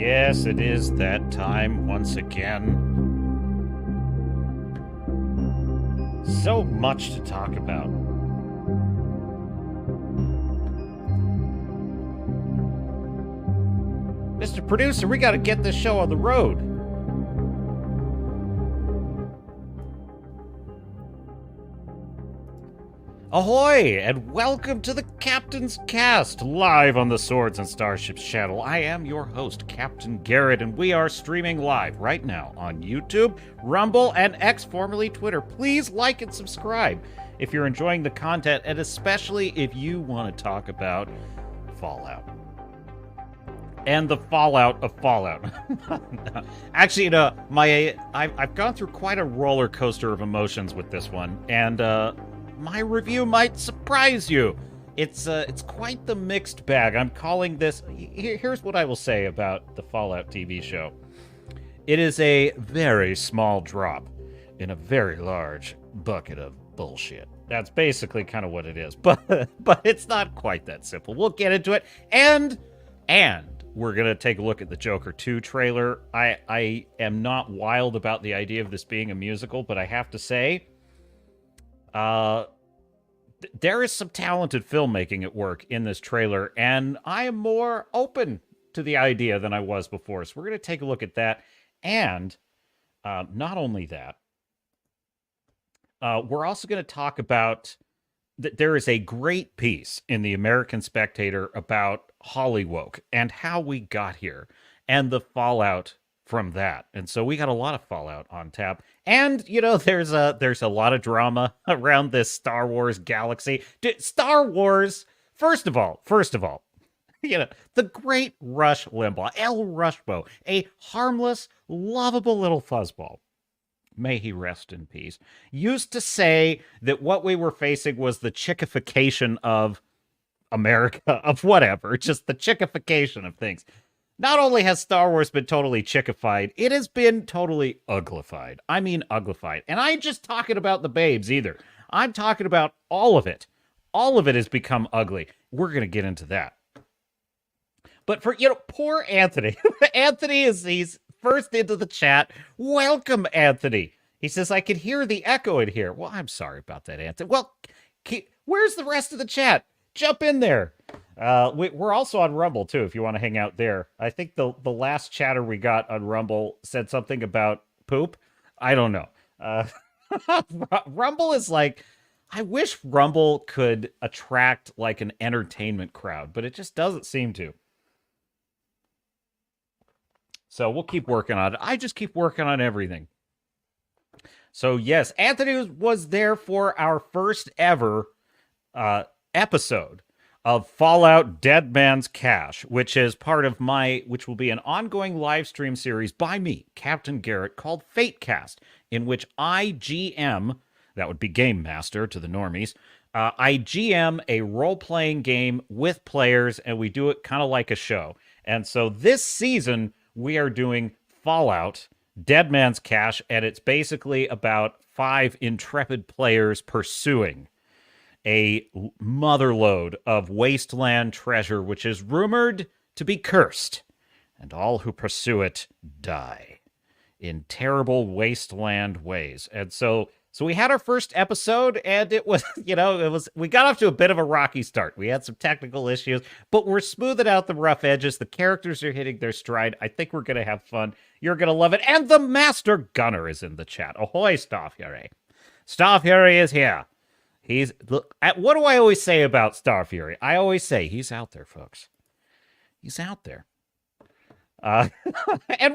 Yes, it is that time once again. So much to talk about. Mr. Producer, we gotta get this show on the road. Ahoy, and welcome to the Captain's Cast, live on the Swords and Starships channel. I am your host, Captain Garrett, and we are streaming live right now on YouTube, Rumble, and X, formerly Twitter. Please like and subscribe if you're enjoying the content, and especially if you want to talk about Fallout. And the fallout of Fallout. Actually, I've gone through quite a roller coaster of emotions with this one, and my review might surprise you. It's quite the mixed bag. I'm calling this. Here's what I will say about the Fallout TV show. It is a very small drop in a very large bucket of bullshit. That's basically kind of what it is. But it's not quite that simple. We'll get into it, and we're gonna take a look at the Joker 2 trailer. I am not wild about the idea of this being a musical, but I have to say, there is some talented filmmaking at work in this trailer, and I am more open to the idea than I was before. So we're going to take a look at that, and not only that, we're also going to talk about that there is a great piece in the American Spectator about Hollywoke and how we got here and the fallout from that. And so we got a lot of Fallout on tap. And, you know, there's a lot of drama around this Star Wars galaxy. Star Wars, first of all, you know, the great Rush Limbaugh, El Rushbo, a harmless, lovable little fuzzball, may he rest in peace, used to say that what we were facing was the chickification of America, of whatever, just the chickification of things. Not only has Star Wars been totally chickified, it has been totally uglified. I mean uglified. And I ain't just talking about the babes either. I'm talking about all of it. All of it has become ugly. We're going to get into that. But for, you know, poor Anthony. Anthony he's first into the chat. Welcome, Anthony. He says, I could hear the echo in here. Well, I'm sorry about that, Anthony. Well, where's the rest of the chat? Jump in there. We're also on Rumble, too, if you want to hang out there. I think the last chatter we got on Rumble said something about poop. I don't know. Rumble is like, I wish Rumble could attract like an entertainment crowd, but it just doesn't seem to. So we'll keep working on it. I just keep working on everything. So yes, Anthony was there for our first ever episode of Fallout Dead Man's Cache, which is part of which will be an ongoing live stream series by me, Captain Garrett, called Fatecast, in which I GM, that would be Game Master to the normies, I GM a role-playing game with players, and we do it kind of like a show. And so this season, we are doing Fallout Dead Man's Cache, and it's basically about 5 intrepid players pursuing a motherlode of wasteland treasure, which is rumored to be cursed, and all who pursue it die in terrible wasteland ways. And so we had our first episode, and it was, you know, we got off to a bit of a rocky start. We had some technical issues, but we're smoothing out the rough edges. The characters are hitting their stride. I think we're going to have fun. You're going to love it. And the Master Gunner is in the chat. Ahoy, Starfury. Starfury is here. What do I always say about Starfury? I always say he's out there, folks. He's out there. And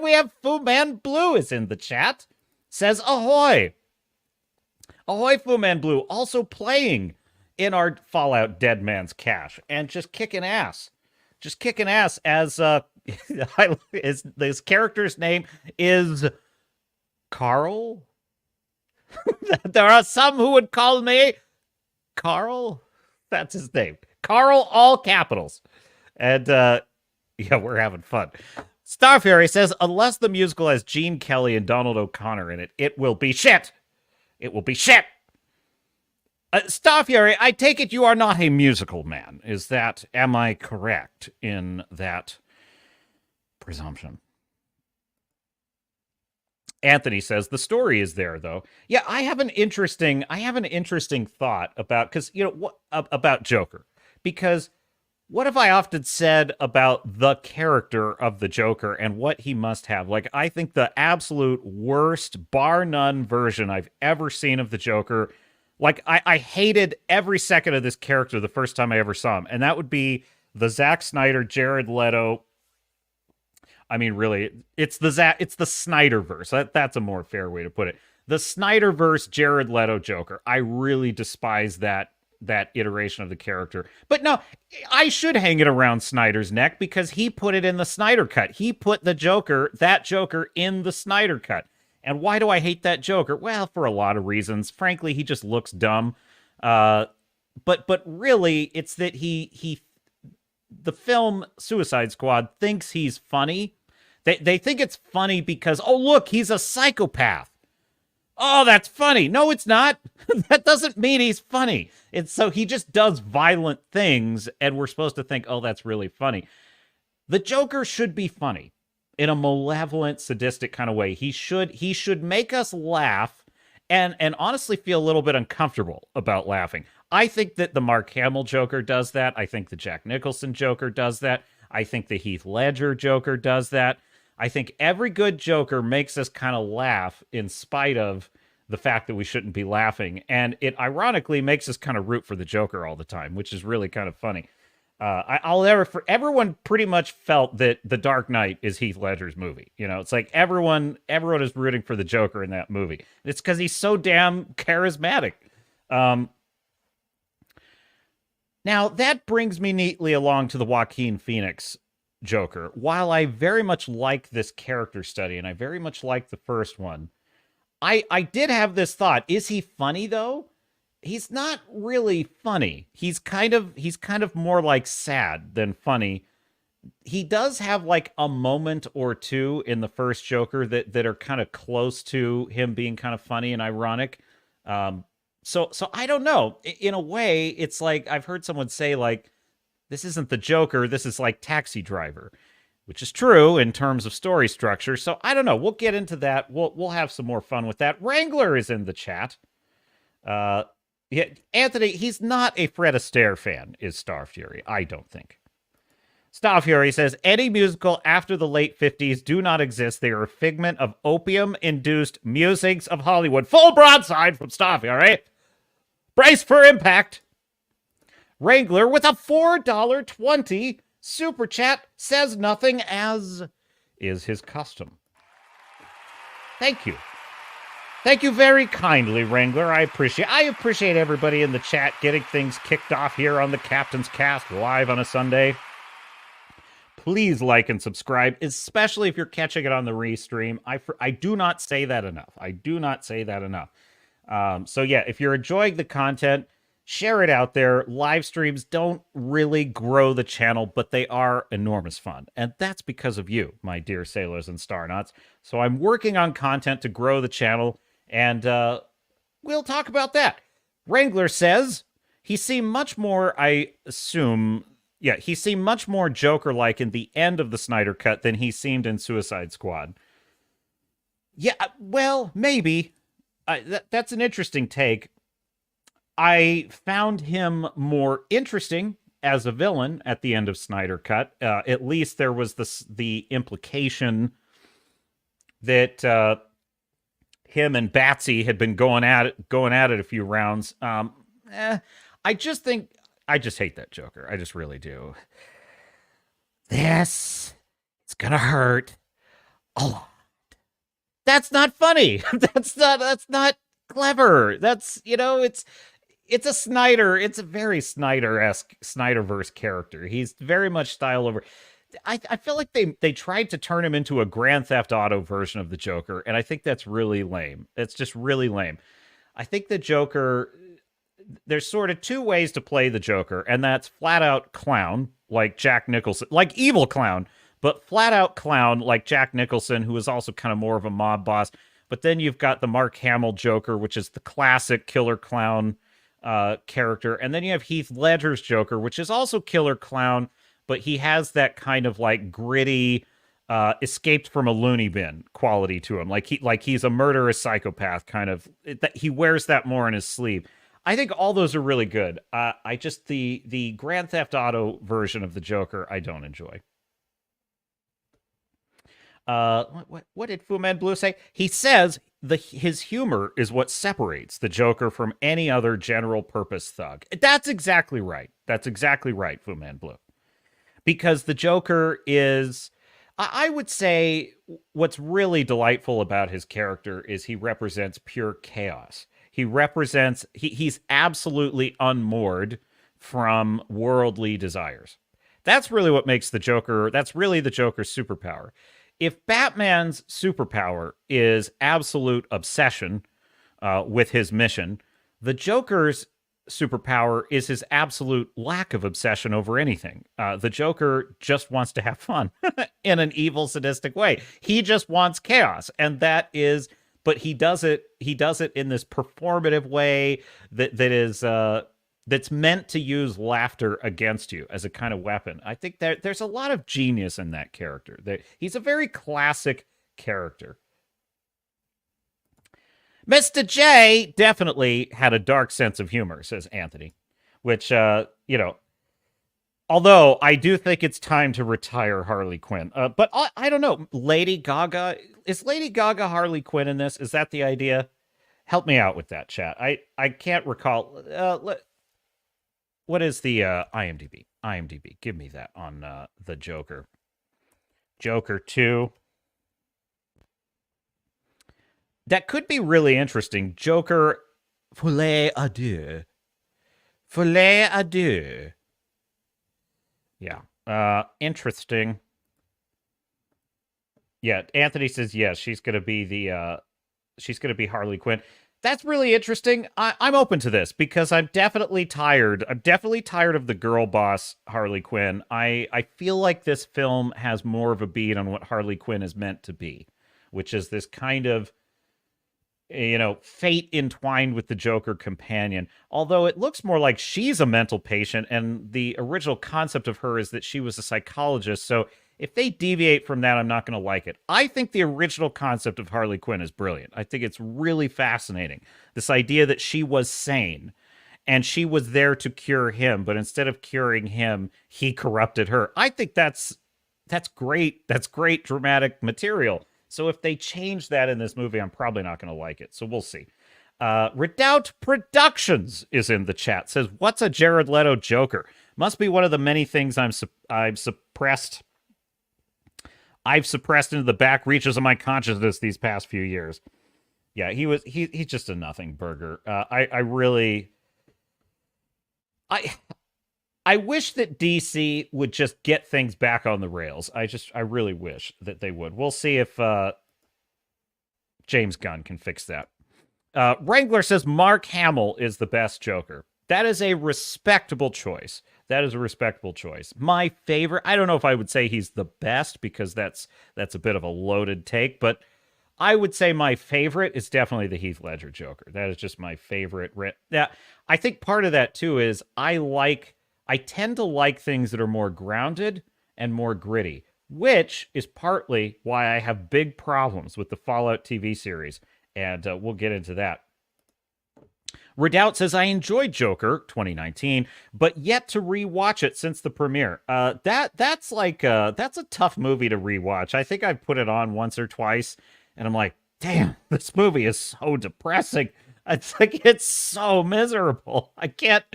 we have Fu Man Blue is in the chat. Says ahoy. Ahoy, Fu Man Blue. Also playing in our Fallout Dead Man's Cache and just kicking ass. Just kicking ass as his character's name is Carl. There are some who would call me Carl, that's his name. Carl, all capitals. And, yeah, we're having fun. Starfury says, unless the musical has Gene Kelly and Donald O'Connor in it, it will be shit. It will be shit. Starfury, I take it you are not a musical man. Am I correct in that Presumption. Anthony says the story is there though. Yeah, I have an interesting thought about because what about Joker, because what have I often said about the character of the Joker and what he must have? Like, I think the absolute worst, bar none version I've ever seen of the Joker. Like, I hated every second of this character the first time I ever saw him, and that would be the Zack Snyder, Jared Leto. I mean, really, it's the Snyderverse. That's a more fair way to put it. The Snyderverse Jared Leto Joker. I really despise that iteration of the character. But no, I should hang it around Snyder's neck because he put it in the Snyder cut. He put that Joker in the Snyder cut. And why do I hate that Joker? Well, for a lot of reasons. Frankly, he just looks dumb. But really, it's that the film Suicide Squad thinks he's funny. They think it's funny because, oh, look, he's a psychopath. Oh, that's funny. No, it's not. That doesn't mean he's funny. So he just does violent things, and we're supposed to think, oh, that's really funny. The Joker should be funny in a malevolent, sadistic kind of way. He should make us laugh and honestly feel a little bit uncomfortable about laughing. I think that the Mark Hamill Joker does that. I think the Jack Nicholson Joker does that. I think the Heath Ledger Joker does that. I think every good Joker makes us kind of laugh in spite of the fact that we shouldn't be laughing. And it ironically makes us kind of root for the Joker all the time, which is really kind of funny. Everyone pretty much felt that The Dark Knight is Heath Ledger's movie. It's like everyone is rooting for the Joker in that movie. It's because he's so damn charismatic. Now, that brings me neatly along to the Joaquin Phoenix Joker. While I very much like this character study, and I very much like the first one, I did have this thought. Is he funny, though? He's not really funny. He's kind of more like sad than funny. He does have like a moment or two in the first Joker that are kind of close to him being kind of funny and ironic. So I don't know. In a way, it's like I've heard someone say, like, this isn't the Joker, this is like Taxi Driver, which is true in terms of story structure. So I don't know. We'll get into that. We'll have some more fun with that. Wrangler is in the chat. Yeah, Anthony, he's not a Fred Astaire fan, is Star Fury. I don't think. Star Fury says, any musical after the late 50s do not exist. They are a figment of opium-induced musings of Hollywood. Full broadside from Star Fury. Brace for impact. Wrangler with a $4.20 super chat says nothing, as is his custom. Thank you. Thank you very kindly, Wrangler. I appreciate everybody in the chat getting things kicked off here on the Captain's Cast live on a Sunday. Please like and subscribe, especially if you're catching it on the restream. I do not say that enough. So yeah, if you're enjoying the content, share it out there. Live streams don't really grow the channel, but they are enormous fun. And that's because of you, my dear sailors and starnauts. So I'm working on content to grow the channel, and we'll talk about that. Wrangler says he seemed much more, he seemed much more Joker-like in the end of the Snyder Cut than he seemed in Suicide Squad. Yeah, well, maybe. That's an interesting take. I found him more interesting as a villain at the end of Snyder Cut. At least there was the implication that him and Batsy had been going at it a few rounds. I just hate that Joker. I just really do. It's gonna hurt a lot. That's not funny. That's not clever. It's a Snyder. It's a very Snyder-esque, Snyderverse character. He's very much style over. I feel like they tried to turn him into a Grand Theft Auto version of the Joker, and I think that's really lame. It's just really lame. I think the Joker, there's sort of two ways to play the Joker, and that's flat out clown, like Jack Nicholson, like evil clown, but flat out clown like Jack Nicholson, who is also kind of more of a mob boss. But then you've got the Mark Hamill Joker, which is the classic killer clown character. And then you have Heath Ledger's Joker, which is also killer clown, but he has that kind of like gritty, escaped from a loony bin quality to him. Like he's a murderous psychopath kind of. He wears that more in his sleeve. I think all those are really good. I just the Grand Theft Auto version of the Joker I don't enjoy. What did Fu Man Blue say? He says his humor is what separates the Joker from any other general purpose thug. That's exactly right. That's exactly right, Fu Man Blue. Because the Joker is, I would say, what's really delightful about his character is he represents pure chaos. He's absolutely unmoored from worldly desires. That's really what makes the Joker, that's really the Joker's superpower. If Batman's superpower is absolute obsession with his mission, the Joker's superpower is his absolute lack of obsession over anything. The Joker just wants to have fun in an evil, sadistic way. He just wants chaos, and that is. But he does it. He does it in this performative way that's meant to use laughter against you as a kind of weapon. I think there's a lot of genius in that character. He's a very classic character. Mr. J definitely had a dark sense of humor, says Anthony, which, although I do think it's time to retire Harley Quinn. But I don't know. Lady Gaga, is Lady Gaga Harley Quinn in this? Is that the idea? Help me out with that, chat. I can't recall. What is the IMDb? IMDb, give me that on the Joker. Joker 2. That could be really interesting. Joker, Folie à deux. Folie à deux. Yeah. Interesting. Yeah, Anthony says yes, she's gonna be Harley Quinn. That's really interesting. I'm open to this because I'm definitely tired. I'm definitely tired of the girl boss Harley Quinn. I feel like this film has more of a beat on what Harley Quinn is meant to be, which is this kind of, fate entwined with the Joker companion. Although it looks more like she's a mental patient, and the original concept of her is that she was a psychologist. So if they deviate from that, I'm not going to like it. I think the original concept of Harley Quinn is brilliant. I think it's really fascinating. This idea that she was sane and she was there to cure him, but instead of curing him, he corrupted her. I think that's great. That's great dramatic material. So if they change that in this movie, I'm probably not going to like it. So we'll see. Redoubt Productions is in the chat. Says, what's a Jared Leto Joker? Must be one of the many things I've suppressed into the back reaches of my consciousness these past few years. Yeah, he's just a nothing burger. I wish that DC would just get things back on the rails. I really wish that they would. We'll see if James Gunn can fix that. Wrangler says Mark Hamill is the best Joker. That is a respectable choice. My favorite, I don't know if I would say he's the best because that's a bit of a loaded take, but I would say my favorite is definitely the Heath Ledger Joker. That is just my favorite. Yeah, I think part of that too is I tend to like things that are more grounded and more gritty, which is partly why I have big problems with the Fallout TV series, and we'll get into that. Redoubt says, I enjoyed Joker 2019, but yet to rewatch it since the premiere. That's a tough movie to rewatch. I think I've put it on once or twice, and I'm like, damn, this movie is so depressing. It's so miserable. I can't.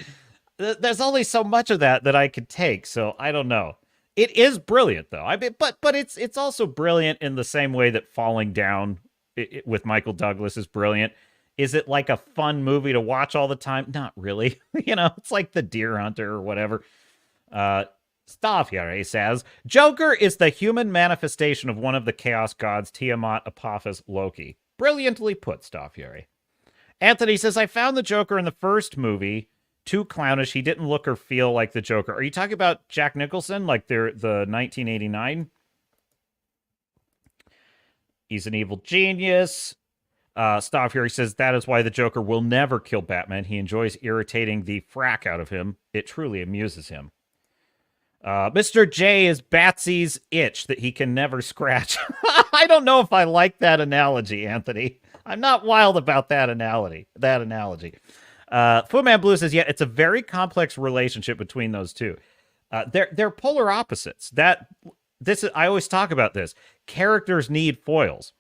There's only so much of that I could take, so I don't know. It is brilliant, though. But it's also brilliant in the same way that Falling Down with Michael Douglas is brilliant. Is it like a fun movie to watch all the time? Not really. It's like The Deer Hunter or whatever. Staffjere says, Joker is the human manifestation of one of the chaos gods, Tiamat, Apophis, Loki. Brilliantly put, Staffjere. Anthony says, I found the Joker in the first movie too clownish. He didn't look or feel like the Joker. Are you talking about Jack Nicholson, like the 1989? He's an evil genius. Staff here, he says, that is why the Joker will never kill Batman. He enjoys irritating the frack out of him. It truly amuses him. Mr. J is Batsy's itch that he can never scratch. I don't know if I like that analogy, Anthony. I'm not wild about that analogy. Footman Blue says, yeah, it's a very complex relationship between those two. They're polar opposites. I always talk about this. Characters need foils.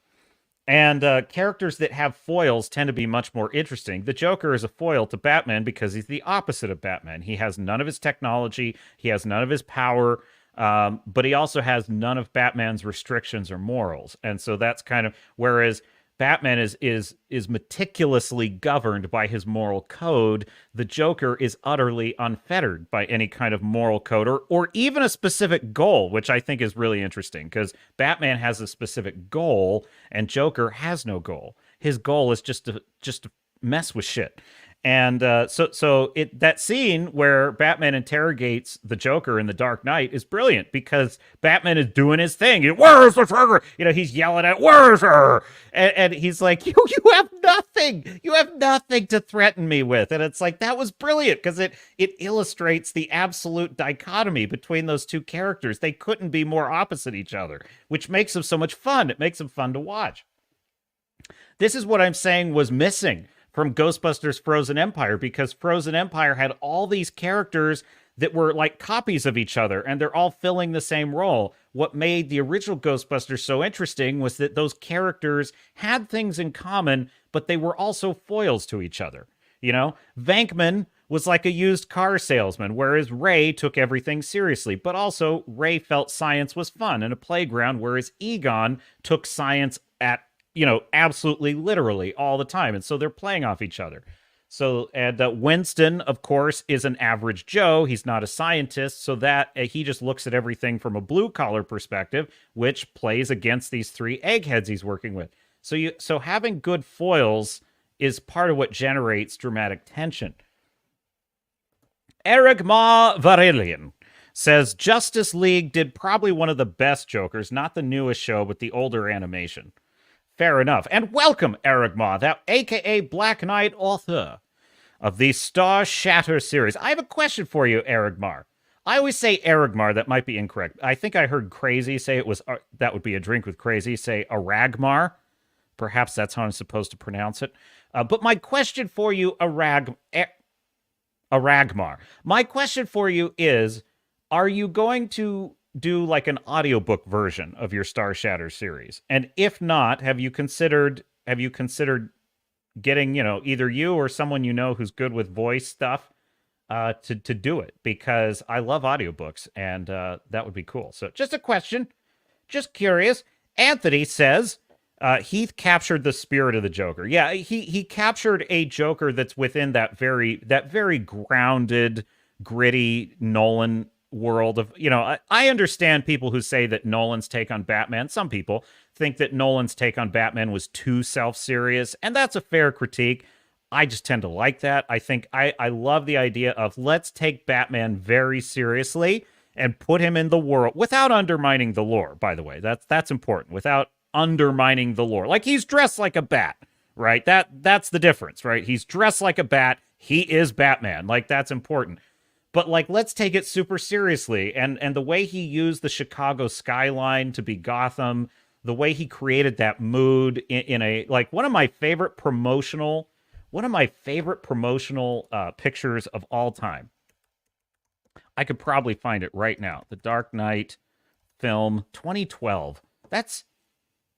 And characters that have foils tend to be much more interesting. The Joker is a foil to Batman because he's the opposite of Batman. He has none of his technology. He has none of his power. But he also has none of Batman's restrictions or morals. And so that's kind of... Whereas Batman is meticulously governed by his moral code. The Joker is utterly unfettered by any kind of moral code or even a specific goal, which I think is really interesting because Batman has a specific goal and Joker has no goal. His goal is just to mess with shit. And so that scene where Batman interrogates the Joker in The Dark Knight is brilliant because Batman is doing his thing. Where's the Joker? He's yelling at, where's her? And he's like, you have nothing. You have nothing to threaten me with. And it's like, that was brilliant because it illustrates the absolute dichotomy between those two characters. They couldn't be more opposite each other, which makes them so much fun. It makes them fun to watch. This is what I'm saying was missing from Ghostbusters Frozen Empire, because Frozen Empire had all these characters that were like copies of each other, and they're all filling the same role. What made the original Ghostbusters so interesting was that those characters had things in common, but they were also foils to each other. Venkman was like a used car salesman, whereas Ray took everything seriously. But also, Ray felt science was fun and a playground, whereas Egon took science at absolutely literally all the time. And so they're playing off each other. So, and Winston, of course, is an average Joe. He's not a scientist. So that he just looks at everything from a blue collar perspective, which plays against these three eggheads he's working with. So having good foils is part of what generates dramatic tension. Eric Ma Varillian says Justice League did probably one of the best Jokers, not the newest show, but the older animation. Fair enough. And welcome, Eric Ma, that a.k.a. Black Knight author of the Star Shatter series. I have a question for you, Eric Mar. I always say Eric Mar. That might be incorrect. I think I heard Crazy say it was, that would be a drink with Crazy, say Aragmar. Perhaps that's how I'm supposed to pronounce it. But my question for you, Aragmar. My question for you is, are you going to do like an audiobook version of your Star Shatter series? And if not, have you considered getting, either you or someone who's good with voice stuff to do it? Because I love audiobooks and that would be cool. So just a question, just curious. Anthony says Heath captured the spirit of the Joker. Yeah, he captured a Joker that's within that very grounded, gritty Nolan world of, I understand people who say that Nolan's take on Batman. Some people think that Nolan's take on Batman was too self-serious, and that's a fair critique. I just tend to like that. I think I love the idea of let's take Batman very seriously and put him in the world without undermining the lore, by the way. That's important. Without undermining the lore. Like, he's dressed like a bat, right? That's the difference, right? He's dressed like a bat. He is Batman. Like, that's important. But, like, let's take it super seriously. And the way he used the Chicago skyline to be Gotham, the way he created that mood in a, like, one of my favorite promotional pictures of all time. I could probably find it right now. The Dark Knight film, 2012. That's,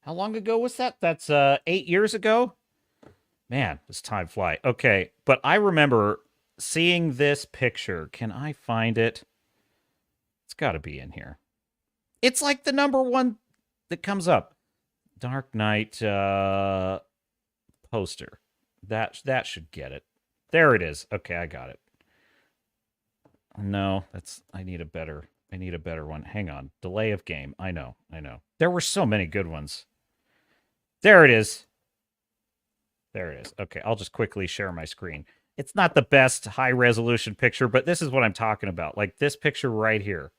how long ago was that? That's 8 years ago? Man, does time fly. Okay, but I remember seeing this picture. Can I find it? It's got to be in here. It's like the number one that comes up. Dark Knight poster. That should get it. There it is. Okay, I got it. No, I need a better one. Hang on. Delay of game. I know. There were so many good ones. There it is. Okay, I'll just quickly share my screen. It's not the best high-resolution picture, but this is what I'm talking about. Like this picture right here.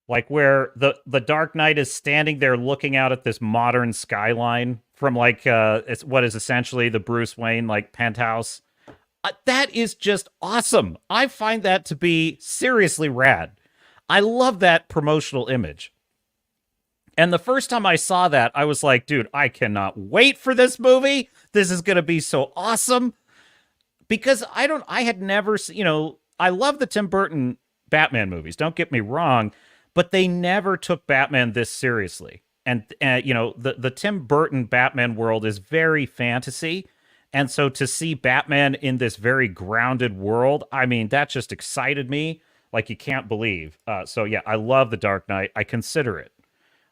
Like where the Dark Knight is standing there looking out at this modern skyline from like it's what is essentially the Bruce Wayne like penthouse. That is just awesome. I find that to be seriously rad. I love that promotional image. And the first time I saw that, I was like, dude, I cannot wait for this movie. This is going to be so awesome. Because I had never, I love the Tim Burton Batman movies. Don't get me wrong, but they never took Batman this seriously. And the Tim Burton Batman world is very fantasy. And so to see Batman in this very grounded world, I mean, that just excited me like you can't believe. So yeah, I love The Dark Knight. I consider it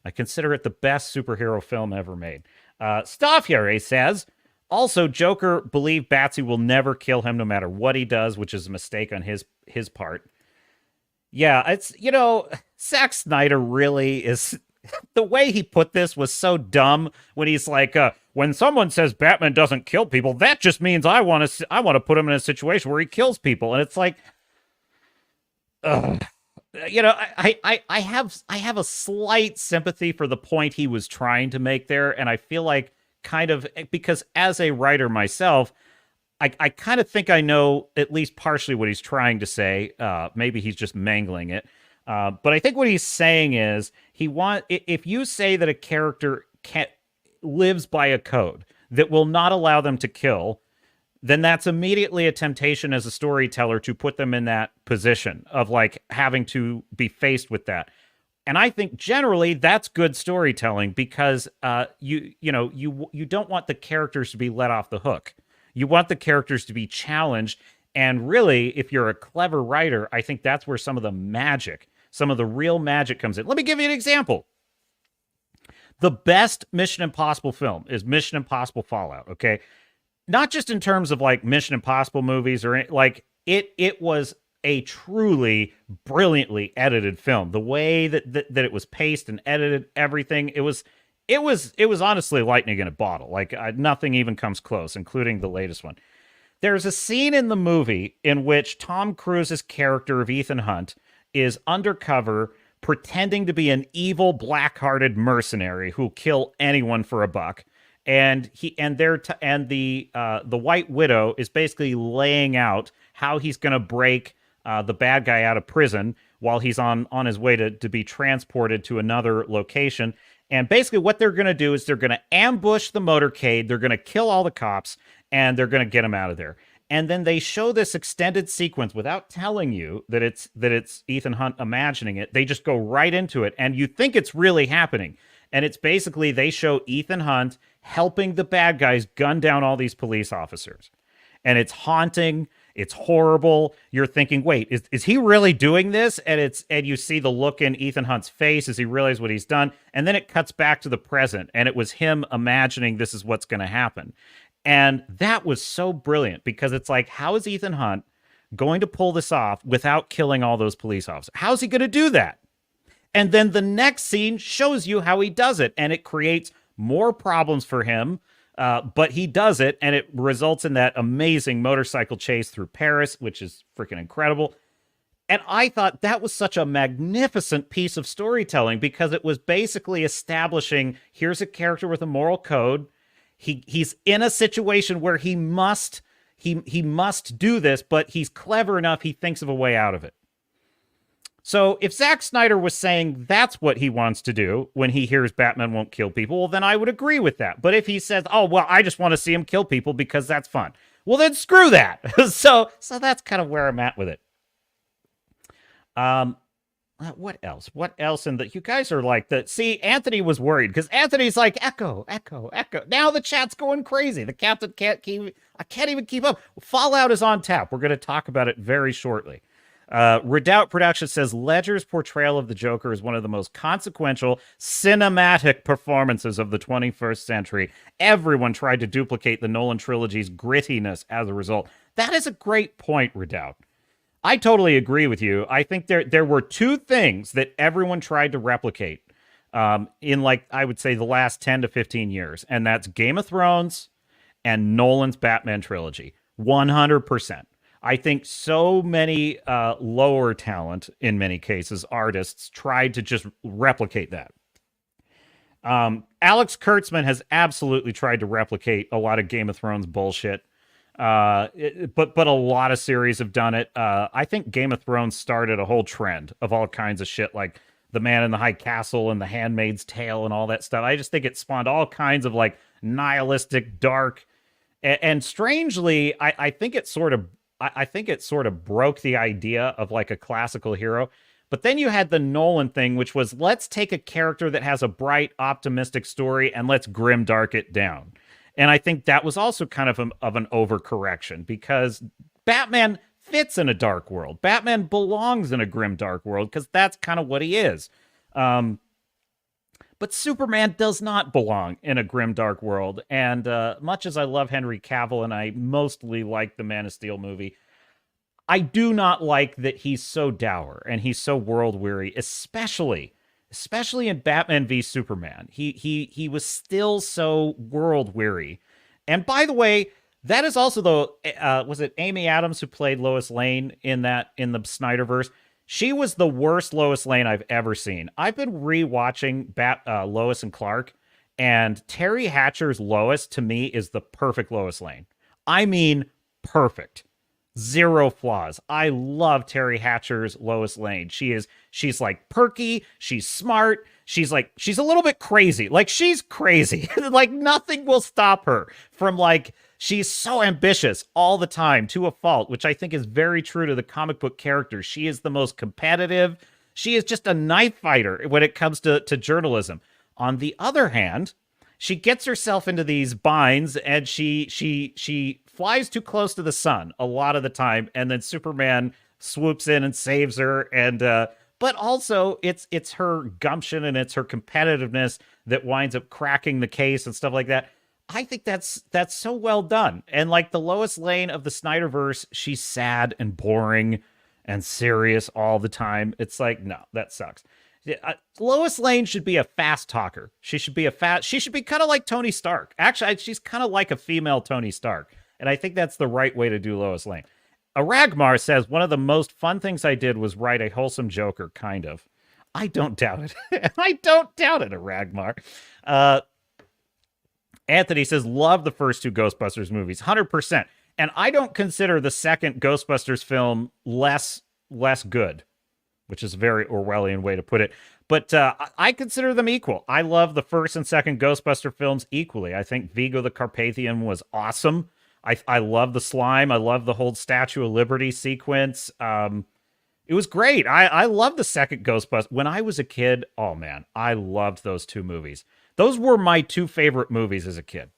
the best superhero film ever made. Staffjere says, also, Joker believed Batsy will never kill him no matter what he does, which is a mistake on his part. Yeah, it's, Zack Snyder really is... The way he put this was so dumb when he's like, when someone says Batman doesn't kill people, that just means I want to put him in a situation where he kills people. And it's like, I have a slight sympathy for the point he was trying to make there. And I feel like kind of, because as a writer myself, I kind of think I know at least partially what he's trying to say. Maybe he's just mangling it. But I think what he's saying is if you say that a character lives by a code that will not allow them to kill, then that's immediately a temptation as a storyteller to put them in that position of like having to be faced with that. And I think generally that's good storytelling because you don't want the characters to be let off the hook. You want the characters to be challenged. And really, if you're a clever writer, I think that's where some of the real magic comes in. Let me give you an example. The best Mission Impossible film is Mission Impossible Fallout, okay? Not just in terms of like Mission Impossible movies or like it was a truly brilliantly edited film. The way that it was paced and edited, everything, it was honestly lightning in a bottle. Like nothing even comes close, including the latest one. There's a scene in the movie in which Tom Cruise's character of Ethan Hunt is undercover pretending to be an evil black-hearted mercenary who'll kill anyone for a buck. And the White Widow is basically laying out how he's going to break the bad guy out of prison while he's on his way to be transported to another location. And basically what they're going to do is they're going to ambush the motorcade, they're going to kill all the cops, and they're going to get him out of there. And then they show this extended sequence without telling you that it's Ethan Hunt imagining it. They just go right into it, and you think it's really happening. And it's basically they show Ethan Hunt helping the bad guys gun down all these police officers. And it's haunting. It's horrible. You're thinking, wait, is he really doing this? And you see the look in Ethan Hunt's face as he realizes what he's done. And then it cuts back to the present, and it was him imagining this is what's going to happen. And that was so brilliant because it's like, how is Ethan Hunt going to pull this off without killing all those police officers? How's he going to do that? And then the next scene shows you how he does it, and it creates more problems for him, but he does it, and it results in that amazing motorcycle chase through Paris, which is freaking incredible. And I thought that was such a magnificent piece of storytelling because it was basically establishing, here's a character with a moral code. He's in a situation where he must do this, but he's clever enough, he thinks of a way out of it. So if Zack Snyder was saying that's what he wants to do when he hears Batman won't kill people, well, then I would agree with that. But if he says, oh, well, I just want to see him kill people because that's fun, well, then screw that. So that's kind of where I'm at with it. What else? You guys are like see, Anthony was worried because Anthony's like, echo. Now the chat's going crazy. The captain I can't even keep up. Fallout is on tap. We're going to talk about it very shortly. Redoubt Productions says Ledger's portrayal of the Joker is one of the most consequential cinematic performances of the 21st century. Everyone tried to duplicate the Nolan trilogy's grittiness as a result. That is a great point, Redoubt. I totally agree with you. I think there were two things that everyone tried to replicate in, like, I would say the last 10 to 15 years, and that's Game of Thrones and Nolan's Batman trilogy. 100%. I think so many lower talent, in many cases, artists tried to just replicate that. Alex Kurtzman has absolutely tried to replicate a lot of Game of Thrones bullshit. But a lot of series have done it. I think Game of Thrones started a whole trend of all kinds of shit, like The Man in the High Castle and The Handmaid's Tale and all that stuff. I just think it spawned all kinds of like nihilistic, dark, and strangely, I think it sort of I think it sort of broke the idea of like a classical hero. But then you had the Nolan thing, which was let's take a character that has a bright, optimistic story and let's grimdark it down. And I think that was also kind of an overcorrection because Batman fits in a dark world. Batman belongs in a grim, dark world because that's kind of what he is. But Superman does not belong in a grim, dark world. And much as I love Henry Cavill and I mostly like the Man of Steel movie, I do not like that he's so dour and he's so world weary, especially in Batman v Superman. He was still so world weary. And by the way, that is also was it Amy Adams who played Lois Lane in the Snyderverse? She was the worst Lois Lane I've ever seen. I've been rewatching Lois and Clark, and Terry Hatcher's Lois to me is the perfect Lois Lane. I mean, perfect. Zero flaws. I love Terry Hatcher's Lois Lane. She's like perky, she's smart, she's a little bit crazy. Like she's crazy. Like nothing will stop her from like she's so ambitious all the time to a fault, which I think is very true to the comic book character. She is the most competitive. She is just a knife fighter when it comes to journalism. On the other hand, she gets herself into these binds and she flies too close to the sun a lot of the time, and then Superman swoops in and saves her. And but also it's her gumption and it's her competitiveness that winds up cracking the case and stuff like that. I think that's so well done. And like the Lois Lane of the Snyderverse, she's sad and boring and serious all the time. It's like, no, that sucks. Lois Lane should be a fast talker. She should be kind of like Tony Stark. Actually, she's kind of like a female Tony Stark. And I think that's the right way to do Lois Lane. Aragmar says, one of the most fun things I did was write a wholesome Joker, kind of. I don't doubt it. I don't doubt it, Aragmar. Anthony says, love the first two Ghostbusters movies, 100%. And I don't consider the second Ghostbusters film less good, which is a very Orwellian way to put it. But I consider them equal. I love the first and second Ghostbuster films equally. I think Vigo the Carpathian was awesome. I love the slime. I love the whole Statue of Liberty sequence. It was great. I love the second Ghostbusters. When I was a kid, oh man, I loved those two movies. Those were my two favorite movies as a kid.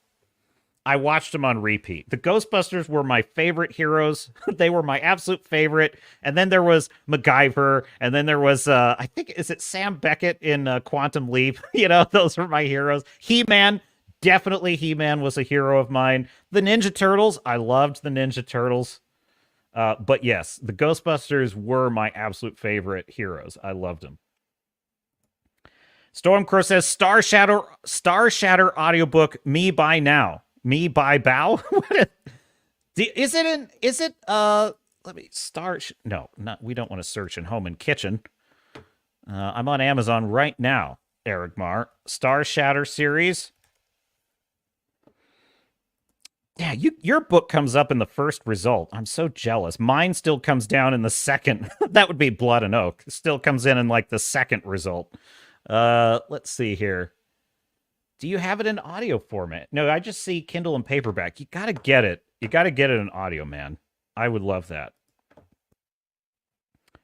I watched them on repeat. The Ghostbusters were my favorite heroes. They were my absolute favorite. And then there was MacGyver. And then there was, I think, is it Sam Beckett in Quantum Leap? You know, those were my heroes. He-Man, definitely He-Man was a hero of mine. The Ninja Turtles, I loved the Ninja Turtles. But yes, the Ghostbusters were my absolute favorite heroes. I loved them. Stormcrow says, Star Shatter audiobook, Me By Now. Me by Bow? Let me start. No, we don't want to search in Home and Kitchen. I'm on Amazon right now, Eric Marr. Star Shatter series. Yeah, your book comes up in the first result. I'm so jealous. Mine still comes down in the second. That would be Blood and Oak. Still comes in like the second result. Let's see here. Do you have it in audio format? No, I just see Kindle and paperback. You got to get it. You got to get it in audio, man. I would love that.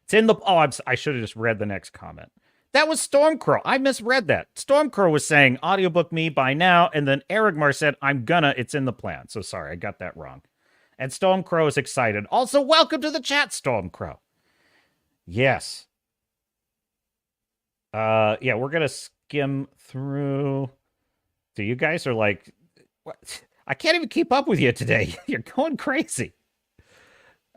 It's in the... Oh, I should have just read the next comment. That was Stormcrow. I misread that. Stormcrow was saying audiobook Me By Now, and then Erigmar said, I'm gonna. It's in the plan. So sorry, I got that wrong. And Stormcrow is excited. Also, welcome to the chat, Stormcrow. Yes. Yeah, we're gonna skim through... So you guys are like, what? I can't even keep up with you today. You're going crazy.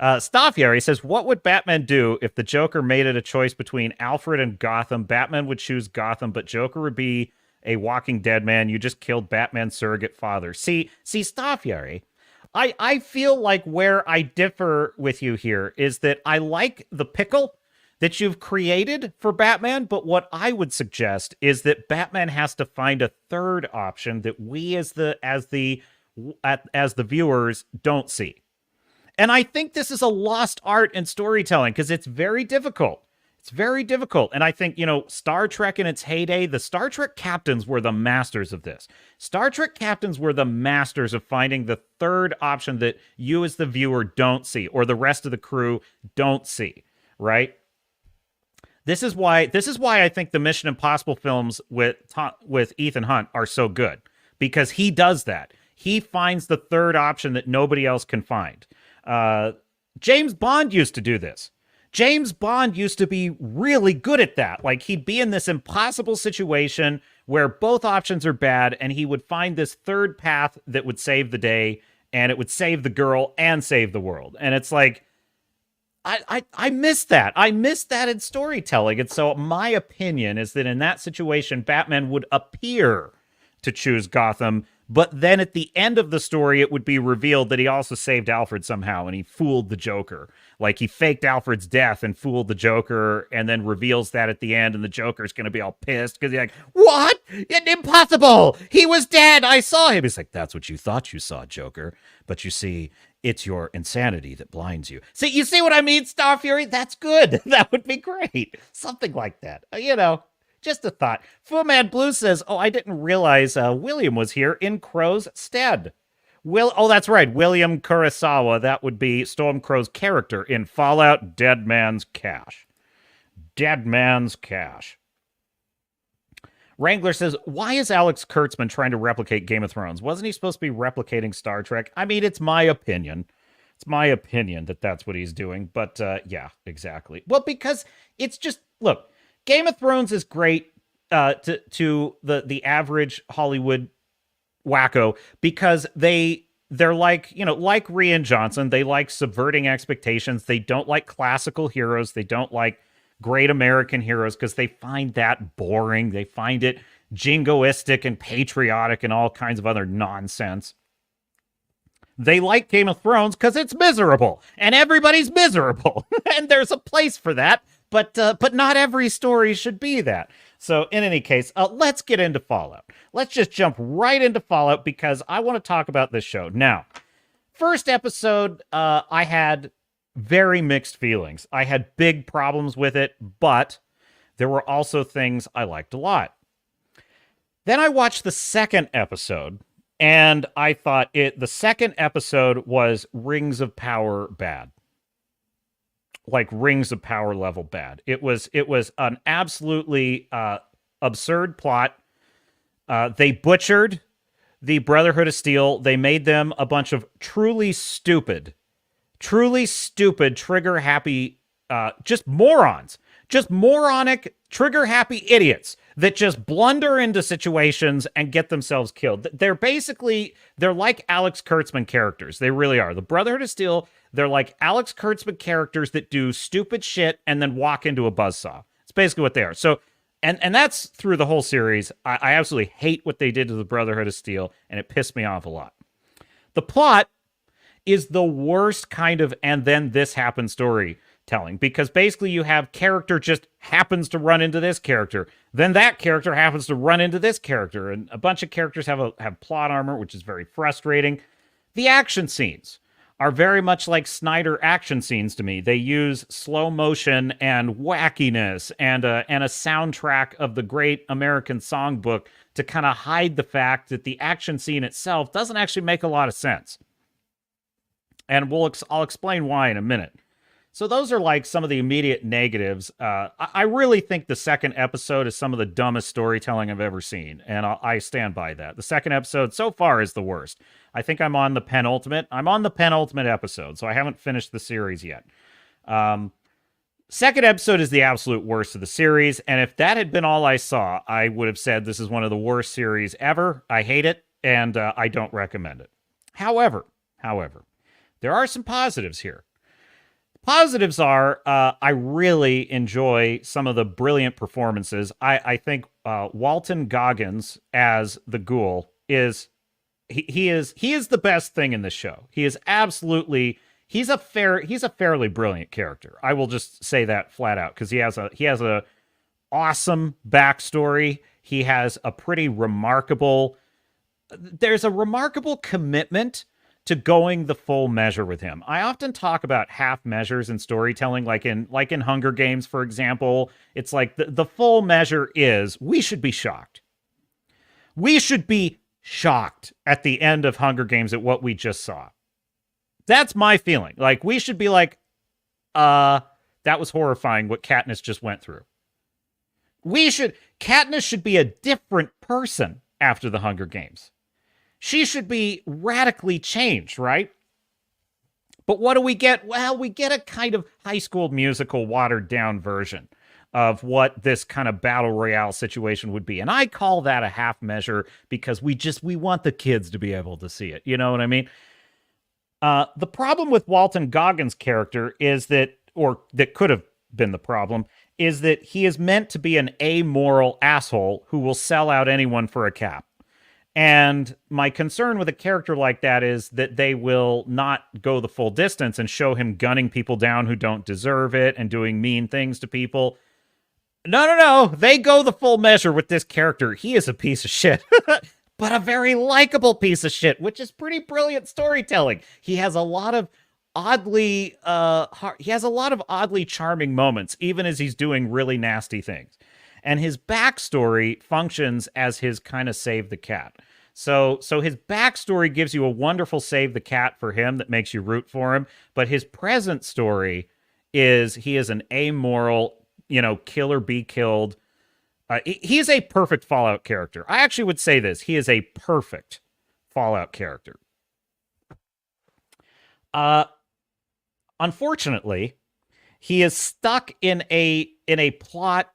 Staffyari says, what would Batman do if the Joker made it a choice between Alfred and Gotham? Batman would choose Gotham, but Joker would be a Walking Dead man. You just killed Batman's surrogate father. See, Staffyari, I feel like where I differ with you here is that I like the pickle that you've created for Batman, but what I would suggest is that Batman has to find a third option that we as the as the viewers don't see. And I think this is a lost art in storytelling because it's very difficult. It's very difficult. And I think, Star Trek in its heyday, the Star Trek captains were the masters of this. Star Trek captains were the masters of finding the third option that you as the viewer don't see, or the rest of the crew don't see, right? This is why I think the Mission Impossible films with Ethan Hunt are so good, because he does that. He finds the third option that nobody else can find. James Bond used to do this. James Bond used to be really good at that. Like, he'd be in this impossible situation where both options are bad, and he would find this third path that would save the day, and it would save the girl and save the world. And it's like, I miss that. I miss that in storytelling. And so my opinion is that in that situation, Batman would appear to choose Gotham, but then at the end of the story, it would be revealed that he also saved Alfred somehow, and he fooled the Joker. Like, he faked Alfred's death and fooled the Joker, and then reveals that at the end, and the Joker's going to be all pissed because he's like, what? Impossible! He was dead! I saw him! He's like, that's what you thought you saw, Joker. But you see, it's your insanity that blinds you. See, you see what I mean, Star Fury? That's good. That would be great. Something like that. Just a thought. Fu Man Blue says, I didn't realize William was here in Crow's stead. That's right. William Kurosawa. That would be Stormcrow's character in Fallout Dead Man's Cash. Dead Man's Cash. Wrangler says, why is Alex Kurtzman trying to replicate Game of Thrones? Wasn't he supposed to be replicating Star Trek? I mean, it's my opinion. It's my opinion that that's what he's doing. But yeah, exactly. Well, because it's just, look, Game of Thrones is great to the average Hollywood wacko because they're like, like Rian Johnson, they like subverting expectations. They don't like classical heroes. They don't like great American heroes because they find that boring. They find it jingoistic and patriotic and all kinds of other nonsense. They like Game of Thrones because it's miserable and everybody's miserable. And there's a place for that. But not every story should be that. So in any case, let's get into Fallout. Let's just jump right into Fallout because I want to talk about this show. Now, first episode, I had very mixed feelings. I had big problems with it, but there were also things I liked a lot. Then I watched the second episode, and I thought the second episode was Rings of Power bad. Like Rings of Power level bad. It was an absolutely absurd plot. They butchered the Brotherhood of Steel. They made them a bunch of truly stupid, trigger-happy, just morons. Just moronic, trigger-happy idiots that just blunder into situations and get themselves killed. They're like Alex Kurtzman characters. They really are. The Brotherhood of Steel, they're like Alex Kurtzman characters that do stupid shit and then walk into a buzzsaw. It's basically what they are. So, and that's through the whole series. I absolutely hate what they did to the Brotherhood of Steel, and it pissed me off a lot. The plot is the worst kind of and then this happened storytelling, because basically you have character just happens to run into this character, then that character happens to run into this character, and a bunch of characters have plot armor, which is very frustrating. The action scenes are very much like Snyder action scenes to me. They use slow motion and wackiness and a soundtrack of the great American songbook to kind of hide the fact that the action scene itself doesn't actually make a lot of sense. And I'll explain why in a minute. So those are like some of the immediate negatives. I really think the second episode is some of the dumbest storytelling I've ever seen, and I stand by that. The second episode so far is the worst. I think I'm on the penultimate episode, so I haven't finished the series yet. Second episode is the absolute worst of the series, and if that had been all I saw, I would have said this is one of the worst series ever. I hate it, and I don't recommend it. However, there are some positives here. Positives are, I really enjoy some of the brilliant performances. I think Walton Goggins as the Ghoul is the best thing in this show. He is absolutely he's a fairly brilliant character. I will just say that flat out because he has a awesome backstory. He has a pretty remarkable there's a remarkable commitment to going the full measure with him. I often talk about half measures in storytelling, like in Hunger Games, for example. It's like the full measure is we should be shocked. We should be shocked at the end of Hunger Games at what we just saw. That's my feeling. Like, we should be like, that was horrifying what Katniss just went through. Katniss should be a different person after the Hunger Games. She should be radically changed, right? But what do we get? Well, we get a kind of High School Musical watered down version of what this kind of battle royale situation would be. And I call that a half measure because we want the kids to be able to see it. You know what I mean? The problem with Walton Goggins' character is that, or that could have been the problem, is that he is meant to be an amoral asshole who will sell out anyone for a cap. And my concern with a character like that is that they will not go the full distance and show him gunning people down who don't deserve it and doing mean things to people. No. They go the full measure with this character. He is a piece of shit, but a very likable piece of shit, which is pretty brilliant storytelling. He has a lot of oddly charming moments, even as he's doing really nasty things. And his backstory functions as his kind of save the cat. So his backstory gives you a wonderful save the cat for him that makes you root for him. But his present story is he is an amoral, kill or be killed. He is a perfect Fallout character. I actually would say this. He is a perfect Fallout character. Unfortunately, he is stuck in a plot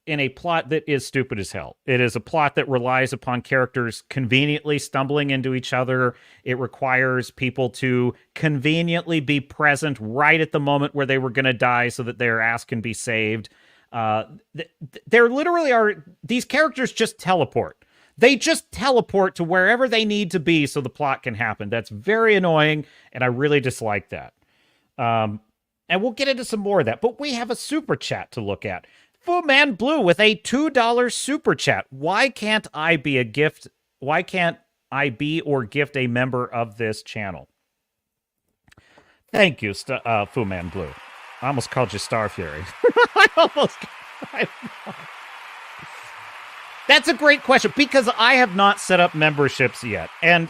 that is stupid as hell. It is a plot that relies upon characters conveniently stumbling into each other. It requires people to conveniently be present right at the moment where they were going to die so that their ass can be saved. There literally are... These characters just teleport. They just teleport to wherever they need to be so the plot can happen. That's very annoying, and I really dislike that. And we'll get into some more of that. But we have a super chat to look at. Fu Man Blue with a $2 super chat. Why can't I be or gift a member of this channel? Thank you, Fu Man Blue. I almost called you Star Fury. That's a great question because I have not set up memberships yet. And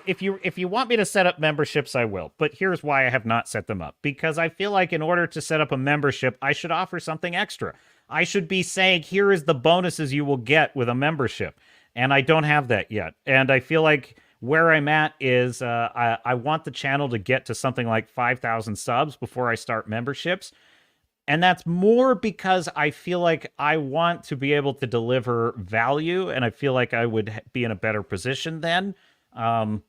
if you want me to set up memberships, I will. But here's why I have not set them up. Because I feel like in order to set up a membership, I should offer something extra. I should be saying, here is the bonuses you will get with a membership. And I don't have that yet. And I feel like where I'm at is I want the channel to get to something like 5,000 subs before I start memberships. And that's more because I feel like I want to be able to deliver value, and I feel like I would be in a better position then. However,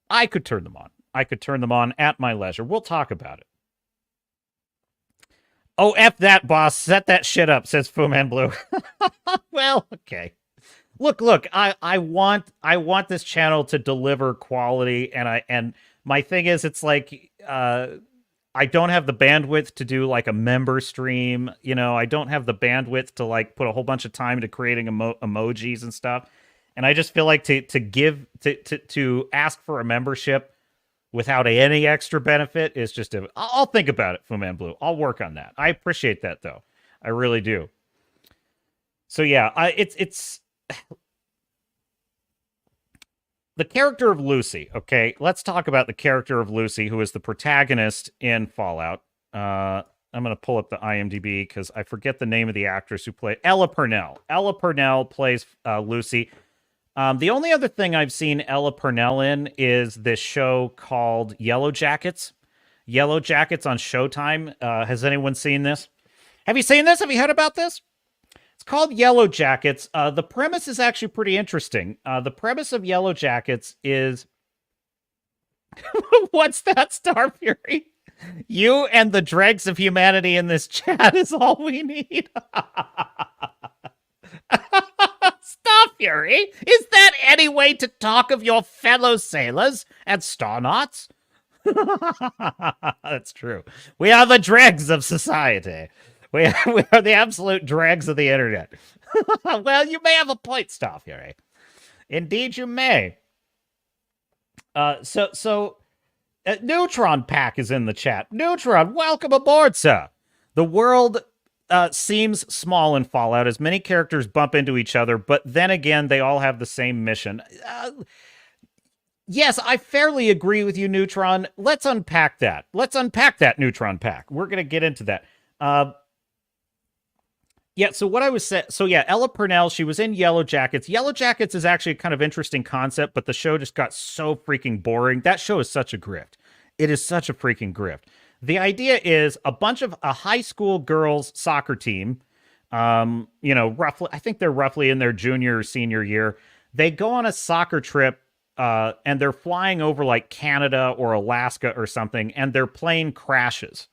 I could turn them on. I could turn them on at my leisure. We'll talk about it. Oh, F that, boss. Set that shit up, says Fu Man Blue. Well, okay. Look, I want this channel to deliver quality, and my thing is, it's like I don't have the bandwidth to do like a member stream. I don't have the bandwidth to like put a whole bunch of time into creating emojis and stuff. And I just feel like to ask for a membership without any extra benefit is just I'll think about it, Fu Man Blue. I'll work on that. I appreciate that though. I really do. So yeah, it's the character of Lucy. Okay, let's talk about the character of Lucy, who is the protagonist in Fallout. I'm going to pull up the IMDb because I forget the name of the actress who played Ella Purnell. Ella Purnell plays Lucy. The only other thing I've seen Ella Purnell in is this show called Yellow Jackets. Yellow Jackets on Showtime. Has anyone seen this? Have you seen this? Have you heard about this? It's called Yellow Jackets. The premise is actually pretty interesting. The premise of Yellow Jackets is... What's that, Star Fury? You and the dregs of humanity in this chat is all we need. Star Fury? Is that any way to talk of your fellow sailors and starnauts? That's true. We are the dregs of society. We are the absolute dregs of the internet. Well, you may have a point, Staff here, eh? Indeed, you may. Neutron Pack is in the chat. Neutron, welcome aboard, sir. The world seems small in Fallout as many characters bump into each other, but then again, they all have the same mission. Yes, I fairly agree with you, Neutron. Let's unpack that. Let's unpack that, Neutron Pack. We're going to get into that. Yeah, so what I was saying, so yeah, Ella Purnell, she was in Yellow Jackets. Yellow Jackets is actually a kind of interesting concept, but the show just got so freaking boring. That show is such a grift. It is such a freaking grift. The idea is a high school girls soccer team, roughly, I think they're roughly in their junior or senior year. They go on a soccer trip, and they're flying over like Canada or Alaska or something, and their plane crashes.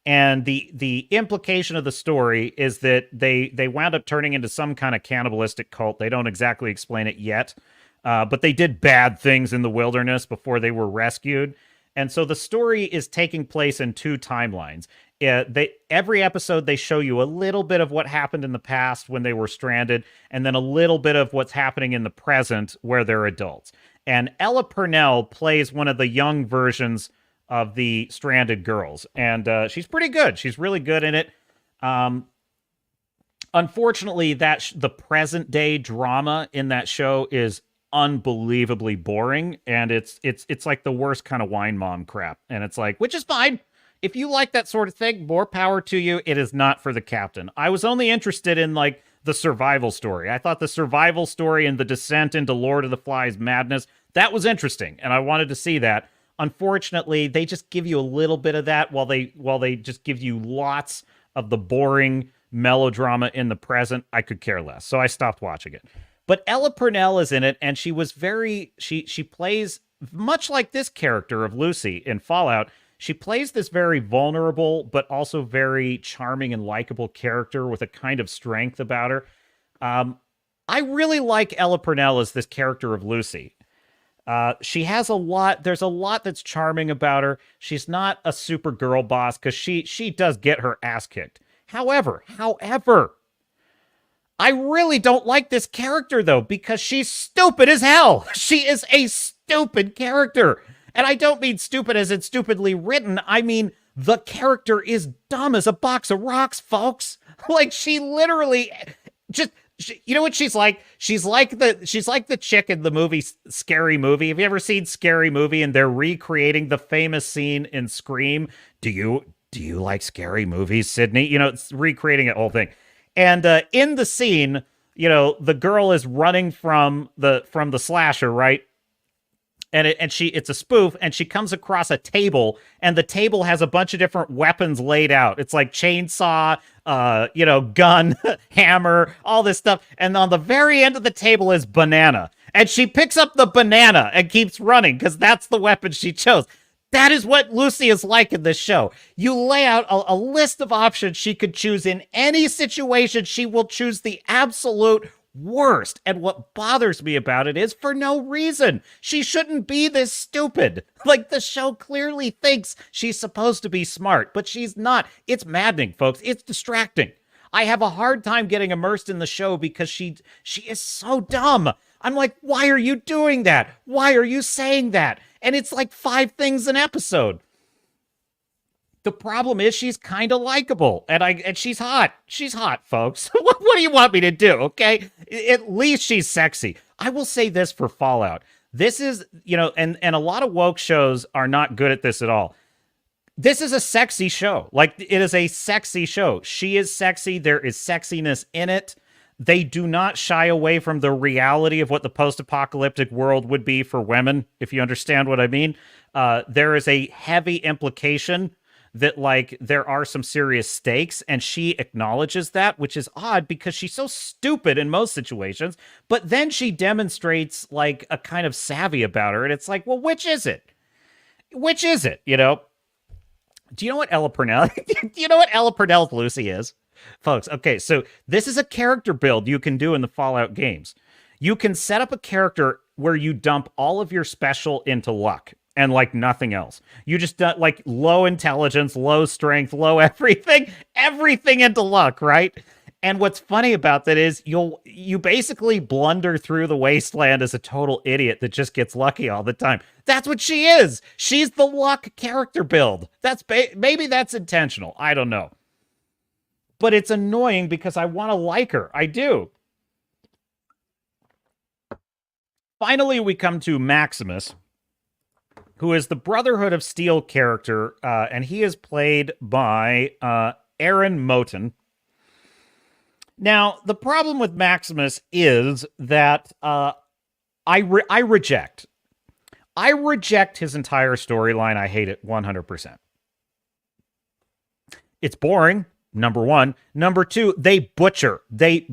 And the implication of the story is that they wound up turning into some kind of cannibalistic cult. They don't exactly explain it yet, but they did bad things in the wilderness before they were rescued. And so the story is taking place in two timelines. Every episode, they show you a little bit of what happened in the past when they were stranded, and then a little bit of what's happening in the present where they're adults. And Ella Purnell plays one of the young versions of the stranded girls, and she's pretty good. She's really good in it. Unfortunately, the present day drama in that show is unbelievably boring, and it's like the worst kind of wine mom crap. And it's like, which is fine. If you like that sort of thing, more power to you. It is not for the captain. I was only interested in like the survival story. I thought the survival story and the descent into Lord of the Flies madness, that was interesting, and I wanted to see that. Unfortunately, they just give you a little bit of that while they just give you lots of the boring melodrama in the present. I could care less, so I stopped watching it. But Ella Purnell is in it, and she plays much like this character of Lucy in Fallout. She plays this very vulnerable but also very charming and likable character with a kind of strength about her. I really like Ella Purnell as this character of Lucy. She has there's a lot that's charming about her. She's not a super girl boss because she does get her ass kicked. However, I really don't like this character though, because she's stupid as hell. She is a stupid character. And I don't mean stupid as in stupidly written. I mean, the character is dumb as a box of rocks, folks. Like, she literally just... you know what she's like? She's like the chick in the movie Scary Movie. Have you ever seen Scary Movie and they're recreating the famous scene in Scream? Do you like scary movies, Sydney? It's recreating that whole thing. And in the scene, the girl is running from the slasher, right? And it's a spoof, and she comes across a table, and the table has a bunch of different weapons laid out. It's like chainsaw, gun, hammer, all this stuff. And on the very end of the table is banana. And she picks up the banana and keeps running because that's the weapon she chose. That is what Lucy is like in this show. You lay out a list of options she could choose in any situation. She will choose the absolute worst. And what bothers me about it is for no reason. She shouldn't be this stupid. Like, the show clearly thinks she's supposed to be smart, but she's not. It's maddening, folks. It's distracting. I have a hard time getting immersed in the show because she is so dumb. I'm like, why are you doing that? Why are you saying that? And it's like 5 things an episode. The problem is she's kind of likable, and she's hot. She's hot, folks. What do you want me to do, okay? At least she's sexy. I will say this for Fallout. This is, and a lot of woke shows are not good at this at all. This is a sexy show. Like, it is a sexy show. She is sexy. There is sexiness in it. They do not shy away from the reality of what the post-apocalyptic world would be for women, if you understand what I mean. There is a heavy implication that, like, there are some serious stakes, and she acknowledges that, which is odd because she's so stupid in most situations, but then she demonstrates, like, a kind of savvy about her, and it's like, well, which is it? Which is it, Do you know what Ella Purnell... do you know what Ella Purnell's Lucy is? Folks, okay, so this is a character build you can do in the Fallout games. You can set up a character where you dump all of your special into luck, and like nothing else. You just like low intelligence, low strength, low everything into luck, right? And what's funny about that is you basically blunder through the wasteland as a total idiot that just gets lucky all the time. That's what she is. She's the luck character build. Maybe that's intentional. I don't know. But it's annoying because I want to like her. I do. Finally, we come to Maximus, who is the Brotherhood of Steel character, and he is played by Aaron Moten. Now, the problem with Maximus is that I reject his entire storyline. I hate it 100%. It's boring, number one. Number two, they butcher the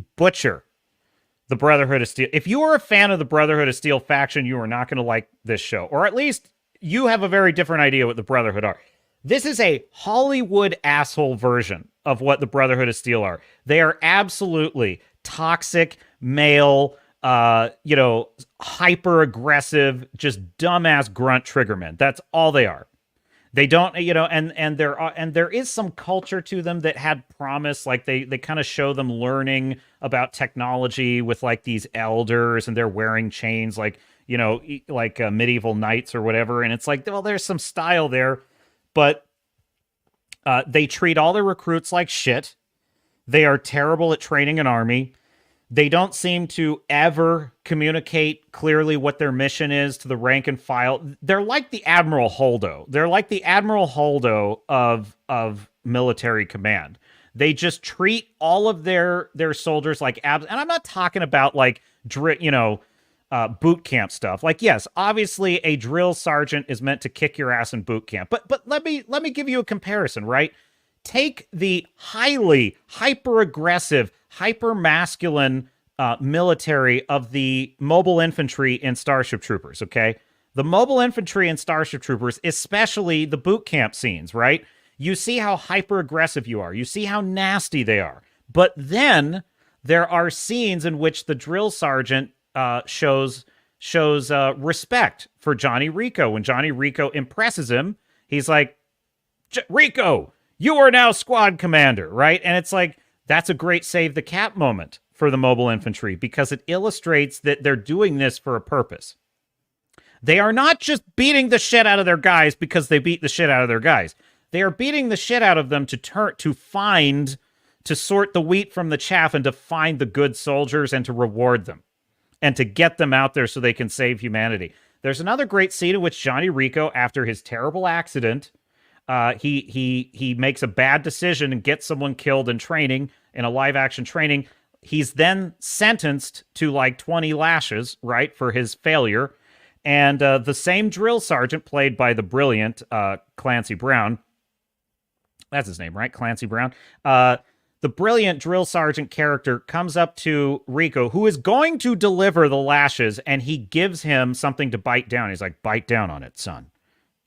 Brotherhood of Steel. If you are a fan of the Brotherhood of Steel faction, you are not going to like this show. Or at least you have a very different idea what the Brotherhood are. This is a Hollywood asshole version of what the Brotherhood of Steel are. They are absolutely toxic, male, hyper-aggressive, just dumbass grunt triggermen. That's all they are. They don't, and there is some culture to them that had promise. Like they kind of show them learning about technology with like these elders, and they're wearing chains like medieval knights or whatever. And it's like, well, there's some style there, but they treat all their recruits like shit. They are terrible at training an army. They don't seem to ever communicate clearly what their mission is to the rank and file. They're like the Admiral Holdo. They're like the Admiral Holdo of military command. They just treat all of their soldiers like and I'm not talking about like boot camp stuff. Like, yes, obviously a drill sergeant is meant to kick your ass in boot camp. But let me give you a comparison, right? Take the highly hyper-aggressive, hyper-masculine military of the mobile infantry in Starship Troopers, okay? The mobile infantry in Starship Troopers, especially the boot camp scenes, right? You see how hyper-aggressive you are. You see how nasty they are. But then there are scenes in which the drill sergeant shows respect for Johnny Rico. When Johnny Rico impresses him, he's like, Rico, you are now squad commander, right? And it's like, that's a great save the cap moment for the mobile infantry because it illustrates that they're doing this for a purpose. They are not just beating the shit out of their guys because they beat the shit out of their guys. They are beating the shit out of them to sort the wheat from the chaff and to find the good soldiers and to reward them and to get them out there so they can save humanity. There's another great scene in which Johnny Rico, after his terrible accident, he makes a bad decision and gets someone killed in training, in a live action training. He's then sentenced to like 20 lashes, right, for his failure. And the same drill sergeant played by the brilliant Clancy Brown. That's his name, right? Clancy Brown. The brilliant drill sergeant character comes up to Rico, who is going to deliver the lashes, and he gives him something to bite down. He's like, bite down on it, son.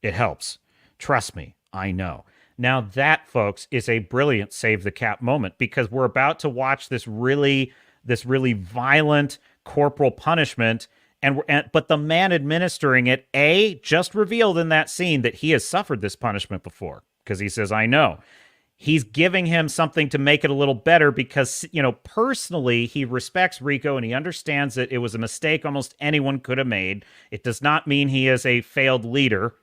It helps. Trust me. I know. Now that, folks, is a brilliant save the cap moment because we're about to watch this really violent corporal punishment, but the man administering it, just revealed in that scene that he has suffered this punishment before because he says, I know. He's giving him something to make it a little better because, personally, he respects Rico and he understands that it was a mistake almost anyone could have made. It does not mean he is a failed leader.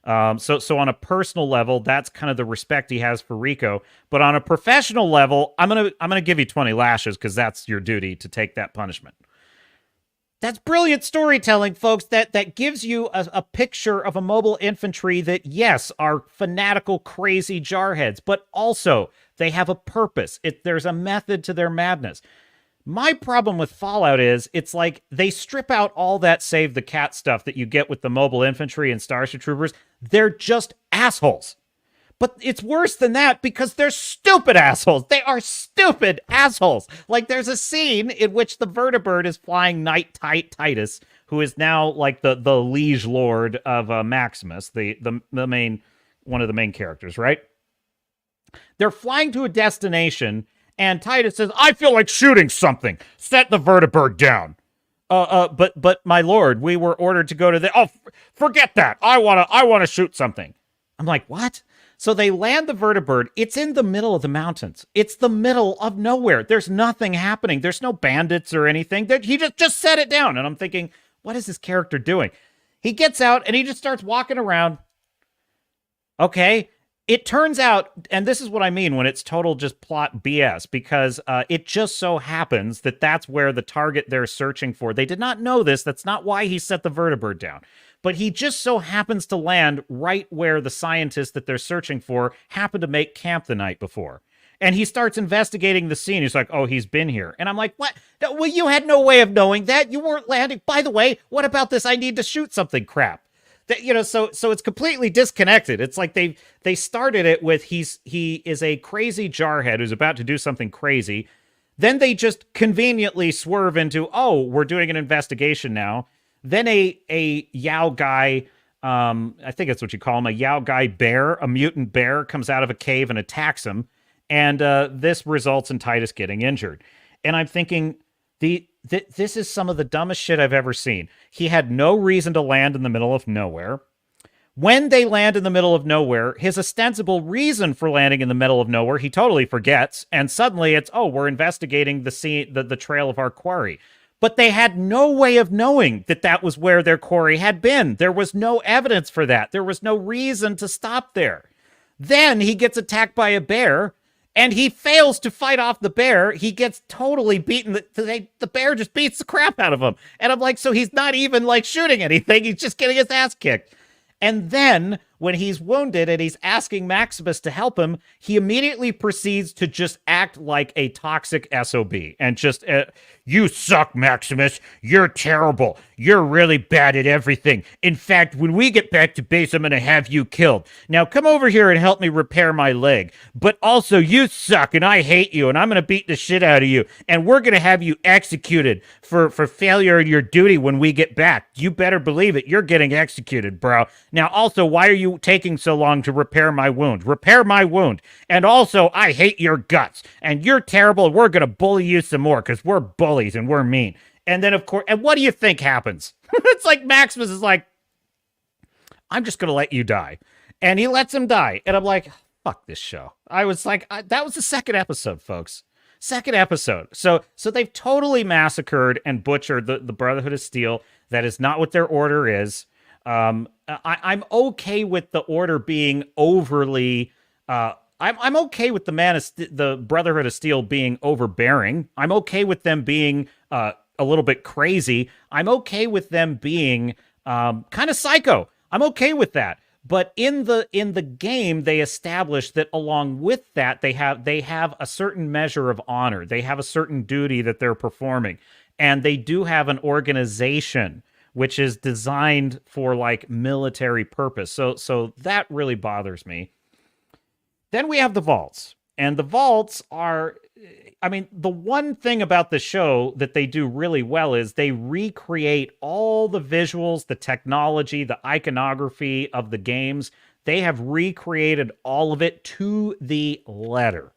So on a personal level, that's kind of the respect he has for Rico. But on a professional level, I'm gonna give you 20 lashes because that's your duty to take that punishment. That's brilliant storytelling, folks. That gives you a picture of a mobile infantry that, yes, are fanatical, crazy jarheads, but also they have a purpose. There's a method to their madness. My problem with Fallout is it's like they strip out all that save the cat stuff that you get with the mobile infantry and Starship Troopers. They're just assholes. But it's worse than that because they're stupid assholes. They are stupid assholes. Like there's a scene in which the vertibird is flying Knight Titus, who is now like the liege lord of Maximus, the main one of the main characters, right? They're flying to a destination. And Titus says, I feel like shooting something. Set the vertibird down. But my lord, we were ordered to go to the... Oh, forget that. I want to shoot something. I'm like, what? So they land the vertibird. It's in the middle of the mountains. It's the middle of nowhere. There's nothing happening. There's no bandits or anything. He just set it down. And I'm thinking, what is this character doing? He gets out and he just starts walking around. Okay. It turns out, and this is what I mean when it's total just plot BS, because it just so happens that that's where the target they're searching for. They did not know this. That's not why he set the vertibird down. But he just so happens to land right where the scientists that they're searching for happened to make camp the night before. And he starts investigating the scene. He's like, oh, he's been here. And I'm like, what? Well, you had no way of knowing that. You weren't landing. By the way, what about this I need to shoot something crap? That, you know, so it's completely disconnected. It's like they started it with he is a crazy jarhead who's about to do something crazy. Then they just conveniently swerve into, oh, we're doing an investigation now. Then a Yao guy, I think that's what you call him, a Yao guy bear, a mutant bear, comes out of a cave and attacks him. And this results in Titus getting injured. And I'm thinking, this is some of the dumbest shit I've ever seen. He had no reason to land in the middle of nowhere. When they land in the middle of nowhere, his ostensible reason for landing in the middle of nowhere, he totally forgets. And suddenly it's, oh, we're investigating the trail of our quarry. But they had no way of knowing that that was where their quarry had been. There was no evidence for that. There was no reason to stop there. Then he gets attacked by a bear, and he fails to fight off the bear. He gets totally beaten. The bear just beats the crap out of him. And I'm like, so he's not even like shooting anything. He's just getting his ass kicked. And then when he's wounded and he's asking Maximus to help him, he immediately proceeds to just act like a toxic SOB and just, you suck, Maximus. You're terrible. You're really bad at everything. In fact, when we get back to base, I'm going to have you killed. Now come over here and help me repair my leg. But also, you suck and I hate you and I'm going to beat the shit out of you. And we're going to have you executed for failure in your duty when we get back. You better believe it. You're getting executed, bro. Now, also, why are you taking so long to repair my wound? Repair my wound. And also, I hate your guts. And you're terrible. We're going to bully you some more because we're bullies and we're mean. And then, of course, and what do you think happens? It's like Maximus is like, I'm just going to let you die. And he lets him die. And I'm like, fuck this show. I was like, that was the second episode, folks. Second episode. So they've totally massacred and butchered the Brotherhood of Steel. That is not what their order is. I'm okay with the order being overly. I'm okay with the Brotherhood of Steel being overbearing. I'm okay with them being a little bit crazy. I'm okay with them being kind of psycho. I'm okay with that. But in the game, they establish that along with that, they have a certain measure of honor. They have a certain duty that they're performing, and they do have an organization which is designed for like military purpose. So that really bothers me. Then we have the vaults. And the vaults are, I mean, the one thing about the show that they do really well is they recreate all the visuals, the technology, the iconography of the games. They have recreated all of it to the letter.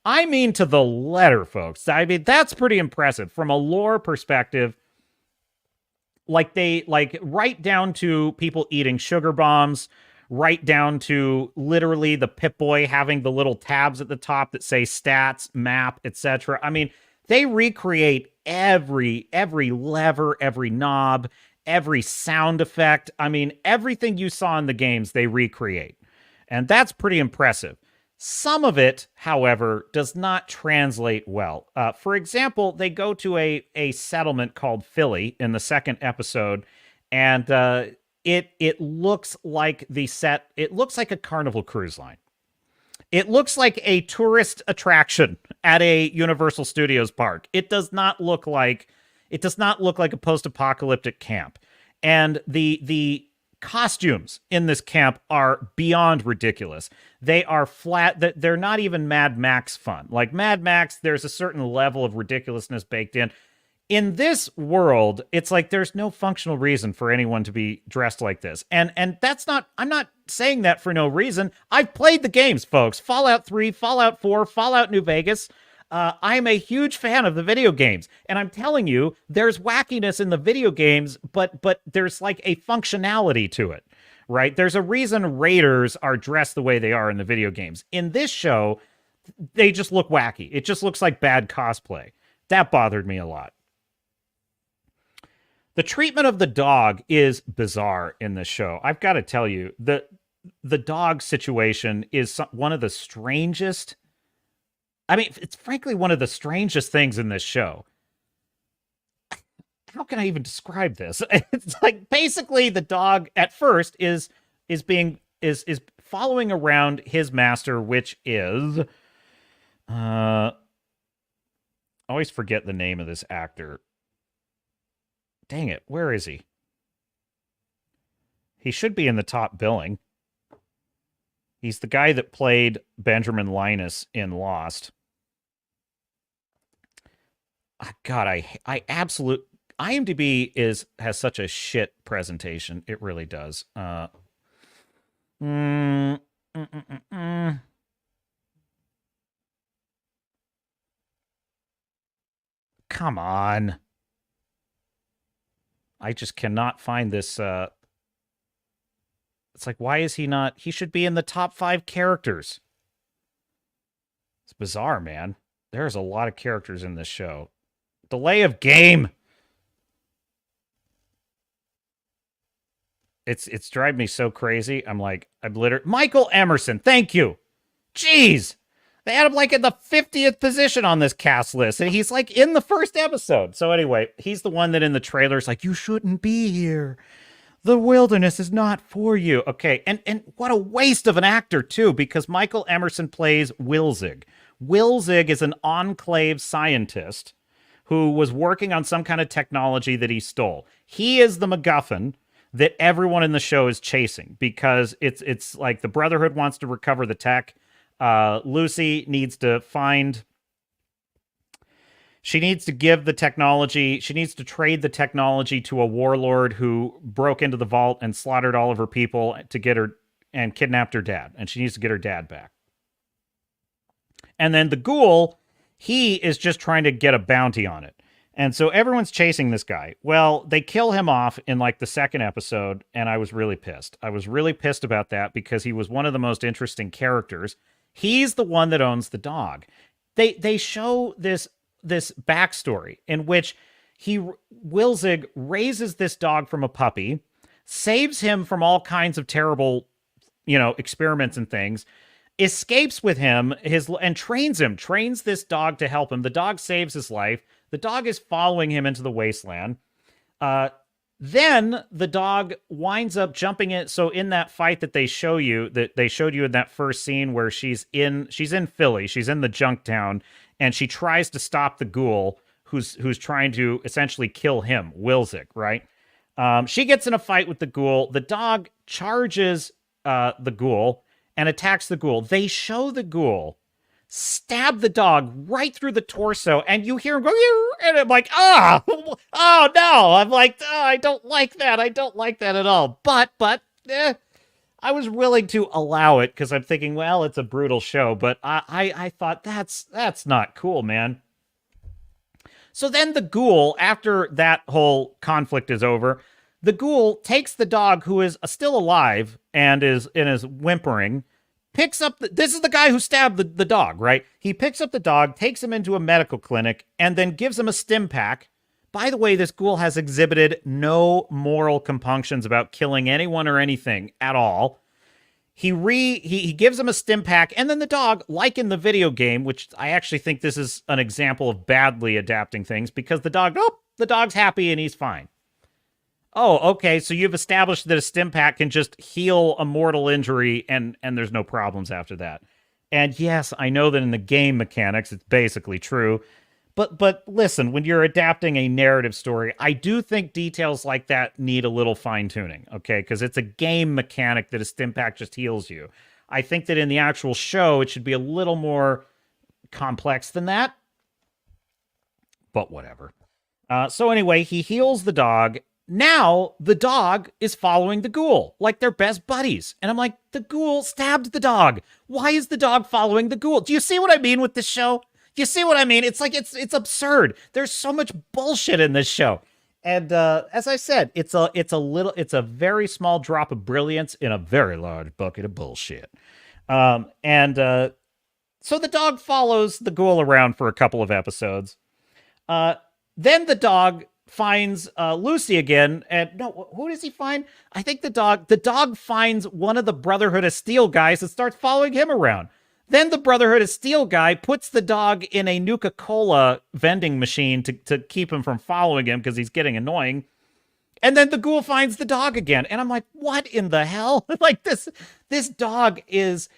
I mean, to the letter, folks. I mean, that's pretty impressive from a lore perspective. Like right down to people eating sugar bombs, right down to literally the Pip-Boy having the little tabs at the top that say stats, map, etc. I mean, they recreate every lever, every knob, every sound effect. I mean, everything you saw in the games, they recreate. And that's pretty impressive. Some of it, however, does not translate well. For example, they go to a settlement called Philly in the second episode, and it looks like it looks like a Carnival Cruise Line. It looks like a tourist attraction at a Universal Studios park. It does not look like a post-apocalyptic camp. And the costumes in this camp are beyond ridiculous. They are flat. They're not even Mad Max fun. Like Mad Max, there's a certain level of ridiculousness baked in. In this world, it's like there's no functional reason for anyone to be dressed like this. And that's not, I'm not saying that for no reason. I've played the games, folks. Fallout 3, Fallout 4, Fallout New Vegas. I'm a huge fan of the video games, and I'm telling you, there's wackiness in the video games, but there's like a functionality to it, right? There's a reason raiders are dressed the way they are in the video games. In this show, they just look wacky. It just looks like bad cosplay. That bothered me a lot. The treatment of the dog is bizarre in this show. I've got to tell you, the dog situation is one of the strangest. I mean, it's frankly one of the strangest things in this show. How can I even describe this? It's like basically the dog at first is following around his master, which is I always forget the name of this actor. Dang it, where is he? He should be in the top billing. He's the guy that played Benjamin Linus in Lost. God, I absolute IMDb has such a shit presentation. It really does. Come on. I just cannot find this. It's like, why is he not? He should be in the top 5 characters. It's bizarre, man. There's a lot of characters in this show. Delay of game. It's driving me so crazy. I'm literally Michael Emerson. Thank you. Jeez. They had him like in the 50th position on this cast list, and he's like in the first episode. So anyway, he's the one that in the trailer's like, you shouldn't be here. The wilderness is not for you. Okay, and what a waste of an actor, too, because Michael Emerson plays Wilzig. Wilzig is an enclave scientist who was working on some kind of technology that he stole. He is the MacGuffin that everyone in the show is chasing because it's like the Brotherhood wants to recover the tech. Lucy needs to find... She needs to give the technology. She needs to trade the technology to a warlord who broke into the vault and slaughtered all of her people to get her and kidnapped her dad. And she needs to get her dad back. And then the ghoul, he is just trying to get a bounty on it. And so everyone's chasing this guy. Well, they kill him off in like the second episode, and I was really pissed. I was really pissed about that because he was one of the most interesting characters. He's the one that owns the dog. They show this backstory in which Wilzig raises this dog from a puppy, saves him from all kinds of terrible, experiments and things, escapes with him and trains this dog to help him. The dog saves his life. The dog is following him into the wasteland. Then the dog winds up jumping in. So in that fight that they showed you in that first scene where she's in Philly, she's in the junk town, and she tries to stop the ghoul who's trying to essentially kill him, Wilzig, right? She gets in a fight with the ghoul. The dog charges the ghoul and attacks the ghoul. They show the ghoul stab the dog right through the torso, and you hear him go, and I'm like, oh no. I'm like, I don't like that. I don't like that at all. But I was willing to allow it because I'm thinking, well, it's a brutal show, but I thought that's not cool, man. So then the ghoul, after that whole conflict is over, the ghoul takes the dog, who is still alive and is whimpering, picks up this is the guy who stabbed the dog, right? He picks up the dog, takes him into a medical clinic, and then gives him a stim pack. By the way, this ghoul has exhibited no moral compunctions about killing anyone or anything at all. He gives him a stim pack, and then the dog, like in the video game, which I actually think this is an example of badly adapting things, because the dog's happy and he's fine. Oh, okay, so you've established that a stim pack can just heal a mortal injury and there's no problems after that. And yes, I know that in the game mechanics, it's basically true. But listen, when you're adapting a narrative story, I do think details like that need a little fine-tuning, okay? Because it's a game mechanic that a stim pack just heals you. I think that in the actual show, it should be a little more complex than that. But whatever. So anyway, he heals the dog. Now, the dog is following the ghoul, like they're best buddies. And I'm like, the ghoul stabbed the dog. Why is the dog following the ghoul? Do you see what I mean with this show? You see what I mean? It's like, it's absurd. There's so much bullshit in this show. And as I said, it's a very small drop of brilliance in a very large bucket of bullshit. And so the dog follows the ghoul around for a couple of episodes. Then the dog finds Lucy again, and no, who does he find? I think the dog finds one of the Brotherhood of Steel guys and starts following him around. Then the Brotherhood of Steel guy puts the dog in a Nuka-Cola vending machine to keep him from following him because he's getting annoying. And then the ghoul finds the dog again. And I'm like, what in the hell? Like this dog is...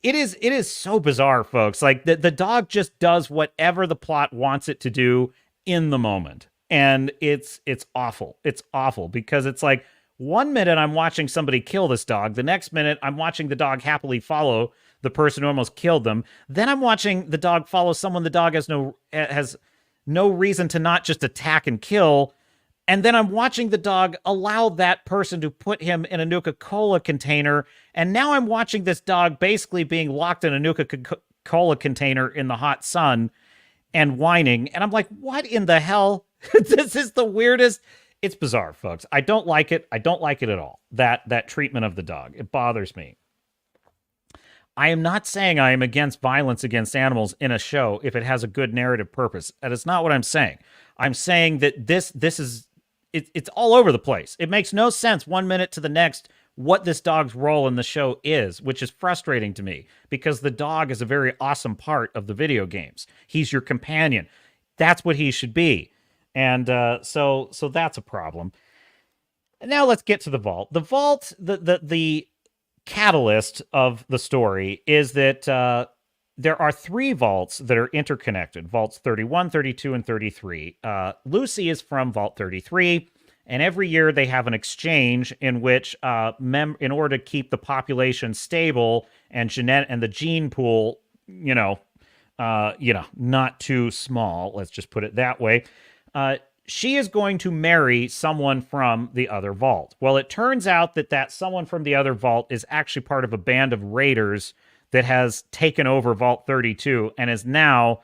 It is so bizarre, folks. Like the dog just does whatever the plot wants it to do in the moment. And it's awful. It's awful because it's like 1 minute I'm watching somebody kill this dog. The next minute I'm watching the dog happily follow the person who almost killed them. Then I'm watching the dog follow someone the dog has no reason to not just attack and kill. And then I'm watching the dog allow that person to put him in a Nuka-Cola container. And now I'm watching this dog basically being locked in a Nuka-Cola container in the hot sun and whining. And I'm like, what in the hell? This is the weirdest. It's bizarre, folks. I don't like it. I don't like it at all. That treatment of the dog. It bothers me. I am not saying I am against violence against animals in a show if it has a good narrative purpose. That is not what I'm saying. I'm saying that this is... It's all over the place. It makes no sense 1 minute to the next what this dog's role in the show is, which is frustrating to me because the dog is a very awesome part of the video games. He's your companion. That's what he should be. And so that's a problem. And now let's get to the vault. The vault, the catalyst of the story is that there are 3 vaults that are interconnected. Vaults 31, 32, and 33. Lucy is from Vault 33, and every year they have an exchange in which, in order to keep the population stable and the gene pool, not too small, let's just put it that way, she is going to marry someone from the other vault. Well, it turns out that someone from the other vault is actually part of a band of raiders that has taken over Vault 32 and now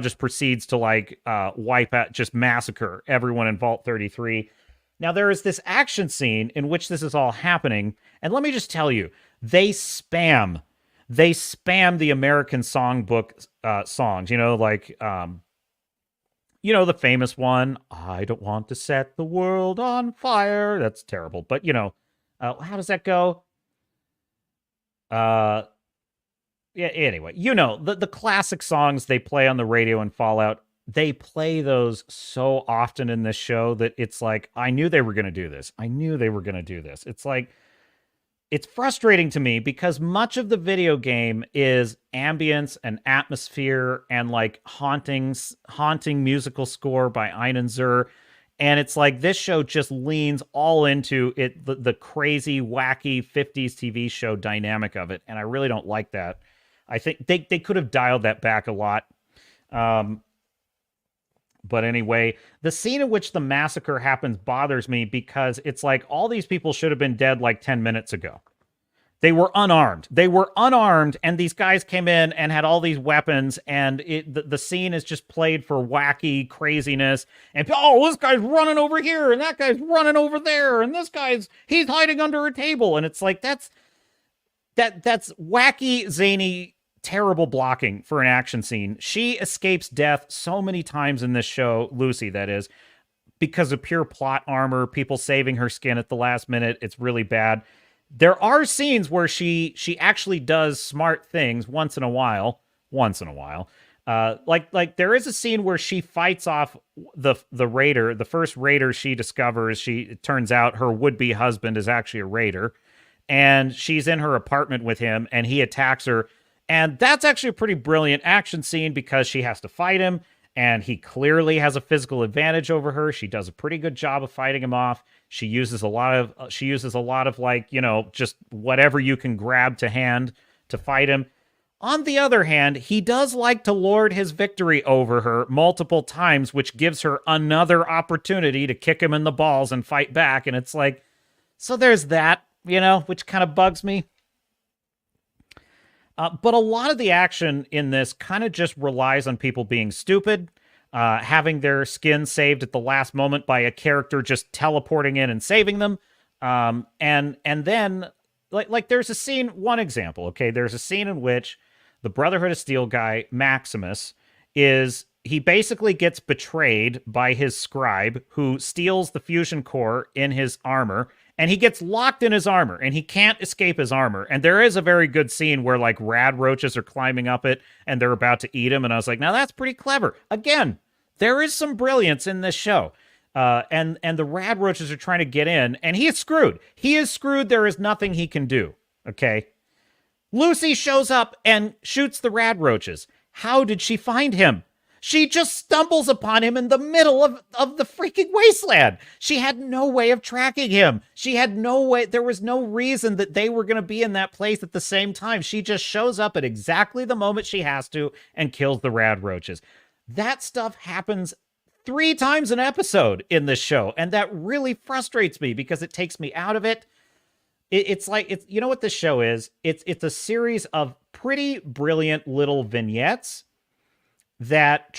just proceeds to wipe out, just massacre everyone in Vault 33. Now there is this action scene in which this is all happening, and let me just tell you, they spam the American songbook songs, the famous one, I don't want to set the world on fire. That's terrible, but how does that go? Yeah, anyway, the classic songs they play on the radio in Fallout, they play those so often in this show that it's like, I knew they were going to do this. I knew they were going to do this. It's like, it's frustrating to me because much of the video game is ambience and atmosphere and haunting musical score by Einan Zur. And it's like this show just leans all into it, the crazy, wacky 50s TV show dynamic of it. And I really don't like that. I think they could have dialed that back a lot. But anyway, the scene in which the massacre happens bothers me because it's like all these people should have been dead 10 minutes ago. They were unarmed. And these guys came in and had all these weapons, and the scene is just played for wacky craziness. And, this guy's running over here, and that guy's running over there, and he's hiding under a table. And it's like, that's wacky, zany, terrible blocking for an action scene. She escapes death so many times in this show, Lucy, that is, because of pure plot armor, people saving her skin at the last minute. It's really bad. There are scenes where she actually does smart things once in a while. Like there is a scene where she fights off the raider. The first raider she discovers, it turns out her would-be husband is actually a raider. And she's in her apartment with him, and he attacks her. And that's actually a pretty brilliant action scene because she has to fight him, and he clearly has a physical advantage over her. She does a pretty good job of fighting him off. She uses a lot of just whatever you can grab to hand to fight him. On the other hand, he does like to lord his victory over her multiple times, which gives her another opportunity to kick him in the balls and fight back. And it's like, so there's that, which kind of bugs me. But a lot of the action in this kind of just relies on people being stupid. having their skin saved at the last moment by a character just teleporting in and saving them. And then like there's a scene, one example, okay? There's a scene in which the Brotherhood of Steel guy, Maximus, he basically gets betrayed by his scribe who steals the fusion core in his armor, and he gets locked in his armor and he can't escape his armor. And there is a very good scene where like rad roaches are climbing up it and they're about to eat him. And I was like, now that's pretty clever. Again, there is some brilliance in this show. And the rad roaches are trying to get in, and he is screwed. He is screwed. There is nothing he can do. Okay. Lucy shows up and shoots the rad roaches. How did she find him? She just stumbles upon him in the middle of the freaking wasteland. She had no way of tracking him. She had no way. There was no reason that they were going to be in that place at the same time. She just shows up at exactly the moment she has to and kills the rad roaches. That stuff happens 3 times an episode in this show, and that really frustrates me because it takes me out of it. It's like, you know what this show is? It's a series of pretty brilliant little vignettes that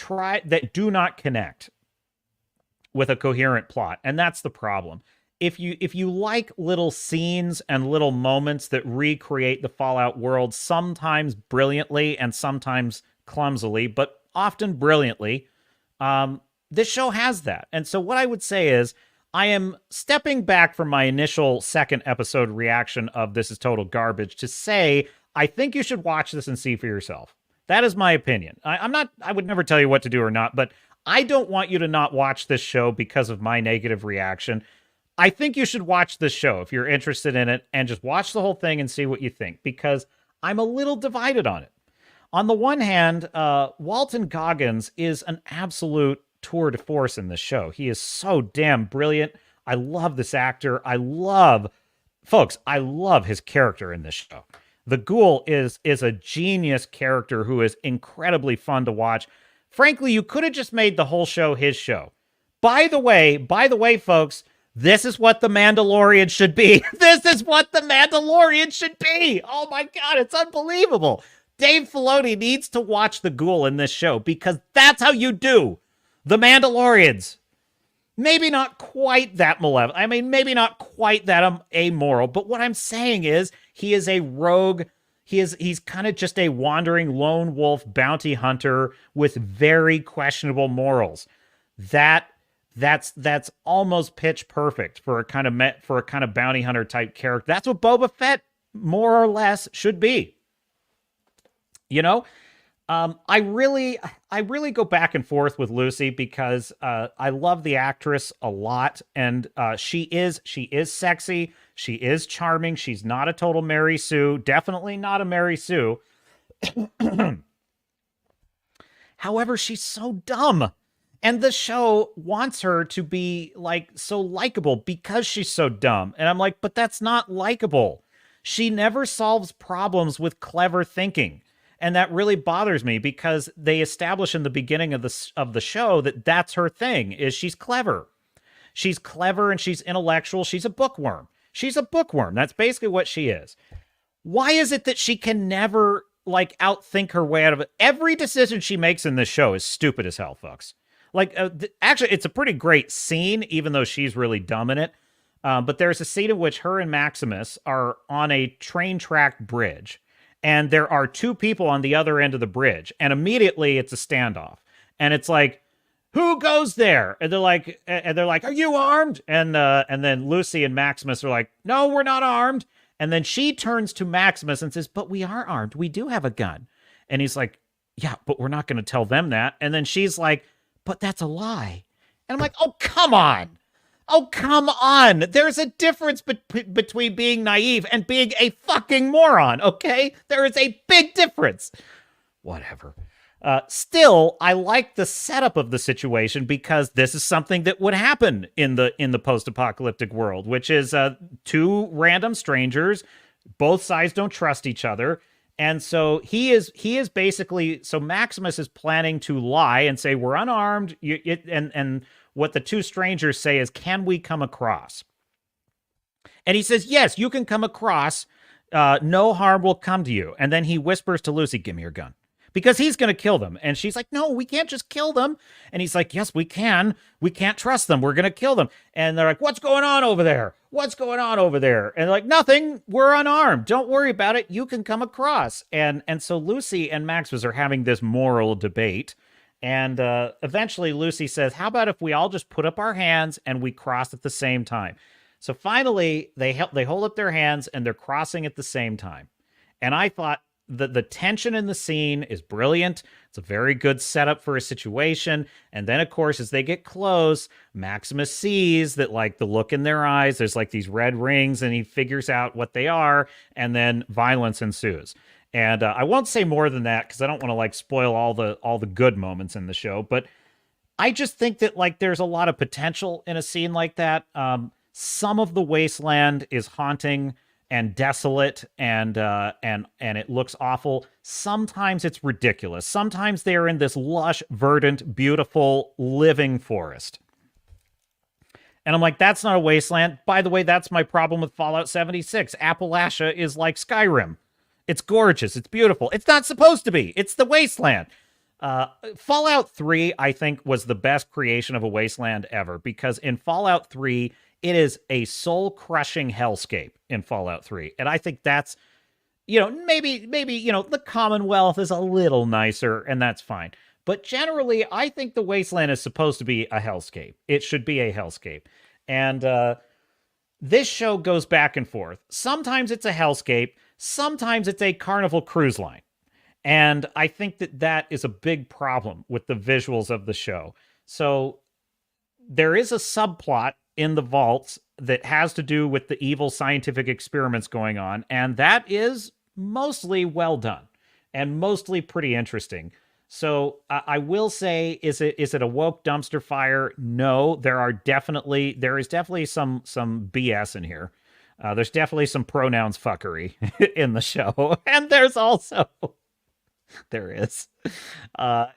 do not connect with a coherent plot, and that's the problem. If you like little scenes and little moments that recreate the Fallout world, sometimes brilliantly and sometimes clumsily, but often brilliantly, this show has that. And so what I would say is, I am stepping back from my initial second episode reaction of this is total garbage to say, I think you should watch this and see for yourself. That is my opinion. I would never tell you what to do or not, but I don't want you to not watch this show because of my negative reaction. I think you should watch this show if you're interested in it, and just watch the whole thing and see what you think, because I'm a little divided on it. On the one hand, Walton Goggins is an absolute tour de force in this show. He is so damn brilliant. I love this actor. I love his character in this show. The Ghoul is a genius character who is incredibly fun to watch. Frankly, you could have just made the whole show his show. By the way, folks, this is what The Mandalorian should be. This is what The Mandalorian should be. Oh my God, it's unbelievable. Dave Filoni needs to watch The Ghoul in this show, because that's how you do The Mandalorians. Maybe not quite that malevolent. I mean, maybe not quite that amoral, but what I'm saying is he is a rogue. He's kind of just a wandering lone wolf bounty hunter with very questionable morals. That's almost pitch perfect for a kind of bounty hunter type character. That's what Boba Fett more or less should be. You know? I really go back and forth with Lucy because I love the actress a lot, and she is sexy, she is charming, she's not a total Mary Sue, definitely not a Mary Sue. However, she's so dumb, and the show wants her to be like so likable because she's so dumb, and I'm like, but that's not likable. She never solves problems with clever thinking. And that really bothers me because they establish in the beginning of the show that that's her thing, is she's clever. She's clever and she's intellectual. She's a bookworm. She's a bookworm. That's basically what she is. Why is it that she can never like outthink her way out of it? Every decision she makes in this show is stupid as hell, folks. Like, actually, it's a pretty great scene, even though she's really dumb in it. But there's a scene in which her and Maximus are on a train track bridge. And there are 2 people on the other end of the bridge. And immediately it's a standoff. And it's like, who goes there? And they're like, are you armed? And then Lucy and Maximus are like, no, we're not armed. And then she turns to Maximus and says, but we are armed. We do have a gun. And he's like, yeah, but we're not going to tell them that. And then she's like, but that's a lie. And I'm like, oh, come on. Oh, come on. There's a difference between being naive and being a fucking moron, okay? There is a big difference. Whatever. Still, I like the setup of the situation because this is something that would happen in the post-apocalyptic world, which is 2 random strangers. Both sides don't trust each other. And so he is basically, so Maximus is planning to lie and say, we're unarmed, and what the 2 strangers say is, can we come across? And he says, yes, you can come across. No harm will come to you. And then he whispers to Lucy, give me your gun. because he's going to kill them. And she's like, no, we can't just kill them. And he's like, yes, we can. We can't trust them. We're going to kill them. And they're like, what's going on over there? What's going on over there? And they're like, nothing. We're unarmed. Don't worry about it. You can come across. And so Lucy and Maximus are having this moral debate. And eventually Lucy says, how about if we all just put up our hands and we cross at the same time? So finally, they hold up their hands and they're crossing at the same time. And I thought the tension in the scene is brilliant. It's a very good setup for a situation. And then, of course, as they get close, Maximus sees that, like, the look in their eyes, there's like these red rings, and he figures out what they are. And then violence ensues. And I won't say more than that because I don't want to like spoil all the good moments in the show. But I just think that like there's a lot of potential in a scene like that. Some of the wasteland is haunting and desolate, and it looks awful. Sometimes it's ridiculous. Sometimes they're in this lush, verdant, beautiful, living forest. And I'm like, that's not a wasteland. By the way, that's my problem with Fallout 76. Appalachia is like Skyrim. It's gorgeous. It's beautiful. It's not supposed to be. It's the wasteland. Fallout 3, I think, was the best creation of a wasteland ever, because in Fallout 3, it is a soul-crushing hellscape in Fallout 3. And I think that's, maybe, the Commonwealth is a little nicer, and that's fine. But generally, I think the wasteland is supposed to be a hellscape. It should be a hellscape. And this show goes back and forth. Sometimes it's a hellscape. Sometimes it's a Carnival cruise line. And I think that is a big problem with the visuals of the show. So there is a subplot in the vaults that has to do with the evil scientific experiments going on, and that is mostly well done and mostly pretty interesting. So I will say, is it a woke dumpster fire? No, there is definitely some BS in here. There's definitely some pronouns fuckery in the show, and there is.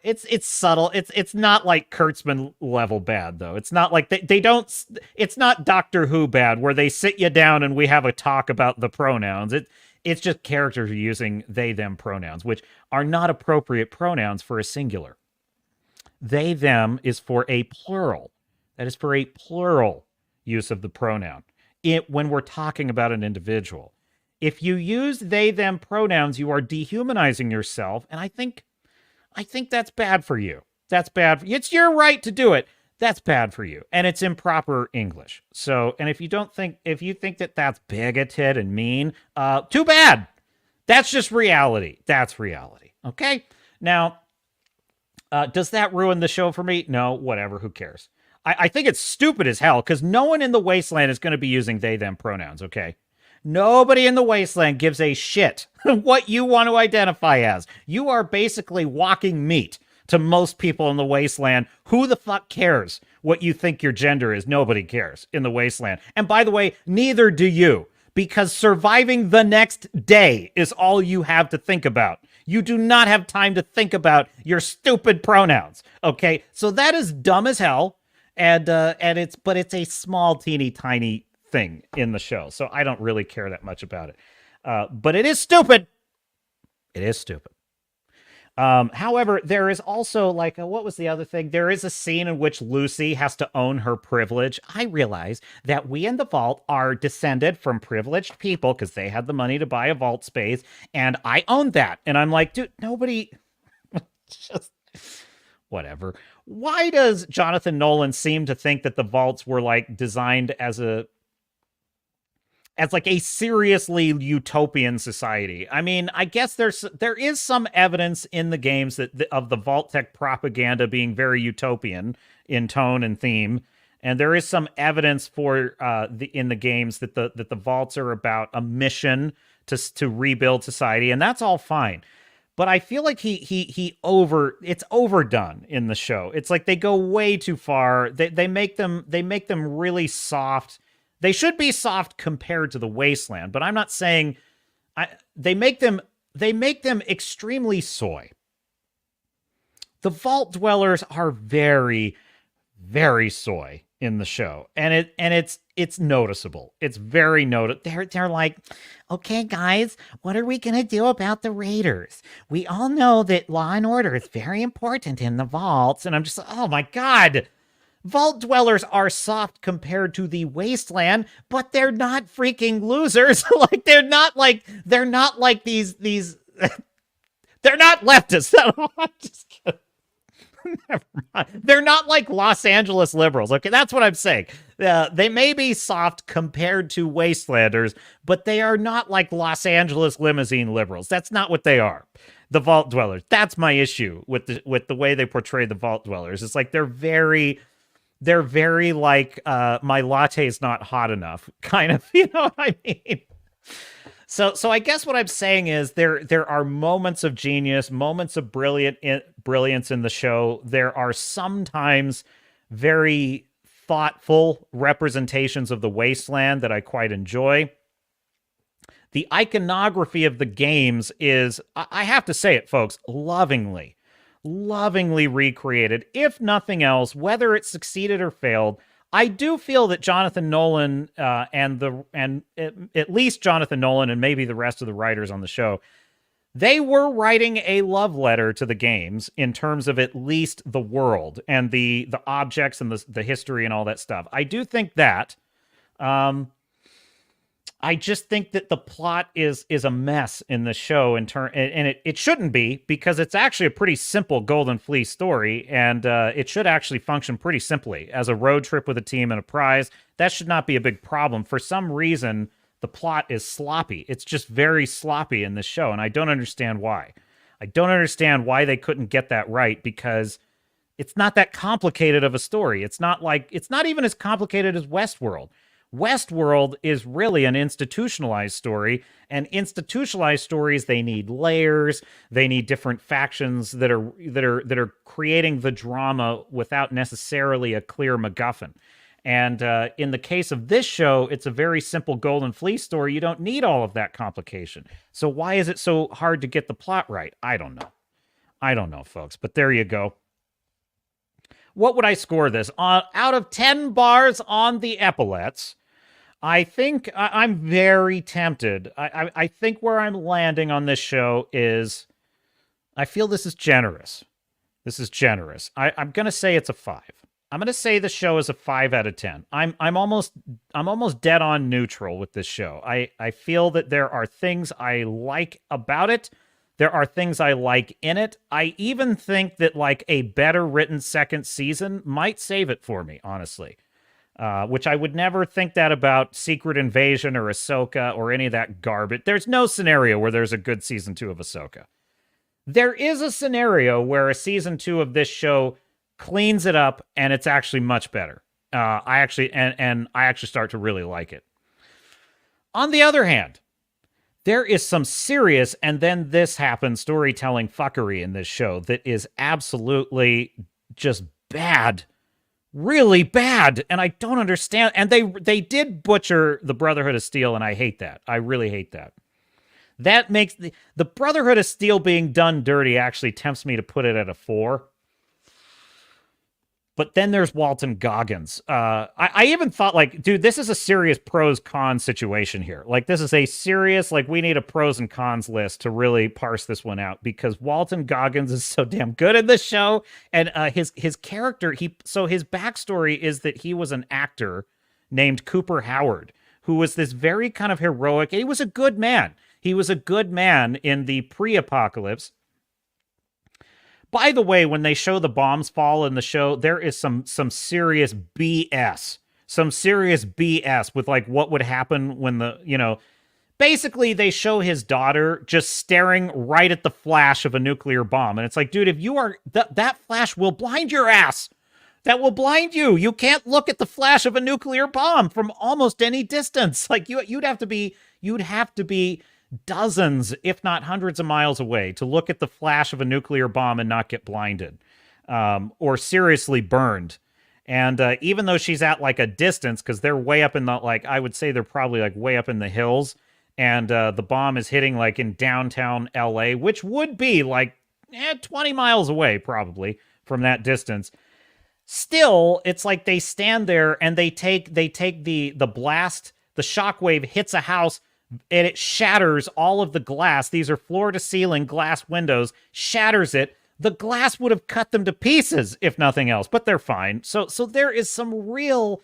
It's subtle. It's not like Kurtzman level bad though. It's not like they don't. It's not Doctor Who bad where they sit you down and we have a talk about the pronouns. It's just characters using they them pronouns, which are not appropriate pronouns for a singular. They them is for a plural. That is for a plural use of the pronoun. When we're talking about an individual. If you use they, them pronouns, you are dehumanizing yourself, and I think that's bad for you. That's bad. It's your right to do it. That's bad for you, and it's improper English. So, and if you think that that's bigoted and mean, too bad. That's just reality. That's reality. Okay? Now, does that ruin the show for me? No, whatever. Who cares? I think it's stupid as hell, because no one in the wasteland is going to be using they, them pronouns, okay? Nobody in the wasteland gives a shit what you want to identify as. You are basically walking meat to most people in the wasteland. Who the fuck cares what you think your gender is? Nobody cares in the wasteland. And by the way, neither do you, because surviving the next day is all you have to think about. You do not have time to think about your stupid pronouns, okay? So that is dumb as hell, and it's a small, teeny, tiny thing in the show, so I don't really care that much about it. But it is stupid. It is stupid. However, there is also like what was the other thing? There is a scene in which Lucy has to own her privilege. I realize that we in the vault are descended from privileged people because they had the money to buy a vault space, and I own that. And I'm like, dude, nobody just whatever. Why does Jonathan Nolan seem to think that the vaults were like designed as like a seriously utopian society? I mean, I guess there is some evidence in the games of the Vault-Tec propaganda being very utopian in tone and theme, and there is some evidence for in the games that the vaults are about a mission to rebuild society, and that's all fine. But I feel like it's overdone in the show. It's like they go way too far. They make them really soft. They should be soft compared to the wasteland, but I'm not saying they make them extremely soy. The vault dwellers are very, very soy in the show, and it's noticeable. It's very noticeable. They're like, okay, guys, what are we gonna do about the raiders? We all know that law and order is very important in the vaults, and I'm just, oh my god. Vault dwellers are soft compared to the wasteland, but they're not freaking losers. Like they're not like these they're not leftists. I'm just kidding. Never mind. They're not like Los Angeles liberals. Okay, that's what I'm saying. They may be soft compared to wastelanders, but they are not like Los Angeles limousine liberals. That's not what they are. The vault dwellers. That's my issue with the way they portray the vault dwellers. It's like they're very like my latte's not hot enough, kind of. You know what I mean? So I guess what I'm saying is there are moments of genius, moments of brilliance in the show. There are sometimes very thoughtful representations of the wasteland that I quite enjoy. The iconography of the games is, I have to say it, folks, lovingly recreated. If nothing else, whether it succeeded or failed, I do feel that Jonathan Nolan and at least Jonathan Nolan and maybe the rest of the writers on the show, they were writing a love letter to the games in terms of at least the world and the objects and the history and all that stuff. I do think that. I just think that the plot is a mess in the show and it shouldn't be, because it's actually a pretty simple Golden Fleece story, and it should actually function pretty simply as a road trip with a team and a prize. That should not be a big problem. For some reason, the plot is sloppy. It's just very sloppy in this show, and I don't understand why. I don't understand why they couldn't get that right, because it's not that complicated of a story. It's not even as complicated as Westworld. Westworld is really an institutionalized story, and institutionalized stories, they need layers, they need different factions that are creating the drama without necessarily a clear MacGuffin. And in the case of this show, it's a very simple Golden Fleece story. You don't need all of that complication. So why is it so hard to get the plot right? I don't know, folks, but there you go. What would I score this? Out of 10 bars on the epaulets, I think I'm very tempted. I think where I'm landing on this show is, I feel this is generous. This is generous. I'm going to say it's a 5. I'm going to say the show is a 5 out of 10. I'm almost dead on neutral with this show. I feel that there are things I like about it. There are things I like in it. I even think that like a better written second season might save it for me, honestly. Which I would never think that about Secret Invasion or Ahsoka or any of that garbage. There's no scenario where there's a good season 2 of Ahsoka. There is a scenario where a season 2 of this show cleans it up and it's actually much better. I actually start to really like it. On the other hand, there is some serious and then this happens storytelling fuckery in this show that is absolutely just bad. Really bad, and I don't understand. And they did butcher the Brotherhood of Steel, and I hate that. I really hate that. That makes the Brotherhood of Steel being done dirty actually tempts me to put it at a 4. But then there's Walton Goggins. I even thought, like, dude, this is a serious pros-cons situation here. Like, this is a serious, like, we need a pros and cons list to really parse this one out, because Walton Goggins is so damn good in this show. And his character, so his backstory is that he was an actor named Cooper Howard, who was this very kind of heroic, he was a good man. He was a good man in the pre-apocalypse. By the way, when they show the bombs fall in the show, there is some serious BS. Some serious BS with like what would happen when basically they show his daughter just staring right at the flash of a nuclear bomb. And it's like, dude, if you are, that flash will blind your ass. That will blind you. You can't look at the flash of a nuclear bomb from almost any distance. Like you'd have to be dozens, if not hundreds of miles away to look at the flash of a nuclear bomb and not get blinded or seriously burned. And even though she's at like a distance, because they're way up in the, like, I would say they're probably like way up in the hills, and the bomb is hitting like in downtown LA, which would be like 20 miles away probably from that distance. Still, it's like they stand there and they take the blast, the shockwave hits a house and it shatters all of the glass. These are floor to ceiling glass windows, shatters it. The glass would have cut them to pieces if nothing else, but they're fine. So there is some real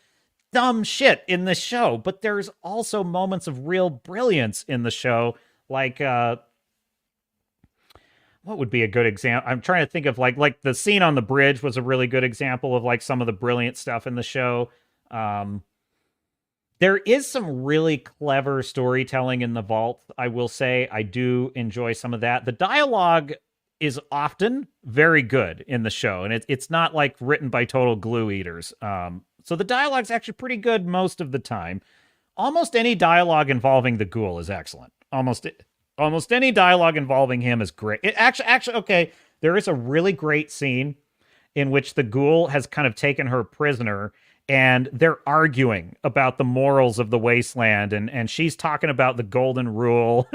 dumb shit in this show, but there's also moments of real brilliance in the show. Like, what would be a good example? I'm trying to think of like the scene on the bridge was a really good example of like some of the brilliant stuff in the show. There is some really clever storytelling in the vault. I will say I do enjoy some of that. The dialogue is often very good in the show, and it's not like written by total glue eaters. So the dialogue's actually pretty good most of the time. Almost any dialogue involving the ghoul is excellent. Almost any dialogue involving him is great. It actually, okay, there is a really great scene in which the ghoul has kind of taken her prisoner, and they're arguing about the morals of the wasteland, and she's talking about the golden rule,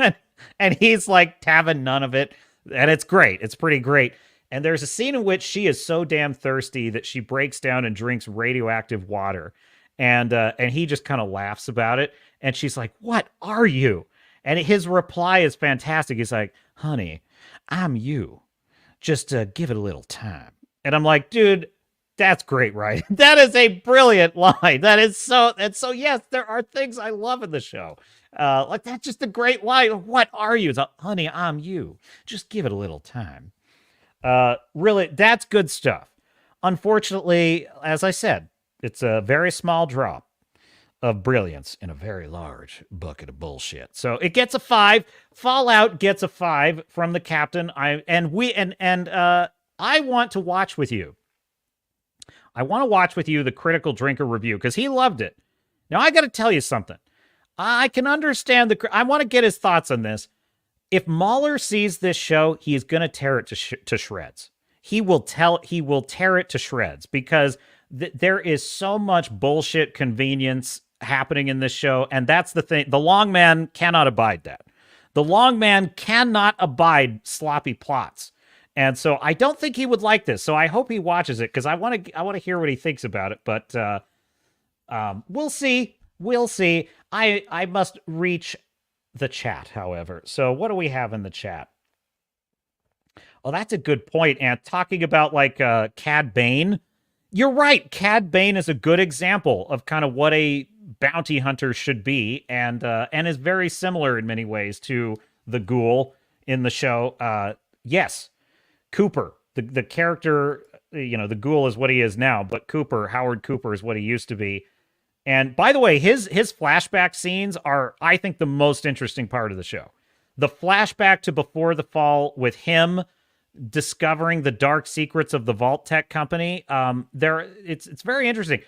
and he's like having none of it, and it's great. It's pretty great. And there's a scene in which she is so damn thirsty that she breaks down and drinks radioactive water, and he just kind of laughs about it, and she's like, "What are you?" And his reply is fantastic. He's like, "Honey, I'm you. Just give it a little time." And I'm like, dude, that's great, right? That is a brilliant line. That is so, and so, yes, there are things I love in the show. Like, that's just a great line. What are you? It's like, "Honey, I'm you. Just give it a little time." Really, that's good stuff. Unfortunately, as I said, it's a very small drop of brilliance in a very large bucket of bullshit. So it gets a 5. Fallout gets a 5 from the captain. I want to watch with you. I want to watch with you the Critical Drinker review because he loved it. Now I got to tell you something. I can understand I want to get his thoughts on this. If Mahler sees this show, he is going to tear it to shreds. He will tear it to shreds because there is so much bullshit convenience happening in this show, and that's the thing. The long man cannot abide that. The long man cannot abide sloppy plots. And so I don't think he would like this. So I hope he watches it because I want to hear what he thinks about it. But we'll see. We'll see. I must reach the chat, however. So what do we have in the chat? Oh, that's a good point. And talking about like Cad Bane. You're right. Cad Bane is a good example of kind of what a bounty hunter should be, and is very similar in many ways to the ghoul in the show. Yes, Cooper, the character, the ghoul is what he is now, but Howard Cooper is what he used to be. And by the way, his flashback scenes are, I think, the most interesting part of the show. The flashback to Before the Fall with him discovering the dark secrets of the Vault Tech company. It's very interesting.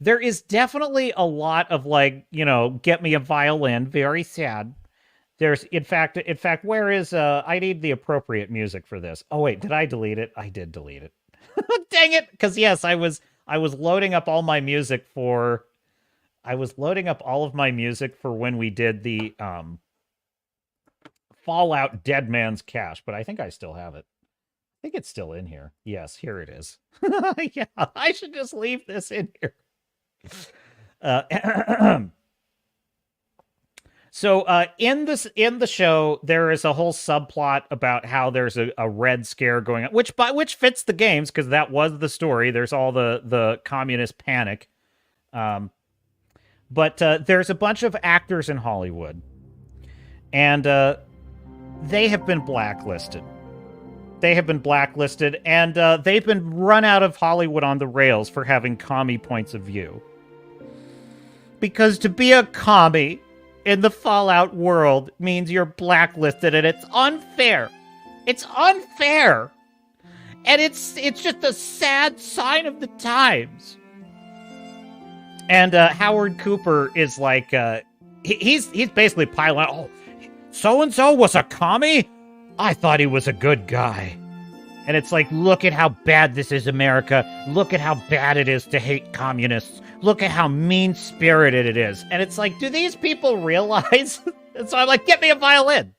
There is definitely a lot of like, get me a violin, very sad. There's in fact, where is I need the appropriate music for this. Oh wait, did I delete it? I did delete it. Dang it. Because yes, I was loading up all my music for when we did the Fallout Dead Man's Cache, but I think I still have it. I think it's still in here. Yes, here it is. Yeah, I should just leave this in here. So in the show, there is a whole subplot about how there's a red scare going on, which fits the games because that was the story. There's all the communist panic. But there's a bunch of actors in Hollywood, and they have been blacklisted. And they've been run out of Hollywood on the rails for having commie points of view. Because to be a commie in the Fallout world means you're blacklisted, and it's unfair. It's unfair. And it's just a sad sign of the times. And Howard Cooper is like, he's basically piling on, "Oh, so-and-so was a commie? I thought he was a good guy." And it's like, look at how bad this is, America. Look at how bad it is to hate communists. Look at how mean-spirited it is. And it's like, do these people realize? And so I'm like, get me a violin.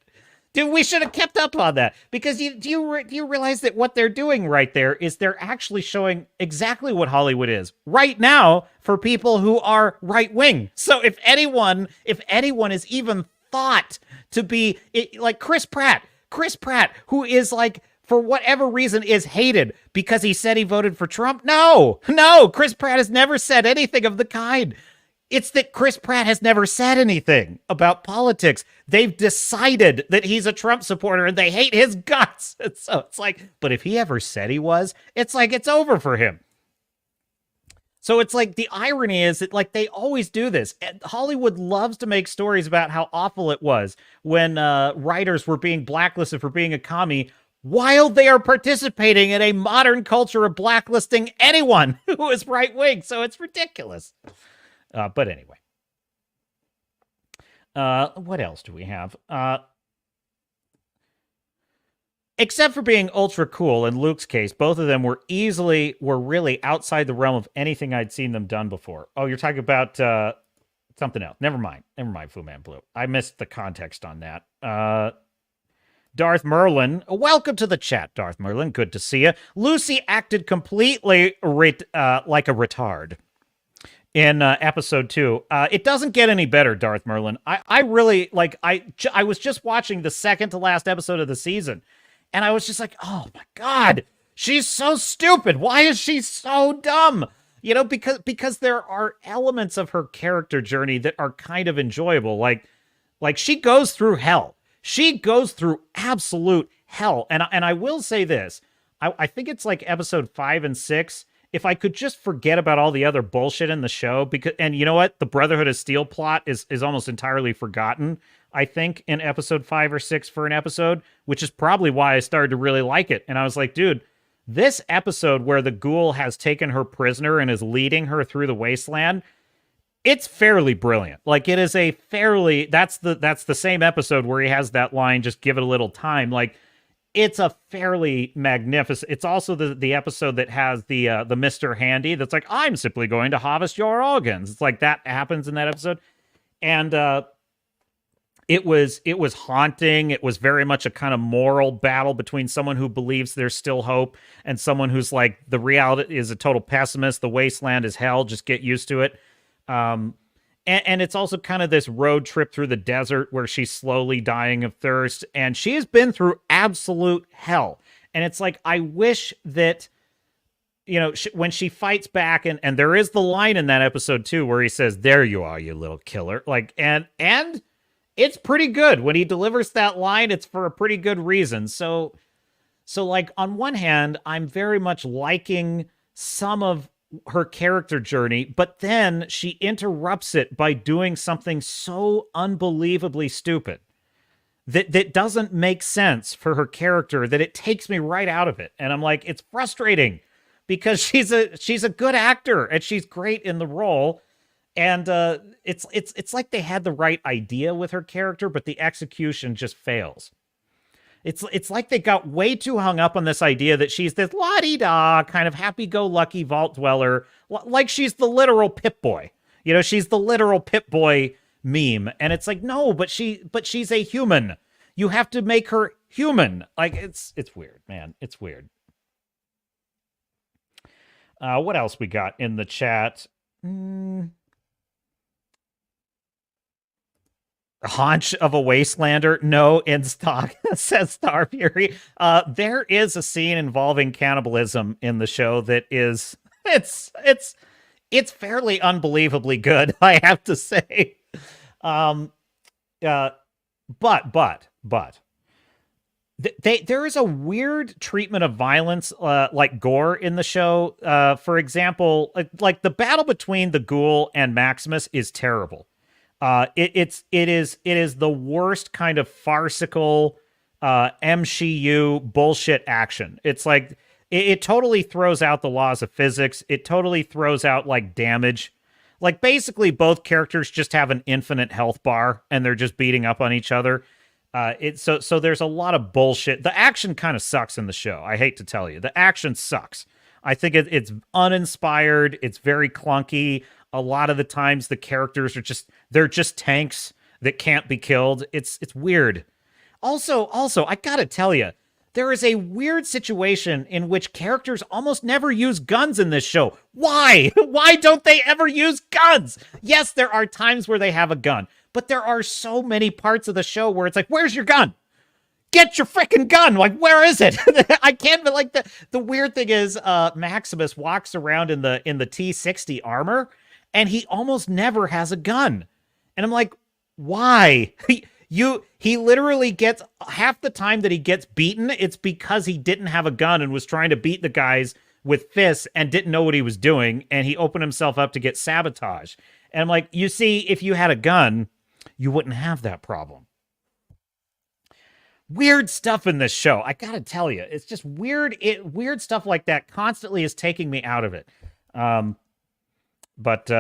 Dude, we should have kept up on that because do you realize that what they're doing right there is they're actually showing exactly what Hollywood is right now for people who are right wing. So if anyone is even thought to be like Chris Pratt, who is like for whatever reason is hated because he said he voted for Trump. No, Chris Pratt has never said anything of the kind. It's that Chris Pratt has never said anything about politics. They've decided that he's a Trump supporter and they hate his guts. And so it's like, but if he ever said he was, it's like it's over for him. So it's like the irony is that like they always do this. Hollywood loves to make stories about how awful it was when writers were being blacklisted for being a commie while they are participating in a modern culture of blacklisting anyone who is right wing. So it's ridiculous. But anyway, what else do we have? Except for being ultra cool, in Luke's case, both of them were really outside the realm of anything I'd seen them done before. Oh, you're talking about something else. Never mind, Fu Man Blue. I missed the context on that. Darth Merlin, welcome to the chat, Darth Merlin. Good to see you. Lucy acted completely like a retard in episode 2. It doesn't get any better, Darth Merlin. I really like. I was just watching the second to last episode of the season, and I was just like, oh my god, she's so stupid. Why is she so dumb? You know, because there are elements of her character journey that are kind of enjoyable. Like she goes through hell. She goes through absolute hell. And I will say this. I think it's like episode 5 and 6. If I could just forget about all the other bullshit in the show, and you know what? The Brotherhood of Steel plot is almost entirely forgotten, I think, in episode 5 or 6 for an episode, which is probably why I started to really like it. And I was like, dude, this episode where the ghoul has taken her prisoner and is leading her through the wasteland, it's fairly brilliant. Like, it is a fairly, that's the same episode where he has that line, just give it a little time. Like, it's a fairly magnificent, it's also the episode that has the Mr. Handy that's like, I'm simply going to harvest your organs. It's like that happens in that episode. And it was haunting. It was very much a kind of moral battle between someone who believes there's still hope and someone who's like, the reality is a total pessimist. The wasteland is hell. Just get used to it. And it's also kind of this road trip through the desert where she's slowly dying of thirst. And she has been through absolute hell. And it's like, I wish that, you know, when she fights back, and there is the line in that episode too, where he says, there you are, you little killer. Like, and it's pretty good. When he delivers that line, it's for a pretty good reason. So like, on one hand, I'm very much liking some of her character journey, but then she interrupts it by doing something so unbelievably stupid that doesn't make sense for her character, that it takes me right out of it. And I'm like, it's frustrating because she's a good actor and she's great in the role. And it's like they had the right idea with her character, but the execution just fails. It's like they got way too hung up on this idea that she's this la-di-da kind of happy-go-lucky vault dweller, like she's the literal Pip-Boy. You know, she's the literal Pip-Boy meme. And it's like, no, but she's a human. You have to make her human. Like, it's weird, man. It's weird. What else we got in the chat? Haunch of a Wastelander? No, in stock, says Star Fury. There is a scene involving cannibalism in the show that is, it's fairly unbelievably good, I have to say. But there is a weird treatment of violence, like gore in the show. For example, like the battle between the ghoul and Maximus is terrible. It is the worst kind of farcical MCU bullshit action. It's like it totally throws out the laws of physics. It totally throws out like damage. Like basically both characters just have an infinite health bar and they're just beating up on each other. So there's a lot of bullshit. The action kind of sucks in the show. I hate to tell you, the action sucks. I think it's uninspired. It's very clunky. A lot of the times the characters are they're just tanks that can't be killed. It's weird. Also, I gotta tell you, there is a weird situation in which characters almost never use guns in this show. Why? Why don't they ever use guns? Yes, there are times where they have a gun, but there are so many parts of the show where it's like, where's your gun? Get your freaking gun. Like, where is it? I can't, but like the weird thing is Maximus walks around in the T-60 armor and he almost never has a gun. And I'm like, why? He literally gets half the time that he gets beaten, it's because he didn't have a gun and was trying to beat the guys with fists and didn't know what he was doing, and he opened himself up to get sabotaged. And I'm like, you see, if you had a gun, you wouldn't have that problem. Weird stuff in this show. I gotta tell you, it's just weird. Weird stuff like that constantly is taking me out of it. But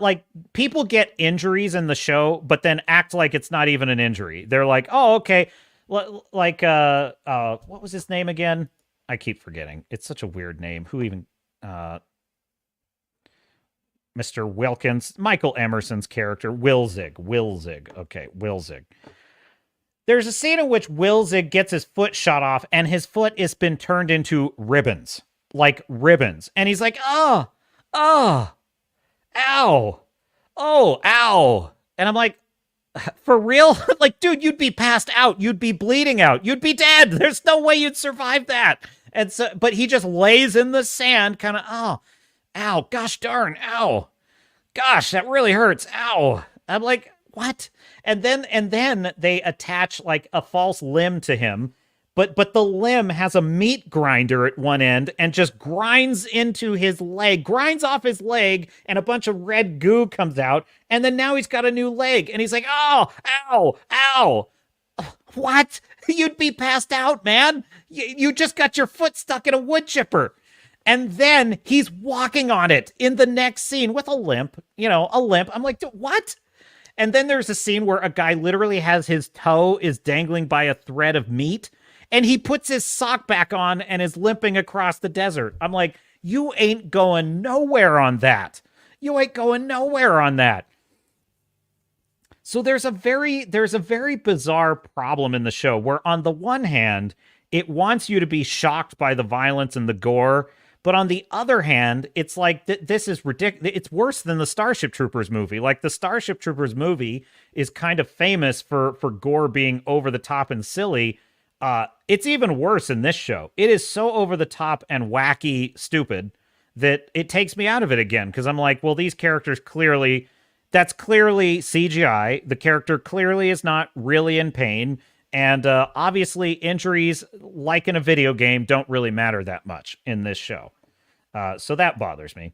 like people get injuries in the show, but then act like it's not even an injury. They're like, oh, okay. Like, what was his name again? I keep forgetting. It's such a weird name. Who even, Mr. Wilkins, Michael Emerson's character, Wilzig. Okay, Wilzig. There's a scene in which Wilzig gets his foot shot off and his foot has been turned into ribbons. Like ribbons. And he's like, ow, ow. And I'm like, for real? Like, dude, you'd be passed out. You'd be bleeding out. You'd be dead. There's no way you'd survive that. And so, but he just lays in the sand, kind of, ow, gosh darn, ow. Gosh, that really hurts. Ow. I'm like, what? And then they attach like a false limb to him. But the limb has a meat grinder at one end and just grinds into his leg, grinds off his leg, and a bunch of red goo comes out. And then now he's got a new leg. And he's like, oh, ow. What? You'd be passed out, man. You just got your foot stuck in a wood chipper. And then he's walking on it in the next scene with a limp, a limp. I'm like, what? And then there's a scene where a guy literally has his toe is dangling by a thread of meat. And he puts his sock back on and is limping across the desert. I'm like, you ain't going nowhere on that. You ain't going nowhere on that. So there's a very bizarre problem in the show where on the one hand, it wants you to be shocked by the violence and the gore. But on the other hand, it's like, this is ridiculous. It's worse than the Starship Troopers movie. Like, the Starship Troopers movie is kind of famous for gore being over the top and silly. It's even worse in this show. It is so over the top and wacky stupid that it takes me out of it again. Because I'm like, well, these characters that's clearly CGI. The character clearly is not really in pain. And obviously injuries, like in a video game, don't really matter that much in this show. So that bothers me.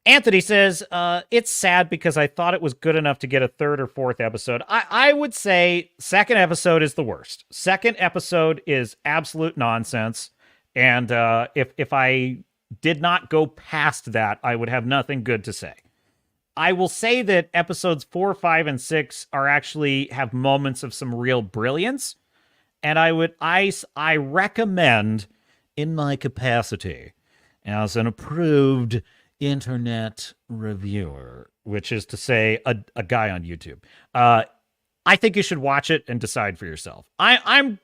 Anthony says, it's sad because I thought it was good enough to get a third or fourth episode. I would say second episode is the worst. Second episode is absolute nonsense. And if I did not go past that, I would have nothing good to say. I will say that episodes 4, 5, and 6 are actually have moments of some real brilliance. And I recommend, in my capacity as an approved internet reviewer, which is to say a guy on YouTube, I think you should watch it and decide for yourself. I'm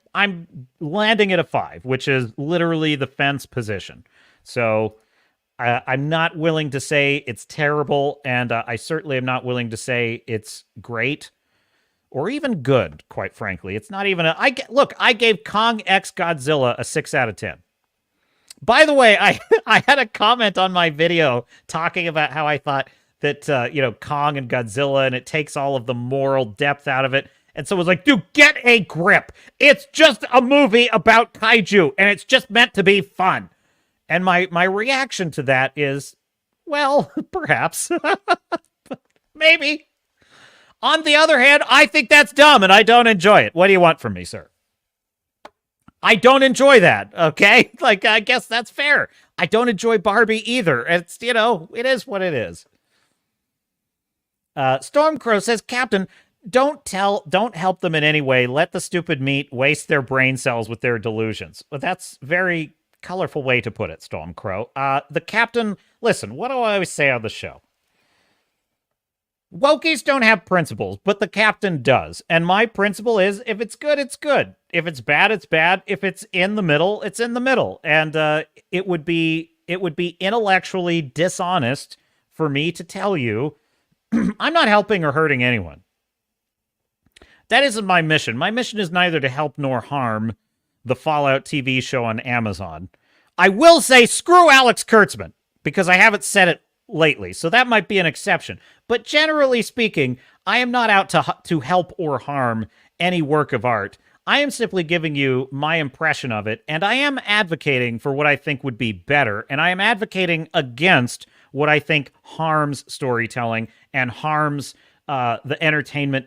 landing at a 5, which is literally the fence position. So I'm not willing to say it's terrible, and I certainly am not willing to say it's great or even good, quite frankly. It's not even I gave Kong X Godzilla a 6 out of 10. By the way, I had a comment on my video talking about how I thought that, Kong and Godzilla, and it takes all of the moral depth out of it. And someone was like, dude, get a grip. It's just a movie about kaiju, and it's just meant to be fun. And my reaction to that is, well, perhaps. Maybe. On the other hand, I think that's dumb, and I don't enjoy it. What do you want from me, sir? I don't enjoy that, okay? Like, I guess that's fair. I don't enjoy Barbie either. It's, it is what it is. Stormcrow says, Captain, don't help them in any way. Let the stupid meat waste their brain cells with their delusions. Well, that's very colorful way to put it, Stormcrow. The captain, listen, what do I always say on the show? Wokies don't have principles, but the captain does. And my principle is, if it's good, it's good. If it's bad, it's bad. If it's in the middle, it's in the middle. And it would be intellectually dishonest for me to tell you I'm not helping or hurting anyone. That isn't my mission. My mission is neither to help nor harm the Fallout TV show on Amazon. I will say screw Alex Kurtzman, because I haven't said it lately, so that might be an exception. But generally speaking, I am not out to help or harm any work of art. I am simply giving you my impression of it, and I am advocating for what I think would be better, and I am advocating against what I think harms storytelling and harms the entertainment,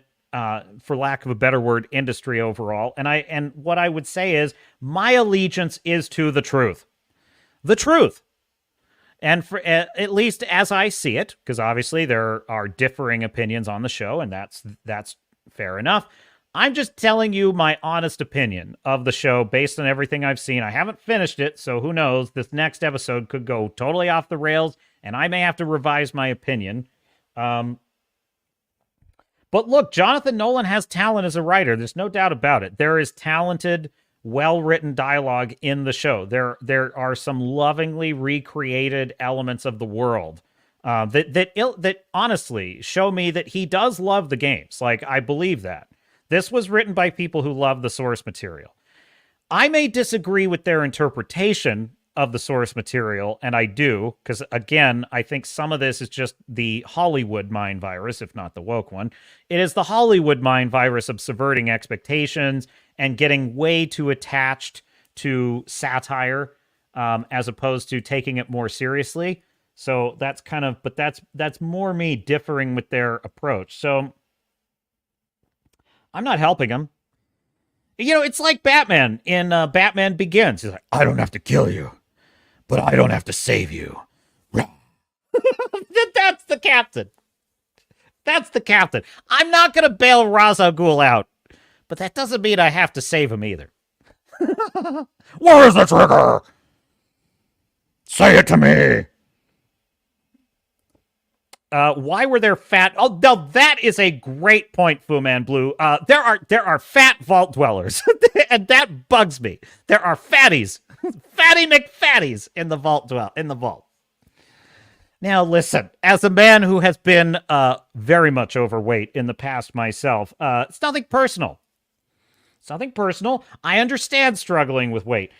for lack of a better word, industry overall. And what I would say is my allegiance is to the truth. The truth. And for at least as I see it, because obviously there are differing opinions on the show, and that's fair enough. I'm just telling you my honest opinion of the show based on everything I've seen. I haven't finished it, so who knows? This next episode could go totally off the rails, and I may have to revise my opinion. But look, Jonathan Nolan has talent as a writer. There's no doubt about it. There is talented, well-written dialogue in the show. There are some lovingly recreated elements of the world that honestly show me that he does love the games. Like, I believe that. This was written by people who love the source material. I may disagree with their interpretation of the source material, and I do, because, again, I think some of this is just the Hollywood mind virus, if not the woke one. It is the Hollywood mind virus of subverting expectations and getting way too attached to satire, as opposed to taking it more seriously. So that's kind of, but that's more me differing with their approach. So I'm not helping them. You know, it's like Batman in Batman Begins. He's like, I don't have to kill you, but I don't have to save you. That's the captain. That's the captain. I'm not going to bail Ra's al Ghul out, but that doesn't mean I have to save him either. Where is the trigger? Say it to me. Why were there fat? Oh, no, that is a great point, Fu Man Blue. There are fat vault dwellers, and that bugs me. There are fatties, fatty McFatties in the vault Now, listen, as a man who has been very much overweight in the past myself, it's nothing personal. It's nothing personal. I understand struggling with weight.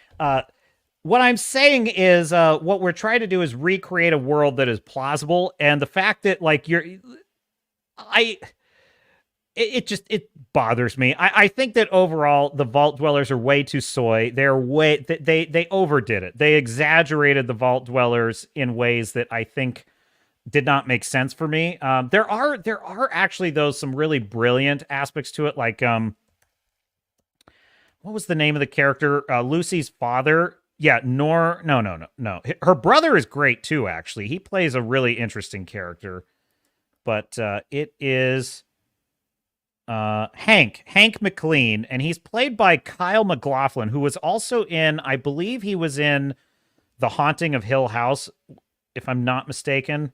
What I'm saying is, what we're trying to do is recreate a world that is plausible, and the fact that, like, it bothers me. I think that overall the Vault Dwellers are way too soy. They overdid it. They exaggerated the Vault Dwellers in ways that I think did not make sense for me. There are actually, though, some really brilliant aspects to it, like what was the name of the character? Lucy's father. Yeah, no. Her brother is great too, actually. He plays a really interesting character. But it is Hank McLean, and he's played by Kyle MacLachlan, who was also in, I believe he was in The Haunting of Hill House, if I'm not mistaken.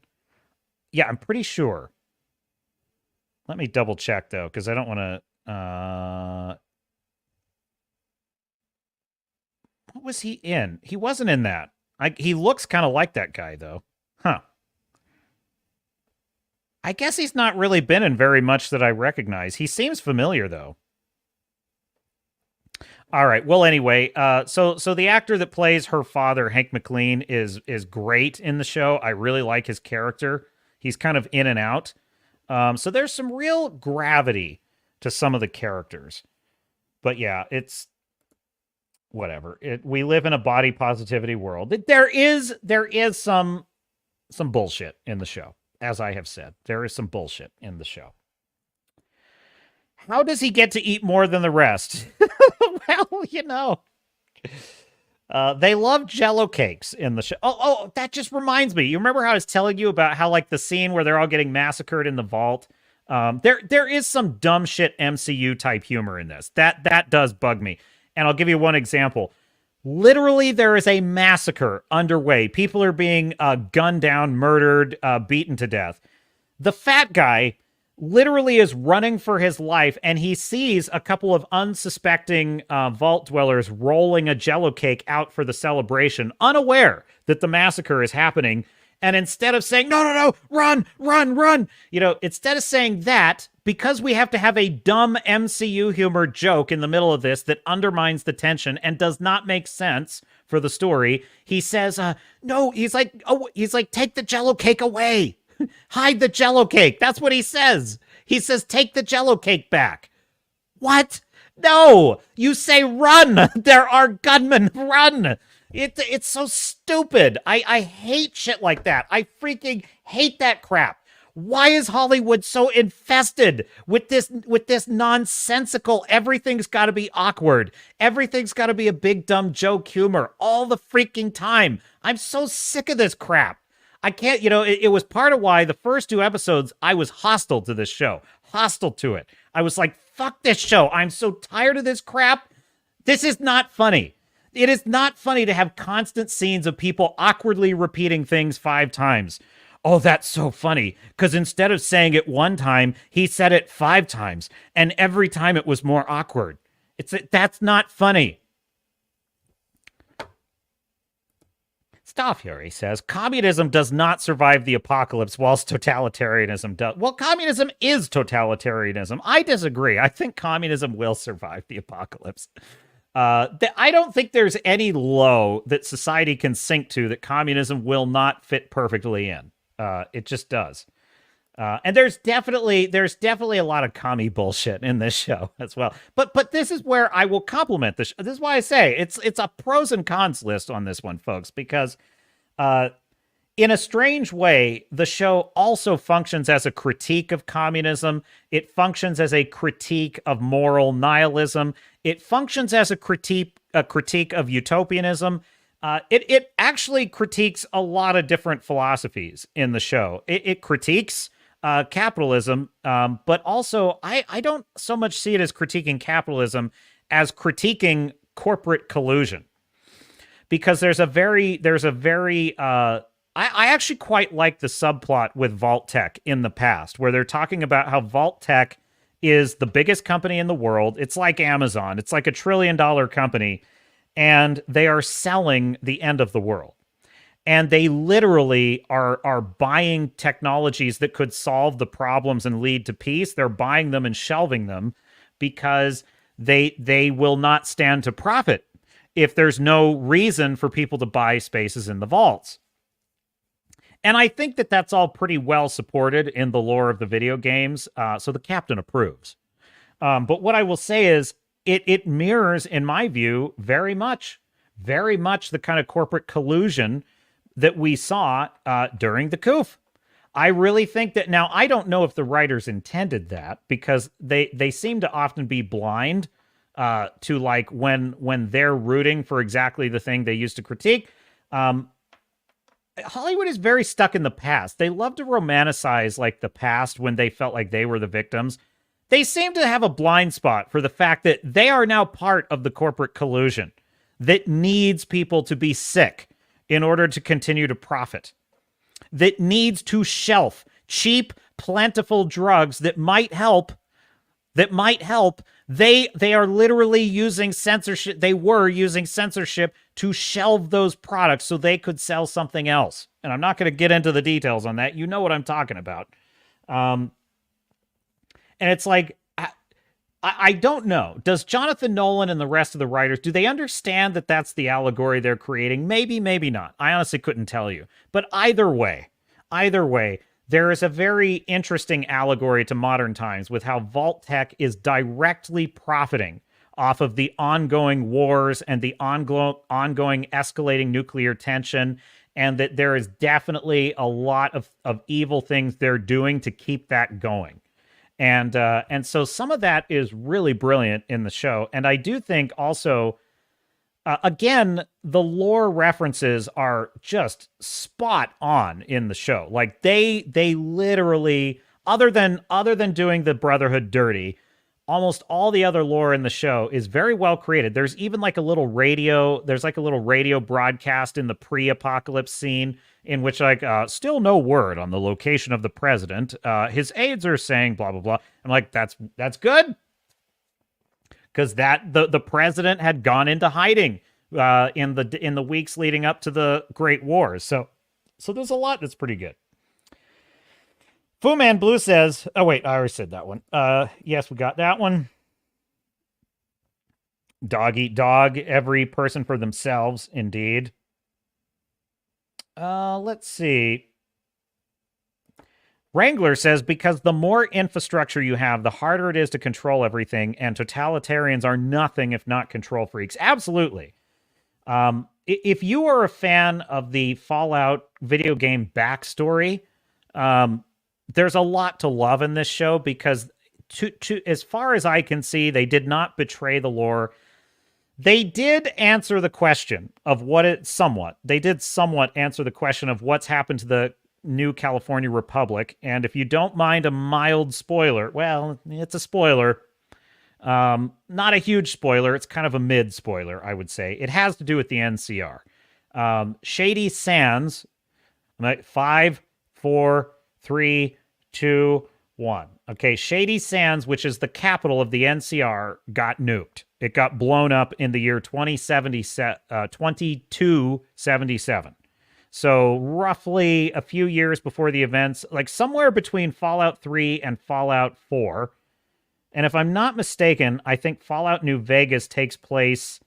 Yeah, I'm pretty sure. Let me double check, though, because I don't want to... What was he in? He wasn't in that. He looks kind of like that guy, though. Huh. I guess he's not really been in very much that I recognize. He seems familiar, though. All right. Well, anyway, so the actor that plays her father, Hank McLean, is great in the show. I really like his character. He's kind of in and out. So there's some real gravity to some of the characters. But yeah, it's whatever. We live in a body positivity world. There is some bullshit in the show. As I have said, there is some bullshit in the show. How does he get to eat more than the rest? Well, you know, they love Jello cakes in the show. Oh, that just reminds me. You remember how I was telling you about how, like, the scene where they're all getting massacred in the vault? There is some dumb shit MCU type humor in this. That does bug me. And I'll give you one example. Literally, there is a massacre underway. People are being gunned down, murdered, beaten to death. The fat guy literally is running for his life, and he sees a couple of unsuspecting vault dwellers rolling a Jello cake out for the celebration, unaware that the massacre is happening. And instead of saying, no, no, no, run, run, run, instead of saying that, because we have to have a dumb MCU humor joke in the middle of this that undermines the tension and does not make sense for the story, he says, no, he's like, take the Jello cake away. Hide the Jello cake. That's what he says. He says, take the Jello cake back. What? No, you say run. There are gunmen. Run. It's so stupid. I hate shit like that. I freaking hate that crap. Why is Hollywood so infested with this nonsensical, everything's got to be awkward, everything's got to be a big dumb joke humor all the freaking time? I'm so sick of this crap. I can't, it was part of why the first 2 episodes I was hostile to this show, hostile to it. I was like, fuck this show. I'm so tired of this crap. This is not funny. It is not funny to have constant scenes of people awkwardly repeating things 5 times. Oh, that's so funny, because instead of saying it 1 time, he said it 5 times, and every time it was more awkward. That's not funny. Staff Fury says, communism does not survive the apocalypse whilst totalitarianism does. Well, communism is totalitarianism. I disagree. I think communism will survive the apocalypse. I don't think there's any low that society can sink to that communism will not fit perfectly in. It just does. And there's definitely a lot of commie bullshit in this show as well. But this is where I will compliment this. This is why I say it's a pros and cons list on this one, folks, because in a strange way, the show also functions as a critique of communism. It functions as a critique of moral nihilism. It functions as a critique of utopianism. It actually critiques a lot of different philosophies in the show. It critiques capitalism, but also I don't so much see it as critiquing capitalism as critiquing corporate collusion, because there's a very I actually quite like the subplot with Vault Tech in the past, where they're talking about how Vault Tech is the biggest company in the world. It's like Amazon. It's like $1 trillion company, and they are selling the end of the world. And they literally are buying technologies that could solve the problems and lead to peace. They're buying them and shelving them because they will not stand to profit if there's no reason for people to buy spaces in the vaults. And I think that that's all pretty well supported in the lore of the video games, so the captain approves. But what I will say is it mirrors, in my view, very much the kind of corporate collusion that we saw during the coup. I really think that, now, I don't know if the writers intended that, because they seem to often be blind to, like, when they're rooting for exactly the thing they used to critique. Hollywood is very stuck in the past. They love to romanticize, like, the past when they felt like they were the victims. They seem to have a blind spot for the fact that they are now part of the corporate collusion that needs people to be sick in order to continue to profit, that needs to shelf cheap, plentiful drugs that might help. They are literally using censorship. They were using censorship to shelve those products so they could sell something else. And I'm not going to get into the details on that. You know what I'm talking about. And it's like, I don't know. Does Jonathan Nolan and the rest of the writers, do they understand that that's the allegory they're creating? Maybe, maybe not. I honestly couldn't tell you. But either way, there is a very interesting allegory to modern times with how Vault Tech is directly profiting off of the ongoing wars and the ongoing escalating nuclear tension, and that there is definitely a lot of evil things they're doing to keep that going. And so some of that is really brilliant in the show. And I do think also, again, the lore references are just spot on in the show. Like they literally, other than doing the Brotherhood dirty, almost all the other lore in the show is very well created. There's even like a little radio broadcast in the pre-apocalypse scene in which like still no word on the location of the president. His aides are saying blah blah blah. I'm like, that's good, because the president had gone into hiding in the weeks leading up to the Great Wars. So there's a lot that's pretty good. Fu Man Blue says, oh wait, I already said that one. Yes, we got that one. Dog eat dog, every person for themselves, indeed. Let's see. Wrangler says, because the more infrastructure you have, the harder it is to control everything, and totalitarians are nothing if not control freaks. Absolutely. If you are a fan of the Fallout video game backstory, there's a lot to love in this show, because as far as I can see, they did not betray the lore. They did answer the question of they did somewhat answer the question of what's happened to the new California Republic. And if you don't mind a mild spoiler, well, it's a spoiler. Not a huge spoiler. It's kind of a mid spoiler, I would say. It has to do with the NCR. Shady Sands, 5, 4, 3, 2, 1. Okay, Shady Sands, which is the capital of the NCR, got nuked. It got blown up in the year 2277. So roughly a few years before the events, like somewhere between Fallout 3 and Fallout 4. And if I'm not mistaken, I think Fallout New Vegas takes place...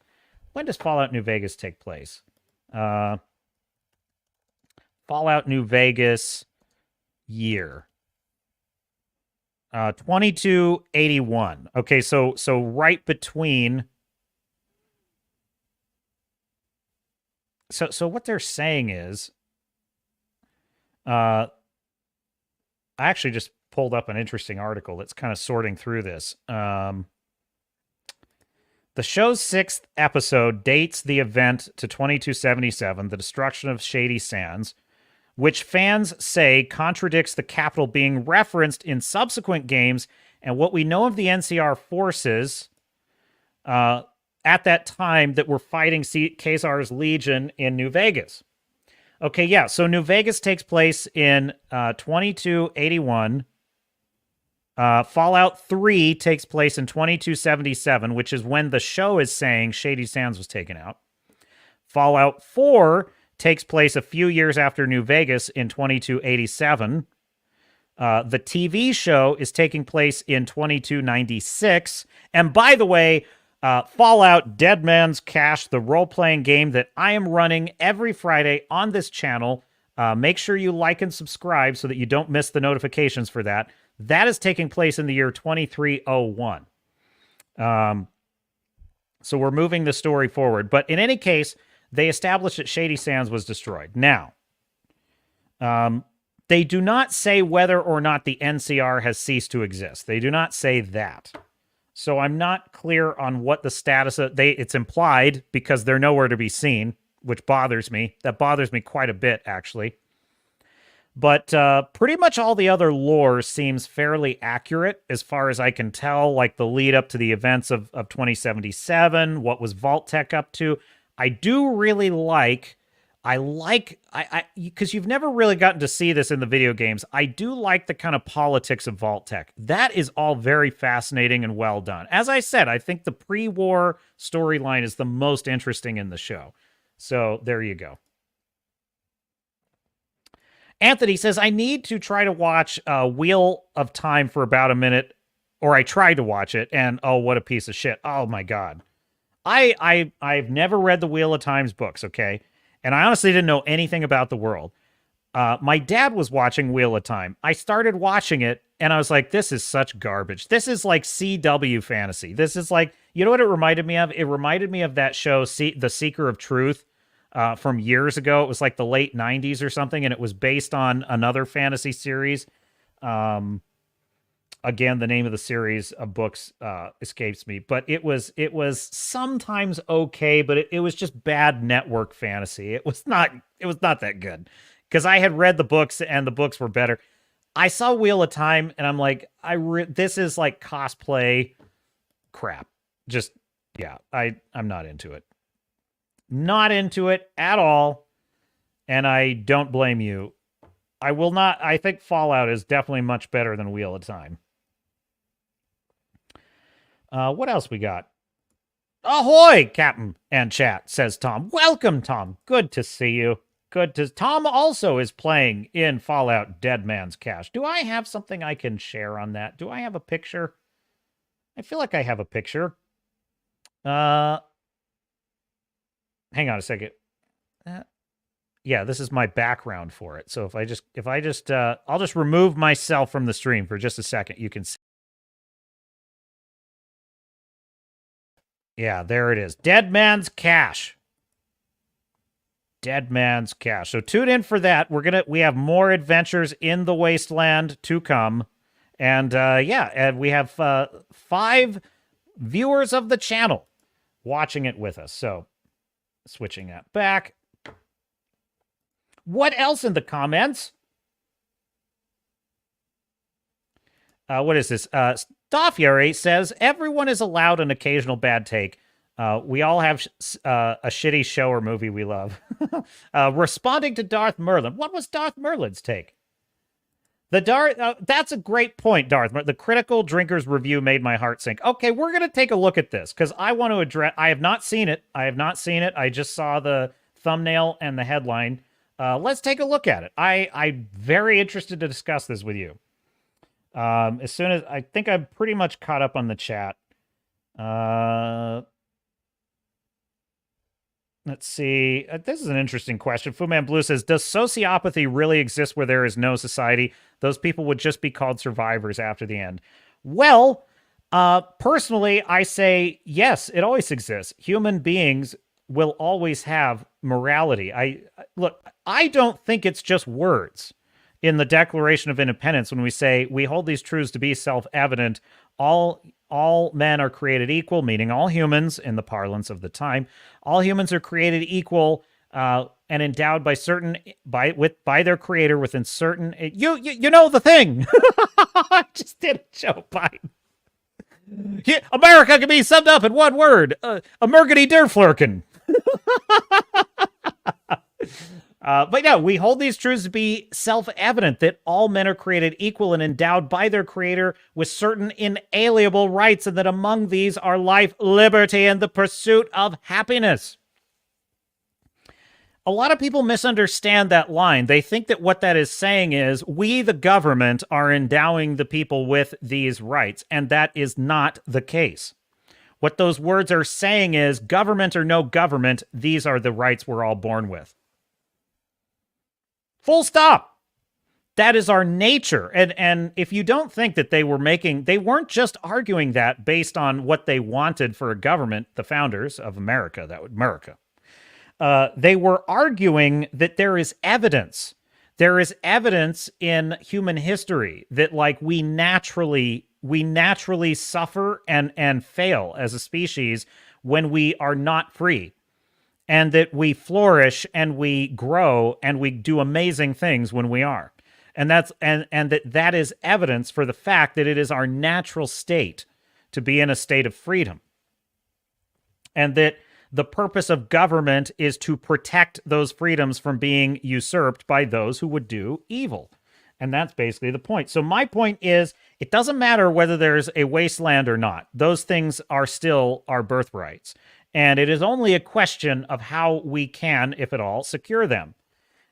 When does Fallout New Vegas take place? Fallout New Vegas year. 2281. Okay, so right between... So what they're saying is... I actually just pulled up an interesting article that's kind of sorting through this. The show's 6th episode dates the event to 2277, the destruction of Shady Sands, which fans say contradicts the capital being referenced in subsequent games and what we know of the NCR forces at that time that were fighting Khazar's Legion in New Vegas. Okay, yeah, so New Vegas takes place in 2281. Fallout 3 takes place in 2277, which is when the show is saying Shady Sands was taken out. Fallout 4 takes place a few years after New Vegas in 2287. The TV show is taking place in 2296. And by the way, Fallout Dead Man's Cache, the role-playing game that I am running every Friday on this channel. Make sure you like and subscribe so that you don't miss the notifications for that. That is taking place in the year 2301. So we're moving the story forward. But in any case, they established that Shady Sands was destroyed. Now, they do not say whether or not the NCR has ceased to exist. They do not say that. So I'm not clear on what the status of... It's implied because they're nowhere to be seen, which bothers me. That bothers me quite a bit, actually. But pretty much all the other lore seems fairly accurate as far as I can tell, like the lead up to the events of 2077, what was Vault Tech up to. I do really like, because you've never really gotten to see this in the video games, I do like the kind of politics of Vault Tech. That is all very fascinating and well done. As I said, I think the pre-war storyline is the most interesting in the show. So there you go. Anthony says, I need to try to watch Wheel of Time for about a minute, or I tried to watch it, and oh, what a piece of shit. Oh my God. I've never read the Wheel of Time's books, okay? And I honestly didn't know anything about the world. My dad was watching Wheel of Time. I started watching it, and I was like, this is such garbage. This is like CW fantasy. This is like, you know what it reminded me of? It reminded me of that show, The Seeker of Truth, from years ago. It was like the late 90s or something, and it was based on another fantasy series. Again, the name of the series of books escapes me, but it was sometimes okay, but it was just bad network fantasy. It was not that good, because I had read the books and the books were better. I saw Wheel of Time and I'm like, this is like cosplay crap. Just, yeah, I'm not into it. Not into it at all. and I don't blame you. I will not. I think Fallout is definitely much better than Wheel of Time. What else we got? Ahoy, Captain and chat, says Tom. Welcome, Tom. Good to see you. Tom also is playing in Fallout Dead Man's Cache. Do I have something I can share on that? Do I have a picture? I feel like I have a picture. Hang on a second. Yeah, this is my background for it. So I'll just remove myself from the stream for just a second. You can see. Yeah, there it is. Dead Man's Cache. Dead Man's Cache. So tune in for that. We have more adventures in the wasteland to come. And and we have 5 viewers of the channel watching it with us. So switching that back. What else in the comments? What is this? Staffieri says, everyone is allowed an occasional bad take. We all have a shitty show or movie we love. Responding to Darth Merlin. What was Darth Merlin's take? That's a great point, Darth. The critical drinkers review made my heart sink. Okay, we're going to take a look at this because I want to address... I have not seen it. I just saw the thumbnail and the headline. Let's take a look at it. I'm very interested to discuss this with you. As soon as... I think I'm pretty much caught up on the chat. Let's see. This is an interesting question. Fuman Blue says, does sociopathy really exist where there is no society? Those people would just be called survivors after the end. Well, personally, I say yes, it always exists. Human beings will always have morality. I don't think it's just words. In the Declaration of Independence, when we say we hold these truths to be self-evident, all men are created equal, meaning all humans, in the parlance of the time, all humans are created equal and endowed by their creator within certain. You know the thing. I just did a joke. Biden. America can be summed up in one word: Amerikety Derflurkin. But yeah, we hold these truths to be self-evident that all men are created equal and endowed by their creator with certain inalienable rights, and that among these are life, liberty, and the pursuit of happiness. A lot of people misunderstand that line. They think that what that is saying is we, the government, are endowing the people with these rights, and that is not the case. What those words are saying is government or no government, these are the rights we're all born with. Full stop. That is our nature. And if you don't think that they weren't just arguing that based on what they wanted for a government, the founders of America, they were arguing that there is evidence. There is evidence in human history that we naturally suffer and fail as a species when we are not free. And that we flourish and we grow and we do amazing things when we are. And that is evidence for the fact that it is our natural state to be in a state of freedom. And that the purpose of government is to protect those freedoms from being usurped by those who would do evil. And that's basically the point. So my point is, it doesn't matter whether there's a wasteland or not. Those things are still our birthrights. And it is only a question of how we can, if at all, secure them.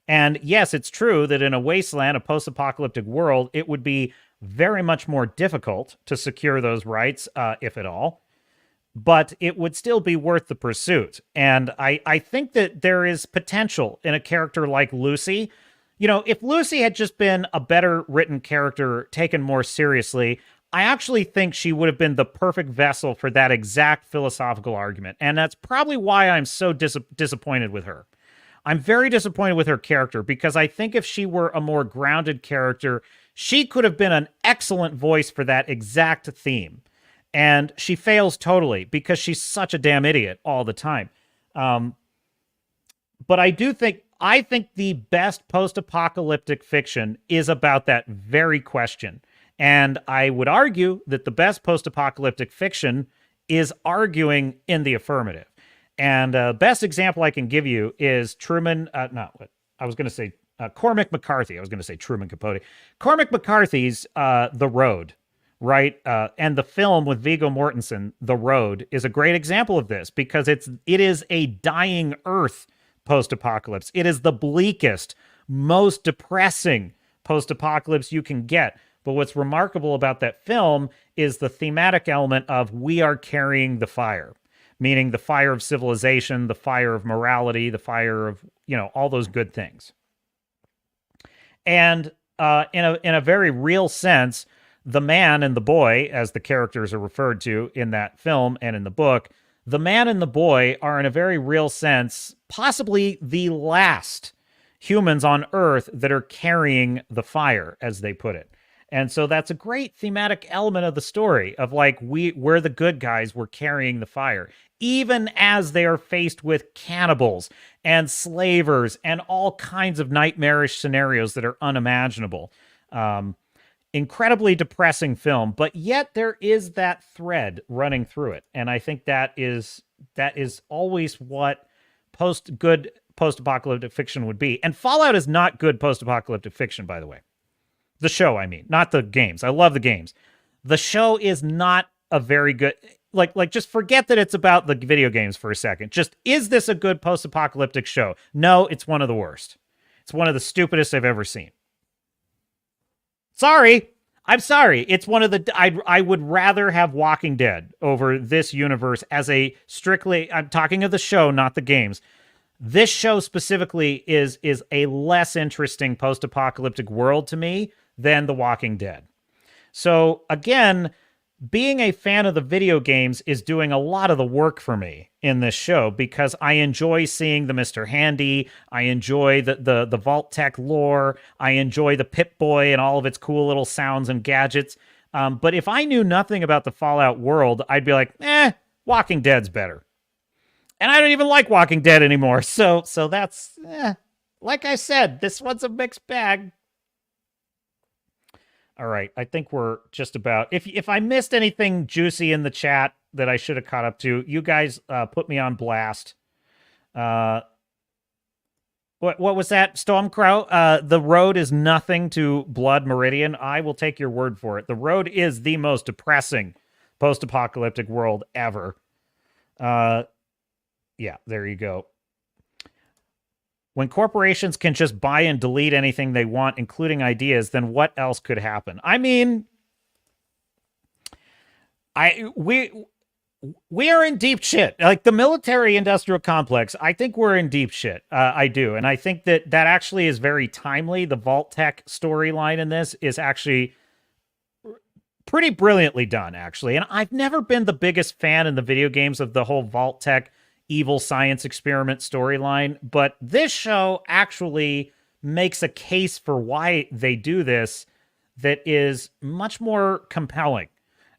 And yes, it's true that in a wasteland, a post-apocalyptic world, it would be very much more difficult to secure those rights, if at all. But it would still be worth the pursuit. And I think that there is potential in a character like Lucy. You know, if Lucy had just been a better written character, taken more seriously, I actually think she would have been the perfect vessel for that exact philosophical argument. And that's probably why I'm so disappointed with her. I'm very disappointed with her character because I think if she were a more grounded character, she could have been an excellent voice for that exact theme. And she fails totally because she's such a damn idiot all the time. But I think the best post-apocalyptic fiction is about that very question. And I would argue that the best post-apocalyptic fiction is arguing in the affirmative. And best example I can give you is Truman. I was going to say Cormac McCarthy. I was going to say Truman Capote. Cormac McCarthy's The Road, right? And the film with Viggo Mortensen, The Road, is a great example of this because it is a dying Earth post-apocalypse. It is the bleakest, most depressing post-apocalypse you can get. But what's remarkable about that film is the thematic element of we are carrying the fire, meaning the fire of civilization, the fire of morality, the fire of, all those good things. And in a very real sense, the man and the boy, as the characters are referred to in that film and in the book, the man and the boy are in a very real sense possibly the last humans on Earth that are carrying the fire, as they put it. And so that's a great thematic element of the story of like, we're the good guys, we're carrying the fire, even as they are faced with cannibals and slavers and all kinds of nightmarish scenarios that are unimaginable. Incredibly depressing film, but yet there is that thread running through it. And I think that is always what good post-apocalyptic fiction would be. And Fallout is not good post-apocalyptic fiction, by the way. The show, I mean, not the games. I love the games. The show is not a very good, like just forget that it's about the video games for a second. Just, is this a good post-apocalyptic show? No, it's one of the worst. It's one of the stupidest I've ever seen. Sorry. I'm sorry. It's one of the, I would rather have Walking Dead over this universe as a strictly, I'm talking of the show, not the games. This show specifically is a less interesting post-apocalyptic world to me than The Walking Dead. So again, being a fan of the video games is doing a lot of the work for me in this show because I enjoy seeing the Mr. Handy. I enjoy the Vault Tech lore. I enjoy the Pip-Boy and all of its cool little sounds and gadgets. But if I knew nothing about the Fallout world, I'd be like, Walking Dead's better. And I don't even like Walking Dead anymore. So that's, like I said, this one's a mixed bag. All right, I think we're just about... If I missed anything juicy in the chat that I should have caught up to, you guys put me on blast. What was that, Stormcrow? The Road is nothing to Blood Meridian. I will take your word for it. The Road is the most depressing post-apocalyptic world ever. Yeah, there you go. When corporations can just buy and delete anything they want, including ideas, then what else could happen? I mean, we are in deep shit. Like the military-industrial complex, I think we're in deep shit. I do. And I think that actually is very timely. The Vault Tech storyline in this is actually pretty brilliantly done, actually. And I've never been the biggest fan in the video games of the whole Vault Tech evil science experiment storyline, but this show actually makes a case for why they do this that is much more compelling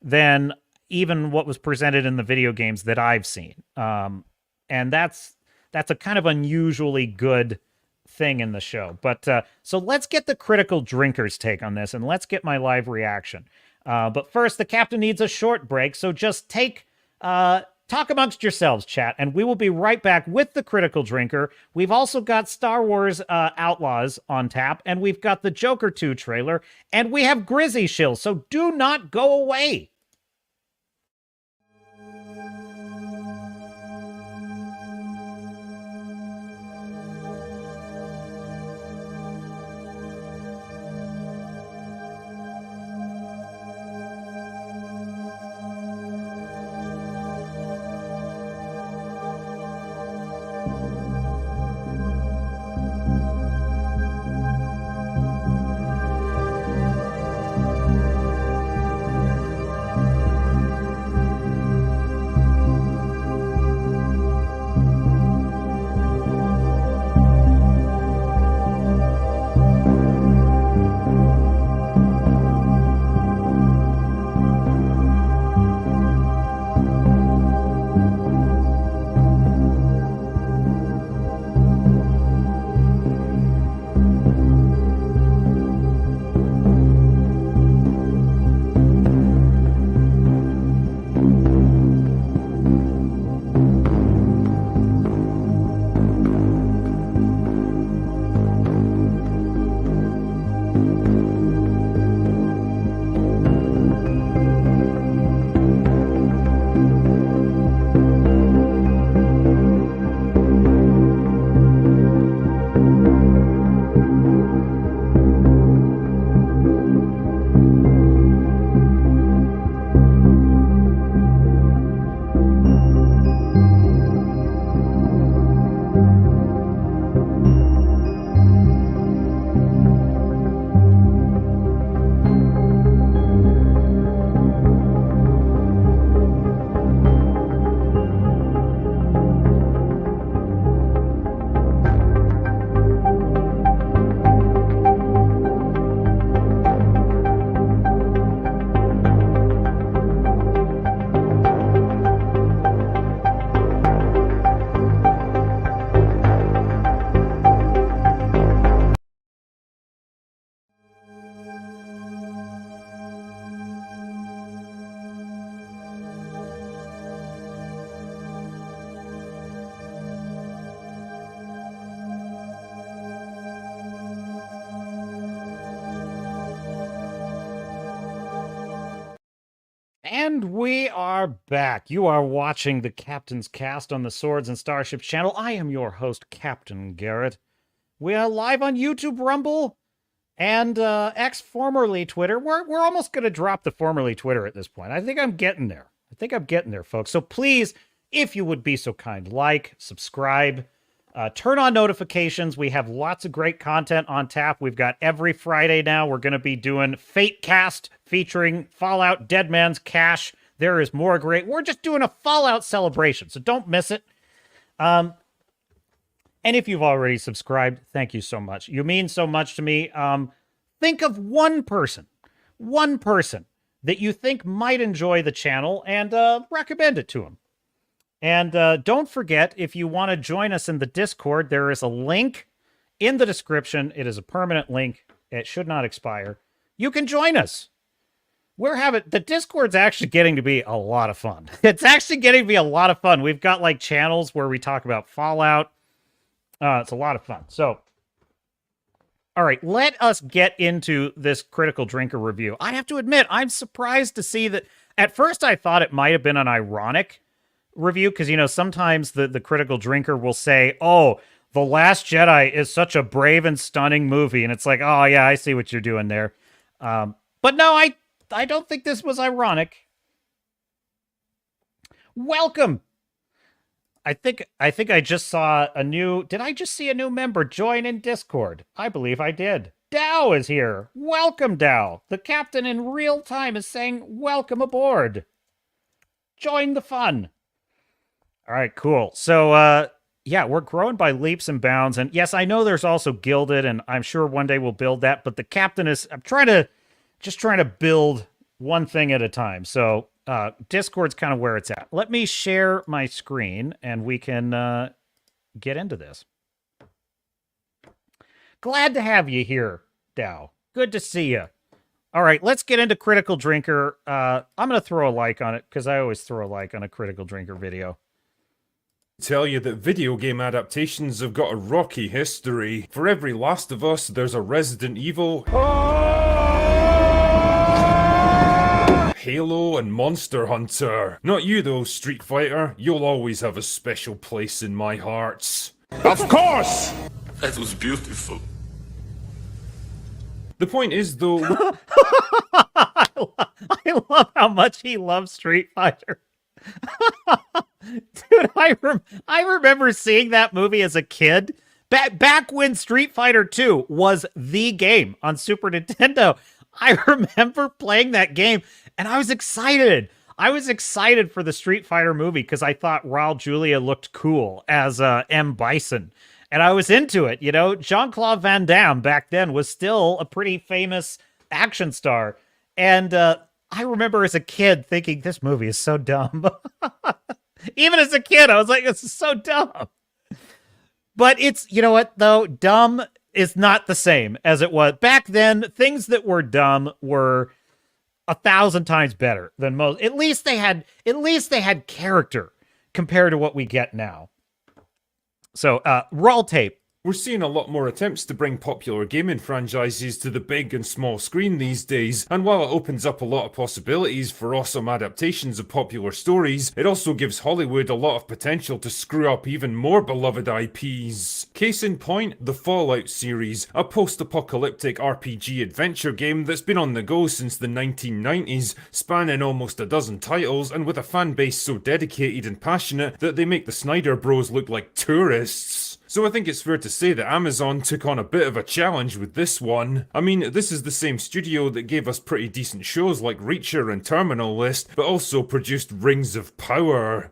than even what was presented in the video games that I've seen. And that's a kind of unusually good thing in the show. But so let's get the critical drinker's take on this, and let's get my live reaction. But first, the captain needs a short break, so just talk amongst yourselves, chat, and we will be right back with the Critical Drinker. We've also got Star Wars Outlaws on tap, and we've got the Joker 2 trailer, and we have Grizzy Shill, so do not go away. And we are back. You are watching the Captain's Cast on the Swords and Starships channel. I am your host, Captain Garrett. We are live on YouTube, Rumble, and X, formerly Twitter. We're almost going to drop the formerly Twitter at this point. I think I'm getting there. Folks. So please, if you would be so kind, like, subscribe, turn on notifications. We have lots of great content on tap. We've got every Friday now. We're going to be doing Fate Cast featuring Fallout, Dead Man's Cash. There is more great. We're just doing a Fallout celebration, so don't miss it. And if you've already subscribed, thank you so much. You mean so much to me. Think of one person that you think might enjoy the channel and recommend it to them. And don't forget, if you want to join us in the Discord, there is a link in the description. It is a permanent link. It should not expire. You can join us. The Discord's actually getting to be a lot of fun. It's actually getting to be a lot of fun. We've got like channels where we talk about Fallout. It's a lot of fun. So, all right, let us get into this Critical Drinker review. I have to admit, I'm surprised to see that. At first, I thought it might have been an ironic review, because, you know, sometimes the Critical Drinker will say, oh, The Last Jedi is such a brave and stunning movie. And it's like, oh, yeah, I see what you're doing there. But no, I don't think this was ironic. Welcome. I think I just saw a new... Did I just see a new member join in Discord? I believe I did. Dow is here. Welcome, Dow. The captain in real time is saying, welcome aboard. Join the fun. All right, cool. So, yeah, we're growing by leaps and bounds. And yes, I know there's also Gilded, and I'm sure one day we'll build that. But the captain is... I'm trying to build one thing at a time. So, Discord's kind of where it's at. Let me share my screen, and we can get into this. Glad to have you here, Dow. Good to see you. All right, let's get into Critical Drinker. I'm going to throw a like on it, because I always throw a like on a Critical Drinker video. Tell you that video game adaptations have got a rocky history. For every Last of Us, there's a Resident Evil, Halo, and Monster Hunter. Not you though, Street Fighter. You'll always have a special place in my hearts. Of course! That was beautiful. The point is, though... I love how much he loves Street Fighter. Dude, I remember seeing that movie as a kid. Back when Street Fighter 2 was the game on Super Nintendo. I remember playing that game, and I was excited. I was excited for the Street Fighter movie because I thought Raul Julia looked cool as M. Bison. And I was into it, you know. Jean-Claude Van Damme back then was still a pretty famous action star. And I remember as a kid thinking, this movie is so dumb. Even as a kid, I was like, this is so dumb. But it's, you know what, though? Dumb is not the same as it was. Back then, things that were dumb were 1,000 times better than most. At least they had character compared to what we get now. So, roll tape. We're seeing a lot more attempts to bring popular gaming franchises to the big and small screen these days, and while it opens up a lot of possibilities for awesome adaptations of popular stories, it also gives Hollywood a lot of potential to screw up even more beloved IPs. Case in point, the Fallout series, a post-apocalyptic RPG adventure game that's been on the go since the 1990s, spanning almost a dozen titles, and with a fan base so dedicated and passionate that they make the Snyder Bros look like tourists. So I think it's fair to say that Amazon took on a bit of a challenge with this one. I mean, this is the same studio that gave us pretty decent shows like Reacher and Terminal List, but also produced Rings of Power.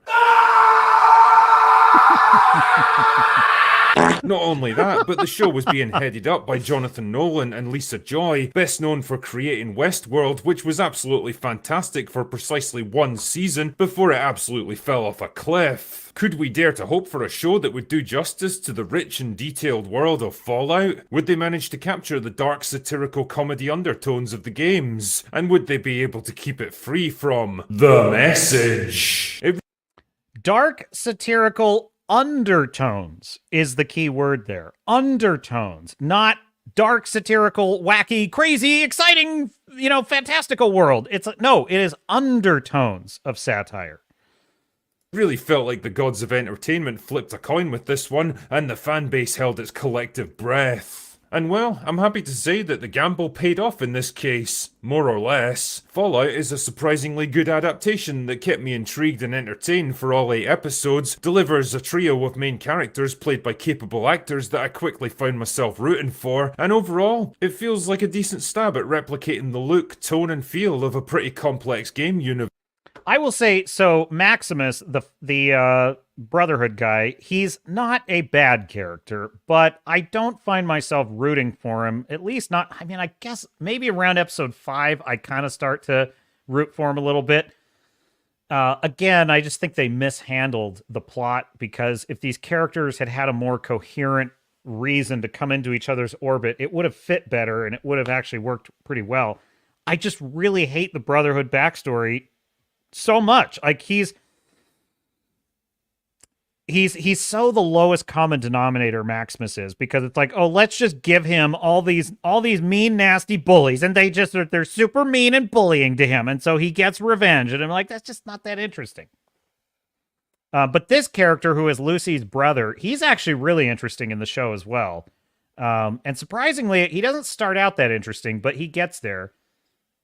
Not only that, but the show was being headed up by Jonathan Nolan and Lisa Joy, best known for creating Westworld, which was absolutely fantastic for precisely one season before it absolutely fell off a cliff. Could we dare to hope for a show that would do justice to the rich and detailed world of Fallout? Would they manage to capture the dark satirical comedy undertones of the games? And would they be able to keep it free from the message? Dark satirical undertones is the key word there. Undertones, not dark, satirical, wacky, crazy, exciting, fantastical world. No, it is undertones of satire. Really felt like the gods of entertainment flipped a coin with this one, and the fan base held its collective breath. And well, I'm happy to say that the gamble paid off in this case, more or less. Fallout is a surprisingly good adaptation that kept me intrigued and entertained for all 8 episodes, delivers a trio of main characters played by capable actors that I quickly found myself rooting for, and overall, it feels like a decent stab at replicating the look, tone and feel of a pretty complex game universe. I will say, so Maximus, the Brotherhood guy, he's not a bad character, but I don't find myself rooting for him, at least not, I guess maybe around episode 5, I kind of start to root for him a little bit. Again, I just think they mishandled the plot, because if these characters had a more coherent reason to come into each other's orbit, it would have fit better, and it would have actually worked pretty well. I just really hate the Brotherhood backstory so much. Like, he's so the lowest common denominator, Maximus is, because it's like, oh, let's just give him all these mean, nasty bullies, and they're super mean and bullying to him, and so he gets revenge, and I'm like, that's just not that interesting. But this character, who is Lucy's brother, he's actually really interesting in the show as well. And surprisingly, he doesn't start out that interesting, but he gets there.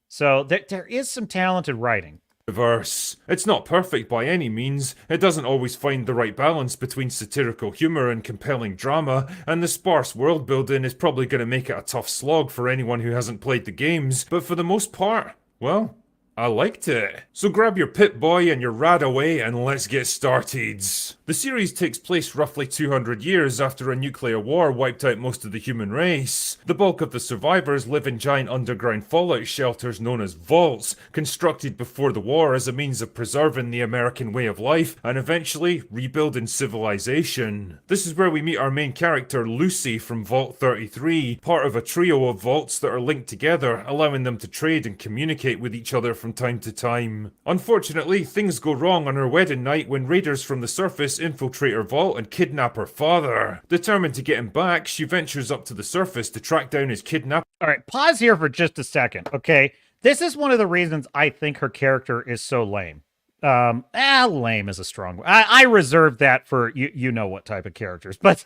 So there is some talented writing. It's not perfect by any means, it doesn't always find the right balance between satirical humour and compelling drama, and the sparse world building is probably going to make it a tough slog for anyone who hasn't played the games, but for the most part, well, I liked it. So grab your Pip-Boy and your Radaway and let's get started. The series takes place roughly 200 years after a nuclear war wiped out most of the human race. The bulk of the survivors live in giant underground fallout shelters known as vaults, constructed before the war as a means of preserving the American way of life and eventually rebuilding civilization. This is where we meet our main character Lucy from Vault 33, part of a trio of vaults that are linked together, allowing them to trade and communicate with each other from time to time. Unfortunately, things go wrong on her wedding night when raiders from the surface infiltrate her vault and kidnap her father. Determined to get him back, she ventures up to the surface to track down his kidnapper. All right, pause here for just a second, okay? This is one of the reasons I think her character is so lame. Lame is a strong word. I reserve that for you know what type of characters, but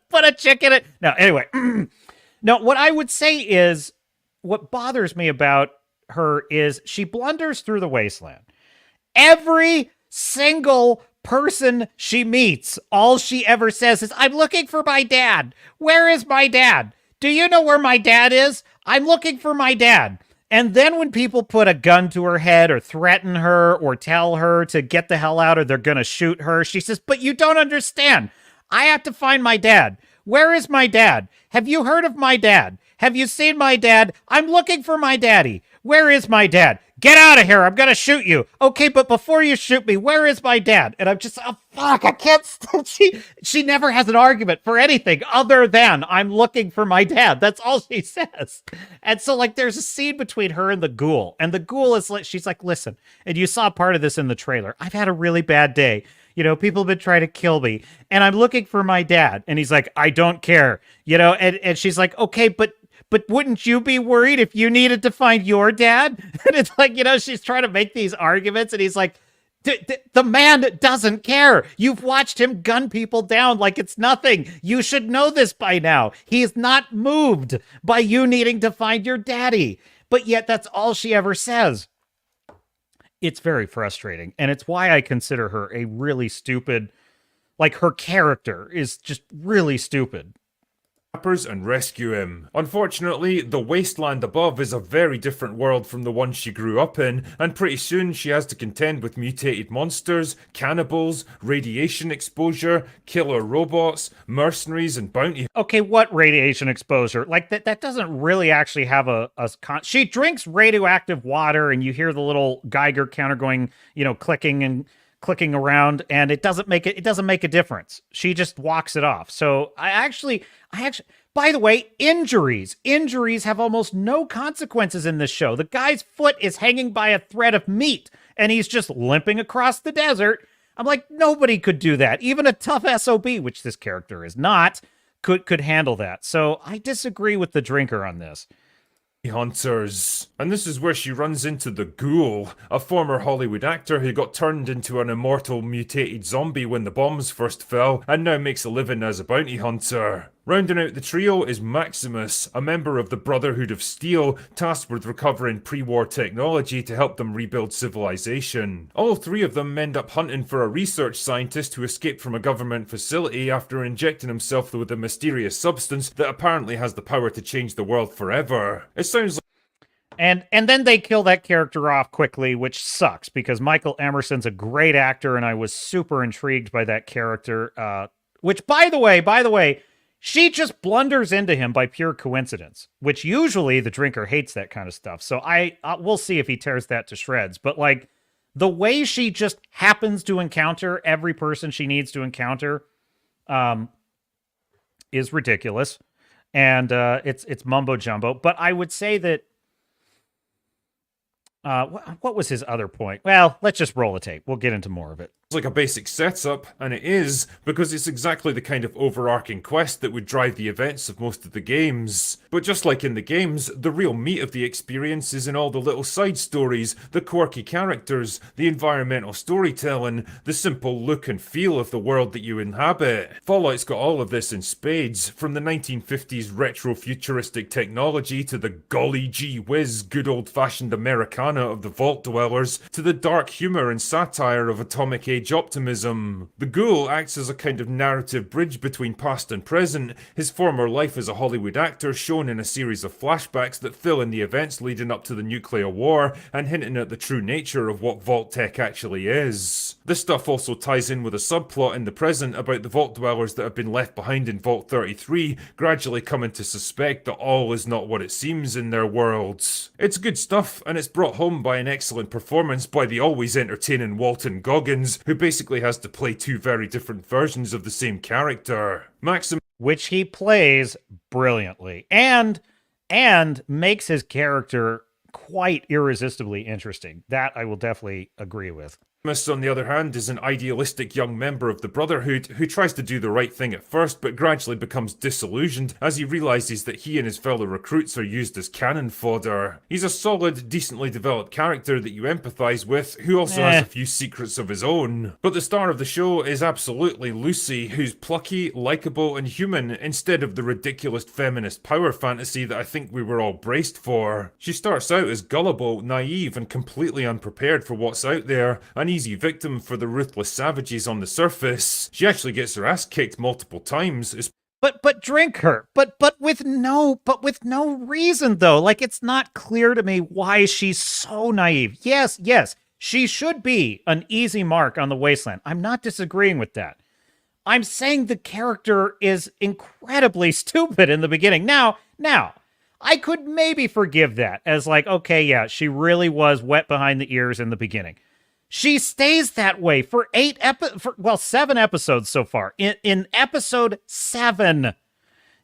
put a chick in it. No, anyway. No, what I would say is, what bothers me about her is she blunders through the wasteland. Every single person she meets, all she ever says is, I'm looking for my dad. Where is my dad? Do you know where my dad is? I'm looking for my dad. And then when people put a gun to her head or threaten her or tell her to get the hell out or they're going to shoot her, she says, but you don't understand. I have to find my dad. Where is my dad? Have you heard of my dad? Have you seen my dad? I'm looking for my daddy. Where is my dad? Get out of here. I'm going to shoot you. Okay, but before you shoot me, where is my dad? And I'm just, oh, fuck, I can't. She never has an argument for anything other than I'm looking for my dad. That's all she says. And so, like, there's a scene between her and the ghoul. And the ghoul is like, she's like, listen, and you saw part of this in the trailer. I've had a really bad day. You know, people have been trying to kill me. And I'm looking for my dad. And he's like, I don't care. You know, and she's like, okay, but wouldn't you be worried if you needed to find your dad? And it's like, you know, she's trying to make these arguments, and he's like, the man doesn't care. You've watched him gun people down like it's nothing. You should know this by now. He's not moved by you needing to find your daddy. But yet that's all she ever says. It's very frustrating, and it's why I consider her a really stupid, like, her character is just really stupid. And rescue him. Unfortunately, the wasteland above is a very different world from the one she grew up in, and pretty soon she has to contend with mutated monsters, cannibals, radiation exposure, killer robots, mercenaries, and bounty. Okay, what radiation exposure? Like, that doesn't really actually have she drinks radioactive water, and you hear the little Geiger counter going, you know, clicking around, and it doesn't make a difference. She just walks it off. So I actually, by the way, injuries have almost no consequences in this show. The guy's foot is hanging by a thread of meat, and he's just limping across the desert. I'm like, nobody could do that. Even a tough SOB, which this character is not, could handle that. So I disagree with the drinker on this. Hunters. And this is where she runs into the Ghoul, a former Hollywood actor who got turned into an immortal mutated zombie when the bombs first fell, and now makes a living as a bounty hunter. Rounding out the trio is Maximus, a member of the Brotherhood of Steel, tasked with recovering pre-war technology to help them rebuild civilization. All three of them end up hunting for a research scientist who escaped from a government facility after injecting himself with a mysterious substance that apparently has the power to change the world forever. It sounds like and then they kill that character off quickly, which sucks because Michael Emerson's a great actor, and I was super intrigued by that character. Which, by the way, she just blunders into him by pure coincidence, which usually the drinker hates that kind of stuff. So we'll see if he tears that to shreds. But like the way she just happens to encounter every person she needs to encounter is ridiculous. And it's mumbo jumbo. But I would say that what was his other point? Well, let's just roll the tape. We'll get into more of it. like a basic setup, and it is, because it's exactly the kind of overarching quest that would drive the events of most of the games. But just like in the games, the real meat of the experience is in all the little side stories, the quirky characters, the environmental storytelling, the simple look and feel of the world that you inhabit. Fallout's got all of this in spades, from the 1950s retro-futuristic technology to the golly gee whiz good old-fashioned Americana of the Vault Dwellers, to the dark humour and satire of atomic age optimism. The Ghoul acts as a kind of narrative bridge between past and present, his former life as a Hollywood actor shown in a series of flashbacks that fill in the events leading up to the nuclear war and hinting at the true nature of what Vault tech actually is. This stuff also ties in with a subplot in the present about the Vault Dwellers that have been left behind in Vault 33 gradually coming to suspect that all is not what it seems in their worlds. It's good stuff, and it's brought home by an excellent performance by the always entertaining Walton Goggins, who basically has to play two very different versions of the same character. Which he plays brilliantly, and makes his character quite irresistibly interesting. That I will definitely agree with. Maximus, on the other hand, is an idealistic young member of the Brotherhood who tries to do the right thing at first but gradually becomes disillusioned as he realises that he and his fellow recruits are used as cannon fodder. He's a solid, decently developed character that you empathise with, who also has a few secrets of his own. But the star of the show is absolutely Lucy, who's plucky, likeable and human instead of the ridiculous feminist power fantasy that I think we were all braced for. She starts out as gullible, naive and completely unprepared for what's out there, an easy victim for the ruthless savages on the surface. She actually gets her ass kicked multiple times. But drink her. But with no reason though. Like, it's not clear to me why she's so naive. Yes, she should be an easy mark on the wasteland. I'm not disagreeing with that. I'm saying the character is incredibly stupid in the beginning. Now, I could maybe forgive that as like, okay, yeah, she really was wet behind the ears in the beginning. She stays that way for 7 episodes so far. In episode 7,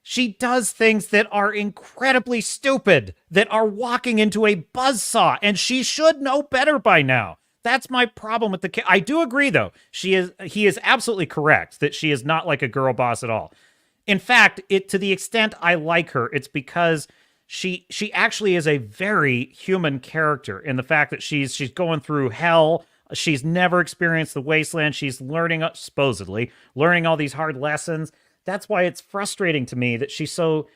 she does things that are incredibly stupid, that are walking into a buzzsaw, and she should know better by now. That's my problem with the I do agree, though. He is absolutely correct that she is not like a girl boss at all. In fact, to the extent I like her, it's because she actually is a very human character in the fact that she's going through hell. She's never experienced the wasteland. She's supposedly learning all these hard lessons. That's why it's frustrating to me that she's so...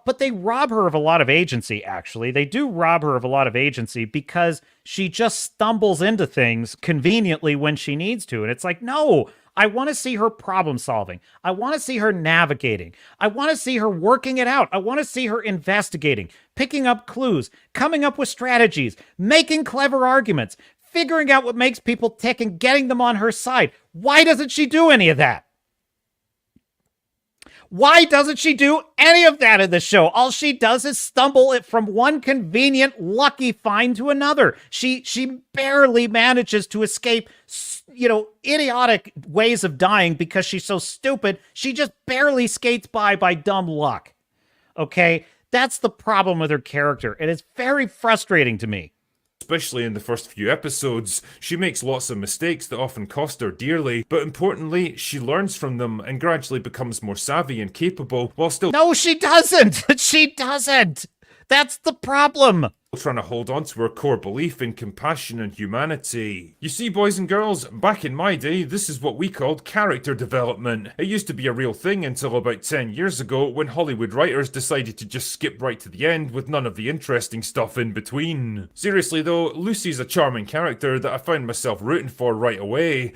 But they rob her of a lot of agency, actually. They do rob her of a lot of agency because she just stumbles into things conveniently when she needs to. And it's like, no, I want to see her problem solving. I want to see her navigating. I want to see her working it out. I want to see her investigating, picking up clues, coming up with strategies, making clever arguments, figuring out what makes people tick and getting them on her side. Why doesn't she do any of that? Why doesn't she do any of that in the show? All she does is stumble it from one convenient, lucky find to another. She barely manages to escape, idiotic ways of dying because she's so stupid. She just barely skates by dumb luck. Okay? That's the problem with her character. It is very frustrating to me. especially in the first few episodes. She makes lots of mistakes that often cost her dearly, but importantly, she learns from them and gradually becomes more savvy and capable while still No, she doesn't. She doesn't. That's the problem. trying to hold on to her core belief in compassion and humanity. You see, boys and girls, back in my day, this is what we called character development. It used to be a real thing until about 10 years ago when Hollywood writers decided to just skip right to the end with none of the interesting stuff in between. Seriously though, Lucy's a charming character that I found myself rooting for right away.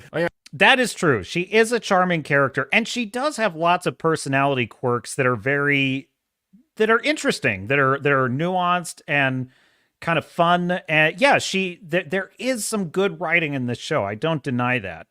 That is true. She is a charming character, and she does have lots of personality quirks that are interesting, that are nuanced and kind of fun. And yeah, there is some good writing in this show. I don't deny that.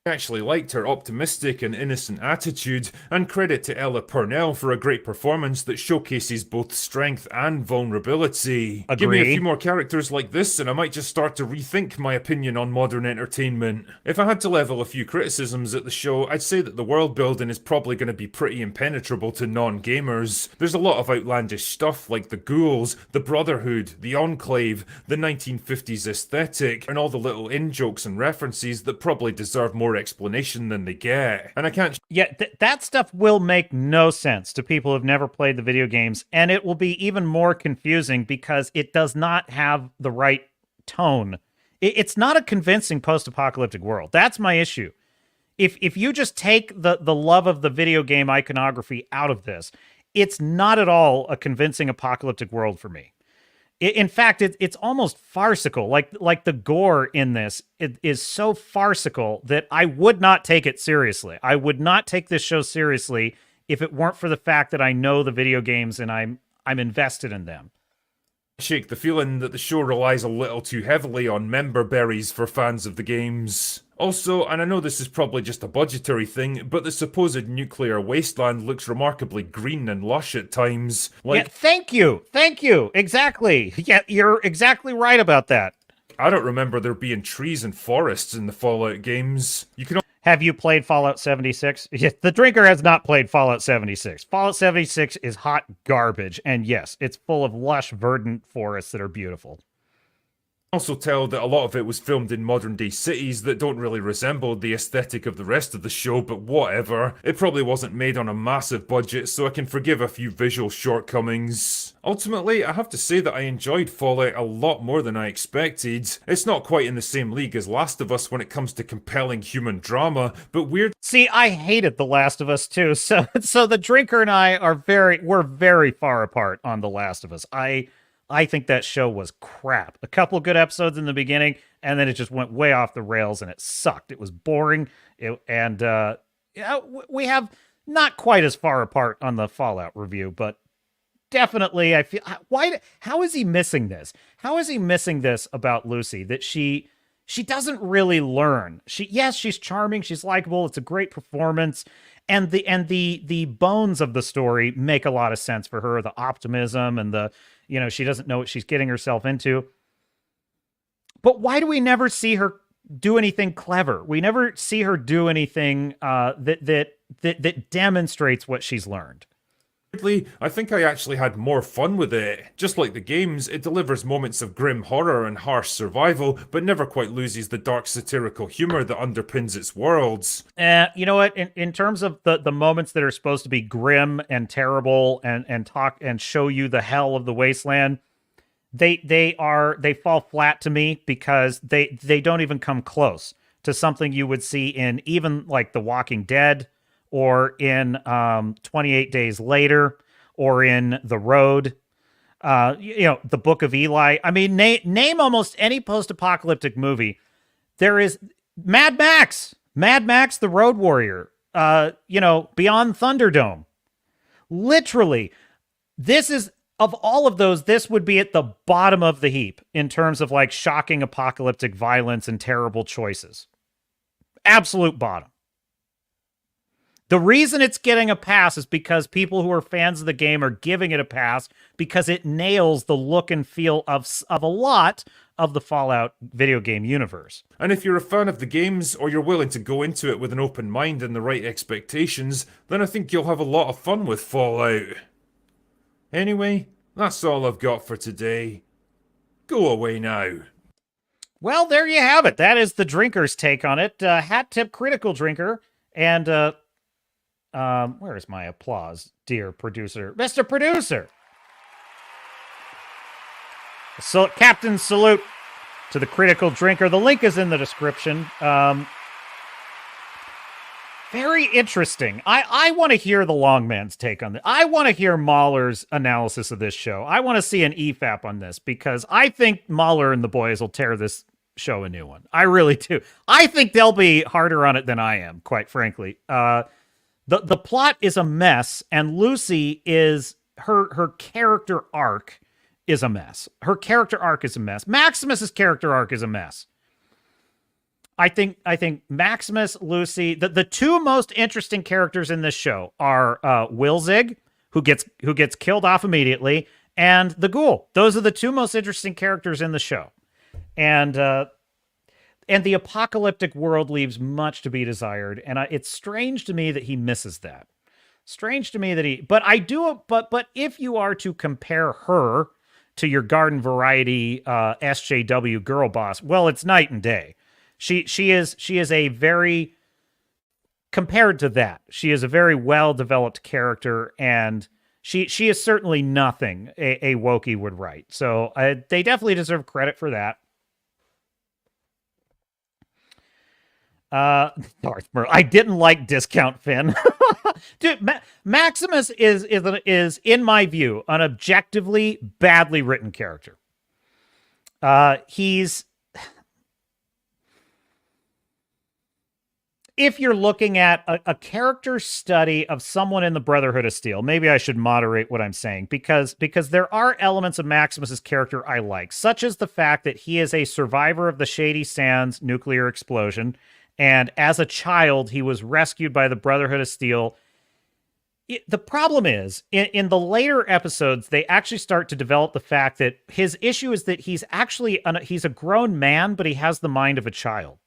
I actually liked her optimistic and innocent attitude, and credit to Ella Purnell for a great performance that showcases both strength and vulnerability. Agree. Give me a few more characters like this and I might just start to rethink my opinion on modern entertainment. If I had to level a few criticisms at the show, I'd say that the world building is probably going to be pretty impenetrable to non-gamers. There's a lot of outlandish stuff like the ghouls, the Brotherhood, the Enclave, the 1950s aesthetic, and all the little in-jokes and references that probably deserve more explanation than they get. And I can't Yeah, that stuff will make no sense to people who've never played the video games, and it will be even more confusing because it does not have the right tone. It's not a convincing post-apocalyptic world. That's my issue. If you just take the love of the video game iconography out of this, it's not at all a convincing apocalyptic world for me. In fact, it's almost farcical. Like the gore in this, it is so farcical that I would not take it seriously. I would not take this show seriously if it weren't for the fact that I know the video games and I'm invested in them. shake the feeling that the show relies a little too heavily on member berries for fans of the games. Also, and I know this is probably just a budgetary thing, but the supposed nuclear wasteland looks remarkably green and lush at times. Yeah, thank you. Exactly. Yeah, you're exactly right about that. I don't remember there being trees and forests in the Fallout games. Have you played Fallout 76? Yes, the drinker has not played Fallout 76. Fallout 76 is hot garbage, and yes, it's full of lush, verdant forests that are beautiful. Also tell that a lot of it was filmed in modern day cities that don't really resemble the aesthetic of the rest of the show, but whatever. It probably wasn't made on a massive budget, so I can forgive a few visual shortcomings. Ultimately, I have to say that I enjoyed Fallout a lot more than I expected. It's not quite in the same league as Last of Us when it comes to compelling human drama, but See, I hated The Last of Us too, so the drinker and I we're very far apart on The Last of Us. I think that show was crap. A couple of good episodes in the beginning, and then it just went way off the rails, and it sucked. It was boring, we have not quite as far apart on the Fallout review, but definitely, I feel how is he missing this? How is he missing this about Lucy, that she doesn't really learn? She's charming, she's likable, it's a great performance. And the bones of the story make a lot of sense for her. The optimism and she doesn't know what she's getting herself into. But why do we never see her do anything clever? We never see her do anything that demonstrates what she's learned. I think I actually had more fun with it. Just like the games, it delivers moments of grim horror and harsh survival, but never quite loses the dark satirical humor that underpins its worlds. You know what? In terms of the moments that are supposed to be grim and terrible and talk and show you the hell of the wasteland, they fall flat to me because they don't even come close to something you would see in even like The Walking Dead, or in 28 Days Later, or in The Road, The Book of Eli. I mean, name almost any post-apocalyptic movie. There is Mad Max, The Road Warrior, Beyond Thunderdome. Literally, this is, of all of those, this would be at the bottom of the heap in terms of like shocking apocalyptic violence and terrible choices. Absolute bottom. The reason it's getting a pass is because people who are fans of the game are giving it a pass because it nails the look and feel of a lot of the Fallout video game universe. And if you're a fan of the games, or you're willing to go into it with an open mind and the right expectations, then I think you'll have a lot of fun with Fallout. Anyway, that's all I've got for today. Go away now. Well, there you have it. That is the drinker's take on it. Hat tip critical drinker. And where is my applause, dear producer? Mr. Producer! So, Captain salute to the critical drinker. The link is in the description. Very interesting. I want to hear the long man's take on this. I want to hear Mahler's analysis of this show. I want to see an EFAP on this because I think Mahler and the boys will tear this show a new one. I really do. I think they'll be harder on it than I am, quite frankly. The plot is a mess, and Lucy is her character arc is a mess. Her character arc is a mess. Maximus's character arc is a mess. I think Maximus, Lucy, the two most interesting characters in this show are Wilzig, who gets killed off immediately, and the Ghoul. Those are the two most interesting characters in the show. And the apocalyptic world leaves much to be desired, and it's strange to me that he misses that. Strange to me that he, but if you are to compare her to your garden variety SJW girl boss, well, it's night and day. She is a very, compared to that, she is a very well-developed character, and she is certainly nothing a Wokey would write. So they definitely deserve credit for that. Darth Merle. I didn't like Discount Finn. Dude, Maximus is in my view an objectively badly written character. If you're looking at a character study of someone in the Brotherhood of Steel, maybe I should moderate what I'm saying, because there are elements of Maximus's character I like, such as the fact that he is a survivor of the Shady Sands nuclear explosion, and as a child, he was rescued by the Brotherhood of Steel. The problem is, in the later episodes, they actually start to develop the fact that his issue is that he's a grown man, but he has the mind of a child.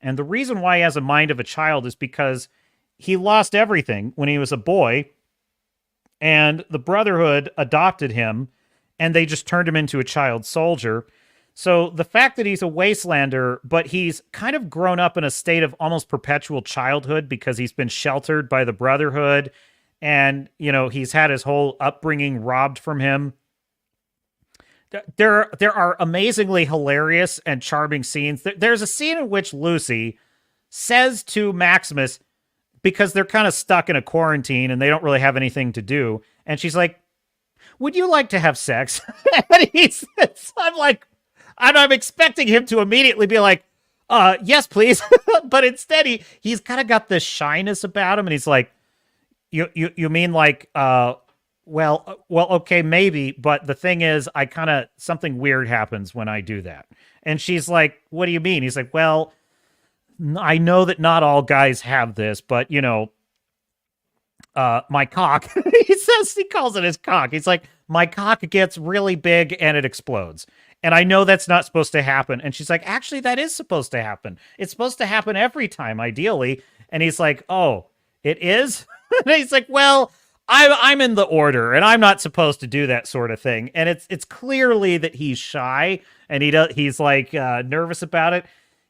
And the reason why he has a mind of a child is because he lost everything when he was a boy, and the Brotherhood adopted him, and they just turned him into a child soldier. So the fact that he's a wastelander, but he's kind of grown up in a state of almost perpetual childhood because he's been sheltered by the Brotherhood, and, he's had his whole upbringing robbed from him. There are amazingly hilarious and charming scenes. There's a scene in which Lucy says to Maximus, because they're kind of stuck in a quarantine and they don't really have anything to do, and she's like, "Would you like to have sex?" And I'm expecting him to immediately be like, "Yes, please." But instead he's kind of got this shyness about him, and he's like, "You mean like, well, okay, maybe, but the thing is, something weird happens when I do that." And she's like, "What do you mean?" He's like, "Well, I know that not all guys have this, but, my cock," he calls it his cock. He's like, "My cock gets really big and it explodes. And I know that's not supposed to happen." And she's like, "Actually, that is supposed to happen. It's supposed to happen every time, ideally." And he's like, "Oh, it is?" And he's like, "Well, I'm in the order, and I'm not supposed to do that sort of thing." And it's clearly that he's shy, and he's like nervous about it.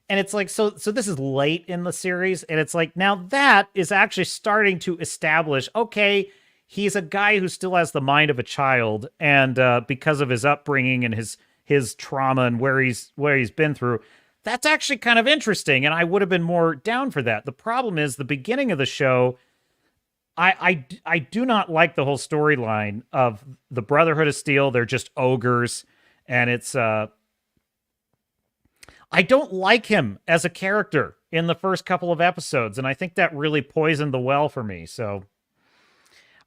And it's like, so this is late in the series, and it's like, now that is actually starting to establish, okay, he's a guy who still has the mind of a child, and because of his upbringing and his trauma and where he's been through, that's actually kind of interesting, and I would have been more down for that. The problem is the beginning of the show, I do not like the whole storyline of the Brotherhood of Steel. They're just ogres, and it's I don't like him as a character in the first couple of episodes, and I think that really poisoned the well for me. So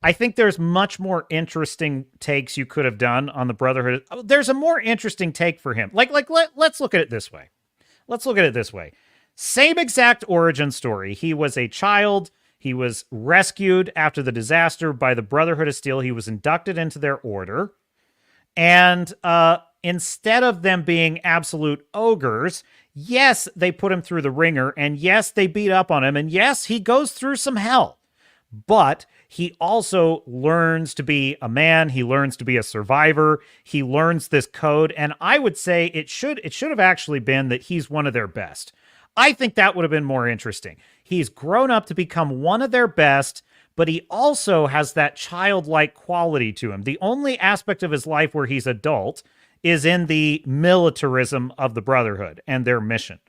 I think there's much more interesting takes you could have done on the Brotherhood. There's a more interesting take for him. Let's look at it this way. Same exact origin story. He was a child. He was rescued after the disaster by the Brotherhood of Steel. He was inducted into their order. And instead of them being absolute ogres, yes, they put him through the ringer. And yes, they beat up on him. And yes, he goes through some hell. but he also learns to be a man. He learns to be a survivor. He learns this code, and I would say it should have actually been that he's one of their best. I think that would have been more interesting. He's grown up to become one of their best, but he also has that childlike quality to him. The only aspect of his life where he's adult is in the militarism of the Brotherhood and their mission.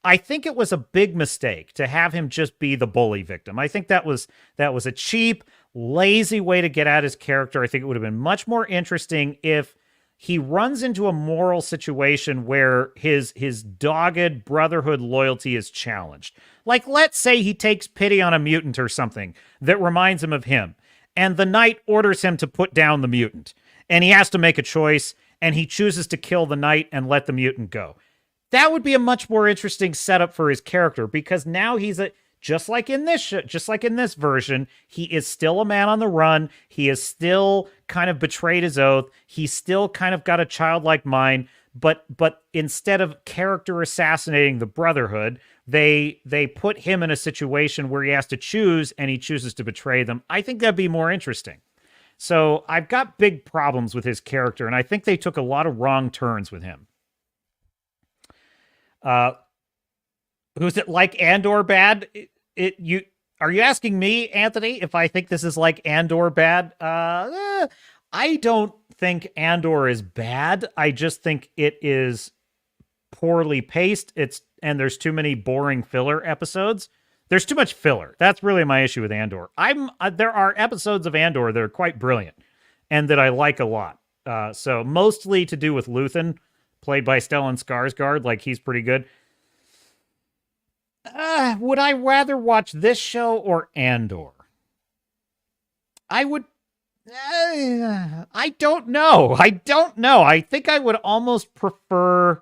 I think it was a big mistake to have him just be the bully victim. I think that was a cheap, lazy way to get at his character. I think it would have been much more interesting if he runs into a moral situation where his dogged Brotherhood loyalty is challenged. Like, let's say he takes pity on a mutant or something that reminds him of him, and the knight orders him to put down the mutant, and he has to make a choice, and he chooses to kill the knight and let the mutant go. That would be a much more interesting setup for his character, because now he's just like in this version, he is still a man on the run. He has still kind of betrayed his oath. He's still kind of got a childlike mind, but instead of character assassinating the Brotherhood, they put him in a situation where he has to choose, and he chooses to betray them. I think that'd be more interesting. So I've got big problems with his character, and I think they took a lot of wrong turns with him. Who's it like Andor bad? Are you asking me, Anthony, if I think this is like Andor bad? I don't think Andor is bad. I just think it is poorly paced. And there's too many boring filler episodes. There's too much filler. That's really my issue with Andor. There are episodes of Andor that are quite brilliant and that I like a lot. So mostly to do with Luthen, played by Stellan Skarsgård. Like, he's pretty good. Would I rather watch this show or Andor? I would... I don't know. I think I would almost prefer...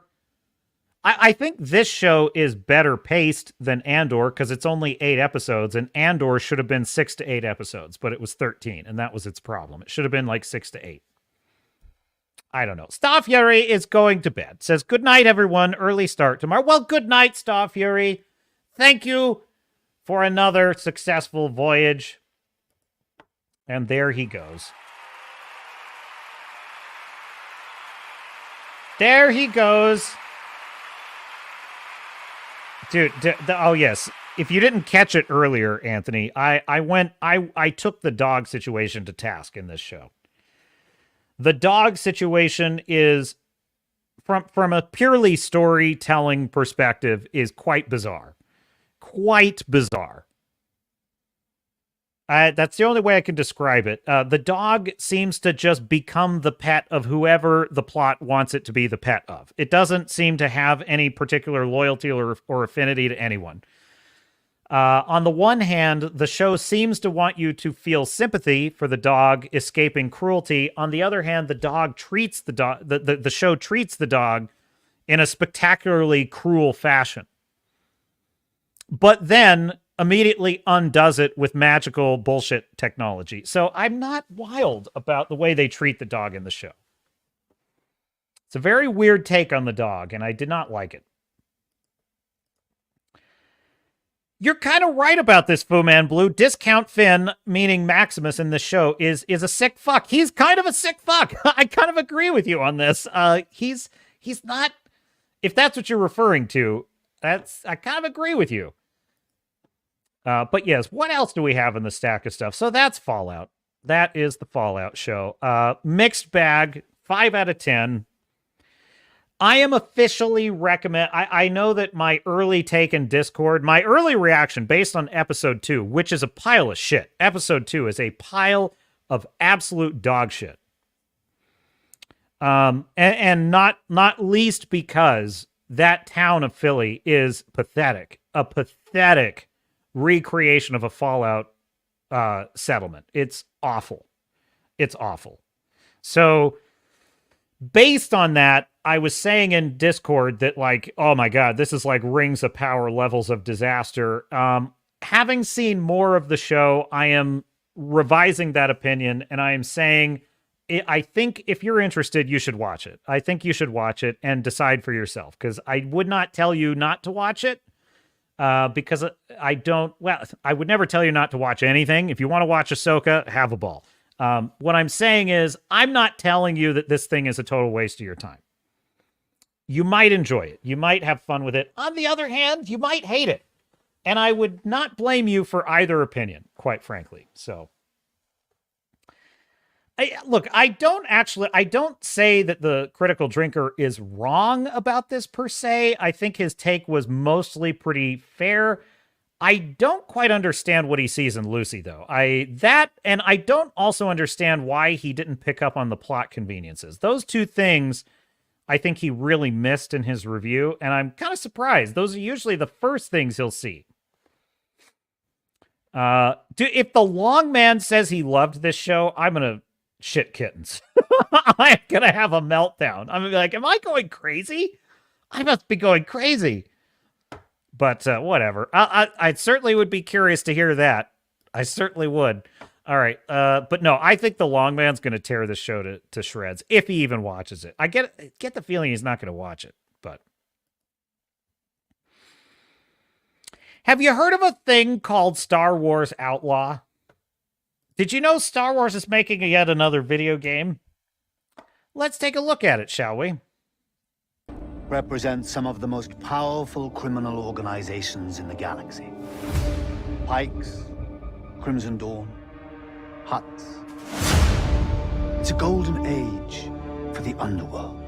I think this show is better paced than Andor because it's only 8 episodes, and Andor should have been 6 to 8 episodes, but it was 13, and that was its problem. It should have been like 6 to 8. I don't know. Starfury is going to bed. Says, good night, everyone. Early start tomorrow. Well, good night, Starfury. Thank you for another successful voyage. And there he goes. There he goes. Dude, oh yes. If you didn't catch it earlier, Anthony, I took the dog situation to task in this show. The dog situation is, from a purely storytelling perspective, is quite bizarre. Quite bizarre. That's the only way I can describe it. The dog seems to just become the pet of whoever the plot wants it to be the pet of. It doesn't seem to have any particular loyalty or affinity to anyone. On the one hand, the show seems to want you to feel sympathy for the dog escaping cruelty. On the other hand, the dog treats the show treats the dog in a spectacularly cruel fashion. But then immediately undoes it with magical bullshit technology. So I'm not wild about the way they treat the dog in the show. It's a very weird take on the dog, and I did not like it. You're kind of right about this, Fu Man Blue. Discount Finn, meaning Maximus in the show, is a sick fuck. He's kind of a sick fuck. I kind of agree with you on this. He's not, if that's what you're referring to, I kind of agree with you. But yes, what else do we have in the stack of stuff? So that's Fallout. That is the Fallout show. Mixed bag, 5 out of 10. I am officially recommend. I know that my early take in Discord, my early reaction based on episode 2, which is a pile of shit. Episode 2 is a pile of absolute dog shit. And not least because that town of Philly is pathetic. A pathetic recreation of a Fallout settlement. It's awful. It's awful. So based on that, I was saying in Discord that, like, oh my God, this is like Rings of Power levels of disaster. Having seen more of the show, I am revising that opinion, and I am saying, I think if you're interested, you should watch it. I think you should watch it and decide for yourself, because I would not tell you not to watch it, because I don't, well, I would never tell you not to watch anything. If you want to watch Ahsoka, have a ball. What I'm saying is, I'm not telling you that this thing is a total waste of your time. You might enjoy it. You might have fun with it. On the other hand, you might hate it. And I would not blame you for either opinion, quite frankly. So, look, I don't say that the Critical Drinker is wrong about this per se. I think his take was mostly pretty fair. I don't quite understand what he sees in Lucy, though. And I don't also understand why he didn't pick up on the plot conveniences. Those two things I think he really missed in his review, and I'm kind of surprised. Those are usually the first things he'll see. If the long man says he loved this show, I'm gonna shit kittens. I'm gonna have a meltdown. I'm gonna be like, am I going crazy? I must be going crazy. But whatever. I certainly would be curious to hear that. I certainly would. All right. But no, I think the long man's gonna tear this show to shreds if he even watches it. I get the feeling he's not gonna watch it, but. Have you heard of a thing called Star Wars Outlaw? Did you know Star Wars is making yet another video game? Let's take a look at it, shall we? Represents some of the most powerful criminal organizations in the galaxy. Pikes, Crimson Dawn, Hutts. It's a golden age for the underworld.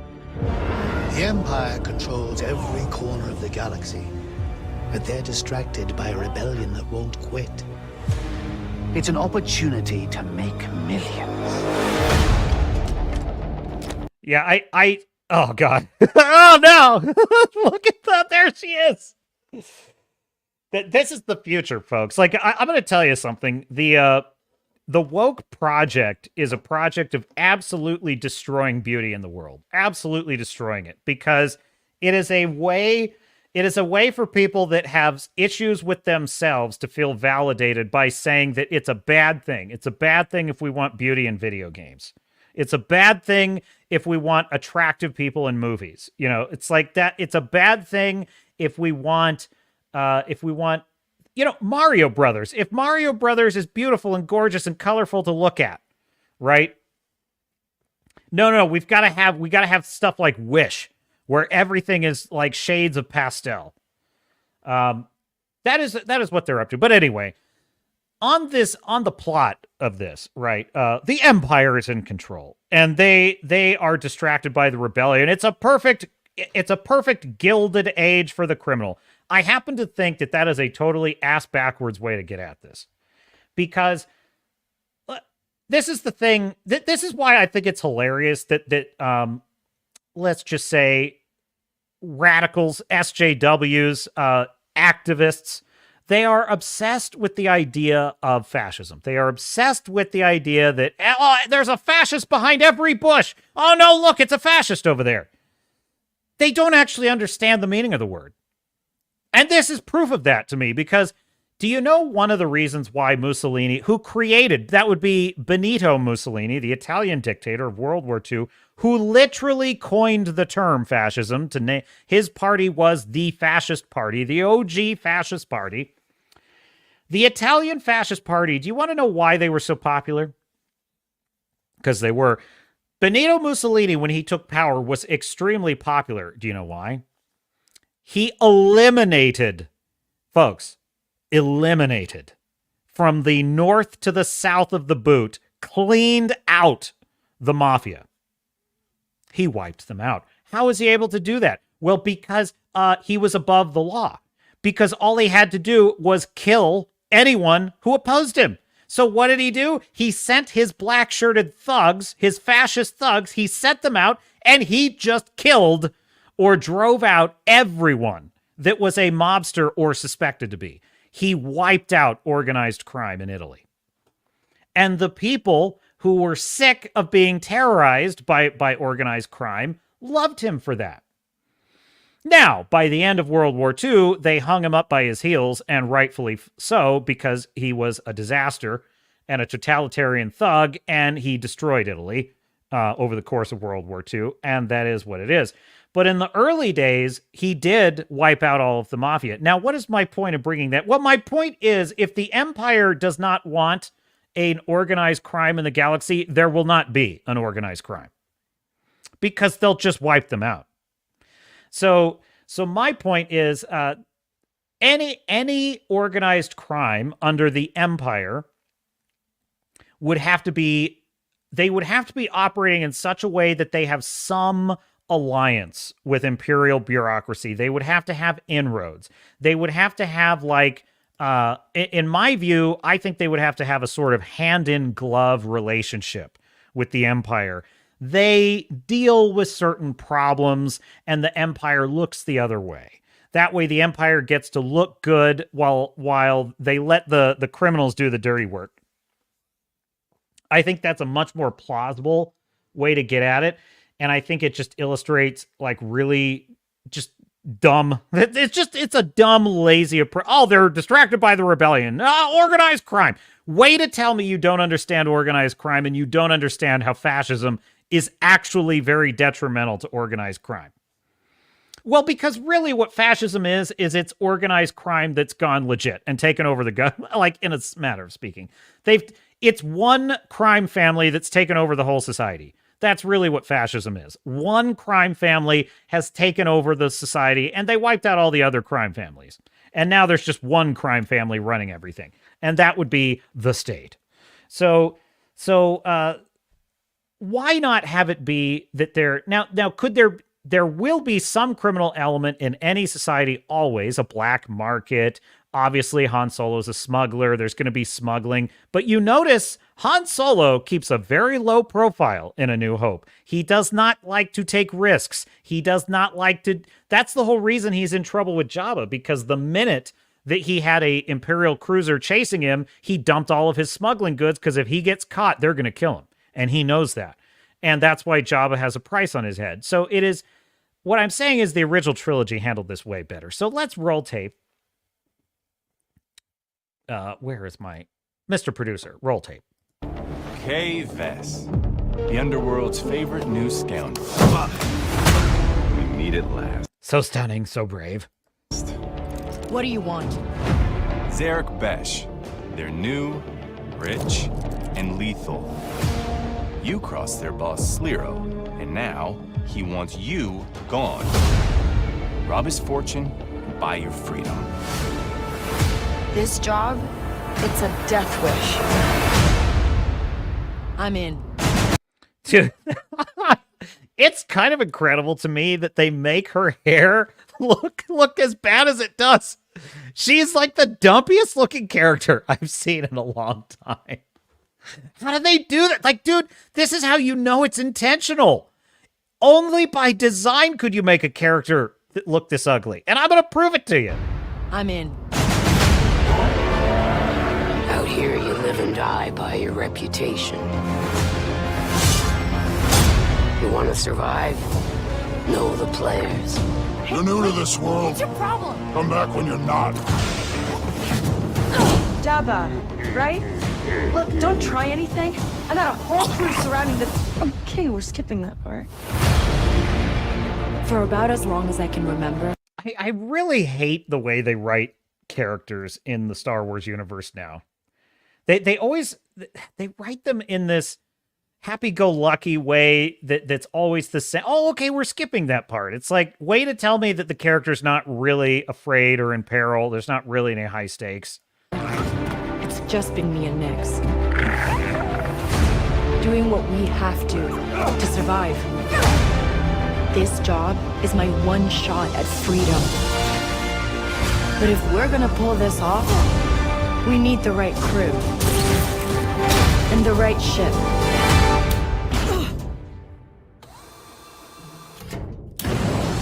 The Empire controls every corner of the galaxy, but they're distracted by a rebellion that won't quit. It's an opportunity to make millions. Yeah, oh God. Oh no! Look at that, there she is! This is the future, folks. Like, I'm gonna tell you something. The woke project is a project of absolutely destroying beauty in the world. Absolutely destroying it. Because it is a way for people that have issues with themselves to feel validated by saying that it's a bad thing. It's a bad thing if we want beauty in video games. It's a bad thing if we want attractive people in movies. You know, it's like that. It's a bad thing if we want, Mario Brothers. If Mario Brothers is beautiful and gorgeous and colorful to look at, right? No, we gotta have stuff like Wish, where everything is like shades of pastel. That is what they're up to. But anyway, on the plot of this, right? The Empire is in control, and they are distracted by the rebellion. It's a perfect Gilded Age for the criminal. I happen to think that is a totally ass-backwards way to get at this, because this is the thing. This is why I think it's hilarious that let's just say radicals, SJWs, activists, they are obsessed with the idea of fascism. They are obsessed with the idea that, oh, there's a fascist behind every bush. Oh no, look, it's a fascist over there. They don't actually understand the meaning of the word. And this is proof of that to me, because do you know one of the reasons why Mussolini, who created, that would be Benito Mussolini, the Italian dictator of World War II, who literally coined the term fascism to name, his party was the fascist party, the OG fascist party. The Italian fascist party, do you want to know why they were so popular? Because they were. Benito Mussolini, when he took power, was extremely popular. Do you know why? He eliminated, folks, from the north to the south of the boot, cleaned out the mafia. He wiped them out. How was he able to do that? Well, because he was above the law. Because all he had to do was kill anyone who opposed him. So what did he do? He sent his black-shirted thugs, his fascist thugs, he sent them out, and he just killed or drove out everyone that was a mobster or suspected to be. He wiped out organized crime in Italy. And the people who were sick of being terrorized by organized crime loved him for that. Now, by the end of World War II, they hung him up by his heels, and rightfully so, because he was a disaster and a totalitarian thug, and he destroyed Italy. over the course of World War II, and that is what it is. But in the early days, he did wipe out all of the mafia. Now, what is my point of bringing that? Well, my point is, if the Empire does not want an organized crime in the galaxy, there will not be an organized crime, because they'll just wipe them out. So my point is, any organized crime under the Empire would have to be operating in such a way that they have some alliance with imperial bureaucracy. They would have to have inroads. They would have to have, like, in my view, I think they would have to have a sort of hand-in-glove relationship with the Empire. They deal with certain problems, and the Empire looks the other way. That way, the Empire gets to look good while they let the criminals do the dirty work. I think that's a much more plausible way to get at it. And I think it just illustrates, like, really just dumb. It's a dumb, lazy approach. Oh, they're distracted by the rebellion. Organized crime. Way to tell me you don't understand organized crime, and you don't understand how fascism is actually very detrimental to organized crime. Well, because really what fascism is it's organized crime that's gone legit and taken over the gun, like, in a matter of speaking. It's one crime family that's taken over the whole society. That's really what fascism is. One crime family has taken over the society, and they wiped out all the other crime families. And now there's just one crime family running everything. And that would be the state. So why not have it be that there will be some criminal element in any society, always a black market. Obviously, Han Solo's a smuggler. There's going to be smuggling. But you notice Han Solo keeps a very low profile in A New Hope. He does not like to take risks. He does not like to... That's the whole reason he's in trouble with Jabba, because the minute that he had a Imperial cruiser chasing him, he dumped all of his smuggling goods, because if he gets caught, they're going to kill him. And he knows that. And that's why Jabba has a price on his head. So it is... What I'm saying is the original trilogy handled this way better. So let's roll tape. Where is my... Mr. Producer, roll tape. Kay Vess, the underworld's favorite new scoundrel. We meet at last. So stunning, so brave. What do you want? Zarek Besh. They're new, rich, and lethal. You crossed their boss Sliro, and now he wants you gone. Rob his fortune and buy your freedom. This job, it's a death wish. I'm in. Dude, it's kind of incredible to me that they make her hair look as bad as it does. She's like the dumpiest looking character I've seen in a long time. How do they do that? Like, dude, this is how you know it's intentional. Only by design could you make a character that look this ugly. And I'm going to prove it to you. I'm in. Out here, you live and die by your reputation. You want to survive? Know the players. You're new to this world. What's your problem? Come back when you're not. Jabba, right? Look, don't try anything. I got a whole crew surrounding the... Okay, we're skipping that part. For about as long as I can remember. I really hate the way they write characters in the Star Wars universe now. They always write them in this happy-go-lucky way that's always the same. Oh, okay, we're skipping that part. It's like, way to tell me that the character's not really afraid or in peril. There's not really any high stakes. It's just been me and Nix. Doing what we have to survive. This job is my one shot at freedom. But if we're gonna pull this off, we need the right crew. And the right ship.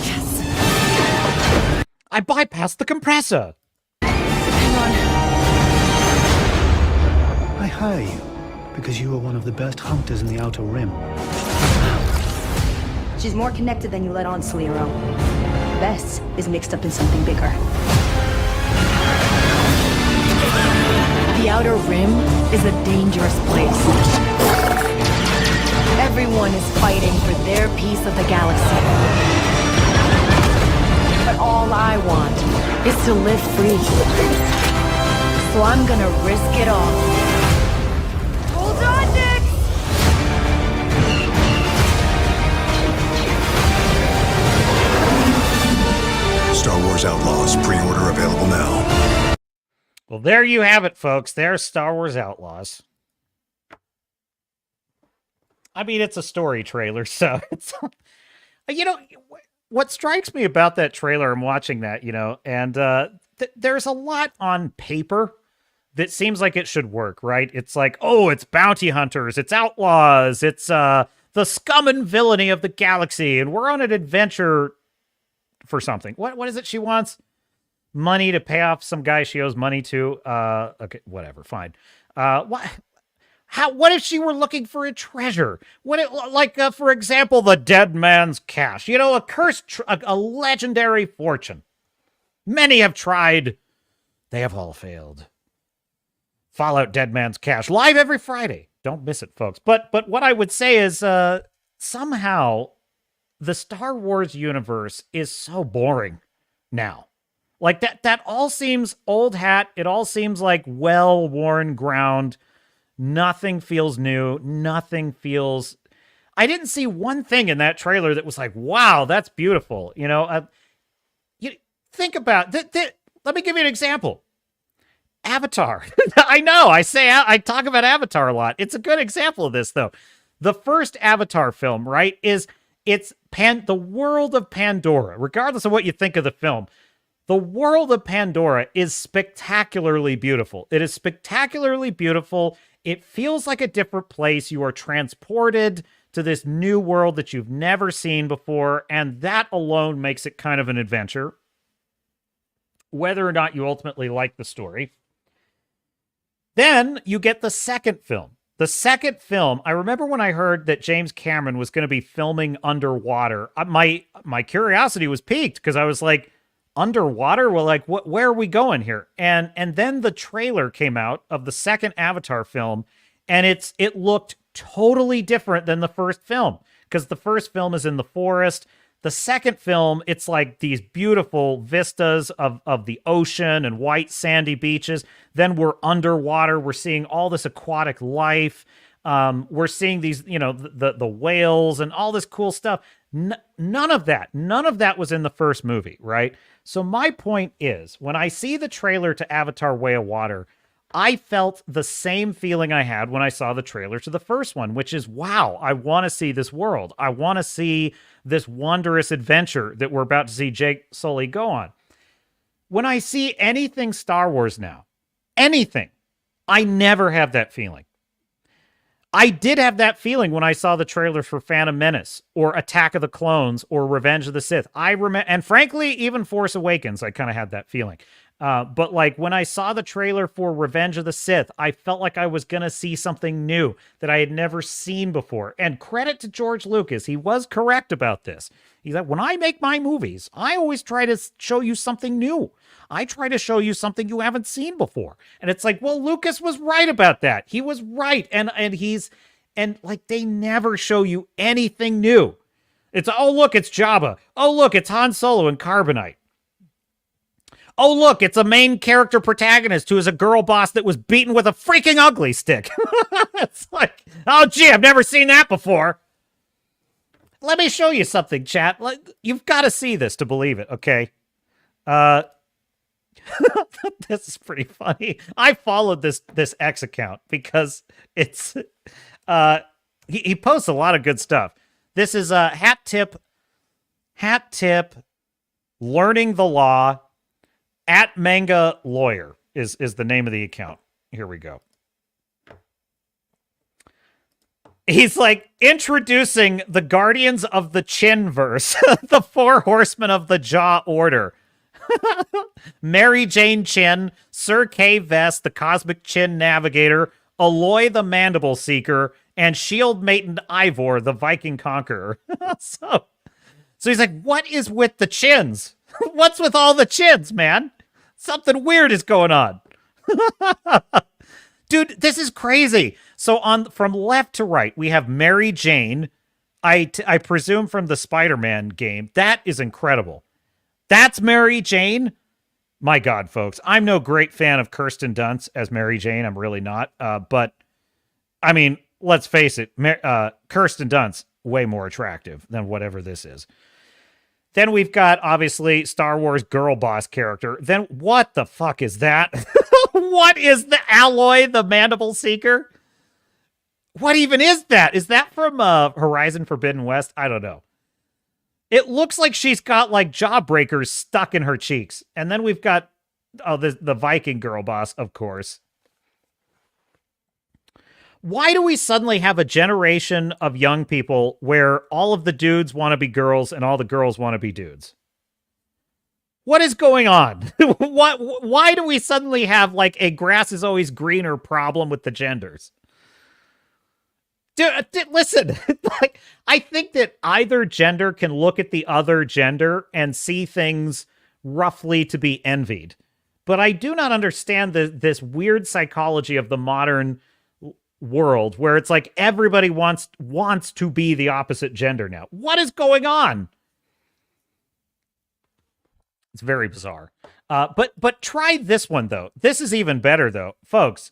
Yes! I bypassed the compressor! Hang on. I hire you because you are one of the best hunters in the Outer Rim. She's more connected than you let on, Sliro. Bess is mixed up in something bigger. The Outer Rim is a dangerous place. Everyone is fighting for their piece of the galaxy. But all I want is to live free. So I'm gonna risk it all. Hold on, Nick! Star Wars Outlaws, pre-order available now. Well, there you have it, folks. There's Star Wars Outlaws. I mean, it's a story trailer, so it's... You know, what strikes me about that trailer, I'm watching that, you know, and there's a lot on paper that seems like it should work, right? It's like, oh, it's bounty hunters, it's outlaws, it's the scum and villainy of the galaxy, and we're on an adventure for something. What is it she wants? Money to pay off some guy she owes money to. Okay, whatever, fine. What if she were looking for a treasure? For example, the dead man's cash. You know, a cursed, a legendary fortune. Many have tried. They have all failed. Fallout Dead Man's Cash, live every Friday. Don't miss it, folks. But what I would say is somehow the Star Wars universe is so boring now. Like that all seems old hat. It all seems like well-worn ground. Nothing feels new. Nothing feels... I didn't see one thing in that trailer that was like, wow, that's beautiful. You know, you think about... let me give you an example. Avatar. I know, I talk about Avatar a lot. It's a good example of this, though. The first Avatar film, right, it's the world of Pandora. Regardless of what you think of the film, the world of Pandora is spectacularly beautiful. It is spectacularly beautiful. It feels like a different place. You are transported to this new world that you've never seen before, and that alone makes it kind of an adventure. Whether or not you ultimately like the story. Then you get the second film. The second film, I remember when I heard that James Cameron was going to be filming underwater, my curiosity was piqued because I was like, underwater? Well, like, where are we going here? And then the trailer came out of the second Avatar film, and it looked totally different than the first film because the first film is in the forest. The second film, it's like these beautiful vistas of the ocean and white sandy beaches. Then we're underwater. We're seeing all this aquatic life. We're seeing these, you know, the whales and all this cool stuff. None of that was in the first movie, right? So my point is, when I see the trailer to Avatar: Way of Water, I felt the same feeling I had when I saw the trailer to the first one, which is, wow, I want to see this world. I want to see this wondrous adventure that we're about to see Jake Sully go on. When I see anything Star Wars now, anything, I never have that feeling. I did have that feeling when I saw the trailers for Phantom Menace or Attack of the Clones or Revenge of the Sith. And frankly, even Force Awakens, I kind of had that feeling. But like when I saw the trailer for Revenge of the Sith, I felt like I was going to see something new that I had never seen before. And credit to George Lucas. He was correct about this. He's like, when I make my movies, I always try to show you something new. I try to show you something you haven't seen before. And it's like, well, Lucas was right about that. He was right. And like, they never show you anything new. It's, oh, look, it's Jabba. Oh, look, it's Han Solo and Carbonite. Oh, look, it's a main character protagonist who is a girl boss that was beaten with a freaking ugly stick. It's like, oh, gee, I've never seen that before. Let me show you something, chat. Like, you've got to see this to believe it, okay? This is pretty funny. I followed this X account because it's he posts a lot of good stuff. This is a hat tip, learning the law. At Manga Lawyer is the name of the account. Here we go. He's like introducing the Guardians of the Chin verse, the Four Horsemen of the Jaw Order. Mary Jane Chin, Sir Kay Vest, the Cosmic Chin Navigator, Aloy the Mandible Seeker, and Shield Maiden Ivor, the Viking Conqueror. So he's like, what is with the chins? What's with all the chins, man? Something weird is going on. Dude, this is crazy. So from left to right, we have Mary Jane. I presume from the Spider-Man game. That is incredible. That's Mary Jane. My God, folks, I'm no great fan of Kirsten Dunst as Mary Jane. I'm really not. But I mean, let's face it, Kirsten Dunst way more attractive than whatever this is. Then we've got, obviously, Star Wars girl boss character. Then what the fuck is that? What is the alloy, the mandible seeker? What even is that? Is that from Horizon Forbidden West? I don't know. It looks like she's got, like, jawbreakers stuck in her cheeks. And then we've got the Viking girl boss, of course. Why do we suddenly have a generation of young people where all of the dudes want to be girls and all the girls want to be dudes? What is going on? Why do we suddenly have, like, a grass is always greener problem with the genders? Dude, listen, like, I think that either gender can look at the other gender and see things roughly to be envied. But I do not understand this weird psychology of the modern world where it's like everybody wants to be the opposite gender now. What is going on? It's very bizarre. But try this one though. This is even better though, folks.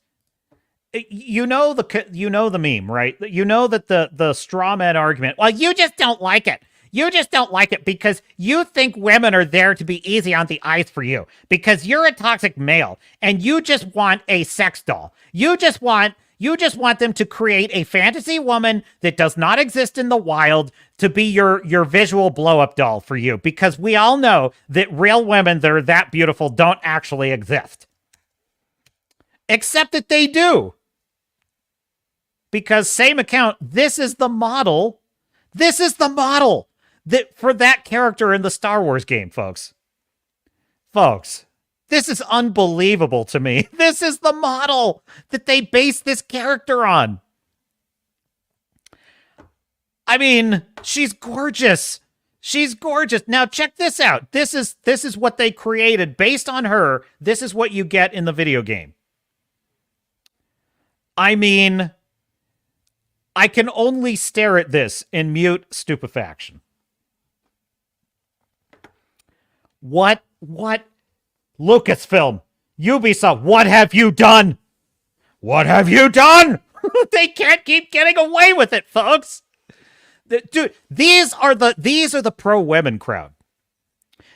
You know the meme, right? You know that the straw man argument. Well, you just don't like it. You just don't like it because you think women are there to be easy on the eyes for you because you're a toxic male and you just want a sex doll. You just want them to create a fantasy woman that does not exist in the wild to be your visual blow-up doll for you, because we all know that real women that are that beautiful don't actually exist. Except that they do. Because same account, this is the model. This is the model that for that character in the Star Wars game, folks. Folks. This is unbelievable to me. This is the model that they base this character on. I mean, she's gorgeous. She's gorgeous. Now check this out. This is what they created based on her. This is what you get in the video game. I mean, I can only stare at this in mute stupefaction. What Lucasfilm, Ubisoft, what have you done? What have you done? They can't keep getting away with it, folks. Dude, these are the pro-women crowd.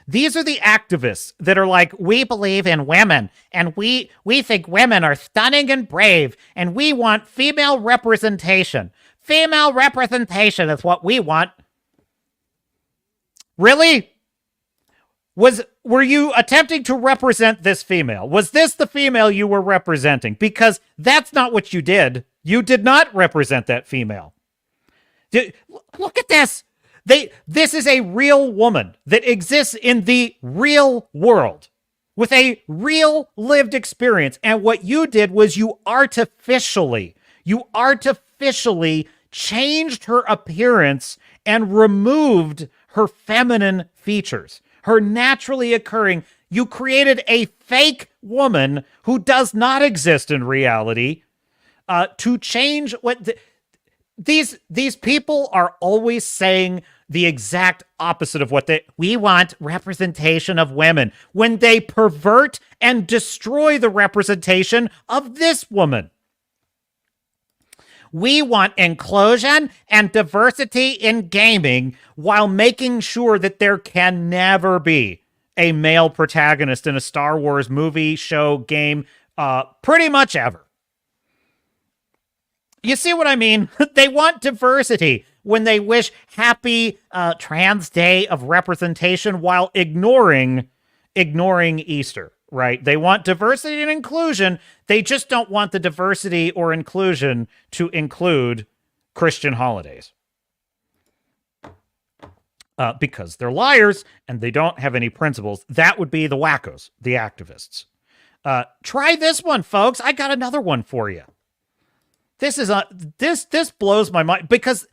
These are the activists that are like, we believe in women, and we think women are stunning and brave, and we want female representation. Female representation is what we want. Really? Were you attempting to represent this female? Was this the female you were representing? Because that's not what you did. You did not represent that female. Look at this. This is a real woman that exists in the real world with a real lived experience. And what you did was you artificially changed her appearance and removed her feminine features. Her naturally occurring, you created a fake woman who does not exist in reality to change what these people are always saying the exact opposite of what we want representation of women when they pervert and destroy the representation of this woman. We want inclusion and diversity in gaming while making sure that there can never be a male protagonist in a Star Wars movie, show, game, pretty much ever. You see what I mean? They want diversity when they wish happy trans day of representation while ignoring Easter. Right? They want diversity and inclusion. They just don't want the diversity or inclusion to include Christian holidays. Because they're liars and they don't have any principles. That would be the wackos, the activists. Try this one, folks. I got another one for you. This is this blows my mind because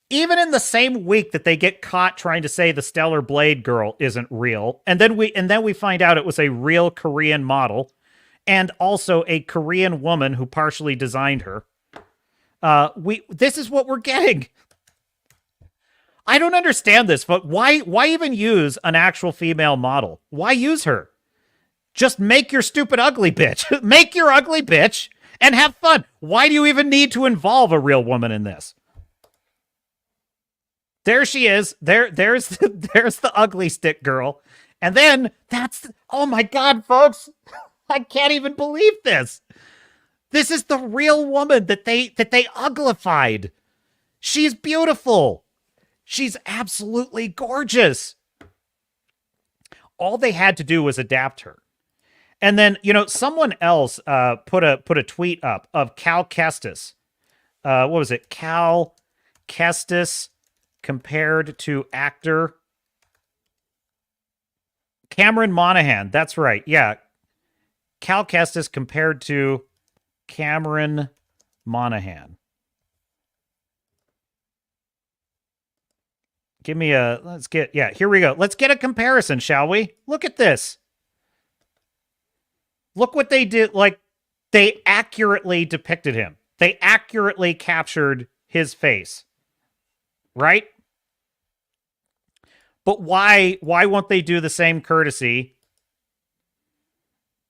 even in the same week that they get caught trying to say the Stellar Blade girl isn't real, and then we find out it was a real Korean model, and also a Korean woman who partially designed her. This is what we're getting. I don't understand this, but why even use an actual female model? Why use her? Just make your stupid ugly bitch. Make your ugly bitch and have fun. Why do you even need to involve a real woman in this? There she is. There's the ugly stick girl. And then oh my God, folks. I can't even believe this. This is the real woman that they uglified. She's beautiful. She's absolutely gorgeous. All they had to do was adapt her. And then, someone else put a tweet up of Cal Kestis. What was it? Cal Kestis compared to actor Cameron Monaghan. That's right. Yeah. Cal Kestis compared to Cameron Monaghan. Here we go. Let's get a comparison, shall we? Look at this. Look what they did. Like, they accurately depicted him. They accurately captured his face. Right? But why won't they do the same courtesy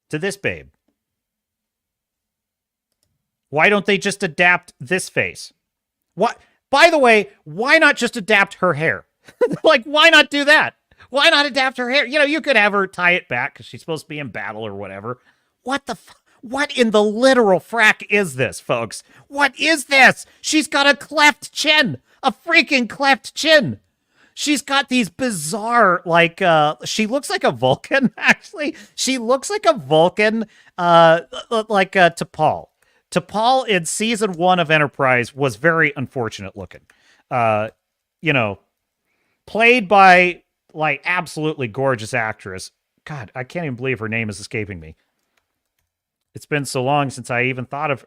to this babe? Why don't they just adapt this face? What? By the way, why not just adapt her hair? Like, why not do that? Why not adapt her hair? You could have her tie it back because she's supposed to be in battle or whatever. What in the literal frack is this, folks? What is this? She's got a cleft chin. A freaking cleft chin. She's got these bizarre, she looks like a Vulcan, actually. She looks like a Vulcan, T'Pol. T'Pol in season 1 of Enterprise was very unfortunate looking. Played by, absolutely gorgeous actress. God, I can't even believe her name is escaping me. It's been so long since I even thought of,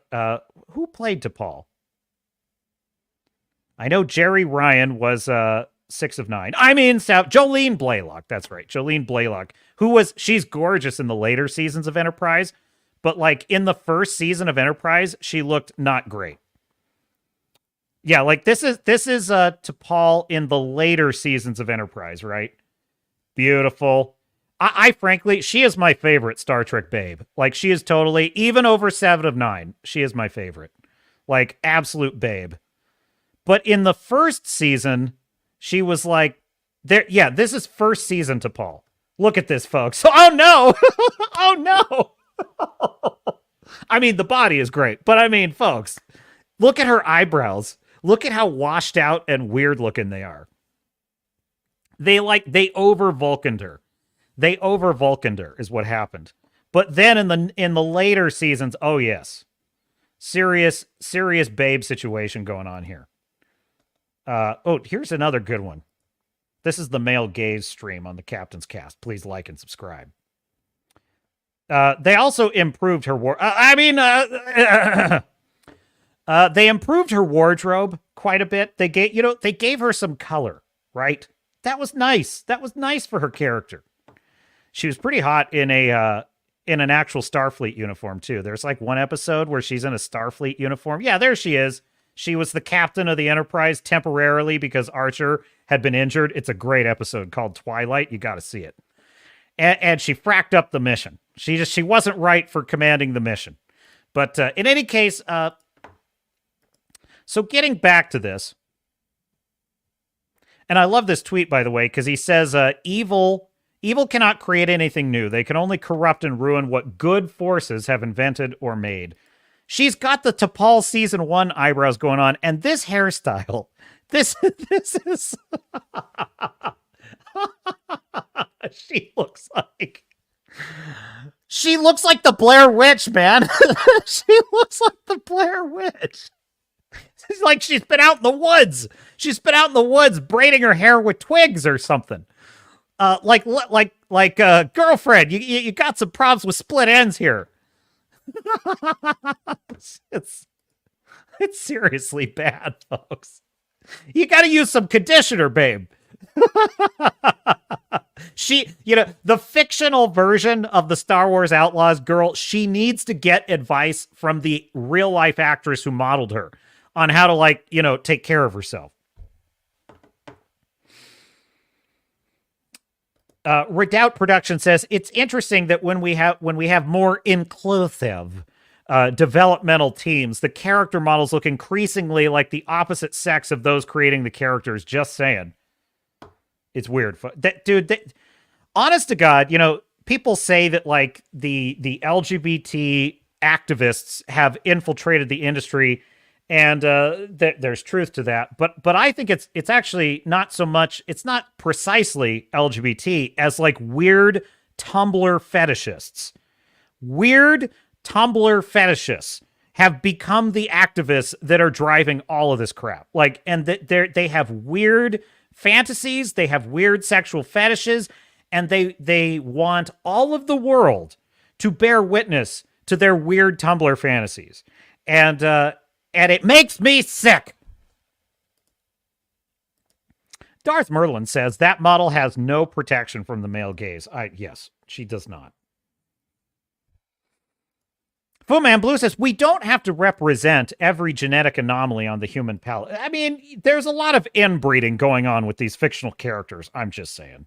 who played T'Pol? I know Jerry Ryan was, 6 of 9. Jolene Blalock. That's right. Jolene Blalock, she's gorgeous in the later seasons of Enterprise, but in the first season of Enterprise, she looked not great. Yeah, this is T'Pol in the later seasons of Enterprise, right? Beautiful. I frankly, she is my favorite Star Trek babe. She is totally, even over 7 of 9, she is my favorite. Absolute babe. But in the first season, she was this is first season T'Pol. Look at this, folks. Oh, no. Oh, no. The body is great. But, folks, look at her eyebrows. Look at how washed out and weird looking they are. They over-Vulcaned her. They over-Vulcaned her is what happened. But then in the later seasons, oh, yes. Serious babe situation going on here. Here's another good one. This is the male gaze stream on the Captain's Cast. Please like and subscribe. They also improved her they improved her wardrobe quite a bit. They gave her some color, right? That was nice. That was nice for her character. She was pretty hot in an actual Starfleet uniform too. There's one episode where she's in a Starfleet uniform. Yeah, there she is. She was the captain of the Enterprise temporarily because Archer had been injured. It's a great episode called Twilight. You got to see it. And she fracked up the mission. She wasn't right for commanding the mission. But in any case, so getting back to this, and I love this tweet, by the way, because he says, evil cannot create anything new. They can only corrupt and ruin what good forces have invented or made. She's got the T'Pol season 1 eyebrows going on, and this hairstyle, this is... She looks like the Blair Witch, man. She looks like the Blair Witch. It's like she's been out in the woods. She's been out in the woods braiding her hair with twigs or something. Girlfriend, you got some problems with split ends here. It's seriously bad, folks. You got to use some conditioner, babe. The fictional version of the Star Wars Outlaws girl, she needs to get advice from the real life actress who modeled her on how to take care of herself. Redoubt Production says it's interesting that when we have more inclusive developmental teams, the character models look increasingly like the opposite sex of those creating the characters. Just saying, it's weird, honest to God, people say that like the LGBT activists have infiltrated the industry. And there's truth to that, but I think it's actually not so much. It's not precisely LGBT as like weird Tumblr fetishists. Weird Tumblr fetishists have become the activists that are driving all of this crap. Like, and they have weird fantasies, they have weird sexual fetishes, and they want all of the world to bear witness to their weird Tumblr fantasies, and it makes me sick. Darth Merlin says that model has no protection from the male gaze. Yes, she does not. Fu Man Blue says, we don't have to represent every genetic anomaly on the human palette. I mean, there's a lot of inbreeding going on with these fictional characters. I'm just saying.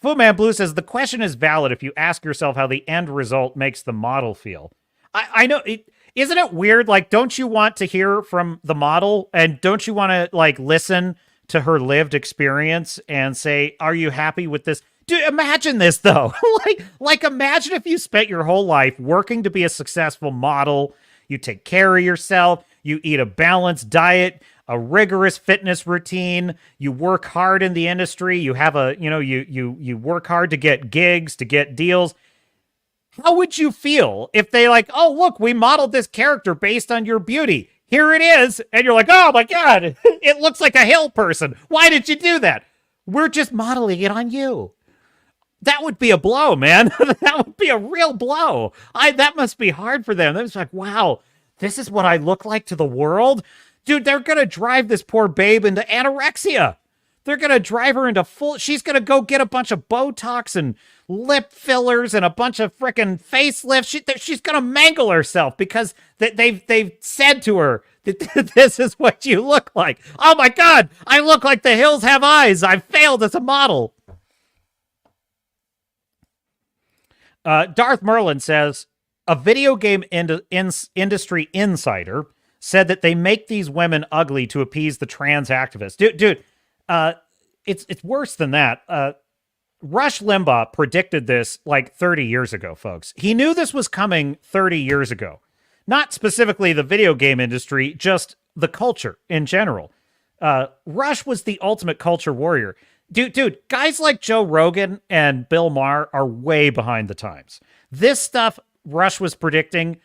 Fu Man Blue says, the question is valid if you ask yourself how the end result makes the model feel. I know it. Isn't it weird? Like, don't you want to hear from the model, and don't you want to like listen to her lived experience and say, are you happy with this? Dude, imagine this though. like imagine if you spent your whole life working to be a successful model. You take care of yourself. You eat a balanced diet, a rigorous fitness routine. You work hard in the industry. You have you work hard to get gigs, to get deals. How would you feel if they like, oh, look, we modeled this character based on your beauty. Here it is. And you're like, oh my God, it looks like a hill person. Why did you do that? We're just modeling it on you. That would be a blow, man. That would be a real blow. That must be hard for them. It's like, wow, this is what I look like to the world. Dude, they're going to drive this poor babe into anorexia. They're going to drive her into she's going to go get a bunch of Botox and lip fillers and a bunch of frickin' facelifts. She's going to mangle herself because they've said to her that this is what you look like. Oh my God, I look like the hills have eyes. I've failed as a model. Darth Merlin says, a video game industry insider said that they make these women ugly to appease the trans activists. Dude, it's worse than that. Rush Limbaugh predicted this like 30 years ago, folks. He knew this was coming 30 years ago. Not specifically the video game industry, just the culture in general. Rush was the ultimate culture warrior. Dude, guys like Joe Rogan and Bill Maher are way behind the times. This stuff Rush was predicting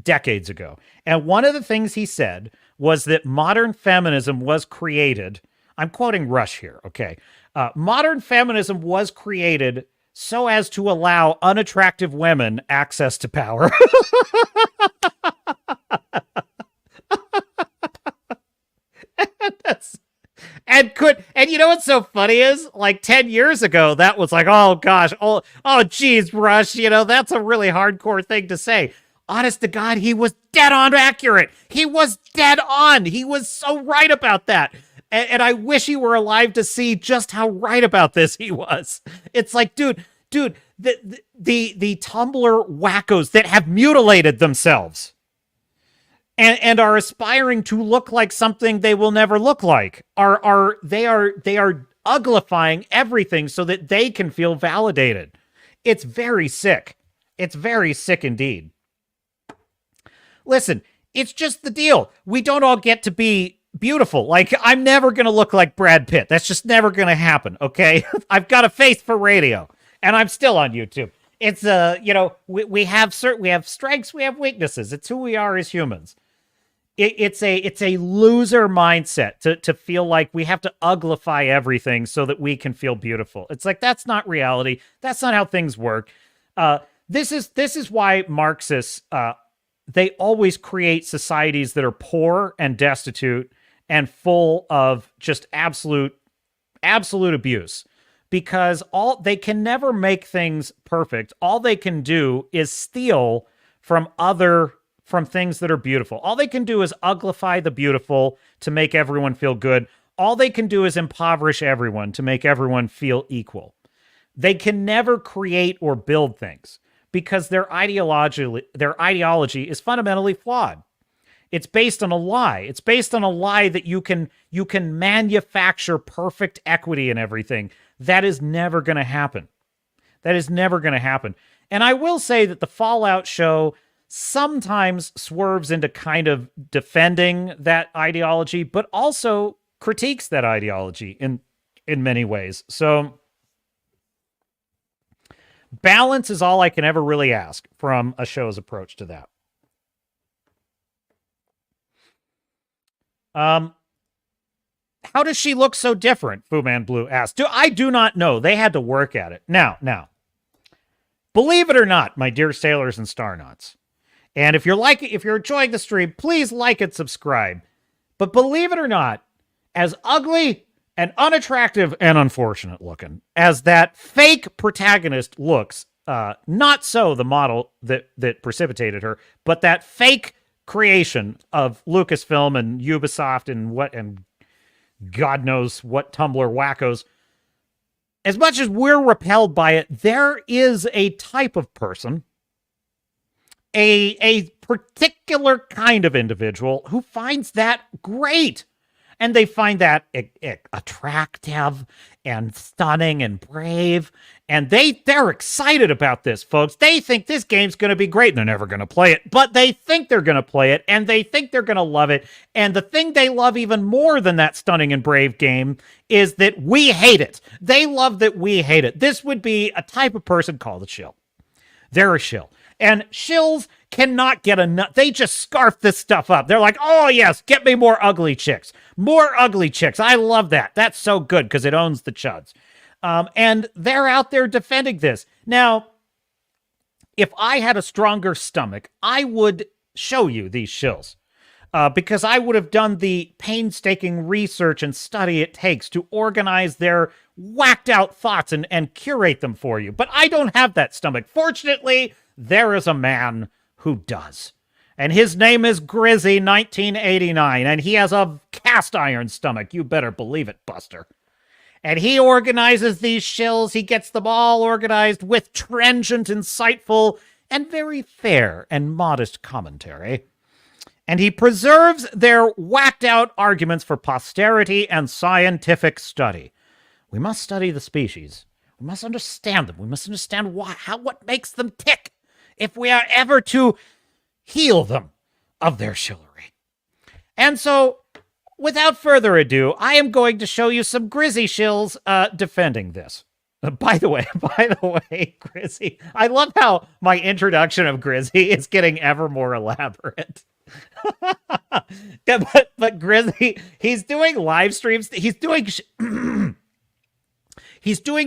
decades ago. And one of the things he said was that modern feminism was created. I'm quoting Rush here, okay? Modern feminism was created so as to allow unattractive women access to power. And you know what's so funny is, like 10 years ago, that was like, oh gosh, oh geez, Rush, that's a really hardcore thing to say. Honest to God, he was dead on accurate. He was dead on. He was so right about that. And I wish he were alive to see just how right about this he was. It's like, dude, the Tumblr wackos that have mutilated themselves and are aspiring to look like something they will never look like are uglifying everything so that they can feel validated. It's very sick. It's very sick indeed. Listen, it's just the deal. We don't all get to be beautiful. Like, I'm never going to look like Brad Pitt. That's just never going to happen, okay? I've got a face for radio, and I'm still on YouTube. It's, we have strengths, we have weaknesses. It's who we are as humans. It's a loser mindset to feel like we have to uglify everything so that we can feel beautiful. It's like, that's not reality. That's not how things work. This is why Marxists, they always create societies that are poor and destitute and full of just absolute abuse, because they can never make things perfect. All they can do is steal from things that are beautiful. All they can do is uglify the beautiful to make everyone feel good. All they can do is impoverish everyone to make everyone feel equal. They can never create or build things because their ideology is fundamentally flawed. It's based on a lie. It's based on a lie that you can manufacture perfect equity and everything. That is never going to happen. That is never going to happen. And I will say that the Fallout show sometimes swerves into kind of defending that ideology, but also critiques that ideology in many ways. So balance is all I can ever really ask from a show's approach to that. How does she look so different? Fu Man Blue asked. I do not know. They had to work at it. Now, believe it or not, my dear sailors and starnauts, and if you're enjoying the stream, please like and subscribe. But believe it or not, as ugly and unattractive and unfortunate looking as that fake protagonist looks, not so the model that precipitated her, but that fake creation of Lucasfilm and Ubisoft and God knows what Tumblr wackos. As much as we're repelled by it, there is a type of person, a particular kind of individual who finds that great. And they find that attractive and stunning and brave. And they're excited about this, folks. They think this game's going to be great. They're never going to play it, but they think they're going to play it, and they think they're going to love it. And the thing they love even more than that stunning and brave game is that we hate it. They love that we hate it. This would be a type of person called a shill. They're a shill. And shills cannot get enough. They just scarf this stuff up. They're like, oh, yes, get me more ugly chicks. More ugly chicks. I love that. That's so good because it owns the chuds. And they're out there defending this. Now, if I had a stronger stomach, I would show you these shills. Because I would have done the painstaking research and study it takes to organize their whacked out thoughts and curate them for you. But I don't have that stomach. Fortunately, there is a man who does. And his name is Grizzy 1989, and he has a cast iron stomach. You better believe it, Buster. And he organizes these shills. He gets them all organized with trenchant, insightful, and very fair and modest commentary. And he preserves their whacked out arguments for posterity and scientific study. We must study the species. We must understand them. We must understand what makes them tick if we are ever to heal them of their shillery. And so, without further ado, I am going to show you some Grizzy shills defending this. By the way, Grizzy, I love how my introduction of Grizzy is getting ever more elaborate. Yeah, but Grizzy, he's doing live streams. He's doing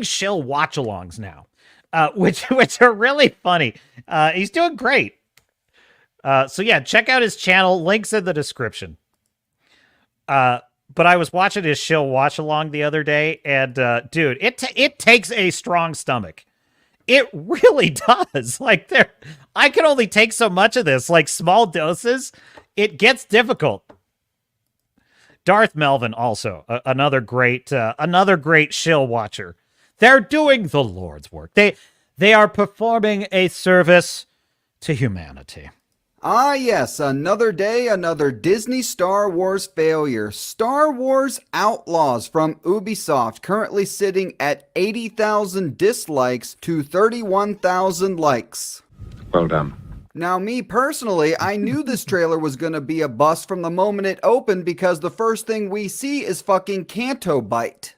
shill watch-alongs now, which are really funny. He's doing great. So yeah, check out his channel. Links in the description. But I was watching his shill watch-along the other day, and dude, it takes a strong stomach. It really does. Like, I can only take so much of this. Like, small doses, it gets difficult. Darth Melvin also, another great shill watcher. They're doing the Lord's work. They are performing a service to humanity. Ah yes, another day, another Disney Star Wars failure. Star Wars Outlaws from Ubisoft, currently sitting at 80,000 dislikes to 31,000 likes. Well done. Now, me personally, I knew this trailer was gonna be a bust from the moment it opened because the first thing we see is fucking Canto Bite.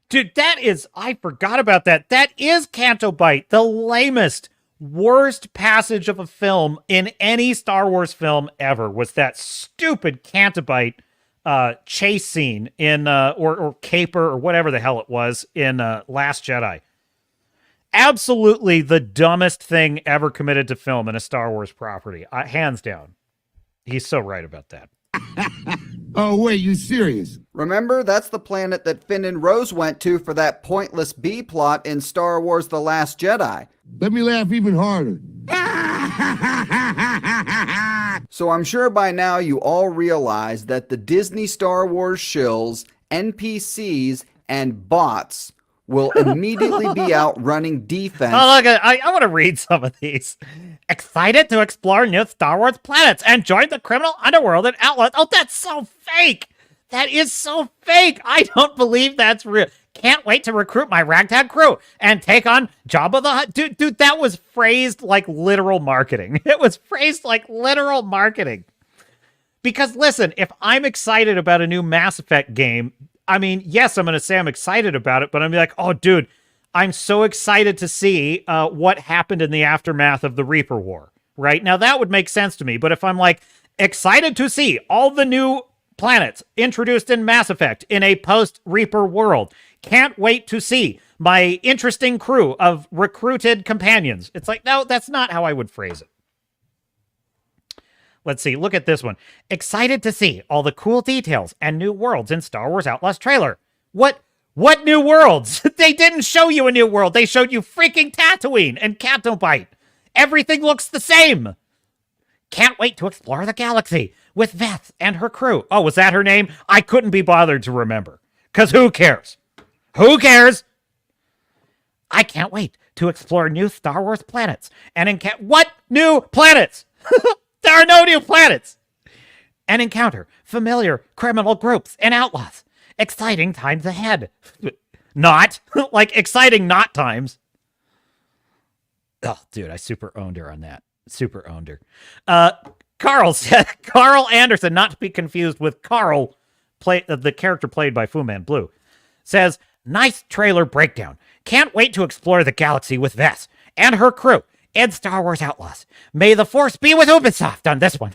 Dude, I forgot about that. That is Canto Bite, the lamest, worst passage of a film in any Star Wars film ever was that stupid Canto Bite chase scene in, or caper, or whatever the hell it was in Last Jedi. Absolutely the dumbest thing ever committed to film in a Star Wars property. Hands down. He's so right about that. Oh, wait, you serious? Remember, that's the planet that Finn and Rose went to for that pointless B-plot in Star Wars The Last Jedi. Let me laugh even harder. So I'm sure by now you all realize that the Disney Star Wars shills, NPCs, and bots will immediately be out running defense. Oh, look, I want to read some of these. Excited to explore new Star Wars planets and join the criminal underworld and outlaws. Oh, that's so fake. That is so fake. I don't believe that's real. Can't wait to recruit my ragtag crew and take on Jabba the Hutt. Dude, that was phrased like literal marketing. It was phrased like literal marketing. Because listen, if I'm excited about a new Mass Effect game, I mean, yes, I'm going to say I'm excited about it, but I'm like, oh, dude, I'm so excited to see what happened in the aftermath of the Reaper War, right? Now, that would make sense to me, but if I'm like, excited to see all the new planets introduced in Mass Effect in a post-Reaper world, can't wait to see my interesting crew of recruited companions. It's like, no, that's not how I would phrase it. Let's see, look at this one. Excited to see all the cool details and new worlds in Star Wars Outlaws trailer. What new worlds? They didn't show you a new world. They showed you freaking Tatooine and Canto Bight. Everything looks the same. Can't wait to explore the galaxy with Veth and her crew. Oh, was that her name? I couldn't be bothered to remember. Because who cares? Who cares? I can't wait to explore new Star Wars planets. And what new planets? There are no new planets. And encounter familiar criminal groups and outlaws. Exciting times ahead. Not. Like, exciting not times. Oh, dude, I super owned her on that. Super owned her. Carl said, Carl Anderson, not to be confused with Carl, the character played by Fu Manchu, says, nice trailer breakdown. Can't wait to explore the galaxy with Vess and her crew in Star Wars Outlaws. May the Force be with Ubisoft on this one.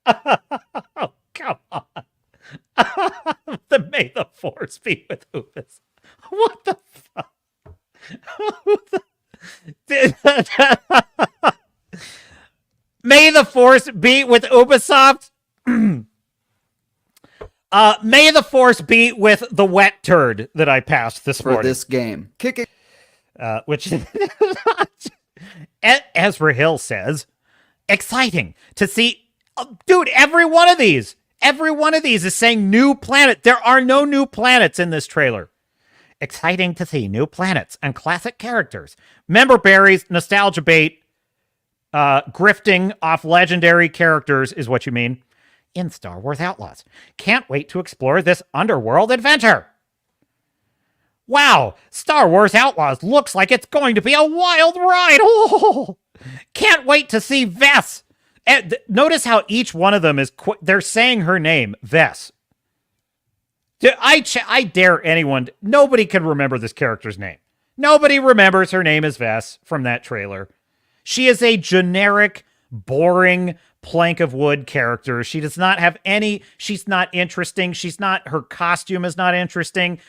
Oh, come on. May the Force be with Ubisoft. What the fuck? May the Force be with Ubisoft. May the Force be with the wet turd that I passed this morning. For this game. Kicking. Which Ezra Hill says, exciting to see. Dude, every one of these is saying new planet. There are no new planets in this trailer. Exciting to see new planets and classic characters. Member berries, nostalgia bait, grifting off legendary characters is what you mean. In Star Wars Outlaws. Can't wait to explore this underworld adventure. Wow, Star Wars Outlaws looks like it's going to be a wild ride. Oh, can't wait to see Vess. And notice how each one of them is, they're saying her name, Vess. I dare anyone, nobody can remember this character's name. Nobody remembers her name as Vess from that trailer. She is a generic, boring plank of wood character. She does not have any, she's not interesting. Her costume is not interesting.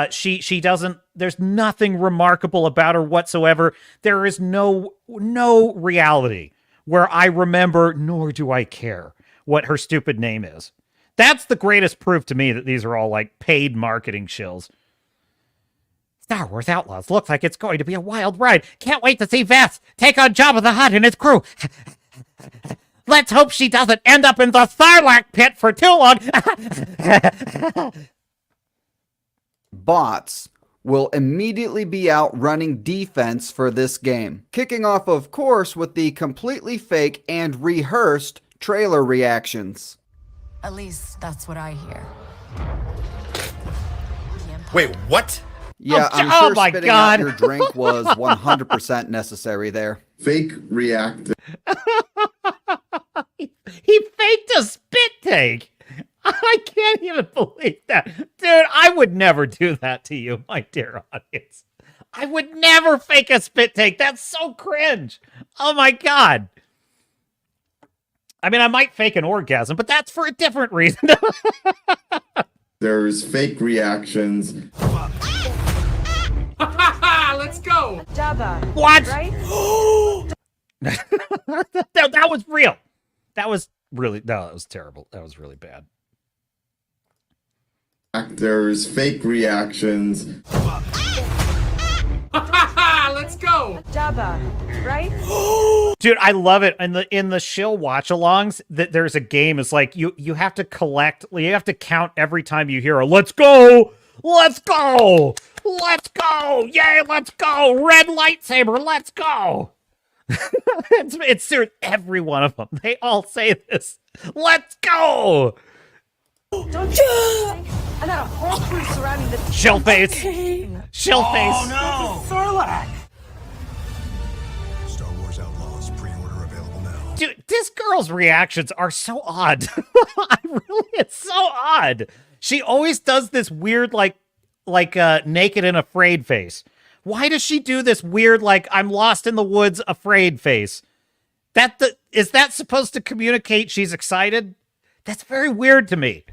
She doesn't, there's nothing remarkable about her whatsoever. There is no reality where I remember, nor do I care what her stupid name is. That's the greatest proof to me that these are all like paid marketing shills. Star Wars Outlaws looks like it's going to be a wild ride. Can't wait to see Vess take on Jabba the Hutt and his crew. Let's hope she doesn't end up in the Sarlacc pit for too long. Bots will immediately be out running defense for this game. Kicking off, of course, with the completely fake and rehearsed trailer reactions. At least that's what I hear. Wait, what? Yeah, I'm sure spitting out your drink was 100% necessary there. Fake react. He faked a spit take. I can't even believe that. Dude, I would never do that to you, my dear audience. I would never fake a spit take. That's so cringe. Oh my God. I mean, I might fake an orgasm, but that's for a different reason. There's fake reactions. Let's go! Jabba. What? Right? that was real. That was terrible. That was really bad. Actors, fake reactions. Let's go! Jabba. Right? Dude, I love it. In the shill watch-alongs, that there's a game. It's like you have to collect. You have to count every time you hear a "Let's go, let's go, let's go, yay, let's go, red lightsaber, let's go." it's serious. Every one of them. They all say this. Let's go. Don't you think I got a whole crew surrounding the Shill face. Shill face. Oh, no! Star Wars Outlaws pre-order available now. Dude, this girl's reactions are so odd. It's so odd. She always does this weird, like naked and afraid face. Why does she do this weird, like, I'm lost in the woods, afraid face? Is that supposed to communicate she's excited? That's very weird to me.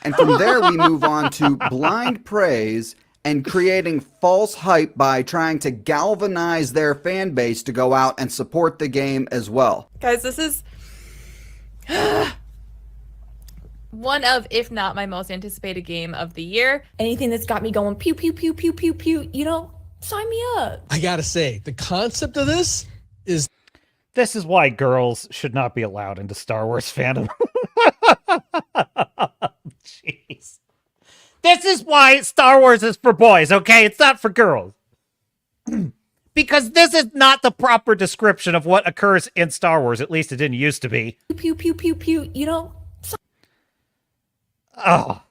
And from there, we move on to blind praise and creating false hype by trying to galvanize their fan base to go out and support the game as well. Guys, this is one of, if not my most anticipated game of the year. Anything that's got me going pew, pew, pew, pew, pew, pew, sign me up. I gotta say, the concept of this is... This is why girls should not be allowed into Star Wars fandom. Jeez. This is why Star Wars is for boys, okay? It's not for girls. Because this is not the proper description of what occurs in Star Wars. At least it didn't used to be. Pew, pew, pew, pew, Oh,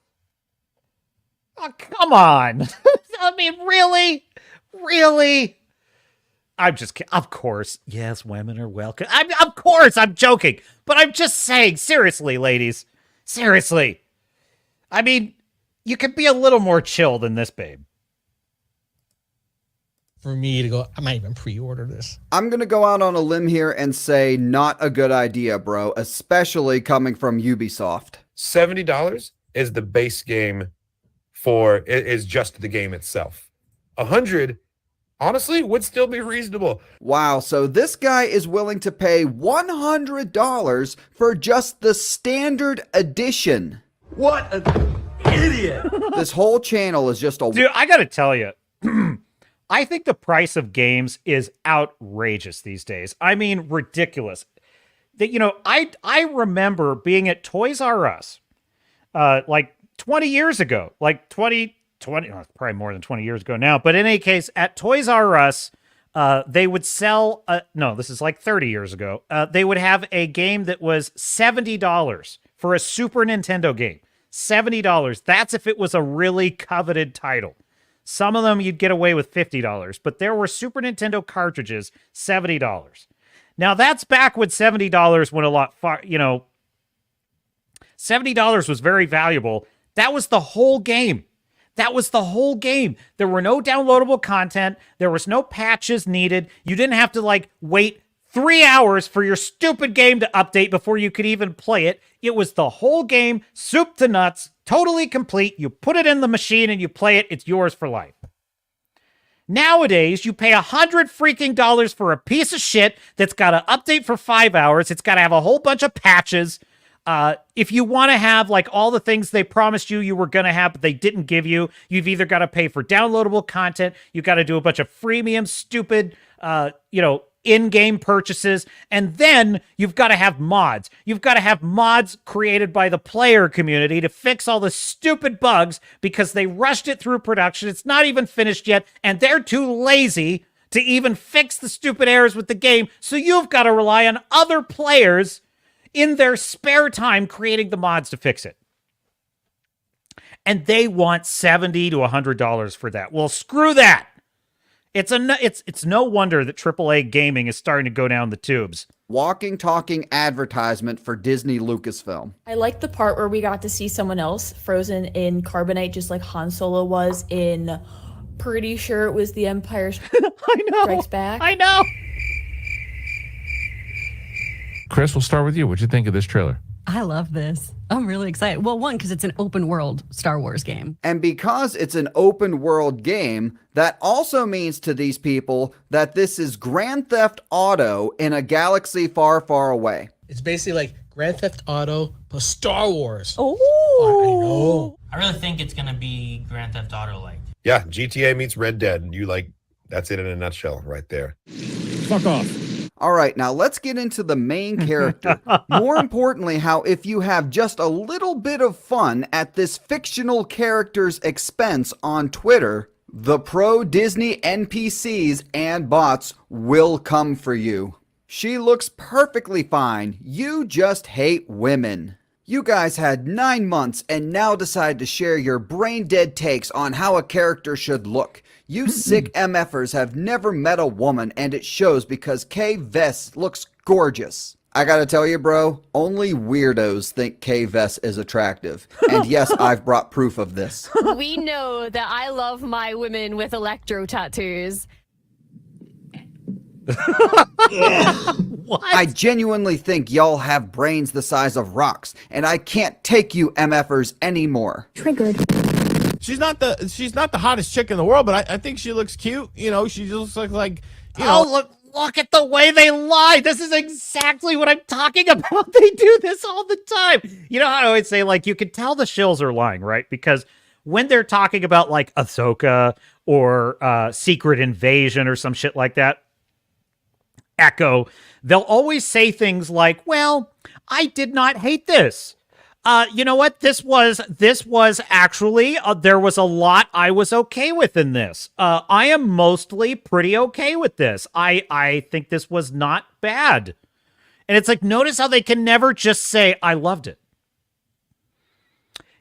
come on. I mean, really? Really? I'm just kidding. Of course. Yes, women are welcome. Of course, I'm joking. But I'm just saying, seriously, ladies. Seriously. I mean, you can be a little more chill than this, babe. For me to go, I might even pre-order this. I'm going to go out on a limb here and say not a good idea, bro, especially coming from Ubisoft. $70 is the base game is just the game itself. $100 honestly would still be reasonable. Wow, so this guy is willing to pay $100 for just the standard edition. What an idiot! This whole channel is just a... Dude, I gotta tell you, I think the price of games is outrageous these days. I mean, ridiculous. I remember being at Toys R Us, like 20 years ago, like 20, probably more than 20 years ago now. But in any case, at Toys R Us, they would sell, this is like 30 years ago. They would have a game that was $70 for a Super Nintendo game. $70. That's if it was a really coveted title. Some of them you'd get away with $50, but there were Super Nintendo cartridges, $70. Now that's back when $70 went a lot far, $70 was very valuable. That was the whole game. That was the whole game. There were no downloadable content. There was no patches needed. You didn't have to wait 3 hours for your stupid game to update before you could even play it. It was the whole game, soup to nuts, totally complete. You put it in the machine and you play it. It's yours for life. Nowadays, you pay $100 for a piece of shit that's got to update for 5 hours. It's got to have a whole bunch of patches. If you want to have all the things they promised you were going to have, but they didn't give you, you've either got to pay for downloadable content, you've got to do a bunch of freemium, stupid, in-game purchases, and then you've got to have mods. You've got to have mods created by the player community to fix all the stupid bugs because they rushed it through production. It's not even finished yet, and they're too lazy to even fix the stupid errors with the game, so you've got to rely on other players in their spare time creating the mods to fix it. And they want $70 to $100 for that. Well, screw that. It's no wonder that AAA gaming is starting to go down the tubes. Walking, talking advertisement for Disney Lucasfilm. I like the part where we got to see someone else frozen in carbonite, just like Han Solo was in, pretty sure it was The Empire Strikes Back. I know. Chris, we'll start with you. What'd you think of this trailer? I love this. I'm really excited. Well, one, because it's an open world Star Wars game. And because it's an open world game, that also means to these people that this is Grand Theft Auto in a galaxy far, far away. It's basically like Grand Theft Auto plus Star Wars. Oh, I know. I really think it's gonna be Grand Theft Auto like. Yeah, GTA meets Red Dead. That's it in a nutshell right there. Fuck off. All right, now let's get into the main character. More importantly, how if you have just a little bit of fun at this fictional character's expense on Twitter, the pro-Disney NPCs and bots will come for you. She looks perfectly fine. You just hate women. You guys had 9 months and now decide to share your brain-dead takes on how a character should look. You sick MFers have never met a woman, and it shows because Kay Vess looks gorgeous. I gotta tell you, bro, only weirdos think Kay Vess is attractive. And yes, I've brought proof of this. We know that I love my women with electro tattoos. What? I genuinely think y'all have brains the size of rocks, and I can't take you MFers anymore. Triggered. She's not the hottest chick in the world, but I think she looks cute. You know, she just looks like, you know. Oh, look at the way they lie. This is exactly what I'm talking about. They do this all the time. You know how I always say, like, you can tell the shills are lying, right? Because when they're talking about, like, Ahsoka or Secret Invasion or some shit like that, Echo, they'll always say things like, well, I did not hate this. You know what? This was actually, there was a lot I was okay with in this. I am mostly pretty okay with this. I think this was not bad. And it's like, notice how they can never just say, I loved it.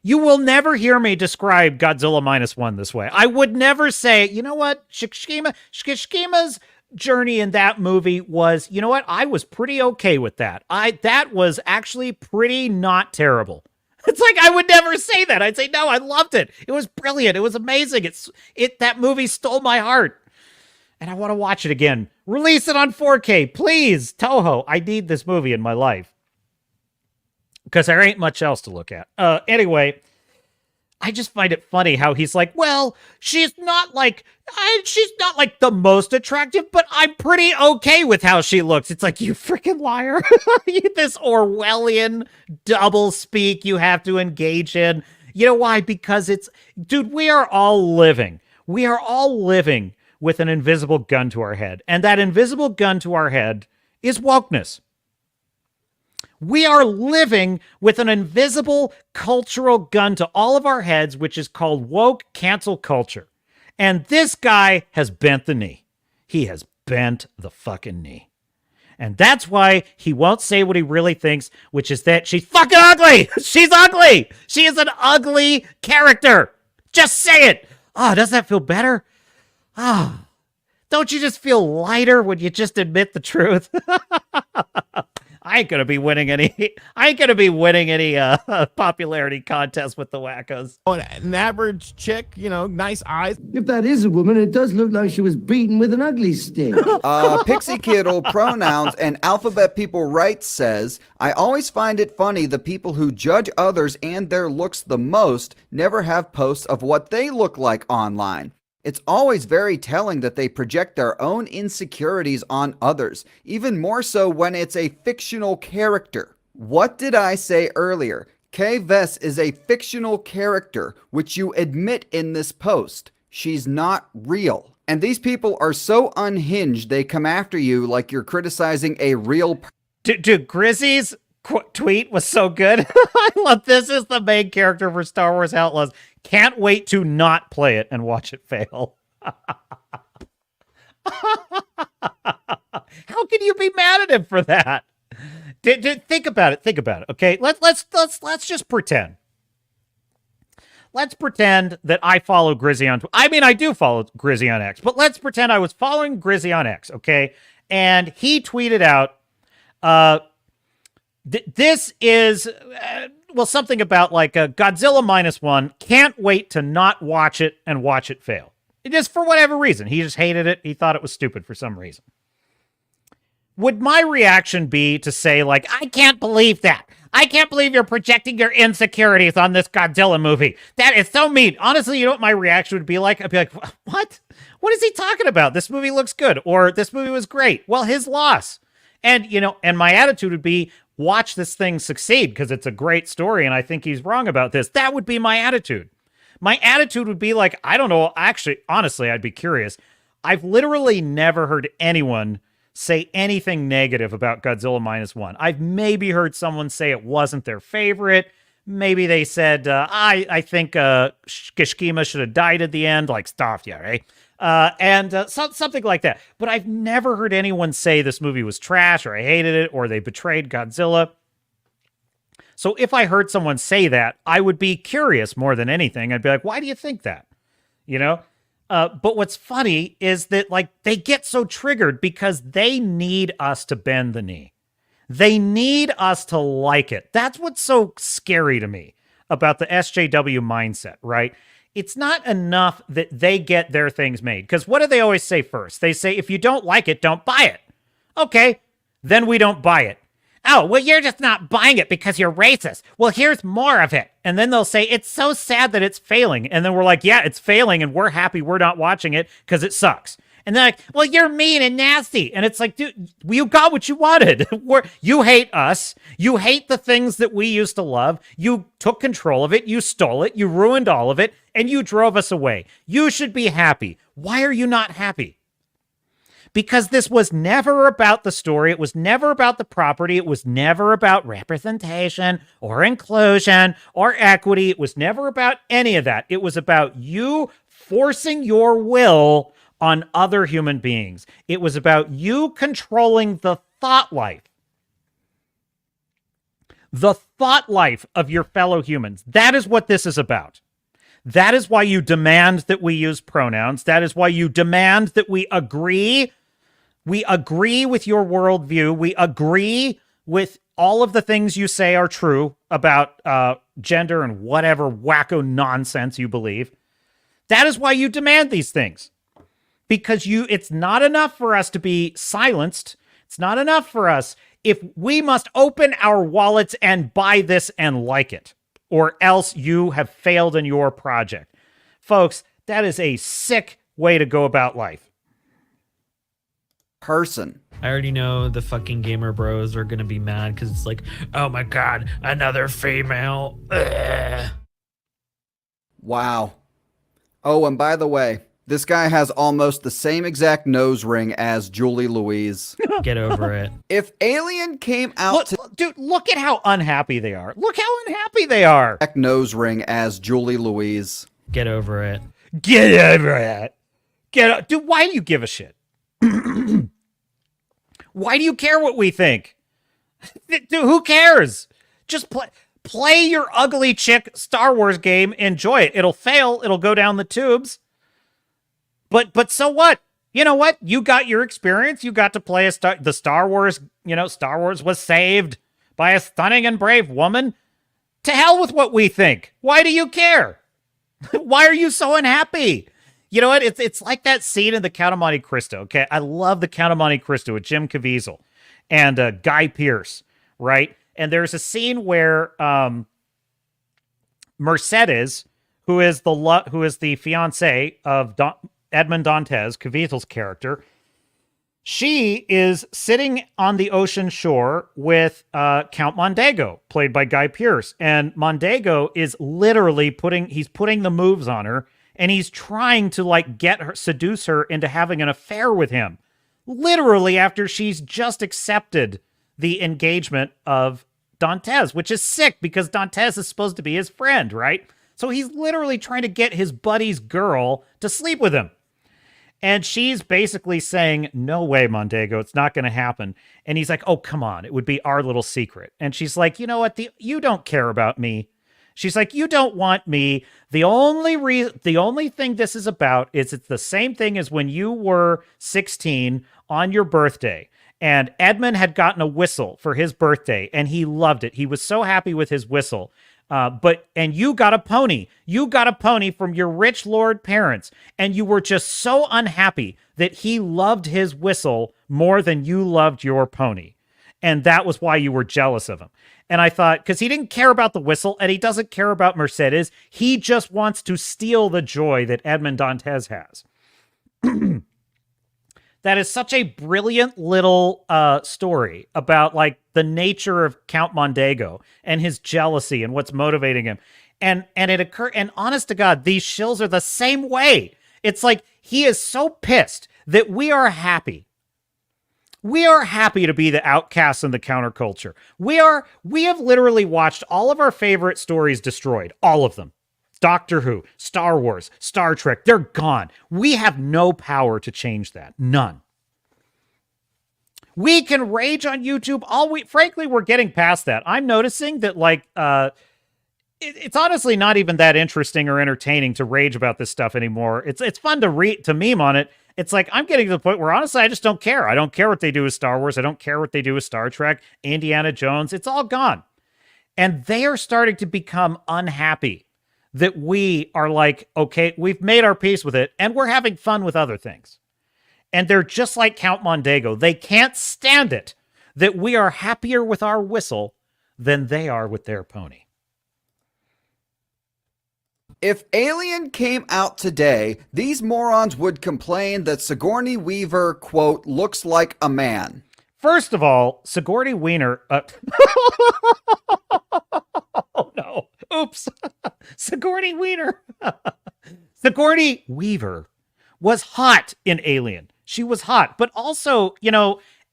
You will never hear me describe Godzilla -1 this way. I would never say, you know what? Shikima's journey in that movie was, you know what? I was pretty okay with that. That was actually pretty not terrible. It's like, I would never say that. I'd say, no, I loved it. It was brilliant. It was amazing. That movie stole my heart. And I want to watch it again. Release it on 4K, please. Toho, I need this movie in my life. Because there ain't much else to look at. Anyway, I just find it funny how he's like, well, she's not like the most attractive, but I'm pretty okay with how she looks. It's like, you freaking liar. This Orwellian double speak you have to engage in. You know why? Because dude, we are all living with an invisible gun to our head. And that invisible gun to our head is wokeness. We are living with an invisible cultural gun to all of our heads, which is called woke cancel culture. And this guy has bent the knee. He has bent the fucking knee. And that's why he won't say what he really thinks, which is that she's fucking ugly. She's ugly. She is an ugly character. Just say it. Oh, doesn't that feel better? Ah, don't you just feel lighter when you just admit the truth? I ain't gonna be winning any popularity contest with the wackos. An average chick, you know, nice eyes. If that is a woman, it does look like she was beaten with an ugly stick. Pixie Kiddle Pronouns and Alphabet People Rights says, I always find it funny the people who judge others and their looks the most never have posts of what they look like online. It's always very telling that they project their own insecurities on others, even more so when it's a fictional character. What did I say earlier? Kay Vess is a fictional character, which you admit in this post. She's not real. And these people are so unhinged they come after you like you're criticizing a real person. Dude, Grizzy's tweet was so good. I love this is the main character for Star Wars Outlaws. Can't wait to not play it and watch it fail. How can you be mad at him for that? Think about it. Think about it. Okay, let's just pretend. Let's pretend that I follow Grizzy on. I mean, I do follow Grizzy on X, but let's pretend I was following Grizzy on X. Okay, and he tweeted out, "This is." Well, something about like a Godzilla -1. Can't wait to not watch it and watch it fail. Just for whatever reason. He just hated it. He thought it was stupid for some reason. would my reaction be to say, like, I can't believe that. I can't believe you're projecting your insecurities on this Godzilla movie. That is so mean. Honestly, you know what my reaction would be like? I'd be like, what? What is he talking about? This movie looks good. Or this movie was great. Well, his loss. And, you know, and my attitude would be, watch this thing succeed because it's a great story and I think he's wrong about this. That would be my attitude. My attitude would be like, I don't know. Actually, honestly, I'd be curious. I've literally never heard anyone say anything negative about Godzilla Minus One. I've maybe heard someone say it wasn't their favorite. Maybe they said, I think Kishkima should have died at the end, like Staffia, right? Something like that. But I've never heard anyone say this movie was trash or I hated it or they betrayed Godzilla. So if I heard someone say that, I would be curious more than anything. I'd be like, why do you think that? You know? But what's funny is that, like, they get so triggered because they need us to bend the knee. They need us to like it. That's what's so scary to me about the SJW mindset, right? It's not enough that they get their things made. Because what do they always say first? They say, if you don't like it, don't buy it. Okay, then we don't buy it. Oh, well, you're just not buying it because you're racist. Well, here's more of it. And then they'll say, it's so sad that it's failing. And then we're like, yeah, it's failing, and we're happy we're not watching it because it sucks. And they're like, well, you're mean and nasty. And it's like, dude, you got what you wanted. You hate us. You hate the things that we used to love. You took control of it. You stole it. You ruined all of it. And you drove us away. You should be happy. Why are you not happy? Because this was never about the story. It was never about the property. It was never about representation or inclusion or equity. It was never about any of that. It was about you forcing your will on other human beings. It was about you controlling the thought life. The thought life of your fellow humans. That is what this is about. That is why you demand that we use pronouns. That is why you demand that we agree. We agree with your worldview. We agree with all of the things you say are true about gender and whatever wacko nonsense you believe. That is why you demand these things. Because it's not enough for us to be silenced. It's not enough for us if we must open our wallets and buy this and like it, or else you have failed in your project. Folks, that is a sick way to go about life. Person. I already know the fucking gamer bros are gonna be mad because it's like, oh my god, another female. Ugh. Wow. Oh, and by the way, this guy has almost the same exact nose ring as Julie Louise. Get over it. If Alien came out Dude, look at how unhappy they are. Look how unhappy they are. Nose ring as Julie Louise. Get over it. Get over it. Dude, why do you give a shit? Why do you care what we think? Dude, who cares? Just play your ugly chick Star Wars game. Enjoy it. It'll fail. It'll go down the tubes. But so what? You know what? You got your experience. You got to play the Star Wars. You know, Star Wars was saved by a stunning and brave woman. To hell with what we think. Why do you care? Why are you so unhappy? You know what? It's like that scene in The Count of Monte Cristo, okay? I love The Count of Monte Cristo with Jim Caviezel and Guy Pearce, right? And there's a scene where Mercedes, who is the fiancée of Edmond Dantes, Caviezel's character, she is sitting on the ocean shore with Count Mondego, played by Guy Pearce. And Mondego is literally putting the moves on her. And he's trying to, like, seduce her into having an affair with him. Literally after she's just accepted the engagement of Dantes, which is sick because Dantes is supposed to be his friend, right? So he's literally trying to get his buddy's girl to sleep with him. And she's basically saying, no way, Mondego, it's not going to happen. And he's like, oh, come on, it would be our little secret. And she's like, you know what? You don't care about me. She's like, you don't want me. The only thing this is about is it's the same thing as when you were 16 on your birthday. And Edmund had gotten a whistle for his birthday, and he loved it. He was so happy with his whistle. And you got a pony. You got a pony from your rich lord parents, and you were just so unhappy that he loved his whistle more than you loved your pony. And that was why you were jealous of him. And I thought, because he didn't care about the whistle, and he doesn't care about Mercedes, he just wants to steal the joy that Edmond Dantes has. That is such a brilliant little story about like the nature of Count Mondego and his jealousy and what's motivating him. And it occurred, and honest to God, these shills are the same way. It's like he is so pissed that we are happy. We are happy to be the outcasts in the counterculture. We have literally watched all of our favorite stories destroyed. All of them. Doctor Who, Star Wars, Star Trek, they're gone. We have no power to change that. None. We can rage on YouTube frankly, we're getting past that. I'm noticing that like, it's honestly not even that interesting or entertaining to rage about this stuff anymore. It's fun to meme on it. It's like, I'm getting to the point where honestly, I just don't care. I don't care what they do with Star Wars. I don't care what they do with Star Trek, Indiana Jones. It's all gone. And they are starting to become unhappy that we are like, okay, we've made our peace with it and we're having fun with other things. And they're just like Count Mondego. They can't stand it that we are happier with our whistle than they are with their pony. If Alien came out today, these morons would complain that Sigourney Weaver, quote, looks like a man. First of all, Sigourney Weaver... oh, no. Oops. Sigourney Weaver. Sigourney Weaver was hot in Alien. She was hot. But also,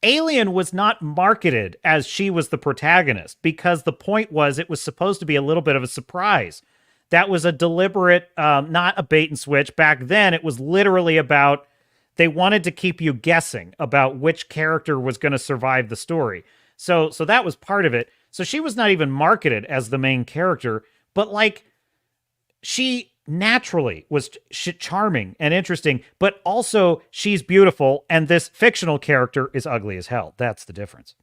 Alien was not marketed as she was the protagonist because the point was it was supposed to be a little bit of a surprise. That was a deliberate, not a bait and switch. Back then, it was literally about, they wanted to keep you guessing about which character was going to survive the story. So that was part of it. So she was not even marketed as the main character, but like, she naturally was charming and interesting, but also she's beautiful, and this fictional character is ugly as hell. That's the difference.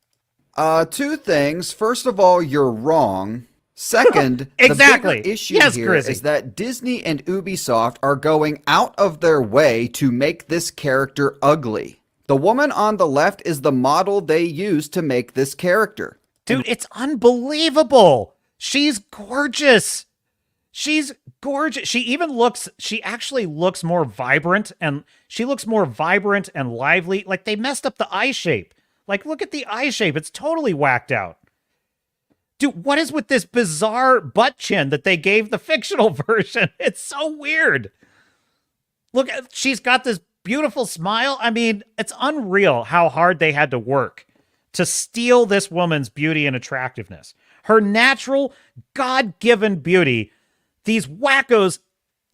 Two things. First of all, you're wrong. Second, exactly. The bigger issue here is that Disney and Ubisoft are going out of their way to make this character ugly. The woman on the left is the model they used to make this character. Dude, it's unbelievable. She's gorgeous. She's gorgeous. She actually looks more vibrant, and she looks more vibrant and lively. Like, they messed up the eye shape. Like, look at the eye shape. It's totally whacked out. Dude, what is with this bizarre butt chin that they gave the fictional version? It's so weird. Look, she's got this beautiful smile. I mean, it's unreal how hard they had to work to steal this woman's beauty and attractiveness. Her natural, God-given beauty, these wackos,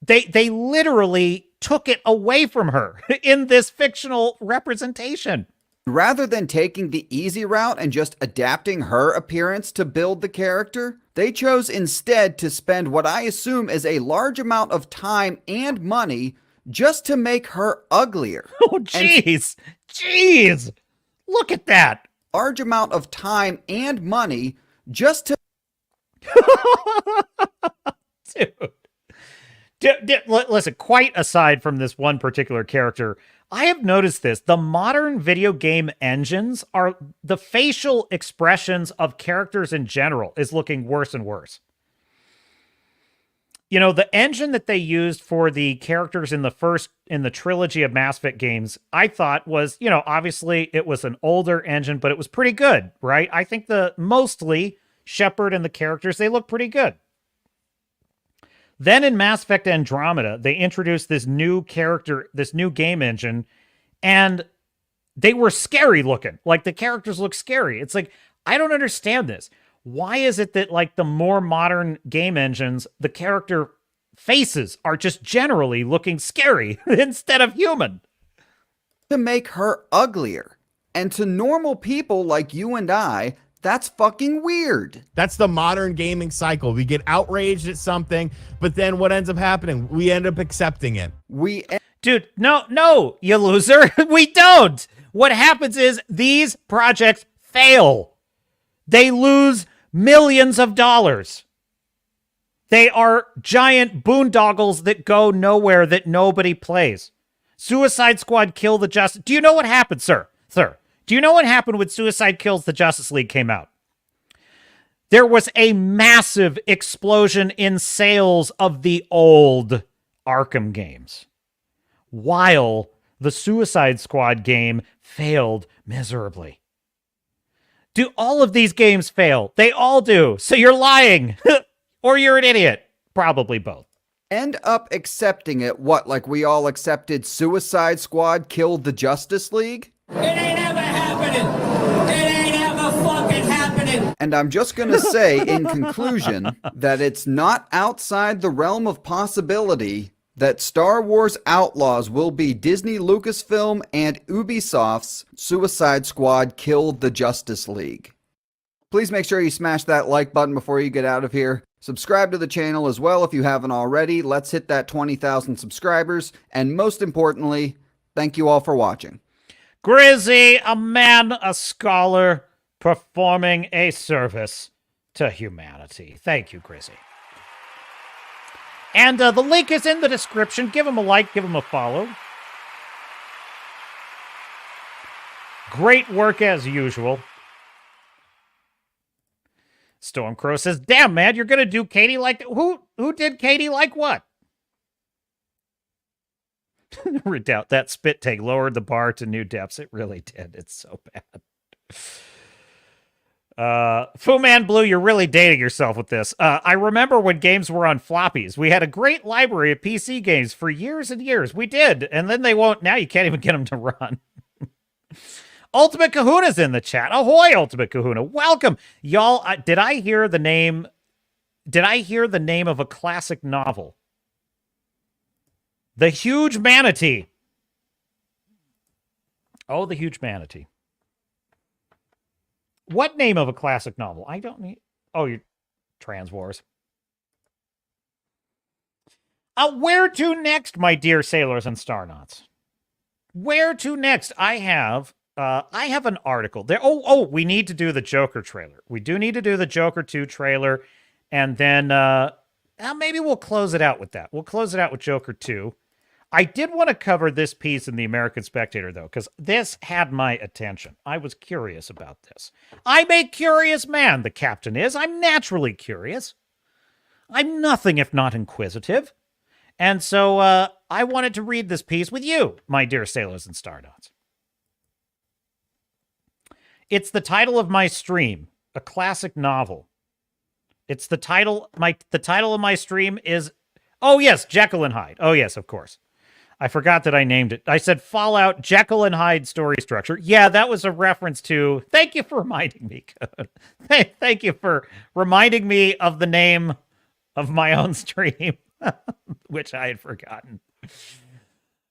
they literally took it away from her in this fictional representation. Rather than taking the easy route and just adapting her appearance to build the character, they chose instead to spend what I assume is a large amount of time and money just to make her uglier. Oh, jeez. Jeez. Look at that. Large amount of time and money just to... Dude, listen, quite aside from this one particular character, I have noticed this. The modern video game engines are the facial expressions of characters in general is looking worse and worse. The engine that they used for the characters in the trilogy of Mass Effect games, I thought was, obviously it was an older engine, but it was pretty good, right? I think mostly Shepard and the characters, they look pretty good. Then in Mass Effect Andromeda, they introduced this new character, this new game engine, and they were scary looking. Like, the characters look scary. It's like, I don't understand this. Why is it that, like, the more modern game engines, the character faces are just generally looking scary instead of human? To make her uglier. And to normal people like you and I, that's fucking weird. That's the modern gaming cycle. We get outraged at something, but then what ends up happening? We end up accepting it. Dude, no, you loser. We don't. What happens is these projects fail. They lose millions of dollars. They are giant boondoggles that go nowhere that nobody plays. Suicide Squad Kill the Justice... Do you know what happened, sir? Sir, do you know what happened when Suicide Kills the Justice League came out? There was a massive explosion in sales of the old Arkham games, while the Suicide Squad game failed miserably. Do all of these games fail? They all do. So you're lying. Or you're an idiot. Probably both. End up accepting it. What, like we all accepted Suicide Squad killed the Justice League? It ain't ever happening. It ain't ever fucking happening. And I'm just going to say, in conclusion, that it's not outside the realm of possibility that Star Wars Outlaws will be Disney, Lucasfilm, and Ubisoft's Suicide Squad Killed the Justice League. Please make sure you smash that like button before you get out of here. Subscribe to the channel as well if you haven't already. Let's hit that 20,000 subscribers. And most importantly, thank you all for watching. Grizzy, a man, a scholar, performing a service to humanity. Thank you, Grizzy. And the link is in the description. Give him a like, give him a follow. Great work as usual. Stormcrow says, damn, man, you're going to do Katie like... Who did Katie like what? Redoubt, that spit take lowered the bar to new depths. It really did. It's so bad. Fu Man Blue, you're really dating yourself with this. I remember when games were on floppies. We had a great library of PC games for years and years. We did. And then they won't... Now you can't even get them to run. Ultimate Kahuna's in the chat. Ahoy, Ultimate Kahuna. Welcome. Y'all, did I hear the name... Did I hear the name of a classic novel? The Huge Manatee. Oh, The Huge Manatee. What name of a classic novel? I don't need... Oh, you're... Trans Wars. Where to next, my dear sailors and starnauts? Where to next? I have an article there. We need to do the Joker trailer. We do need to do the Joker 2 trailer, and then maybe we'll close it out with that. We'll close it out with Joker 2. I did want to cover this piece in the American Spectator, though, because this had my attention. I was curious about this. I'm a curious man, the captain is. I'm naturally curious. I'm nothing if not inquisitive. And so I wanted to read this piece with you, my dear sailors and starnauts. It's the title of my stream, a classic novel. It's the title. The title of my stream is, oh yes, Jekyll and Hyde. Oh yes, of course. I forgot that I named it. I said Fallout Jekyll and Hyde story structure. Yeah, that was a reference to. Thank you for reminding me. Thank you for reminding me of the name of my own stream, which I had forgotten.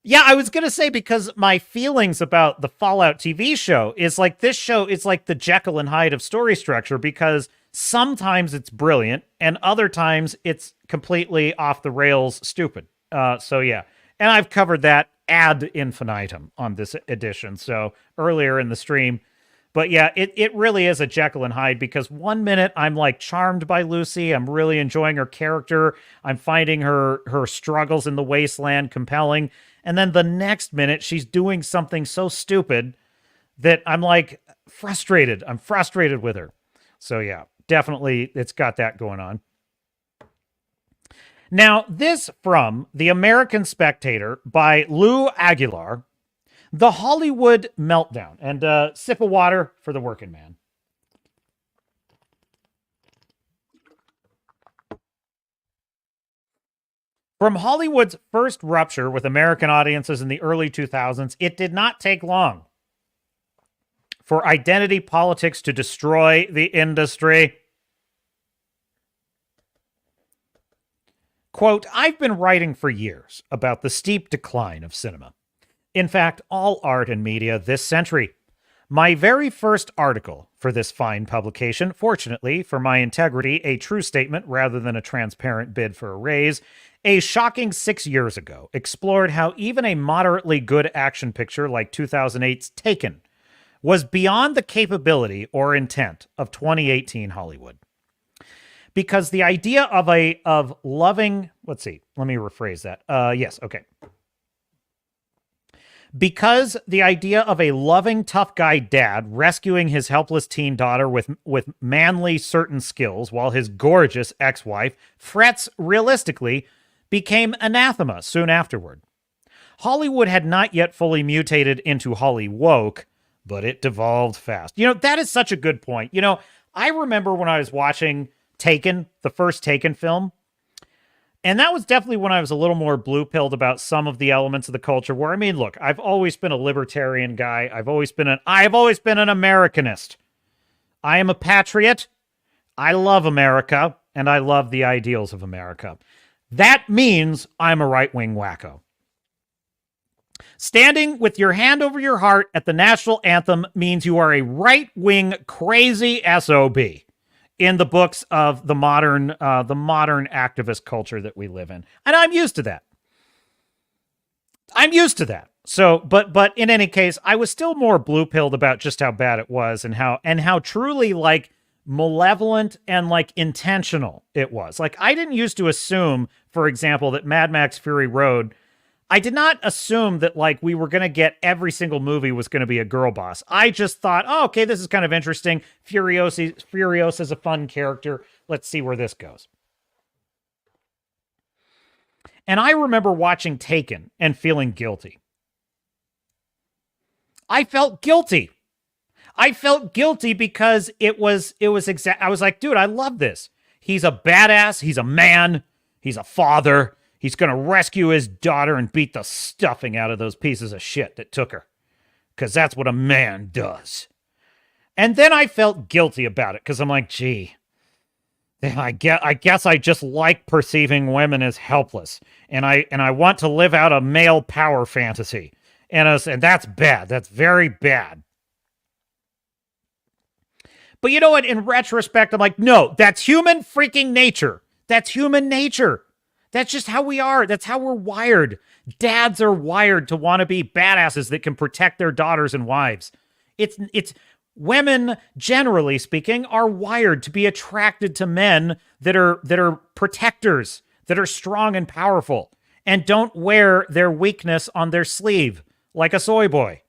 Yeah, I was going to say, because my feelings about the Fallout TV show is like this show is like the Jekyll and Hyde of story structure, because sometimes it's brilliant and other times it's completely off the rails stupid. So yeah, and I've covered that ad infinitum on this edition, so earlier in the stream. But yeah, it really is a Jekyll and Hyde, because one minute I'm like charmed by Lucy. I'm really enjoying her character. I'm finding her struggles in the wasteland compelling. And then the next minute she's doing something so stupid that I'm like frustrated. I'm frustrated with her. So yeah, definitely it's got that going on. Now, this from the American Spectator by Lou Aguilar. The Hollywood Meltdown. And sip of water for the working man. From Hollywood's first rupture with American audiences in the early 2000s, it did not take long for identity politics to destroy the industry. Quote, I've been writing for years about the steep decline of cinema. In fact, all art and media this century. My very first article for this fine publication, fortunately for my integrity, a true statement rather than a transparent bid for a raise, a shocking 6 years ago, explored how even a moderately good action picture like 2008's Taken was beyond the capability or intent of 2018 Hollywood. because the idea of loving, let's see, let me rephrase that. Yes, okay. Because the idea of a loving, tough guy dad rescuing his helpless teen daughter with manly certain skills while his gorgeous ex-wife frets realistically became anathema soon afterward. Hollywood had not yet fully mutated into Hollywoke, but it devolved fast. You know, that is such a good point. You know, I remember when I was watching Taken, the first Taken film, and that was definitely when I was a little more blue-pilled about some of the elements of the culture where, I mean, look, I've always been a libertarian guy. I've always been an Americanist. I am a patriot. I love America, and I love the ideals of America. That means I'm a right-wing wacko. Standing with your hand over your heart at the national anthem means you are a right-wing crazy SOB. In the books of the modern activist culture that we live in. And I'm used to that. So, but in any case, I was still more blue-pilled about just how bad it was and how truly like malevolent and like intentional it was. Like, I didn't used to assume, for example, that Mad Max Fury Road, I did not assume that like we were going to get every single movie was going to be a girl boss. I just thought, oh, okay, this is kind of interesting. Furiosa's a fun character. Let's see where this goes. And I remember watching Taken and feeling guilty. I felt guilty because I was like, dude, I love this. He's a badass. He's a man. He's a father. He's going to rescue his daughter and beat the stuffing out of those pieces of shit that took her. Because that's what a man does. And then I felt guilty about it because I'm like, gee, I guess I just like perceiving women as helpless. And I want to live out a male power fantasy. And that's bad. That's very bad. But you know what? In retrospect, I'm like, no, that's human freaking nature. That's human nature. That's just how we are. That's how we're wired. Dads are wired to want to be badasses that can protect their daughters and wives. It's women, generally speaking, are wired to be attracted to men that are protectors, that are strong and powerful, and don't wear their weakness on their sleeve like a soy boy.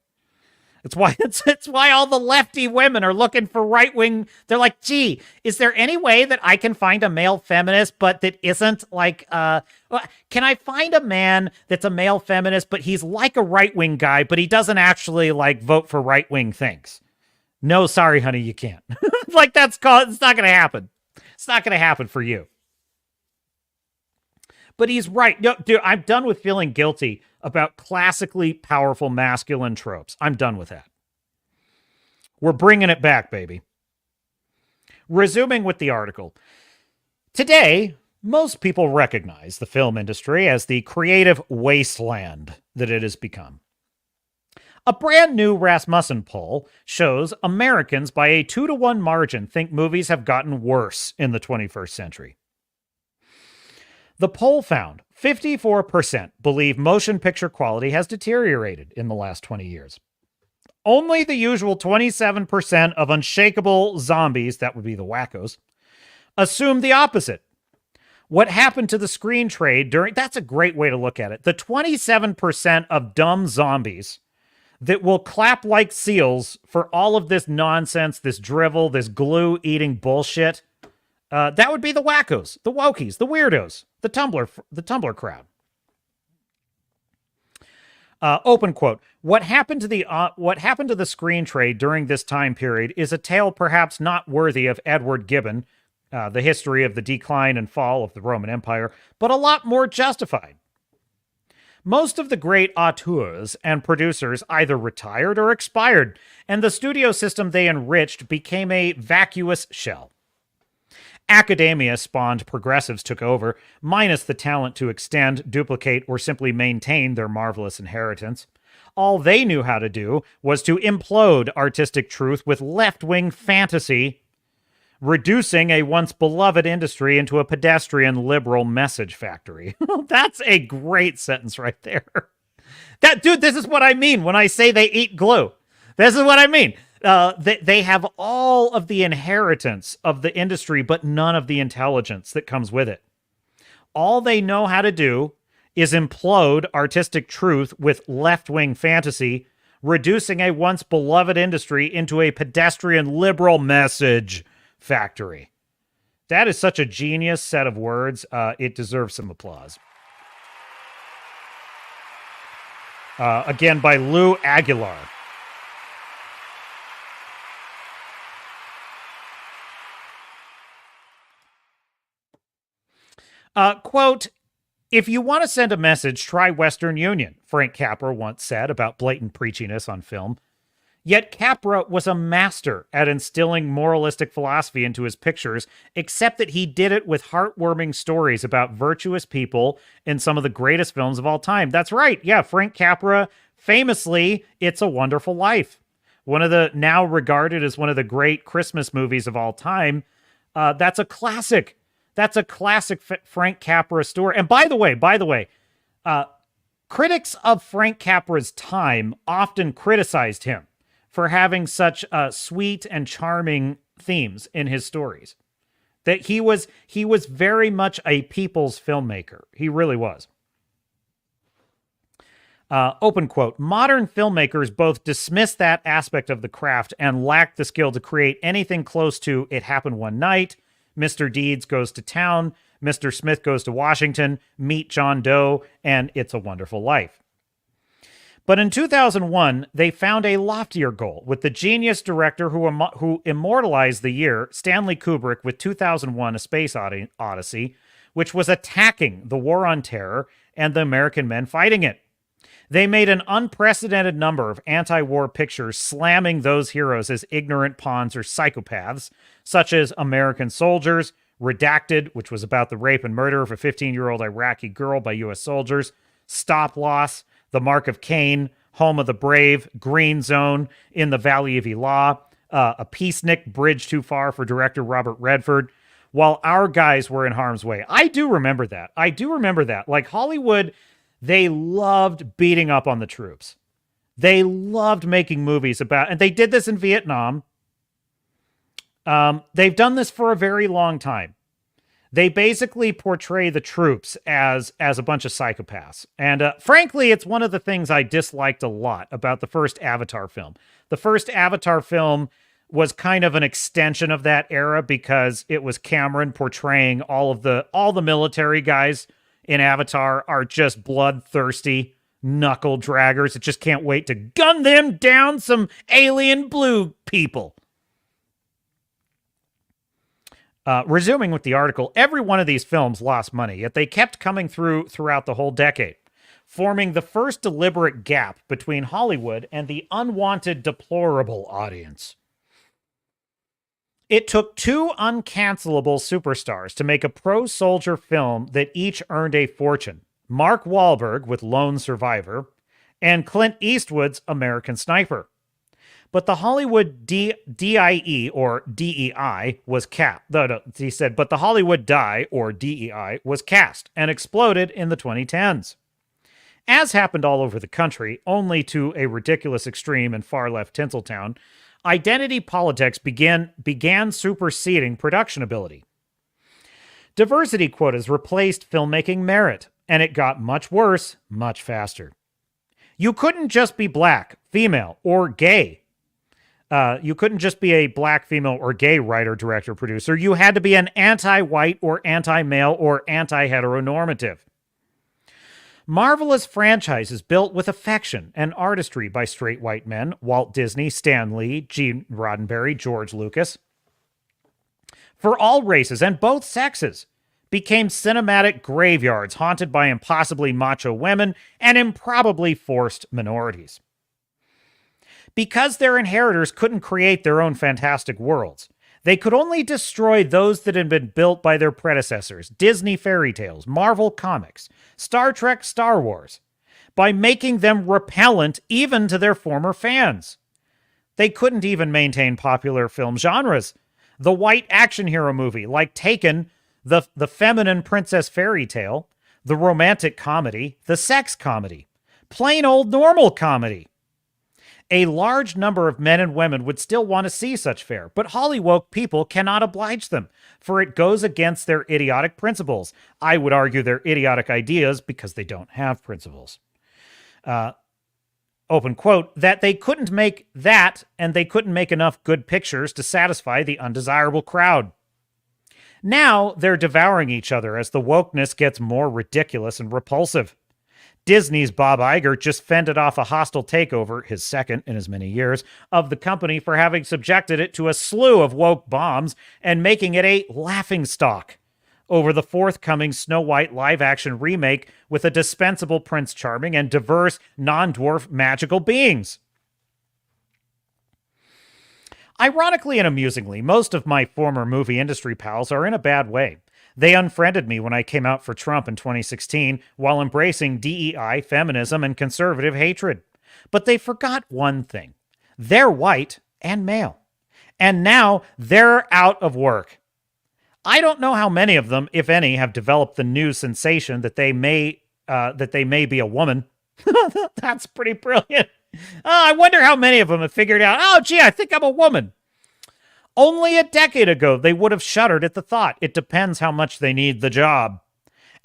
It's why all the lefty women are looking for right-wing. They're like, gee, is there any way that I can find a male feminist, but that isn't like, can I find a man that's a male feminist, but he's like a right-wing guy, but he doesn't actually like vote for right-wing things? No, sorry, honey, you can't. Like it's not going to happen. It's not going to happen for you. But he's right. No, dude, I'm done with feeling guilty about classically powerful masculine tropes. I'm done with that. We're bringing it back, baby. Resuming with the article. Today, most people recognize the film industry as the creative wasteland that it has become. A brand new Rasmussen poll shows Americans by a 2-to-1 margin think movies have gotten worse in the 21st century. The poll found 54% believe motion picture quality has deteriorated in the last 20 years. Only the usual 27% of unshakable zombies, that would be the wackos, assume the opposite. What happened to the screen trade that's a great way to look at it. The 27% of dumb zombies that will clap like seals for all of this nonsense, this drivel, this glue-eating bullshit, that would be the wackos, the wokies, the weirdos, the Tumblr crowd. Open quote. What happened to the screen trade during this time period is a tale perhaps not worthy of Edward Gibbon, the history of the decline and fall of the Roman Empire, but a lot more justified. Most of the great auteurs and producers either retired or expired, and the studio system they enriched became a vacuous shell. Academia spawned progressives took over, minus the talent to extend, duplicate, or simply maintain their marvelous inheritance. All they knew how to do was to implode artistic truth with left-wing fantasy, reducing a once beloved industry into a pedestrian liberal message factory. That's a great sentence right there. Dude, this is what I mean when I say they eat glue. This is what I mean. They have all of the inheritance of the industry, but none of the intelligence that comes with it. All they know how to do is implode artistic truth with left-wing fantasy, reducing a once beloved industry into a pedestrian liberal message factory. That is such a genius set of words. It deserves some applause. Again, by Lou Aguilar. Quote, "If you want to send a message, try Western Union," Frank Capra once said about blatant preachiness on film. Yet Capra was a master at instilling moralistic philosophy into his pictures, except that he did it with heartwarming stories about virtuous people in some of the greatest films of all time. That's right. Yeah, Frank Capra, famously, It's a Wonderful Life. One of the, now regarded as one of the great Christmas movies of all time. That's a classic. That's a classic Frank Capra story. And by the way, critics of Frank Capra's time often criticized him for having such sweet and charming themes in his stories. That he was very much a people's filmmaker. He really was. Open quote, "Modern filmmakers both dismiss that aspect of the craft and lack the skill to create anything close to It Happened One Night, Mr. Deeds Goes to Town, Mr. Smith Goes to Washington, Meet John Doe, and It's a Wonderful Life." But in 2001, they found a loftier goal with the genius director who immortalized the year, Stanley Kubrick, with 2001: A Space Odyssey, which was attacking the war on terror and the American men fighting it. They made an unprecedented number of anti-war pictures slamming those heroes as ignorant pawns or psychopaths, such as American Soldiers, Redacted, which was about the rape and murder of a 15-year-old Iraqi girl by U.S. soldiers, Stop Loss, The Mark of Cain, Home of the Brave, Green Zone, In the Valley of Elah, A Peacenik, Bridge Too Far for director Robert Redford, while our guys were in harm's way. I do remember that. Like Hollywood, they loved beating up on the troops. They loved making movies about, and they did this in Vietnam. They've done this for a very long time. They basically portray the troops as a bunch of psychopaths. And frankly, it's one of the things I disliked a lot about the first Avatar film. The first Avatar film was kind of an extension of that era because it was Cameron portraying all the military guys in Avatar are just bloodthirsty knuckle draggers that just can't wait to gun them down some alien blue people. Resuming with the article, every one of these films lost money, yet they kept coming throughout the whole decade, forming the first deliberate gap between Hollywood and the unwanted, deplorable audience. It took two uncancelable superstars to make a pro-soldier film that each earned a fortune. Mark Wahlberg with Lone Survivor and Clint Eastwood's American Sniper. But the Hollywood DIE or DEI was he said, but the Hollywood Die or DEI was cast and exploded in the 2010s. As happened all over the country, only to a ridiculous extreme in far-left Tinseltown, identity politics began superseding production ability. Diversity quotas replaced filmmaking merit, and it got much worse, much faster. You couldn't just be black, female, or gay. You couldn't just be a black, female, or gay writer, director, producer. You had to be an anti-white or anti-male or anti-heteronormative. Marvelous franchises built with affection and artistry by straight white men, Walt Disney, Stan Lee, Gene Roddenberry, George Lucas, for all races and both sexes, became cinematic graveyards haunted by impossibly macho women and improbably forced minorities. Because their inheritors couldn't create their own fantastic worlds, they could only destroy those that had been built by their predecessors, Disney fairy tales, Marvel Comics, Star Trek, Star Wars, by making them repellent even to their former fans. They couldn't even maintain popular film genres. The white action hero movie, like Taken, the feminine princess fairy tale, the romantic comedy, the sex comedy, plain old normal comedy. A large number of men and women would still want to see such fare, but Hollywoke people cannot oblige them, for it goes against their idiotic principles. I would argue their idiotic ideas because they don't have principles. Open quote, that they couldn't make that and they couldn't make enough good pictures to satisfy the undesirable crowd. Now they're devouring each other as the wokeness gets more ridiculous and repulsive. Disney's Bob Iger just fended off a hostile takeover, his second in as many years, of the company for having subjected it to a slew of woke bombs and making it a laughingstock over the forthcoming Snow White live-action remake with a dispensable Prince Charming and diverse, non-dwarf magical beings. Ironically and amusingly, most of my former movie industry pals are in a bad way. They unfriended me when I came out for Trump in 2016 while embracing DEI, feminism, and conservative hatred. But they forgot one thing. They're white and male. And now they're out of work. I don't know how many of them, if any, have developed the new sensation that they may be a woman. That's pretty brilliant. I wonder how many of them have figured out, oh, gee, I think I'm a woman. Only a decade ago, they would have shuddered at the thought. It depends how much they need the job.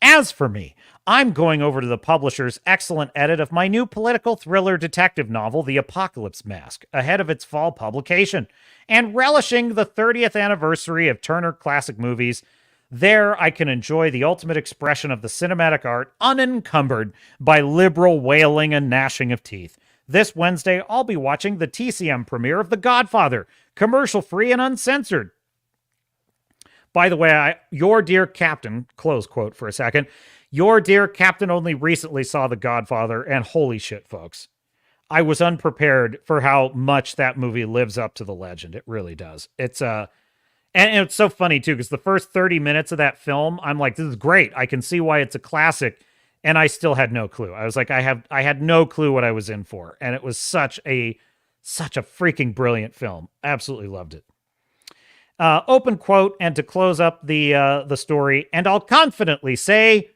As for me, I'm going over to the publisher's excellent edit of my new political thriller detective novel, The Apocalypse Mask, ahead of its fall publication, and relishing the 30th anniversary of Turner Classic Movies. There, I can enjoy the ultimate expression of the cinematic art unencumbered by liberal wailing and gnashing of teeth. This Wednesday, I'll be watching the TCM premiere of The Godfather, commercial-free and uncensored. By the way, your dear captain, close quote for a second, your dear captain only recently saw The Godfather, and holy shit, folks. I was unprepared for how much that movie lives up to the legend. It really does. It's and it's so funny, too, because the first 30 minutes of that film, I'm like, this is great. I can see why it's a classic. And I still had no clue. I was like, I had no clue what I was in for. And it was such a freaking brilliant film. Absolutely loved it. Open quote, and to close up the story, and I'll confidently say,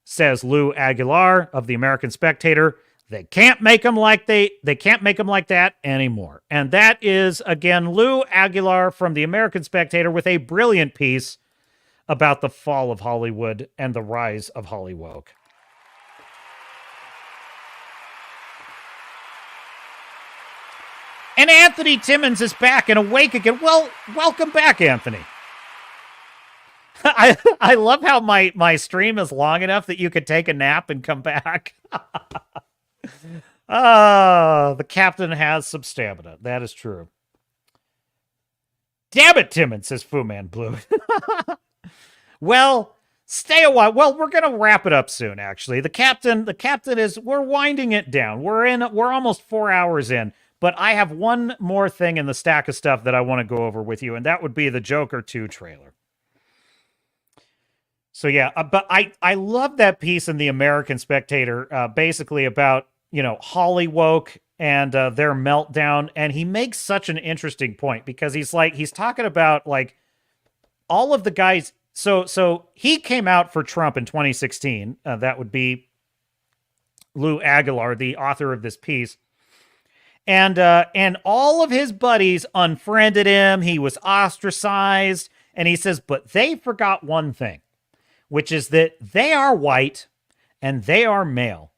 says Lou Aguilar of the American Spectator, they can't make them like that anymore. And that is, again, Lou Aguilar from the American Spectator with a brilliant piece about the fall of Hollywood and the rise of Hollywoke. And Anthony Timmons is back and awake again. Well, welcome back, Anthony. I love how my stream is long enough that you could take a nap and come back. The captain has some stamina. That is true. Damn it, Timmons, says Fu Man Blue. Well, stay a while. Well, we're going to wrap it up soon, actually. The captain is, we're winding it down. We're almost 4 hours in. But I have one more thing in the stack of stuff that I want to go over with you, and that would be the Joker 2 trailer. So yeah, but I love that piece in the American Spectator, basically about, Hollywoke and their meltdown, and he makes such an interesting point because he's talking about like all of the guys. So he came out for Trump in 2016. That would be Lou Aguilar, the author of this piece. And all of his buddies unfriended him. He was ostracized. And he says, but they forgot one thing, which is that they are white and they are male.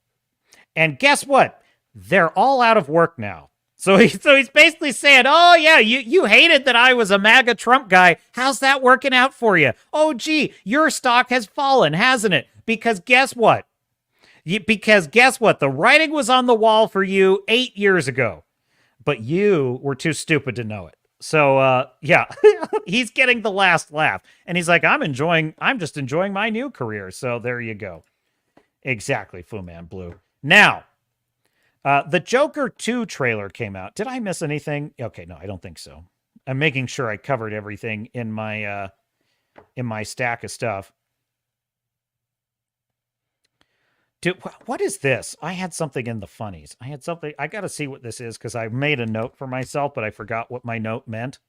And guess what? They're all out of work now. So he's basically saying, oh, yeah, you hated that I was a MAGA Trump guy. How's that working out for you? Oh, gee, your stock has fallen, hasn't it? Because guess what? The writing was on the wall for you 8 years ago, but you were too stupid to know it. So, yeah, he's getting the last laugh. And he's like, I'm just enjoying my new career. So there you go. Exactly, Fu Man Blue. Now, the Joker 2 trailer came out. Did I miss anything? Okay, no, I don't think so. I'm making sure I covered everything in my stack of stuff. Dude, what is this? I had something in the funnies. I got to see what this is because I made a note for myself, but I forgot what my note meant.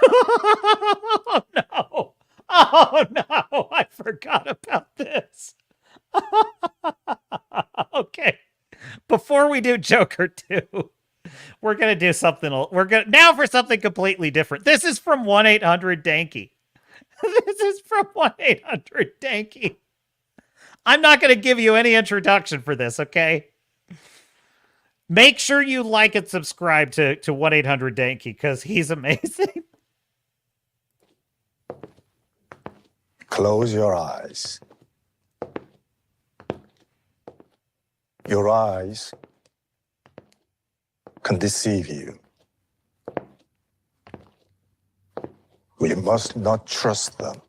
Oh, no. Oh, no. I forgot about this. Okay. before we do Joker 2, we're gonna do something. We're gonna now for something completely different. This is from 1-800-Danky. This is from 1-800-Danky. I'm not gonna give you any introduction for this, okay? Make sure you like and subscribe to 1-800-Danky because he's amazing. Close your eyes. Your eyes can deceive you. We must not trust them.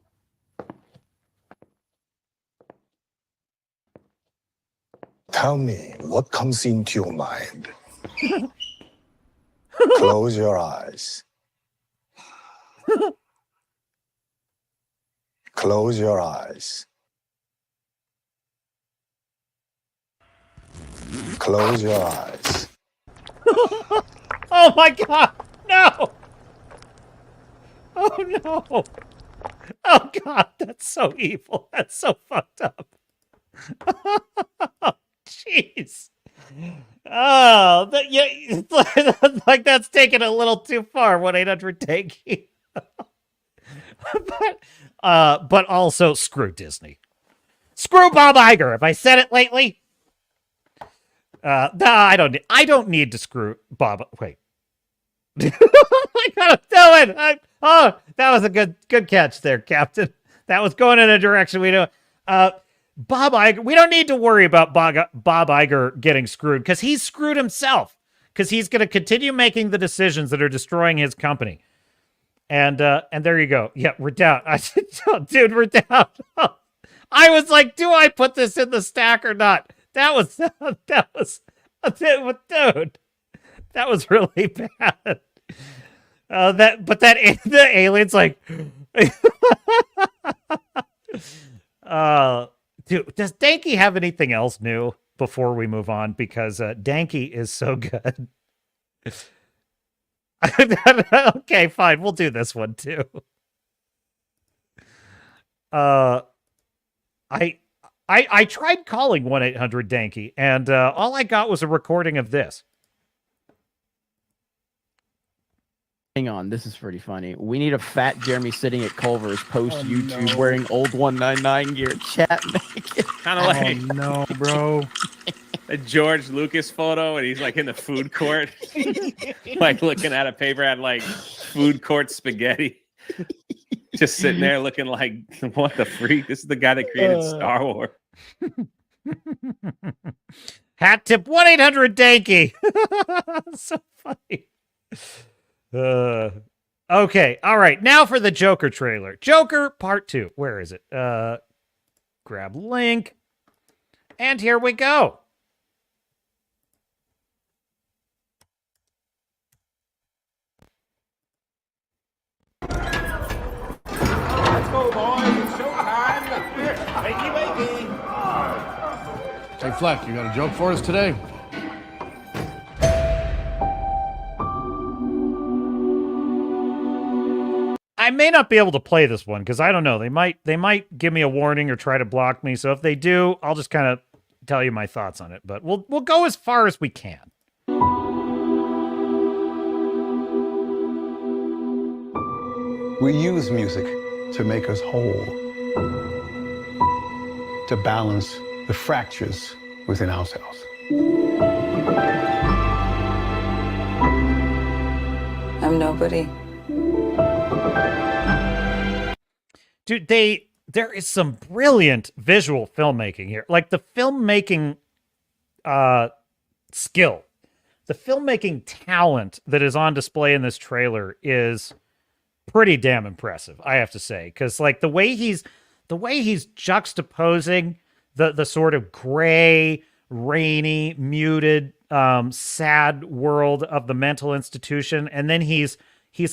Tell me what comes into your mind. Close your eyes. Close your eyes. Close your eyes. Oh my God! No! Oh no! Oh God, that's so evil. That's so fucked up. Jeez. Oh, yeah, like that's taken a little too far. 1-800-Danky. But also screw Disney. Screw Bob Iger. Have I said it lately? No, I don't need to screw Bob. Wait. I gotta do it. Oh, that was a good catch there, Captain. That was going in a direction we don't. Bob Iger. We don't need to worry about Bob Iger getting screwed because he's screwed himself. Because he's going to continue making the decisions that are destroying his company. And there you go. Yeah, we're down. Dude, we're down. I was like, do I put this in the stack or not? That was dude. That was really bad. The alien's like, dude, does Danky have anything else new before we move on? Because Danky is so good. Okay, fine. We'll do this one too. I tried calling 1-800-Danky, and all I got was a recording of this. Hang on, this is pretty funny. We need a fat Jeremy sitting at Culver's post YouTube wearing old 199 gear, chat naked. Kind of like, no, bro. A George Lucas photo, and he's like in the food court, like looking at a paper at like food court spaghetti. Just sitting there looking like, what the freak? This is the guy that created Star Wars. Hat tip 1-800-Danky. So funny. Okay, all right. Now for the Joker trailer. Joker Part 2. Where is it? Grab link. And here we go. Let's go, boys. It's showtime. Wakey, wakey. Hey, Fleck, you got a joke for us today? I may not be able to play this one because I don't know. They might give me a warning or try to block me. So if they do, I'll just kind of tell you my thoughts on it. But we'll go as far as we can. We use music to make us whole, to balance the fractures within ourselves. I'm nobody. Dude, there is some brilliant visual filmmaking here. Like the filmmaking skill, the filmmaking talent that is on display in this trailer is pretty damn impressive, I have to say. Because like the way he's juxtaposing the sort of gray, rainy, muted, sad world of the mental institution, and then he's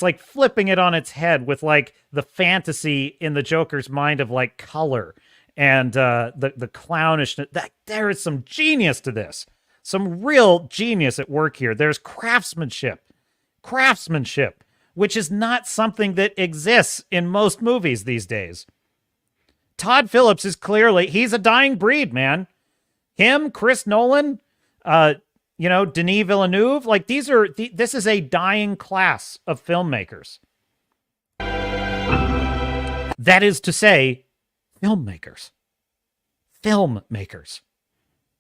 like flipping it on its head with like the fantasy in the Joker's mind of like color and the clownishness. There is some genius to this. Some real genius at work here. There's craftsmanship, which is not something that exists in most movies these days. Todd Phillips is clearly, he's a dying breed, man. Him, Chris Nolan, You know, Denis Villeneuve, like this is a dying class of filmmakers. That is to say, filmmakers. Filmmakers.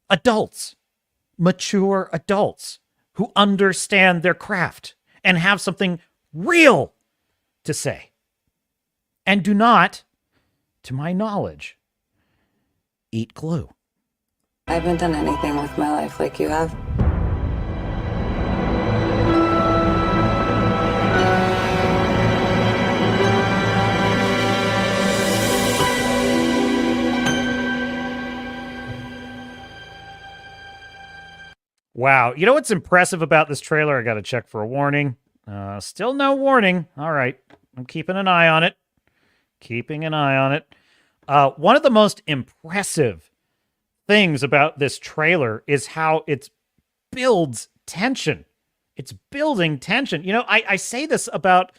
Adults. Mature adults who understand their craft and have something real to say. And do not, to my knowledge, eat glue. I haven't done anything with my life like you have. Wow. You know what's impressive about this trailer? I got to check for a warning. Still no warning. All right. I'm keeping an eye on it. Keeping an eye on it. One of the most impressive things about this trailer is how it builds tension. It's building tension. You know, I say this about,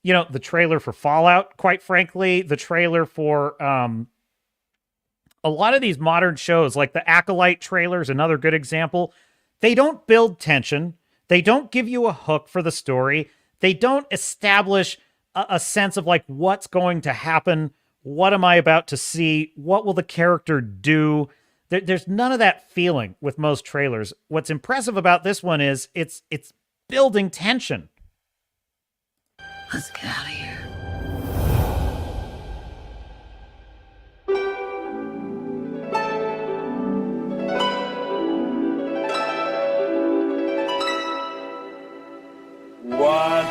you know, the trailer for Fallout, quite frankly, the trailer for a lot of these modern shows, like the Acolyte trailer is another good example. They don't build tension. They don't give you a hook for the story. They don't establish a sense of like what's going to happen. What am I about to see? What will the character do? There's none of that feeling with most trailers. What's impressive about this one is it's building tension. Let's get out of here. What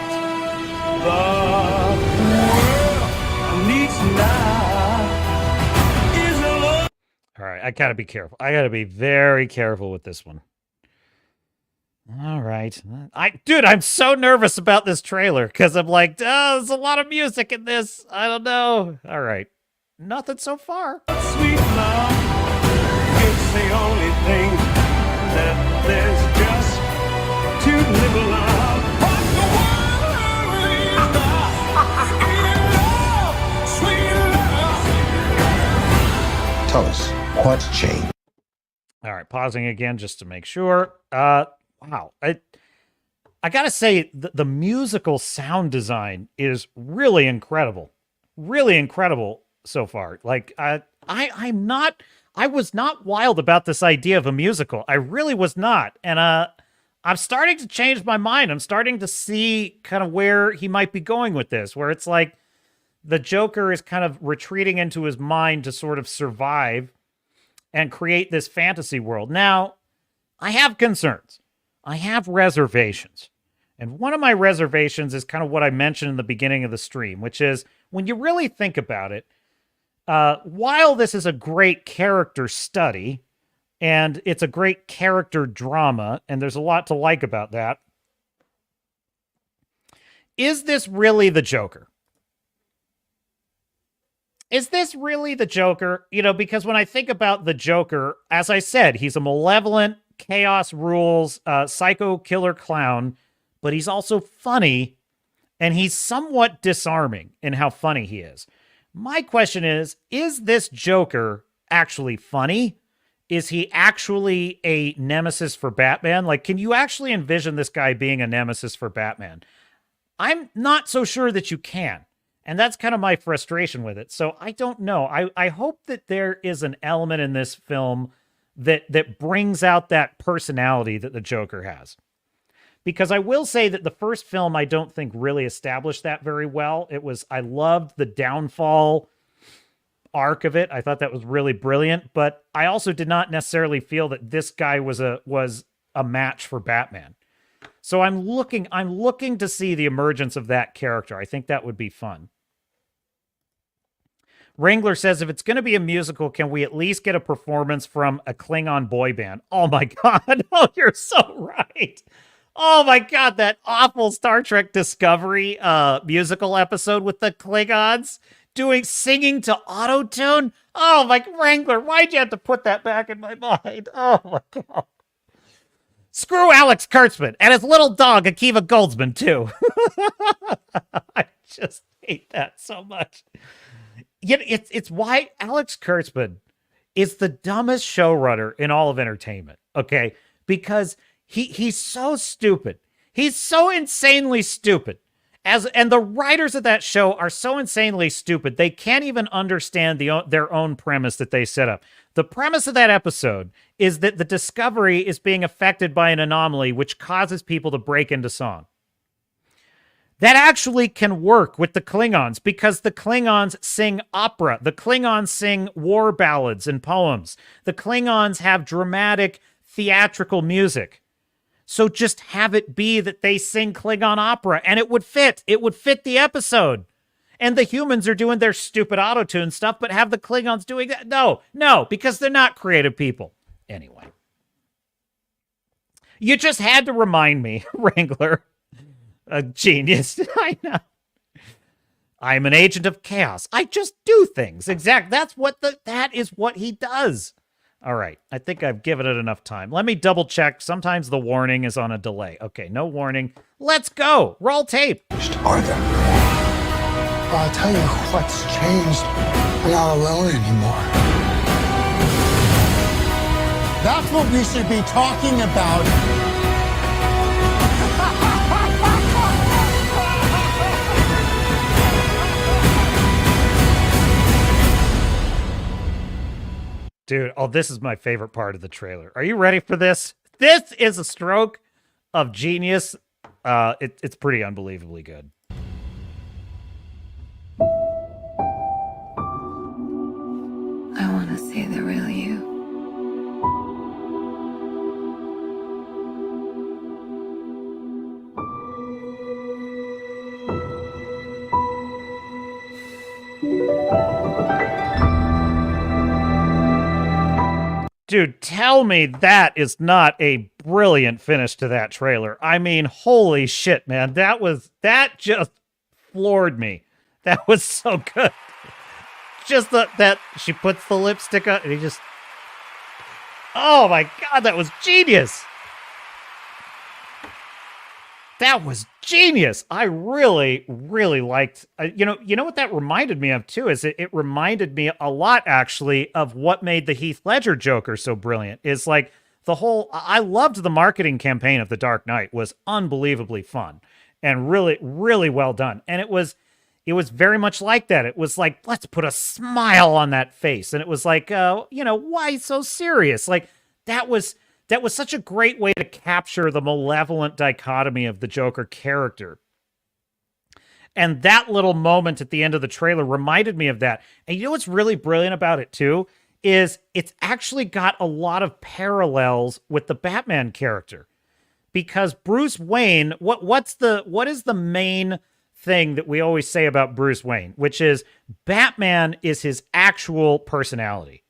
the world needs now is a love. All right, I gotta be careful. I gotta be very careful with this one. All right. Dude, I'm so nervous about this trailer because I'm like, oh, there's a lot of music in this. I don't know. All right. Nothing so far. Sweet love, it's the only thing that there's just too little of. What the world is now, sweet love. Tell us, what's changed? All right, pausing again just to make sure. Wow. I gotta say, the musical sound design is really incredible. Really incredible so far. Like, I was not wild about this idea of a musical. I really was not. And I'm starting to change my mind. I'm starting to see kind of where he might be going with this, where it's like the Joker is kind of retreating into his mind to sort of survive and create this fantasy world. Now, I have concerns. I have reservations. And one of my reservations is kind of what I mentioned in the beginning of the stream, which is when you really think about it, while this is a great character study and it's a great character drama, and there's a lot to like about that, is this really the Joker? Is this really the Joker? You know, because when I think about the Joker, as I said, he's a malevolent, chaos rules, psycho killer clown, but he's also funny, and he's somewhat disarming in how funny he is. My question is this Joker actually funny? Is he actually a nemesis for Batman? Like, can you actually envision this guy being a nemesis for Batman? I'm not so sure that you can. And that's kind of my frustration with it. So I don't know. I hope that there is an element in this film that brings out that personality that the Joker has. Because I will say that the first film, I don't think really established that very well. I loved the downfall arc of it. I thought that was really brilliant, but I also did not necessarily feel that this guy was a match for Batman. So I'm looking to see the emergence of that character. I think that would be fun. Wrangler says, if it's going to be a musical, can we at least get a performance from a Klingon boy band? Oh my God. Oh, you're so right. Oh my God, that awful Star Trek Discovery musical episode with the Klingons singing to auto-tune. Oh my Wrangler, why'd you have to put that back in my mind? Oh my God. Screw Alex Kurtzman and his little dog, Akiva Goldsman, too. I just hate that so much. Yet it's why Alex Kurtzman is the dumbest showrunner in all of entertainment, okay? because he's so stupid. He's so insanely stupid. And the writers of that show are so insanely stupid, they can't even understand their own premise that they set up. The premise of that episode is that the Discovery is being affected by an anomaly which causes people to break into song. That actually can work with the Klingons because the Klingons sing opera. The Klingons sing war ballads and poems. The Klingons have dramatic, theatrical music. So just have it be that they sing Klingon opera and it would fit. It would fit the episode. And the humans are doing their stupid auto-tune stuff, but have the Klingons doing that? No, because they're not creative people. Anyway. You just had to remind me, Wrangler. A genius. I know. I'm an agent of chaos. I just do things. That is what he does. All right. I think I've given it enough time. Let me double check. Sometimes the warning is on a delay. Okay, no warning. Let's go. Roll tape. Are there? I'll tell you what's changed. I'm not alone anymore. That's what we should be talking about. Dude, this is my favorite part of the trailer. Are you ready for this? This is a stroke of genius. It's pretty unbelievably good. I want to see the real you. Dude, tell me that is not a brilliant finish to that trailer. I mean, holy shit, man. That just floored me. That was so good. Just that she puts the lipstick on and he just... Oh my God, that was genius. That was genius. I really, really liked... You know what that reminded me of, too, is it reminded me a lot, actually, of what made the Heath Ledger Joker so brilliant. Is like the whole... I loved the marketing campaign of The Dark Knight. Was unbelievably fun and really, really well done. And it was very much like that. It was like, let's put a smile on that face. And it was like, why so serious? Like, that was such a great way to capture the malevolent dichotomy of the Joker character. And that little moment at the end of the trailer reminded me of that. And you know what's really brilliant about it, too? Is it's actually got a lot of parallels with the Batman character. Because Bruce Wayne, what is the main thing that we always say about Bruce Wayne? Which is Batman is his actual personality.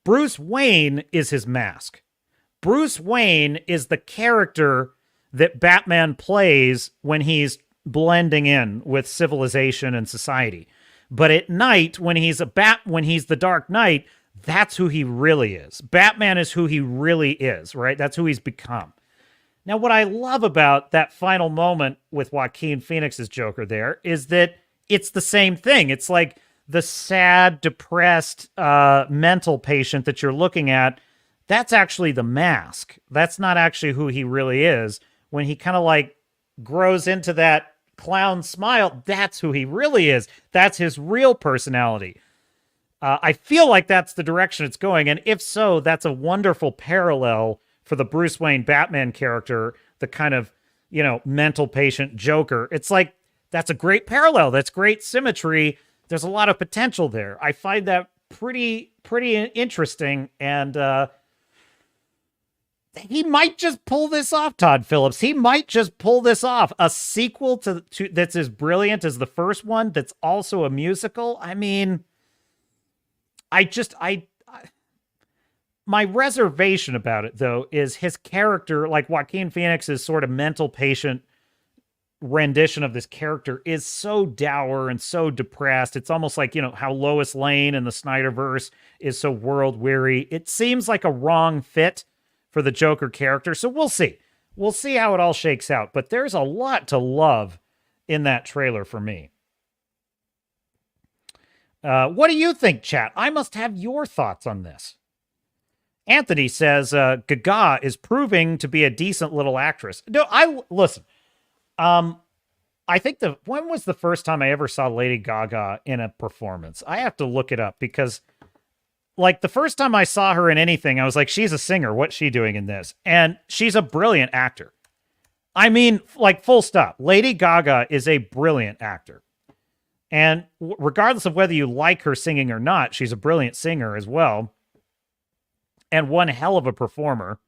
Bruce Wayne is his mask. Bruce Wayne is the character that Batman plays when he's blending in with civilization and society. But at night, when he's the Dark Knight, that's who he really is. Batman is who he really is, right? That's who he's become. Now, what I love about that final moment with Joaquin Phoenix's Joker there is that it's the same thing. It's like the sad, depressed, mental patient that you're looking at. That's actually the mask. That's not actually who he really is. When he kind of like grows into that clown smile, that's who he really is. That's his real personality. I feel like that's the direction it's going. And if so, that's a wonderful parallel for the Bruce Wayne Batman character, the kind of, mental patient Joker. It's like, that's a great parallel. That's great symmetry. There's a lot of potential there. I find that pretty interesting. And, he might just pull this off, Todd Phillips. He might just pull this off. A sequel to that's as brilliant as the first one, that's also a musical. I mean, my reservation about it, though, is his character, like Joaquin Phoenix's sort of mental patient rendition of this character, is so dour and so depressed. It's almost like, how Lois Lane in the Snyderverse is so world-weary. It seems like a wrong fit for the Joker character. So we'll see. We'll see how it all shakes out. But there's a lot to love in that trailer for me. What do you think, chat? I must have your thoughts on this. Anthony says Gaga is proving to be a decent little actress. No, listen. I think when was the first time I ever saw Lady Gaga in a performance? I have to look it up because, like, the first time I saw her in anything, I was like, she's a singer. What's she doing in this? And she's a brilliant actor. I mean, like, full stop. Lady Gaga is a brilliant actor. And regardless of whether you like her singing or not, she's a brilliant singer as well. And one hell of a performer.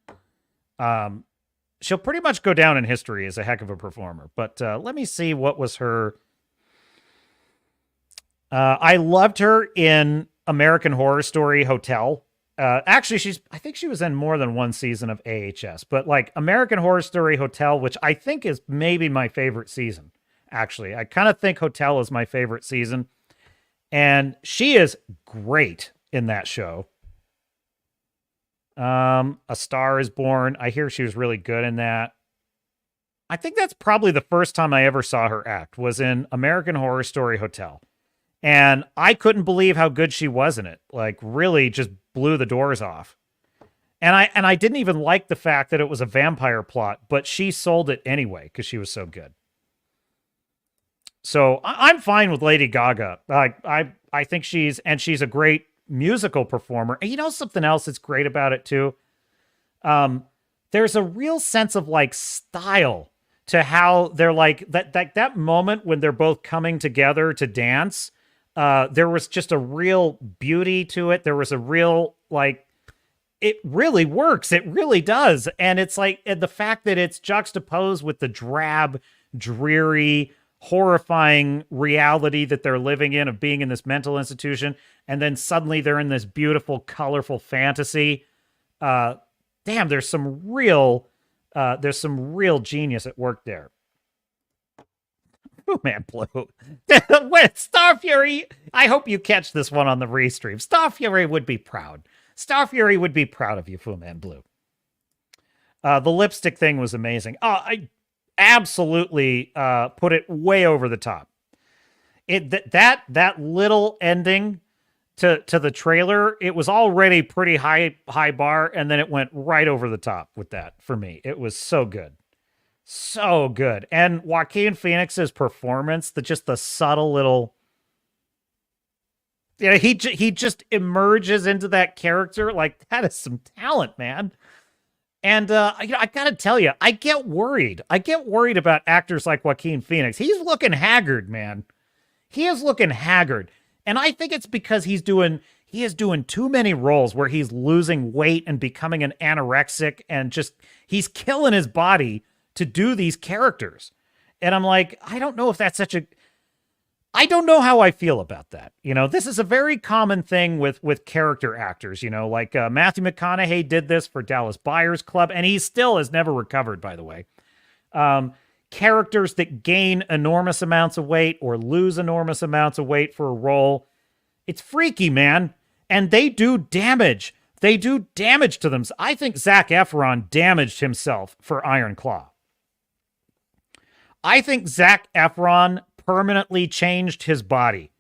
She'll pretty much go down in history as a heck of a performer. But let me see what was her... I loved her in American Horror Story Hotel. Actually, I think she was in more than one season of AHS. But like American Horror Story Hotel, which I think is maybe my favorite season. Actually, I kind of think Hotel is my favorite season. And she is great in that show. A Star is Born. I hear she was really good in that. I think that's probably the first time I ever saw her act, was in American Horror Story Hotel. And I couldn't believe how good she was in it. Like, really just blew the doors off. And I didn't even like the fact that it was a vampire plot, but she sold it anyway because she was so good. So I'm fine with Lady Gaga. I think she's a great musical performer. And you know something else that's great about it too? There's a real sense of like style to how they're like that moment when they're both coming together to dance. There was just a real beauty to it. There was a real, like, it really works. It really does. And it's like the fact that it's juxtaposed with the drab, dreary, horrifying reality that they're living in of being in this mental institution. And then suddenly they're in this beautiful, colorful fantasy. Damn, there's some real genius at work there. Oh man, Blue. Star Fury, I hope you catch this one on the restream. Star Fury would be proud. Star Fury would be proud of you, Fu Man Blue. The lipstick thing was amazing. I absolutely put it way over the top. That little ending to the trailer, it was already pretty high bar, and then it went right over the top with that for me. It was so good. So good. And Joaquin Phoenix's performance, the subtle little... Yeah, he just emerges into that character. Like, that is some talent, man. And I gotta tell you, I get worried. I get worried about actors like Joaquin Phoenix. He's looking haggard, man. He is looking haggard. And I think it's because he is doing too many roles where he's losing weight and becoming an anorexic, and just, he's killing his body to do these characters. And I'm like, I don't know if that's I don't know how I feel about that. You know, this is a very common thing with character actors, you know, like Matthew McConaughey did this for Dallas Buyers Club, and he still has never recovered, by the way. Characters that gain enormous amounts of weight or lose enormous amounts of weight for a role, it's freaky, man. And they do damage. They do damage to them. I think Zac Efron damaged himself for Iron Claw. I think Zac Efron permanently changed his body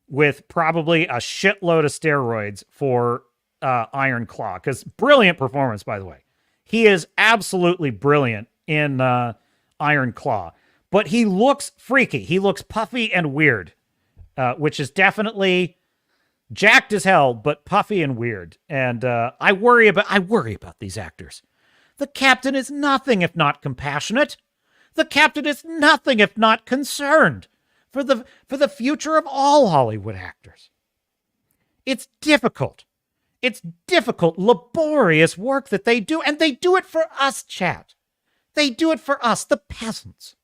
with probably a shitload of steroids for Iron Claw. Because brilliant performance, by the way. He is absolutely brilliant in Iron Claw. But he looks freaky. He looks puffy and weird, which is definitely jacked as hell, but puffy and weird. And I worry about these actors. The captain is nothing if not compassionate. The captain is nothing if not concerned for the future of all Hollywood actors. It's difficult. It's difficult, laborious work that they do, and they do it for us, chat. They do it for us, the peasants.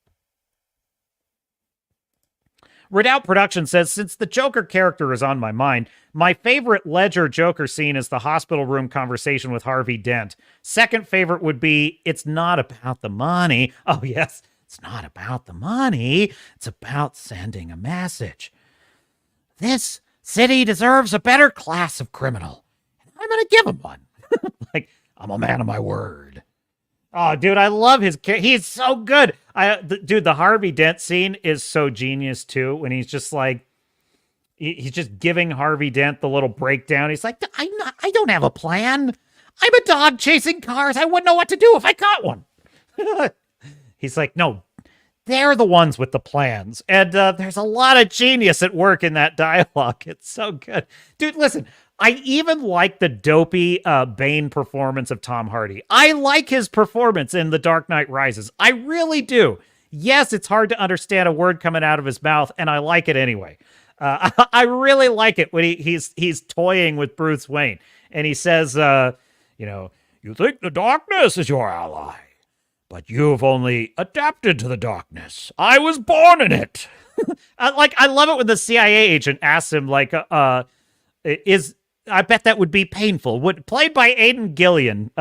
Redoubt Production says, since the Joker character is on my mind, my favorite Ledger Joker scene is the hospital room conversation with Harvey Dent. Second favorite would be, it's not about the money. Oh, yes, it's not about the money. It's about sending a message. This city deserves a better class of criminal. And I'm going to give him one. Like, I'm a man of my word. Oh, dude, I love his character. He's so good. Dude, the Harvey Dent scene is so genius, too, when he's just like, he's just giving Harvey Dent the little breakdown. He's like, I don't have a plan. I'm a dog chasing cars. I wouldn't know what to do if I caught one. He's like, no, they're the ones with the plans. And there's a lot of genius at work in that dialogue. It's so good. Dude, listen, I even like the dopey Bane performance of Tom Hardy. I like his performance in The Dark Knight Rises. I really do. Yes, it's hard to understand a word coming out of his mouth, and I like it anyway. I really like it when he's toying with Bruce Wayne, and he says, you think the darkness is your ally, but you've only adapted to the darkness. I was born in it. I love it when the CIA agent asks him, I bet that would be painful. Played by Aidan Gillen,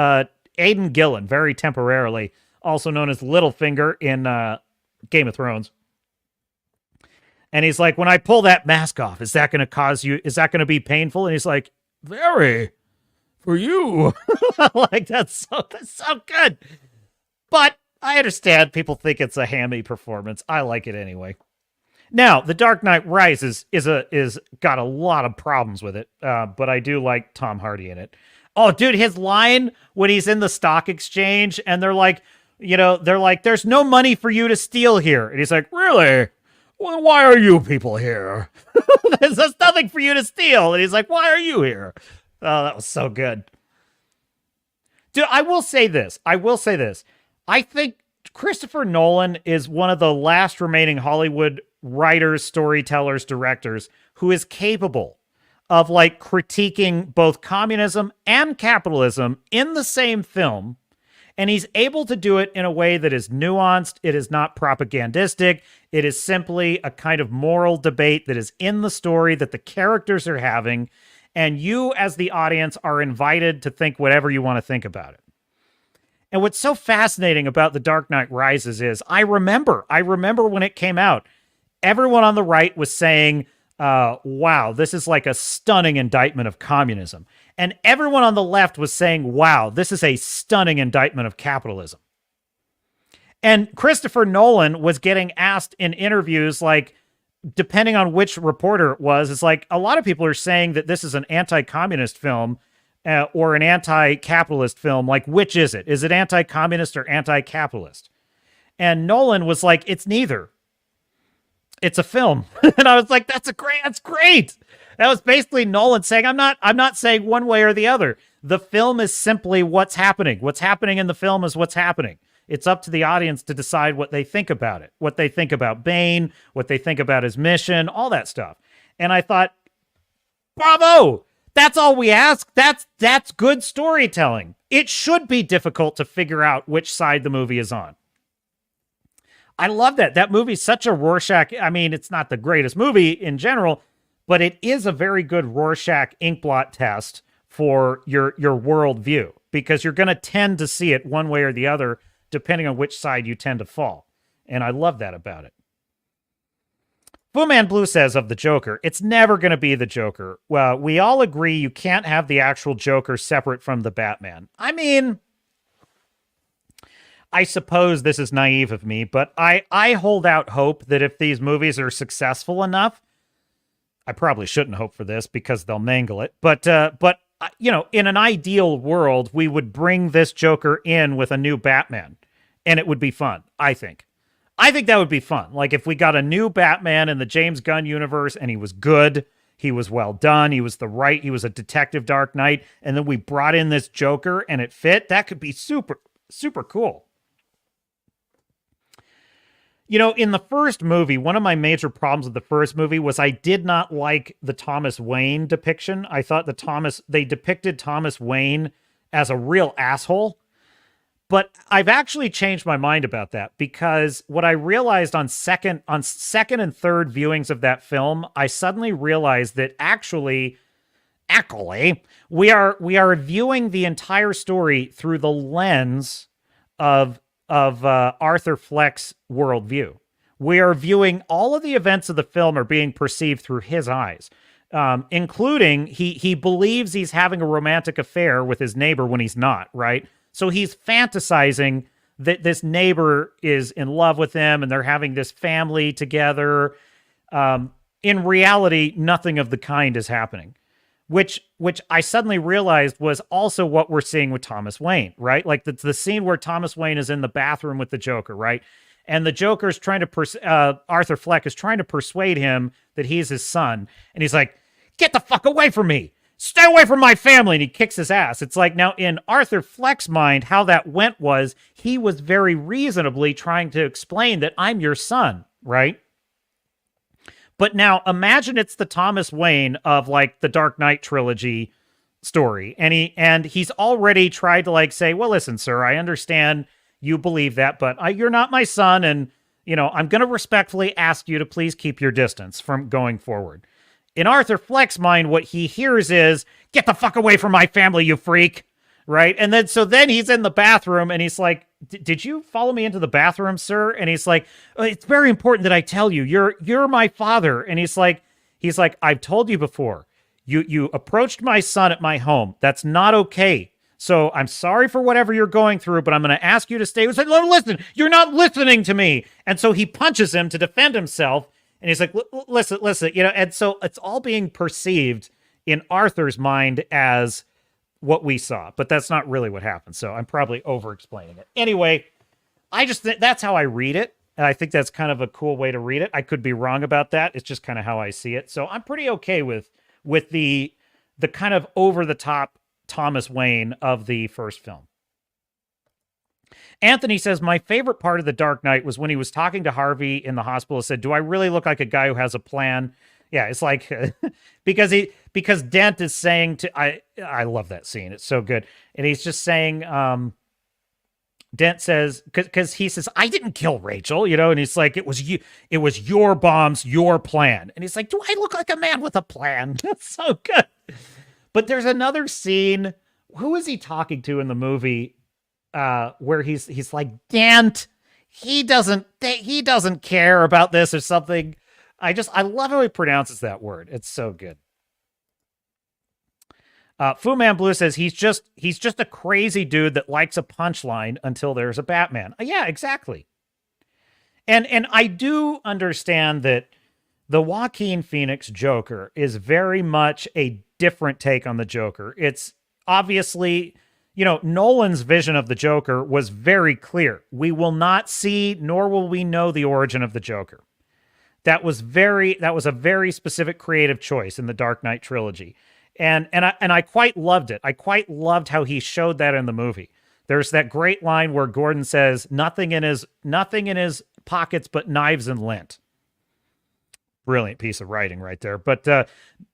very temporarily, also known as Littlefinger in Game of Thrones. And he's like, when I pull that mask off, is that going to be painful? And he's like, very, for you. Like, that's so good. But I understand people think it's a hammy performance. I like it anyway. Now, The Dark Knight Rises is got a lot of problems with it, but I do like Tom Hardy in it. Oh, dude, his line when he's in the stock exchange and they're like, there's no money for you to steal here. And he's like, really? Well, why are you people here? There's nothing for you to steal. And he's like, why are you here? Oh, that was so good. Dude, I will say this. I think Christopher Nolan is one of the last remaining Hollywood writers, storytellers, directors who is capable of critiquing both communism and capitalism in the same film. And he's able to do it in a way that is nuanced. It is not propagandistic. It is simply a kind of moral debate that is in the story that the characters are having. And you, as the audience, are invited to think whatever you want to think about it. And what's so fascinating about The Dark Knight Rises is I remember when it came out, everyone on the right was saying, wow, this is like a stunning indictment of communism. And everyone on the left was saying, wow, this is a stunning indictment of capitalism. And Christopher Nolan was getting asked in interviews, depending on which reporter it was, it's like a lot of people are saying that this is an anti-communist film or an anti-capitalist film. Like, which is it? Is it anti-communist or anti-capitalist? And Nolan was like, it's neither. It's a film. And I was like, that's great. That was basically Nolan saying, I'm not saying one way or the other. The film is simply what's happening. What's happening in the film is what's happening. It's up to the audience to decide what they think about it, what they think about Bane, what they think about his mission, all that stuff. And I thought, bravo! That's all we ask. That's good storytelling. It should be difficult to figure out which side the movie is on. I love that. That movie's such a Rorschach. I mean, it's not the greatest movie in general, but it is a very good Rorschach inkblot test for your worldview, because you're going to tend to see it one way or the other, depending on which side you tend to fall. And I love that about it. Fu Man Blue says of the Joker, it's never going to be the Joker. Well, we all agree you can't have the actual Joker separate from the Batman. I mean, I suppose this is naive of me, but I hold out hope that if these movies are successful enough, I probably shouldn't hope for this because they'll mangle it, but in an ideal world, we would bring this Joker in with a new Batman, and it would be fun, I think. I think that would be fun. Like, if we got a new Batman in the James Gunn universe, and he was good, he was well done, he was a detective Dark Knight, and then we brought in this Joker, and it fit, that could be super, super cool. In the first movie, one of my major problems with the first movie was I did not like the Thomas Wayne depiction. I thought they depicted Thomas Wayne as a real asshole. But I've actually changed my mind about that, because what I realized on second and third viewings of that film, I suddenly realized that actually we are viewing the entire story through the lens of Arthur Fleck's worldview. We are viewing all of the events of the film are being perceived through his eyes, including he believes he's having a romantic affair with his neighbor when he's not, right? So he's fantasizing that this neighbor is in love with him and they're having this family together. In reality, nothing of the kind is happening. which I suddenly realized was also what we're seeing with Thomas Wayne, right? Like the scene where Thomas Wayne is in the bathroom with the Joker, right? And the Joker's trying to, Arthur Fleck is trying to persuade him that he's his son. And he's like, get the fuck away from me. Stay away from my family. And he kicks his ass. It's like, now in Arthur Fleck's mind, how that went was he was very reasonably trying to explain that I'm your son, right? But now imagine it's the Thomas Wayne of like the Dark Knight trilogy story. And he's already tried to like say, well, listen, sir, I understand you believe that, but you're not my son. And, you know, I'm going to respectfully ask you to please keep your distance from going forward. In Arthur Fleck's mind, what he hears is, get the fuck away from my family, you freak. Right. And then he's in the bathroom and he's like, did you follow me into the bathroom, sir? And he's like, it's very important that I tell you, you're my father. And he's like, I've told you before, you approached my son at my home. That's not okay. So I'm sorry for whatever you're going through, but I'm going to ask you to stay. He's like, no, listen, you're not listening to me. And so he punches him to defend himself. And he's like, listen, you know, and so it's all being perceived in Arthur's mind as what we saw, but that's not really what happened. So I'm probably over-explaining it. Anyway, I just think that's how I read it. And I think that's kind of a cool way to read it. I could be wrong about that. It's just kind of how I see it. So I'm pretty okay with the kind of over-the-top Thomas Wayne of the first film. Anthony says, my favorite part of The Dark Knight was when he was talking to Harvey in the hospital and said, do I really look like a guy who has a plan? Yeah, it's like, because Dent is saying to, I love that scene. It's so good. And he's just saying, Dent says, because he says, I didn't kill Rachel, you know, and he's like, it was your bombs, your plan. And he's like, do I look like a man with a plan? That's so good. But there's another scene. Who is he talking to in the movie? Where he's like, Dent, he doesn't care about this or something. I love how he pronounces that word. It's so good. Fu Man Blue says he's just a crazy dude that likes a punchline until there's a Batman. Yeah, exactly. And I do understand that the Joaquin Phoenix Joker is very much a different take on the Joker. It's obviously, you know, Nolan's vision of the Joker was very clear. We will not see, nor will we know the origin of the Joker. That was a very specific creative choice in the Dark Knight trilogy. And I quite loved it. I quite loved how he showed that in the movie. There's that great line where Gordon says, nothing in his pockets but knives and lint. Brilliant piece of writing right there. But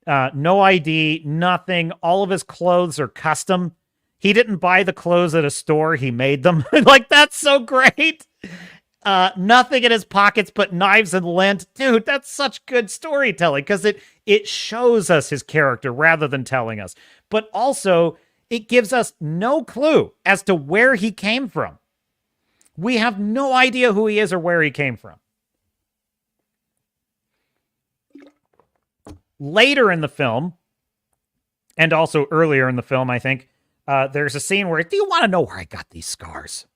no ID, nothing. All of his clothes are custom. He didn't buy the clothes at a store. He made them. Like, that's so great. Nothing in his pockets but knives and lint. Dude, that's such good storytelling because it shows us his character rather than telling us. But also, it gives us no clue as to where he came from. We have no idea who he is or where he came from. Later in the film, and also earlier in the film, I think, there's a scene where, do you want to know where I got these scars?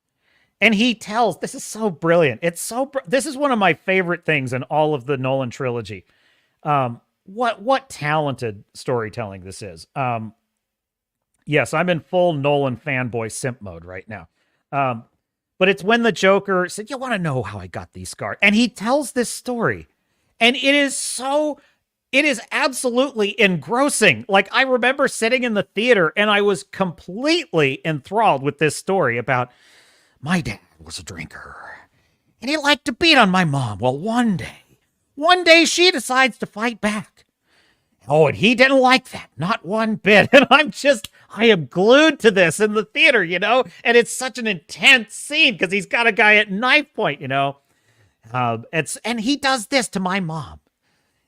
And he tells, this is so brilliant. This is one of my favorite things in all of the Nolan trilogy. What talented storytelling this is. Yes, I'm in full Nolan fanboy simp mode right now. But it's when the Joker said, you want to know how I got these scars? And he tells this story. And it is absolutely engrossing. Like, I remember sitting in the theater and I was completely enthralled with this story about my dad was a drinker and he liked to beat on my mom. Well, one day she decides to fight back. Oh, and he didn't like that. Not one bit. And I am glued to this in the theater, you know, and it's such an intense scene because he's got a guy at knife point, you know, and he does this to my mom.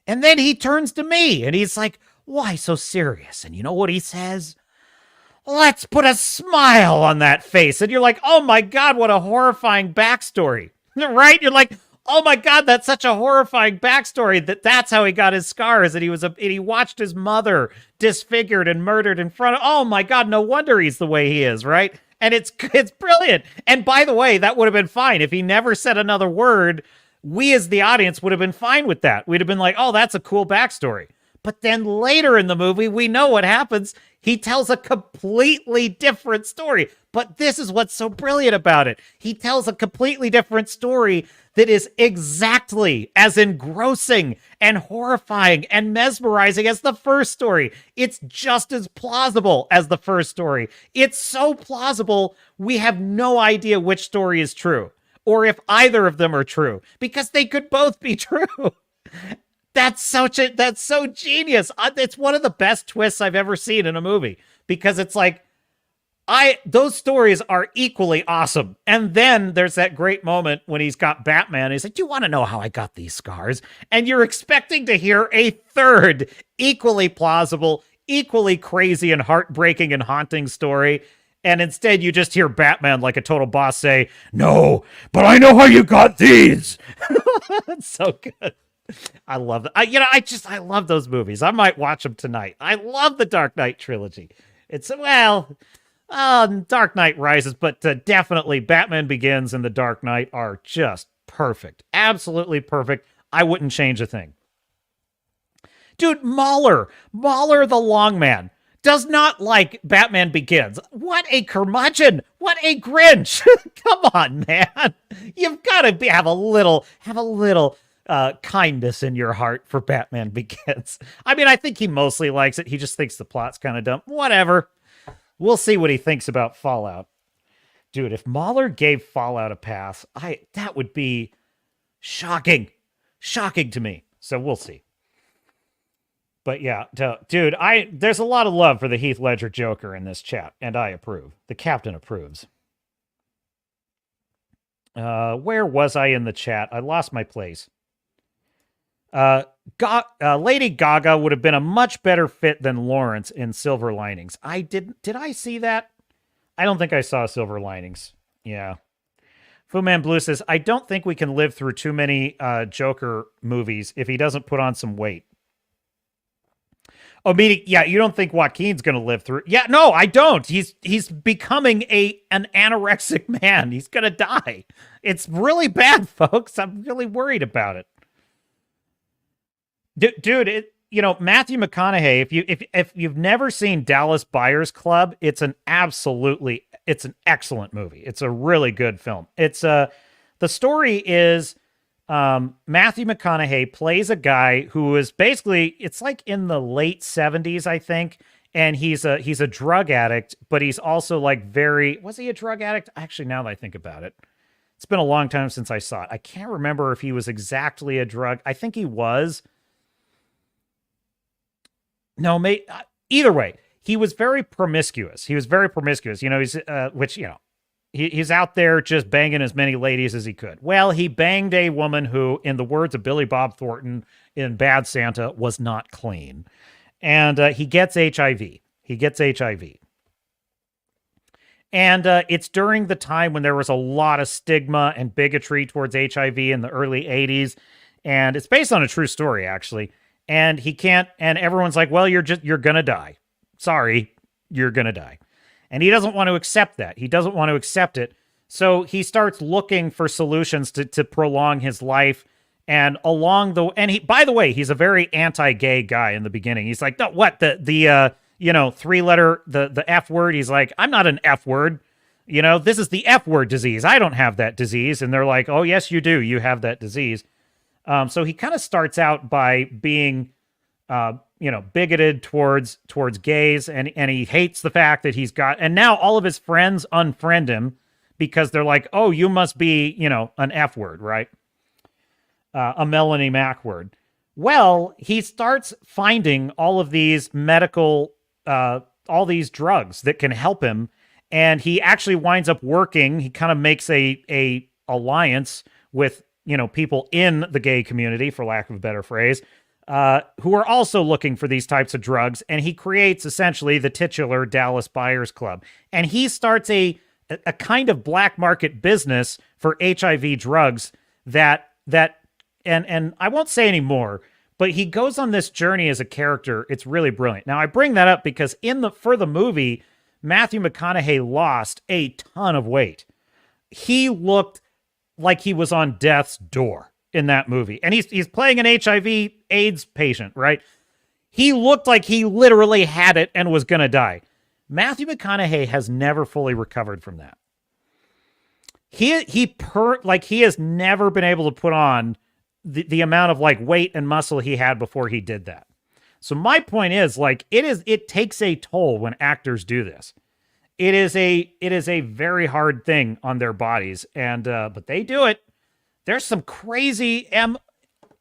And then he turns to me and he's like, why so serious? And you know what he says? Let's put a smile on that face. And you're like, oh my God, what a horrifying backstory, right? You're like, oh my God, that's such a horrifying backstory that's how he got his scars. And he watched his mother disfigured and murdered in front of, oh my God, no wonder he's the way he is, right? And it's brilliant. And by the way, that would have been fine. If he never said another word, we as the audience would have been fine with that. We'd have been like, oh, that's a cool backstory. But then later in the movie, we know what happens. He tells a completely different story. But this is what's so brilliant about it. He tells a completely different story that is exactly as engrossing and horrifying and mesmerizing as the first story. It's just as plausible as the first story. It's so plausible, we have no idea which story is true or if either of them are true, because they could both be true. That's so genius. It's one of the best twists I've ever seen in a movie, because it's like, those stories are equally awesome. And then there's that great moment when he's got Batman. He's like, do you want to know how I got these scars? And you're expecting to hear a third equally plausible, equally crazy and heartbreaking and haunting story. And instead you just hear Batman, like a total boss, say, no, but I know how you got these. It's so good. I love that. I love those movies. I might watch them tonight. I love the Dark Knight trilogy. It's, Dark Knight Rises, but definitely Batman Begins and The Dark Knight are just perfect. Absolutely perfect. I wouldn't change a thing. Dude, Mahler the Long Man, does not like Batman Begins. What a curmudgeon. What a Grinch. Come on, man. You've got to have a little kindness in your heart for Batman Begins. I mean, I think he mostly likes it. He just thinks the plot's kind of dumb. Whatever. We'll see what he thinks about Fallout. Dude, if Mahler gave Fallout a pass, that would be shocking. Shocking to me. So we'll see. But yeah, dude, there's a lot of love for the Heath Ledger Joker in this chat, and I approve. The captain approves. Where was I in the chat? I lost my place. Lady Gaga would have been a much better fit than Lawrence in Silver Linings. Did I see that? I don't think I saw Silver Linings. Yeah. Fu Man Blue says, I don't think we can live through too many Joker movies if he doesn't put on some weight. Oh, meaning, yeah, you don't think Joaquin's going to live through? Yeah, no, I don't. He's becoming an anorexic man. He's going to die. It's really bad, folks. I'm really worried about it. Dude, Matthew McConaughey, if you've never seen Dallas Buyers Club, it's an excellent movie. It's a really good film. It's the story is Matthew McConaughey plays a guy who is basically, it's like in the late 70s, I think, and he's a drug addict, but he's also like was he a drug addict? Actually, now that I think about it, it's been a long time since I saw it. I can't remember if he was exactly a drug. I think he was. No, either way, he was very promiscuous. He's he's out there just banging as many ladies as he could. Well, he banged a woman who, in the words of Billy Bob Thornton in Bad Santa, was not clean. And he gets HIV. And it's during the time when there was a lot of stigma and bigotry towards HIV in the early 80s. And it's based on a true story, actually. And he can't, and everyone's like, well, you're gonna die. Sorry, you're gonna die. And he doesn't want to accept that. He doesn't want to accept it. So he starts looking for solutions to prolong his life. And by the way, he's a very anti-gay guy in the beginning. He's like, no, what, the 3-letter, the F word. He's like, I'm not an F word. This is the F word disease. I don't have that disease. And they're like, oh, yes, you do. You have that disease. So he kind of starts out by being, bigoted towards gays, and he hates the fact that and now all of his friends unfriend him because they're like, oh, you must be, an F word, right? A Melanie Mac word. Well, he starts finding all of these medical, all these drugs that can help him. And he actually winds up working. He kind of makes a alliance with, people in the gay community, for lack of a better phrase, who are also looking for these types of drugs. And he creates essentially the titular Dallas Buyers Club. And he starts a kind of black market business for HIV drugs and I won't say any more, but he goes on this journey as a character. It's really brilliant. Now, I bring that up because for the movie, Matthew McConaughey lost a ton of weight. He looked like he was on death's door in that movie. And he's playing an HIV AIDS patient, right? He looked like he literally had it and was going to die. Matthew McConaughey has never fully recovered from that. He has never been able to put on the amount of like weight and muscle he had before he did that. So my point is, like, it takes a toll when actors do this. It is a very hard thing on their bodies, and but they do it. There's some crazy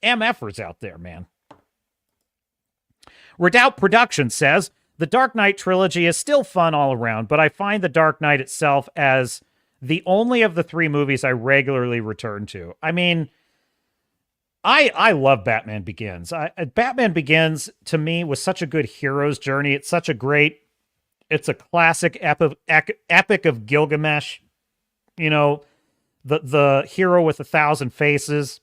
MFers out there, man. Redoubt Productions says, the Dark Knight trilogy is still fun all around, but I find The Dark Knight itself as the only of the three movies I regularly return to. I mean, I love Batman Begins. Batman Begins, to me, was such a good hero's journey. It's a classic epic of Gilgamesh. You know, the hero with 1,000 faces.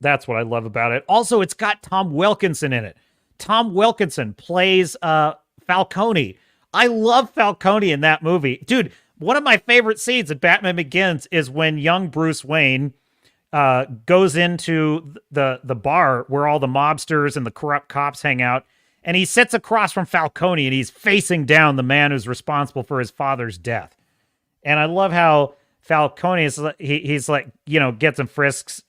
That's what I love about it. Also, it's got Tom Wilkinson in it. Tom Wilkinson plays Falcone. I love Falcone in that movie. Dude, one of my favorite scenes in Batman Begins is when young Bruce Wayne goes into the bar where all the mobsters and the corrupt cops hang out, and he sits across from Falcone, and he's facing down the man who's responsible for his father's death. And I love how Falcone is, he's like, you know, gets him frisked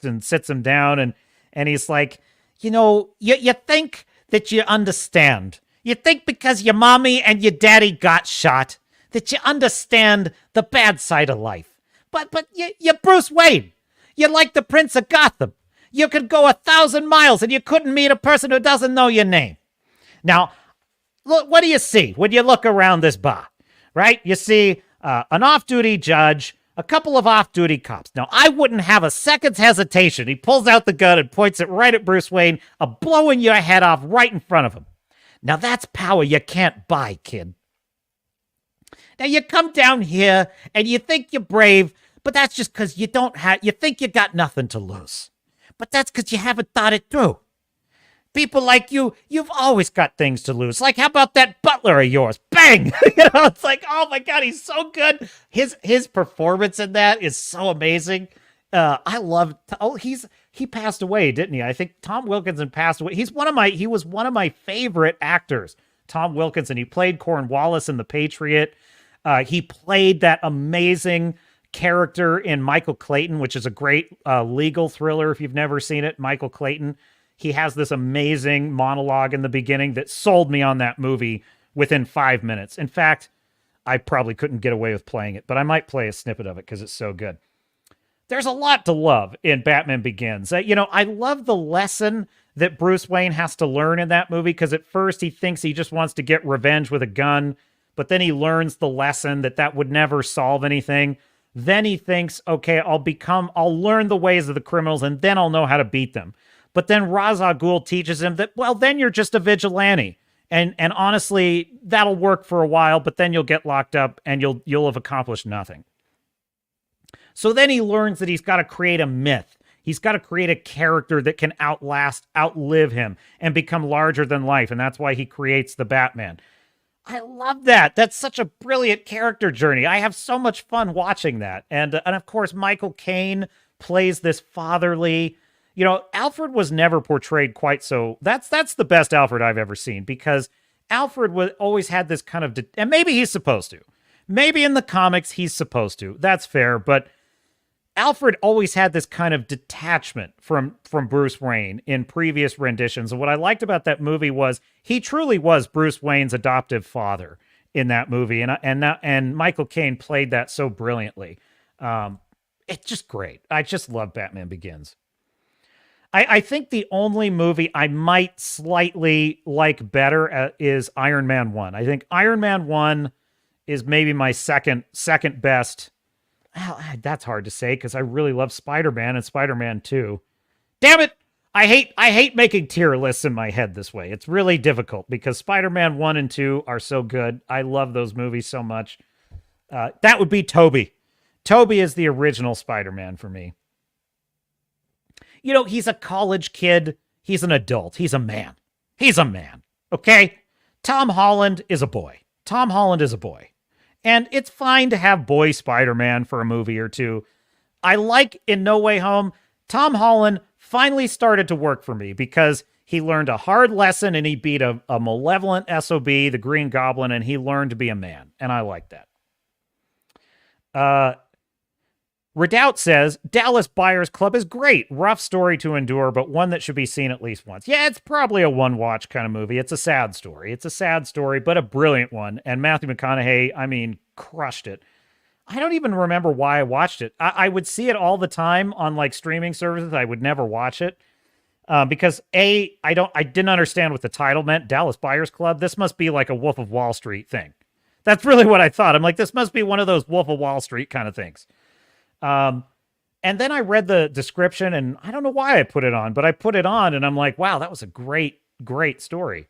and sits him down, and he's like, you know, you think that you understand. You think because your mommy and your daddy got shot that you understand the bad side of life. But you're Bruce Wayne. You're like the Prince of Gotham. You could go 1,000 miles and you couldn't meet a person who doesn't know your name. Now, look, what do you see when you look around this bar, right? You see an off-duty judge, a couple of off-duty cops. Now, I wouldn't have a second's hesitation. He pulls out the gun and points it right at Bruce Wayne, blowing your head off right in front of him. Now, that's power you can't buy, kid. Now, you come down here and you think you're brave, but that's just because you think you got nothing to lose. But that's because you haven't thought it through. People like you've always got things to lose. Like, how about that butler of yours? Bang! It's like, oh my God, he's so good. His performance in that is so amazing. I love. He passed away, didn't he? I think Tom Wilkinson passed away. He was one of my favorite actors. Tom Wilkinson. He played Cornwallis in The Patriot. He played that amazing character in Michael Clayton, which is a great legal thriller. If you've never seen it, Michael Clayton. He has this amazing monologue in the beginning that sold me on that movie within 5 minutes. In fact, I probably couldn't get away with playing it, but I might play a snippet of it because it's so good. There's a lot to love in Batman Begins. I love the lesson that Bruce Wayne has to learn in that movie, because at first he thinks he just wants to get revenge with a gun, but then he learns the lesson that would never solve anything. Then he thinks, okay, I'll learn the ways of the criminals, and then I'll know how to beat them. But then Ra's al Ghul teaches him that, well, then you're just a vigilante. And honestly, that'll work for a while, but then you'll get locked up and you'll have accomplished nothing. So then he learns that he's got to create a myth. He's got to create a character that can outlive him, and become larger than life. And that's why he creates the Batman. I love that. That's such a brilliant character journey. I have so much fun watching that. And of course, Michael Caine plays this fatherly. Alfred was never portrayed quite so. That's the best Alfred I've ever seen, because Alfred always had this kind of, and maybe he's supposed to. Maybe in the comics he's supposed to. That's fair, but Alfred always had this kind of detachment from Bruce Wayne in previous renditions. And what I liked about that movie was he truly was Bruce Wayne's adoptive father in that movie, and Michael Caine played that so brilliantly. It's just great. I just love Batman Begins. I think the only movie I might slightly like better is Iron Man 1. I think Iron Man 1 is maybe my second best. Well, that's hard to say because I really love Spider-Man and Spider-Man 2. Damn it! I hate making tier lists in my head this way. It's really difficult because Spider-Man 1 and 2 are so good. I love those movies so much. That would be Tobey. Tobey is the original Spider-Man for me. He's a college kid. He's an adult. He's a man. He's a man. Okay? Tom Holland is a boy. Tom Holland is a boy. And it's fine to have boy Spider-Man for a movie or two. I like in No Way Home, Tom Holland finally started to work for me because He learned a hard lesson, and he beat a malevolent SOB, the Green Goblin, and he learned to be a man. And I like that. Redoubt says, Dallas Buyers Club is great. Rough story to endure, but one that should be seen at least once. Yeah, it's probably a one-watch kind of movie. It's a sad story. It's a sad story, but a brilliant one. And Matthew McConaughey, I mean, crushed it. I don't even remember why I watched it. I would see it all the time on like streaming services. I would never watch it because I didn't understand what the title meant. Dallas Buyers Club. This must be like a Wolf of Wall Street thing. That's really what I thought. I'm like, this must be one of those Wolf of Wall Street kind of things. And then I read the description, and I don't know why I put it on, but I put it on, and I'm like, wow, that was a great, great story.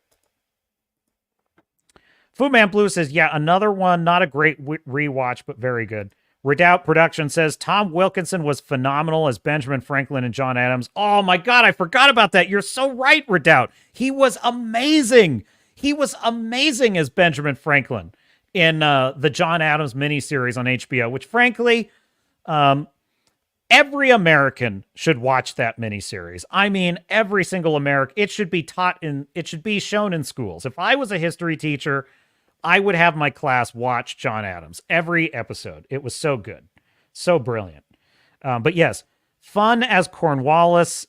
Foodman Blue says, yeah, another one, not a great rewatch, but very good. Redoubt Production says, Tom Wilkinson was phenomenal as Benjamin Franklin and John Adams. Oh my God, I forgot about that. You're so right, Redoubt. He was amazing. He was amazing as Benjamin Franklin in the John Adams miniseries on HBO, which frankly, every American should watch that miniseries. I mean, every single American. It should be shown in schools. If I was a history teacher, I would have my class watch John Adams every episode. It was so good. So brilliant. But yes, fun as Cornwallis.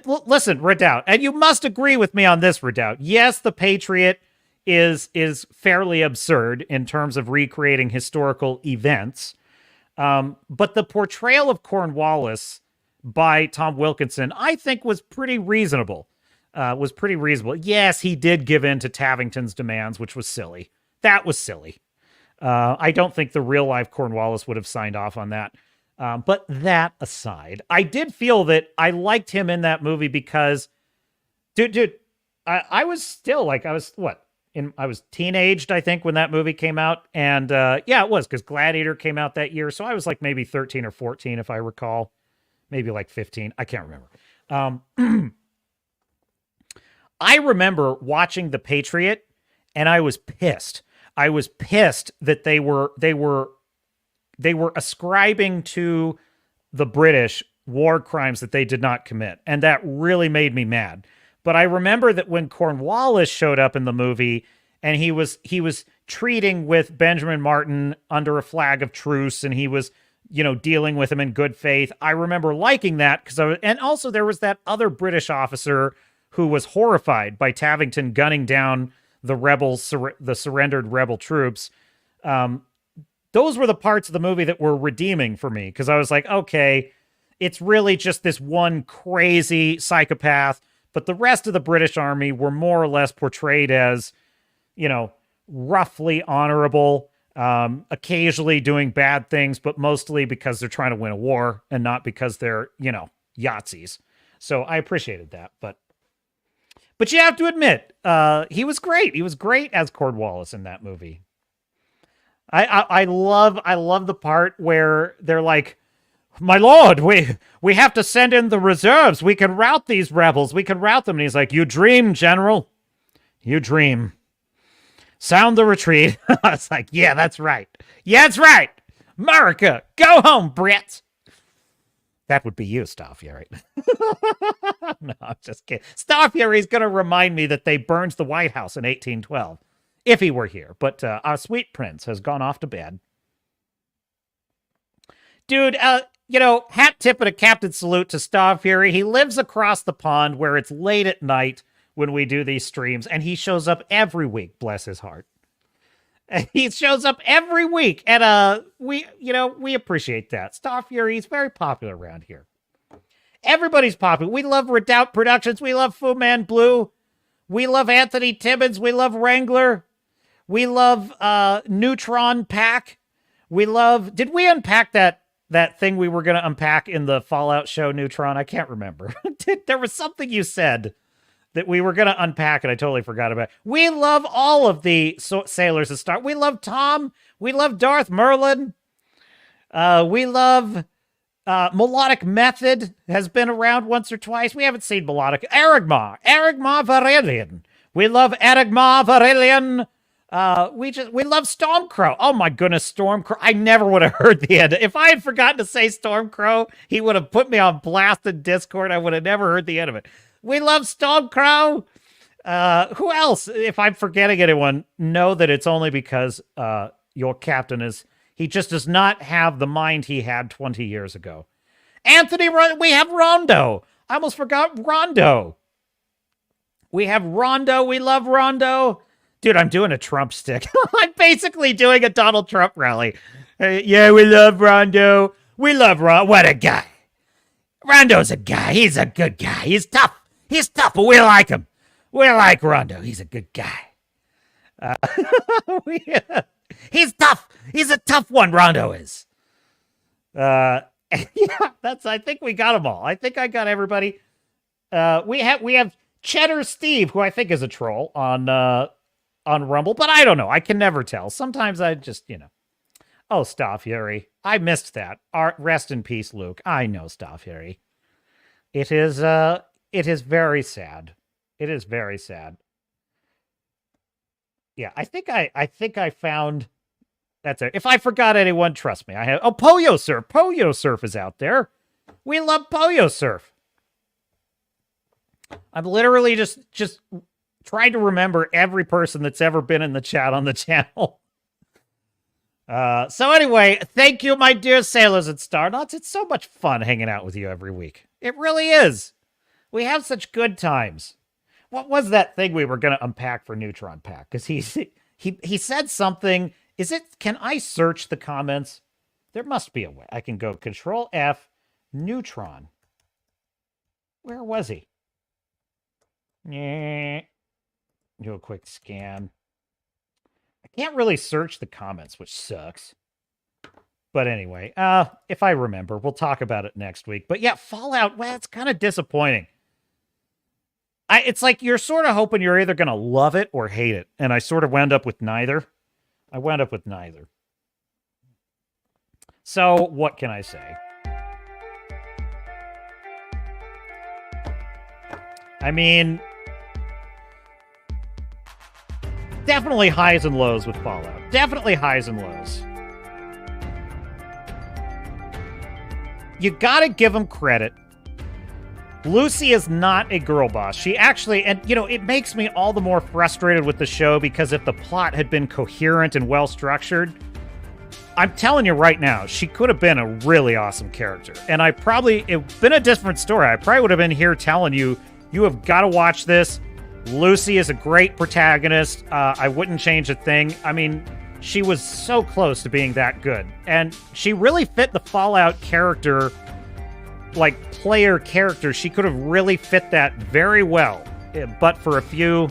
Listen, Redoubt, and you must agree with me on this, Redoubt. Yes, The Patriot is fairly absurd in terms of recreating historical events. But the portrayal of Cornwallis by Tom Wilkinson, I think, was pretty reasonable. Yes, he did give in to Tavington's demands, which was silly. That was silly. I don't think the real-life Cornwallis would have signed off on that. But that aside, I did feel that I liked him in that movie because, dude, I was still like, I was teenaged, I think, when that movie came out. And yeah, it was because Gladiator came out that year. So I was like maybe 13 or 14, if I recall. Maybe like 15. I can't remember. I remember watching The Patriot, and I was pissed. I was pissed that they were ascribing to the British war crimes that they did not commit. And that really made me mad. But I remember that when Cornwallis showed up in the movie and he was treating with Benjamin Martin under a flag of truce, and he was, dealing with him in good faith. I remember liking that and also there was that other British officer who was horrified by Tavington gunning down the rebels, the surrendered rebel troops. Those were the parts of the movie that were redeeming for me, because I was like, okay, it's really just this one crazy psychopath, but the rest of the British army were more or less portrayed as, roughly honorable, occasionally doing bad things, but mostly because they're trying to win a war and not because they're, Yahtzees. So I appreciated that, But you have to admit, he was great. He was great as Cornwallis in that movie. I love the part where they're like, my lord, we have to send in the reserves. We can rout these rebels. We can rout them. And he's like, you dream, General. You dream. Sound the retreat. I was like, yeah, that's right. Yeah, that's right. America, go home, Brits. That would be you, Starfury. No, I'm just kidding. Starfury's going to remind me that they burned the White House in 1812, if he were here. But our sweet prince has gone off to bed. Dude, hat tip and a captain salute to Starfury. He lives across the pond where it's late at night when we do these streams, and he shows up every week, bless his heart. He shows up every week, and we appreciate that. Starfury is very popular around here. Everybody's popular. We love Redoubt Productions. We love Fu Man Blue. We love Anthony Timmons. We love Wrangler. We love Neutron Pack. We love... Did we unpack that thing we were going to unpack in the Fallout show, Neutron? I can't remember. There was something you said that we were going to unpack, and I totally forgot about it. We love all of the sailors of Star. We love Tom. We love Darth Merlin. We love Melodic Method has been around once or twice. We haven't seen Melodic. Erigmar Varillion. We love Erigmar Varillion. We love Stormcrow. Oh my goodness, Stormcrow. I never would have heard the end. If I had forgotten to say Stormcrow, he would have put me on blast in Discord. I would have never heard the end of it. We love Stormcrow. Who else? If I'm forgetting anyone, know that it's only because your captain he just does not have the mind he had 20 years ago. Anthony, we have Rondo. I almost forgot Rondo. We have Rondo. We love Rondo. Dude, I'm doing a Trump stick. I'm basically doing a Donald Trump rally. Yeah, we love Rondo. We love Rondo. What a guy. Rondo's a guy. He's a good guy. He's tough. He's tough, but we like him. We like Rondo. He's a good guy. He's tough. He's a tough one, Rondo is. Yeah, I think we got them all. I think I got everybody. We have Cheddar Steve, who I think is a troll on Rumble, but I don't know. I can never tell. Sometimes I just, Oh, Staffyuri. I missed that. Rest in peace, Luke. I know, Staffyuri. It is very sad. It is very sad. Yeah, I think I found that's it. If I forgot anyone, trust me. I have Poyo Surf. Poyo Surf is out there. We love Poyo Surf. I'm literally just trying to remember every person that's ever been in the chat on the channel. So anyway, thank you, my dear sailors and Starnauts. It's so much fun hanging out with you every week. It really is. We have such good times. What was that thing we were going to unpack for Neutron Pack? Because he said something. Can I search the comments? There must be a way. I can go Control F, Neutron. Where was he? Yeah. Do a quick scan. I can't really search the comments, which sucks. But anyway, if I remember, we'll talk about it next week. But yeah, Fallout, well, it's kind of disappointing. It's like you're sort of hoping you're either going to love it or hate it. And I sort of wound up with neither. I wound up with neither. So, what can I say? I mean, definitely highs and lows with Fallout. Definitely highs and lows. You gotta give them credit. Lucy is not a girl boss. She actually, and it makes me all the more frustrated with the show because if the plot had been coherent and well structured, I'm telling you right now, she could have been a really awesome character. And it'd been a different story. I probably would have been here telling you, you have got to watch this. Lucy is a great protagonist. I wouldn't change a thing. I mean, she was so close to being that good. And she really fit the Fallout character, like player character. She could have really fit that very well, but for a few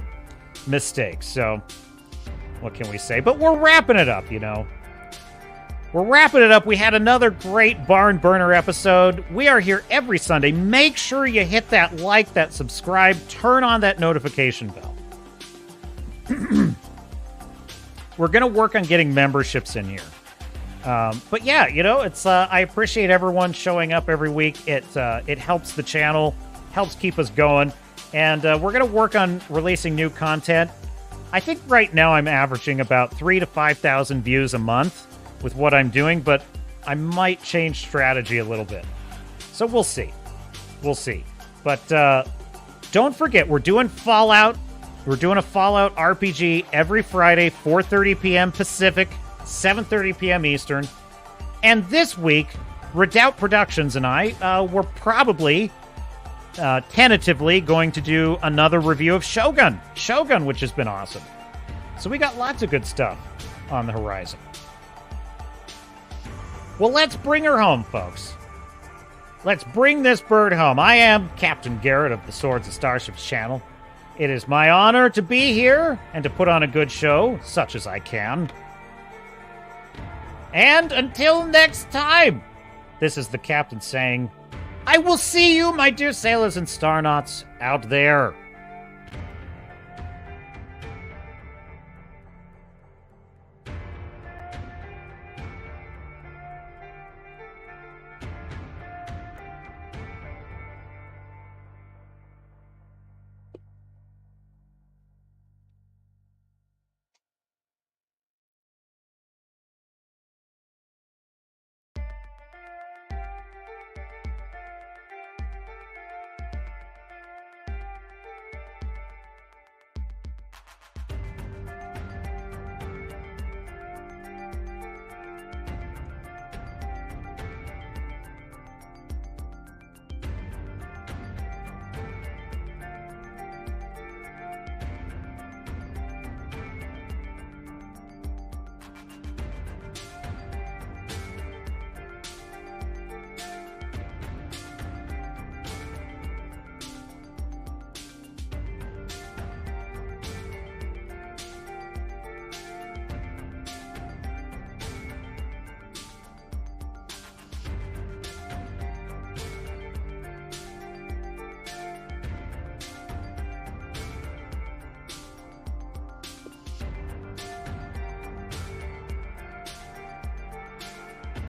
mistakes. So what can we say? But we're wrapping it up, We're wrapping it up. We had another great Barn Burner episode. We are here every Sunday. Make sure you hit that like, that subscribe, turn on that notification bell. We're going to work on getting memberships in here. But yeah, it's I appreciate everyone showing up every week. It helps the channel, helps keep us going. And we're going to work on releasing new content. I think right now I'm averaging about 3,000 to 5,000 views a month with what I'm doing, but I might change strategy a little bit. So we'll see. We'll see. But don't forget, we're doing Fallout. We're doing a Fallout RPG every Friday, 4:30 p.m. Pacific, 7:30 p.m. Eastern. And this week, Redoubt Productions and I were probably tentatively going to do another review of Shogun, which has been awesome. So we got lots of good stuff on the horizon. Well, let's bring her home, folks. Let's bring this bird home. I am Captain Garrett of the Swords and Starships channel. It is my honor to be here and to put on a good show, such as I can. And until next time, this is the captain saying, I will see you, my dear sailors and starnauts, out there.